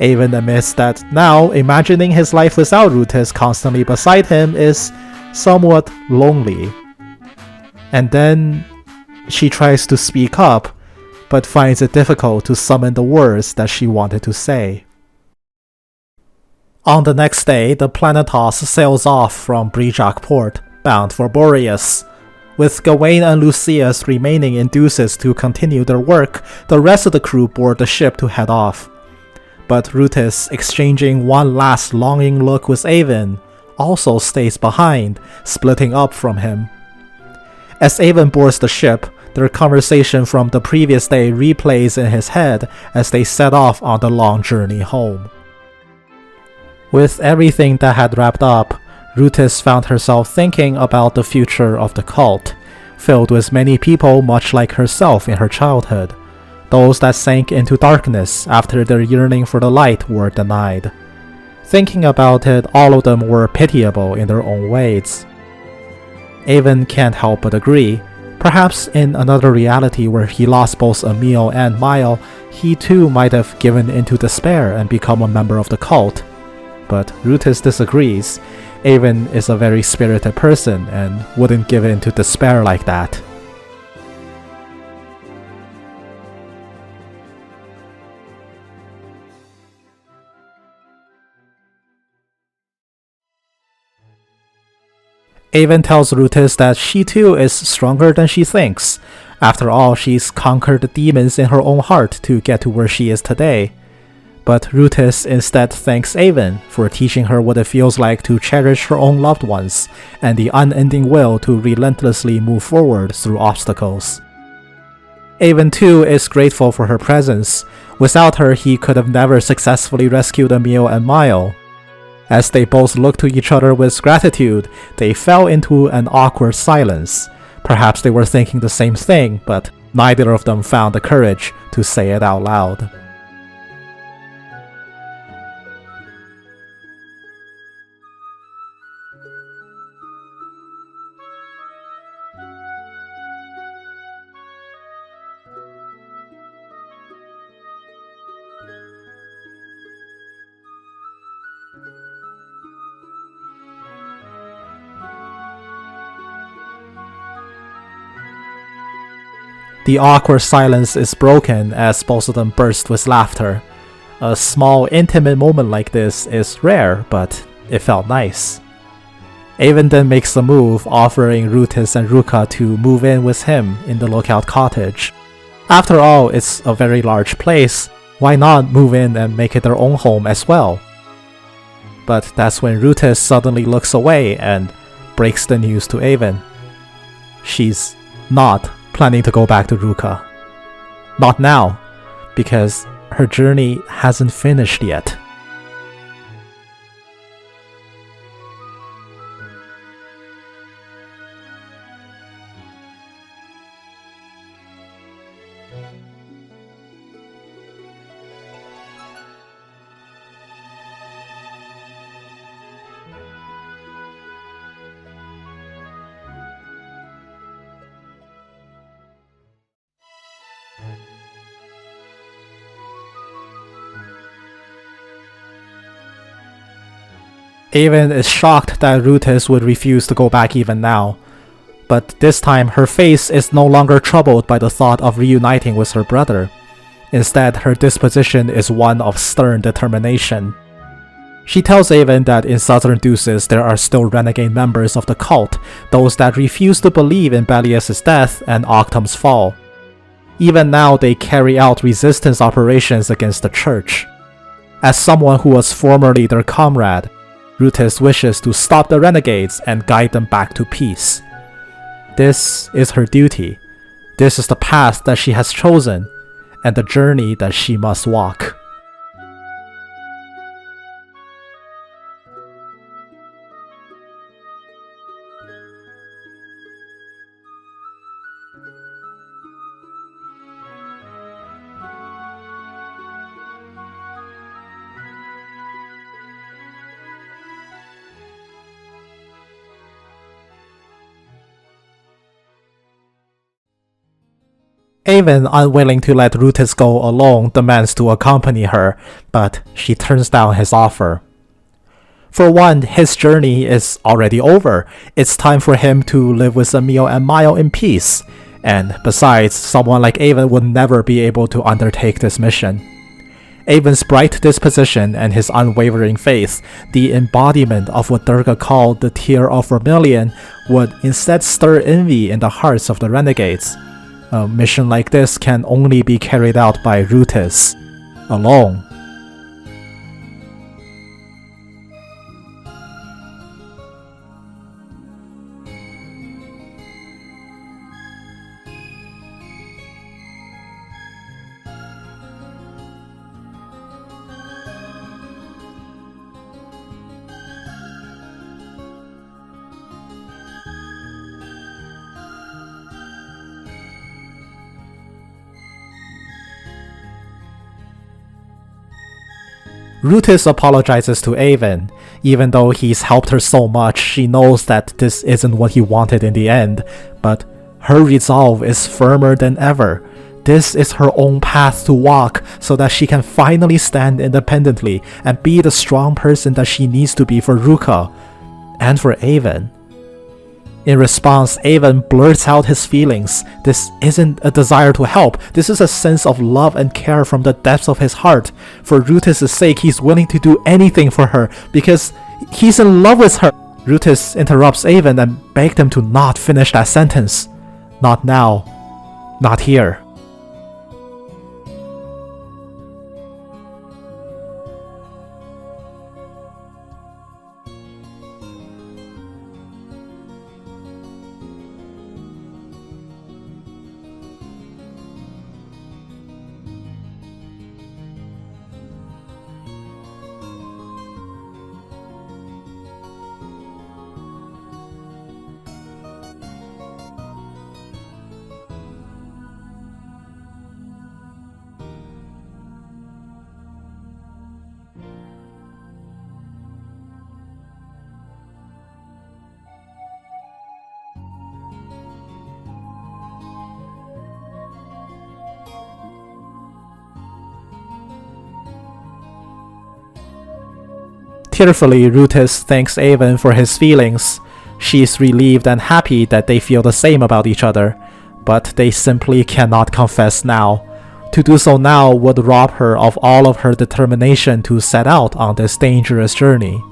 Avon admits that now, imagining his life without Rutis constantly beside him is somewhat lonely. And then she tries to speak up, but finds it difficult to summon the words that she wanted to say. On the next day, the Planetos sails off from Brijak port, bound for Boreas. With Gawain and Lucius remaining in Deuces to continue their work, the rest of the crew board the ship to head off. But Rutis, exchanging one last longing look with Avon, also stays behind, splitting up from him. As Avon boards the ship, their conversation from the previous day replays in his head as they set off on the long journey home. With everything that had wrapped up, Rutis found herself thinking about the future of the cult, filled with many people much like herself in her childhood, those that sank into darkness after their yearning for the light were denied. Thinking about it, all of them were pitiable in their own ways. Avon can't help but agree. Perhaps in another reality where he lost both Emil and Mile, he too might have given into despair and become a member of the cult. But Rutis disagrees. Avon is a very spirited person and wouldn't give in to despair like that. Avon tells Rutis that she too is stronger than she thinks. After all, she's conquered the demons in her own heart to get to where she is today. But Rutis instead thanks Avon for teaching her what it feels like to cherish her own loved ones and the unending will to relentlessly move forward through obstacles. Avon too is grateful for her presence. Without her, he could have never successfully rescued Emil and Mile. As they both looked to each other with gratitude, they fell into an awkward silence. Perhaps they were thinking the same thing, but neither of them found the courage to say it out loud. The awkward silence is broken as both of them burst with laughter. A small, intimate moment like this is rare, but it felt nice. Avon then makes a move, offering Rutis and Ruka to move in with him in the lookout cottage. After all, it's a very large place. Why not move in and make it their own home as well? But that's when Rutis suddenly looks away and breaks the news to Avon. She's not planning to go back to Ruka. Not now, because her journey hasn't finished yet. Avon is shocked that Rutis would refuse to go back even now. But this time, her face is no longer troubled by the thought of reuniting with her brother. Instead, her disposition is one of stern determination. She tells Avon that in Southern Deuces there are still renegade members of the cult, those that refuse to believe in Belias' death and Octum's fall. Even now, they carry out resistance operations against the church. As someone who was formerly their comrade, Rutis wishes to stop the renegades and guide them back to peace. This is her duty. This is the path that she has chosen, and the journey that she must walk. Avon, unwilling to let Rutis go alone, demands to accompany her, but she turns down his offer. For one, his journey is already over. It's time for him to live with Emil and Mile in peace. And besides, someone like Avon would never be able to undertake this mission. Avon's bright disposition and his unwavering faith, the embodiment of what Durga called the Tear of Vermillion, would instead stir envy in the hearts of the renegades. A mission like this can only be carried out by Rutis, alone. Rutis apologizes to Avon. Even though he's helped her so much, she knows that this isn't what he wanted in the end, but her resolve is firmer than ever. This is her own path to walk so that she can finally stand independently and be the strong person that she needs to be for Ruka and for Avon. In response, Avon blurts out his feelings. This isn't a desire to help, this is a sense of love and care from the depths of his heart. For Rutis' sake, he's willing to do anything for her because he's in love with her. Rutis interrupts Avon and begs him to not finish that sentence. Not now. Not here. Tearfully, Rutis thanks Avon for his feelings. She's relieved and happy that they feel the same about each other, but they simply cannot confess now. To do so now would rob her of all of her determination to set out on this dangerous journey.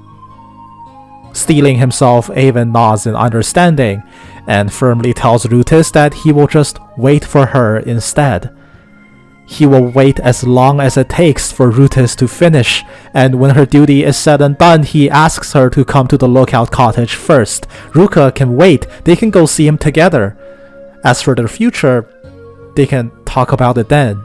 Steeling himself, Avon nods in understanding and firmly tells Rutis that he will just wait for her instead. He will wait as long as it takes for Rutis to finish, and when her duty is said and done, he asks her to come to the lookout cottage first. Ruka can wait, they can go see him together. As for their future, they can talk about it then.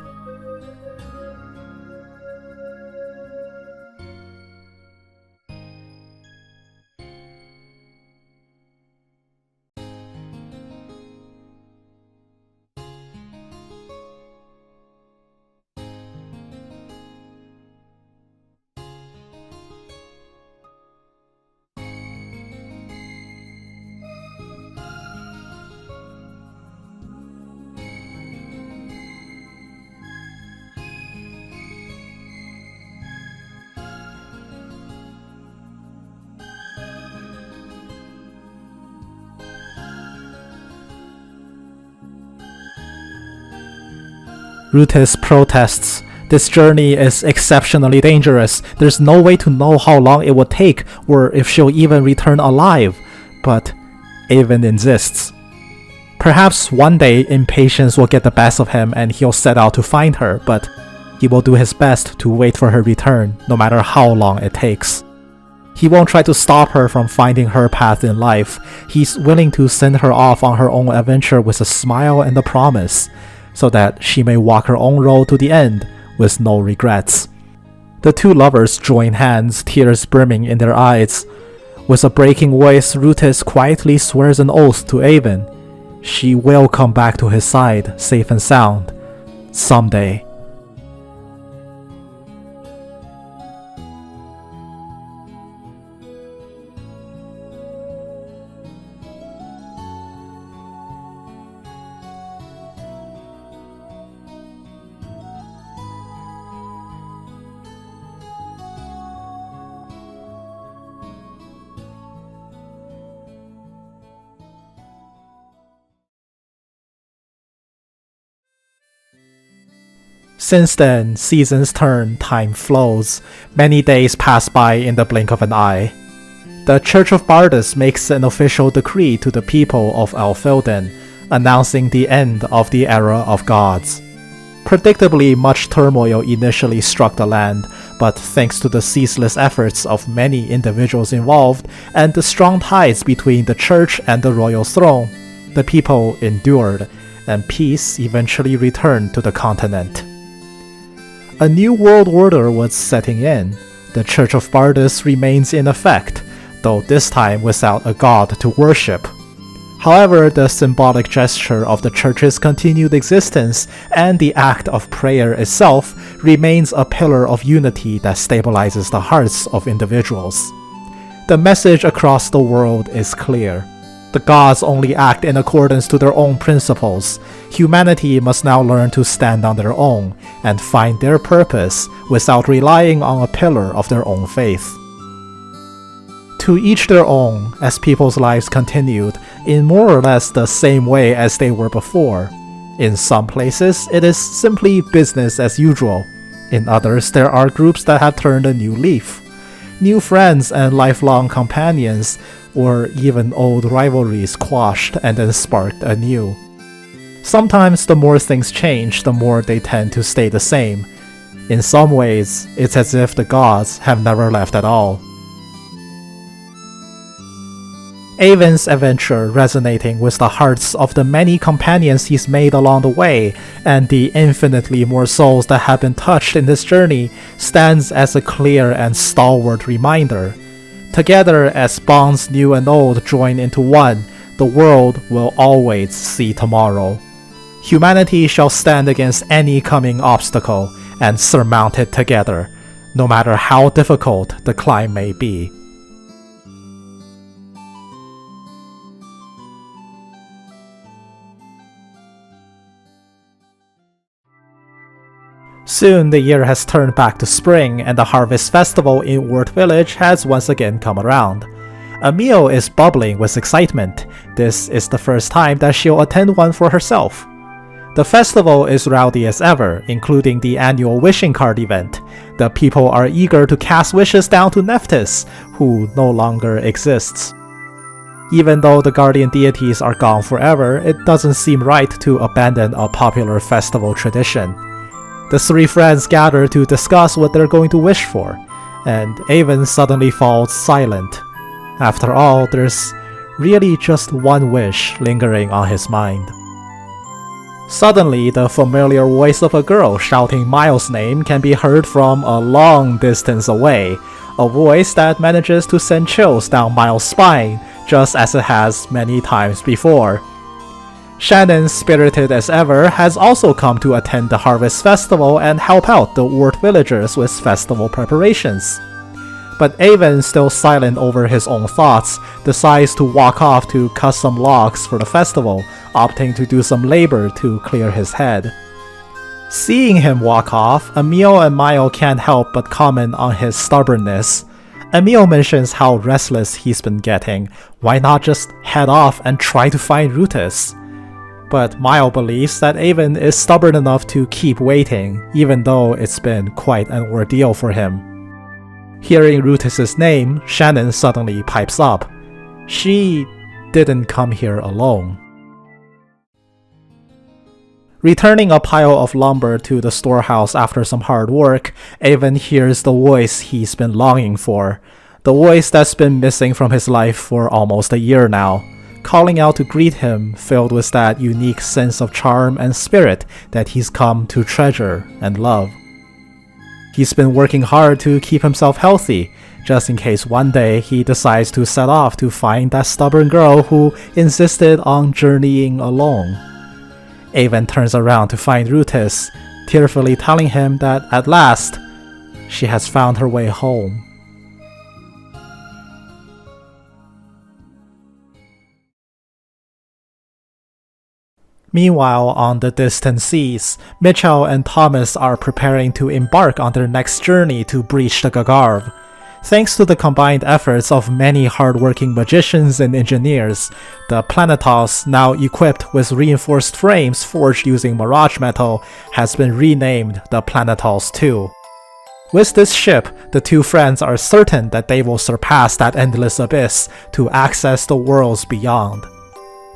Rutis protests. This journey is exceptionally dangerous. There's no way to know how long it will take or if she'll even return alive. But Avon insists. Perhaps one day impatience will get the best of him and he'll set out to find her, but he will do his best to wait for her return, no matter how long it takes. He won't try to stop her from finding her path in life. He's willing to send her off on her own adventure with a smile and a promise, so that she may walk her own road to the end with no regrets. The two lovers join hands, tears brimming in their eyes. With a breaking voice, Rutis quietly swears an oath to Avon. She will come back to his side, safe and sound, someday. Since then, seasons turn, time flows. Many days pass by in the blink of an eye. The Church of Bardus makes an official decree to the people of Elfilden, announcing the end of the era of gods. Predictably, much turmoil initially struck the land, but thanks to the ceaseless efforts of many individuals involved and the strong ties between the church and the royal throne, the people endured, and peace eventually returned to the continent. A new world order was setting in. The Church of Bardus remains in effect, though this time without a god to worship. However, the symbolic gesture of the church's continued existence and the act of prayer itself remains a pillar of unity that stabilizes the hearts of individuals. The message across the world is clear. The gods only act in accordance to their own principles. Humanity must now learn to stand on their own and find their purpose without relying on a pillar of their own faith. To each their own, as people's lives continued in more or less the same way as they were before. In some places, it is simply business as usual. In others, there are groups that have turned a new leaf. New friends and lifelong companions, or even old rivalries quashed and then sparked anew. Sometimes the more things change, the more they tend to stay the same. In some ways, it's as if the gods have never left at all. Avon's adventure resonating with the hearts of the many companions he's made along the way, and the infinitely more souls that have been touched in this journey, stands as a clear and stalwart reminder. Together, as bonds new and old join into one, the world will always see tomorrow. Humanity shall stand against any coming obstacle and surmount it together, no matter how difficult the climb may be. Soon the year has turned back to spring, and the harvest festival in Ward Village has once again come around. Emil is bubbling with excitement. This is the first time that she'll attend one for herself. The festival is rowdy as ever, including the annual wishing card event. The people are eager to cast wishes down to Nephthys, who no longer exists. Even though the guardian deities are gone forever, it doesn't seem right to abandon a popular festival tradition. The three friends gather to discuss what they're going to wish for, and Avon suddenly falls silent. After all, there's really just one wish lingering on his mind. Suddenly, the familiar voice of a girl shouting Miles' name can be heard from a long distance away, a voice that manages to send chills down Miles' spine, just as it has many times before. Shannon, spirited as ever, has also come to attend the Harvest Festival and help out the Ward villagers with festival preparations. But Avon, still silent over his own thoughts, decides to walk off to cut some logs for the festival, opting to do some labor to clear his head. Seeing him walk off, Emil and Mio can't help but comment on his stubbornness. Emil mentions how restless he's been getting. Why not just head off and try to find Rutus? But Mio believes that Avon is stubborn enough to keep waiting, even though it's been quite an ordeal for him. Hearing Rutus's name, Shannon suddenly pipes up. She didn't come here alone. Returning a pile of lumber to the storehouse after some hard work, Avon hears the voice he's been longing for. The voice that's been missing from his life for almost a year now, calling out to greet him, filled with that unique sense of charm and spirit that he's come to treasure and love. He's been working hard to keep himself healthy, just in case one day he decides to set off to find that stubborn girl who insisted on journeying alone. Avon turns around to find Rutus, tearfully telling him that at last, she has found her way home. Meanwhile, on the distant seas, Mitchell and Thomas are preparing to embark on their next journey to breach the Gagharv. Thanks to the combined efforts of many hardworking magicians and engineers, the Planetos, now equipped with reinforced frames forged using Mirage Metal, has been renamed the Planetos II. With this ship, the two friends are certain that they will surpass that endless abyss to access the worlds beyond.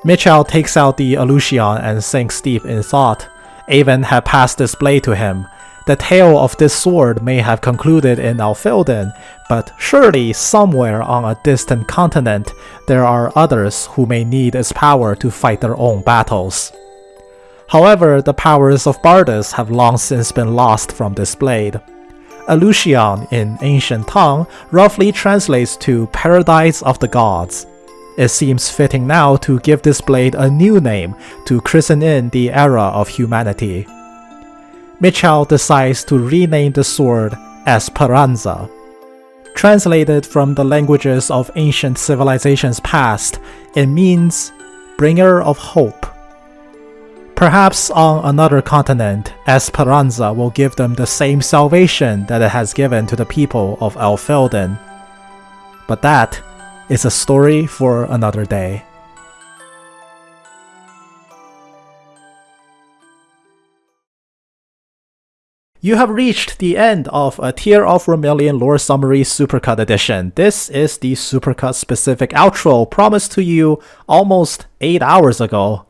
Mitchell takes out the Eleusion and sinks deep in thought. Avon had passed this blade to him. The tale of this sword may have concluded in Alfilden, but surely somewhere on a distant continent there are others who may need its power to fight their own battles. However, the powers of Bardus have long since been lost from this blade. Eleusion in ancient tongue roughly translates to Paradise of the Gods. It seems fitting now to give this blade a new name to christen in the era of humanity. Michal decides to rename the sword Esperanza. Translated from the languages of ancient civilizations past, it means bringer of hope. Perhaps on another continent, Esperanza will give them the same salvation that it has given to the people of Elfelden. But that is a story for another day. You have reached the end of a Tear of Vermillion Lore Summary Supercut edition. This is the Supercut specific outro promised to you almost 8 hours ago.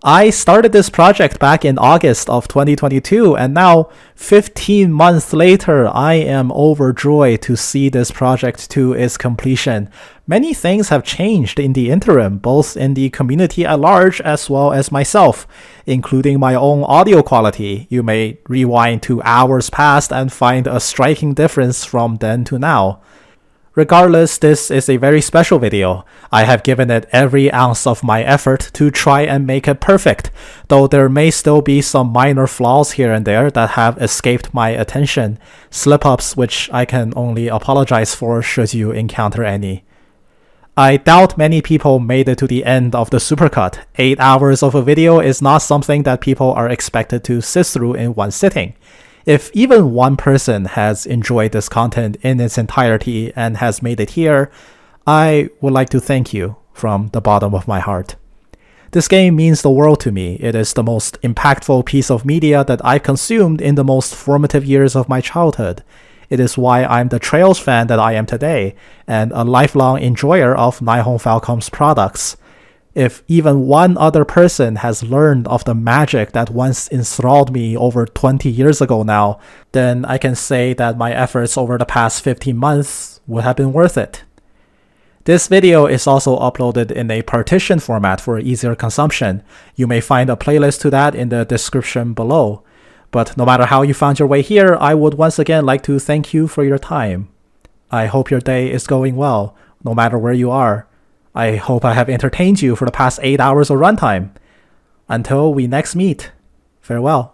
I started this project back in August of 2022, and now 15 months later, I am overjoyed to see this project to its completion. Many things have changed in the interim, both in the community at large as well as myself, including my own audio quality. You may rewind to hours past and find a striking difference from then to now. Regardless, this is a very special video. I have given it every ounce of my effort to try and make it perfect, though there may still be some minor flaws here and there that have escaped my attention, slip-ups which I can only apologize for should you encounter any. I doubt many people made it to the end of the supercut. 8 hours of a video is not something that people are expected to sit through in one sitting. If even one person has enjoyed this content in its entirety and has made it here, I would like to thank you from the bottom of my heart. This game means the world to me. It is the most impactful piece of media that I consumed in the most formative years of my childhood. It is why I'm the Trails fan that I am today, and a lifelong enjoyer of Nihon Falcom's products. If even one other person has learned of the magic that once enthralled me over 20 years ago now, then I can say that my efforts over the past 15 months would have been worth it. This video is also uploaded in a partition format for easier consumption. You may find a playlist to that in the description below. But no matter how you found your way here, I would once again like to thank you for your time. I hope your day is going well, no matter where you are. I hope I have entertained you for the past 8 hours of runtime. Until we next meet, farewell.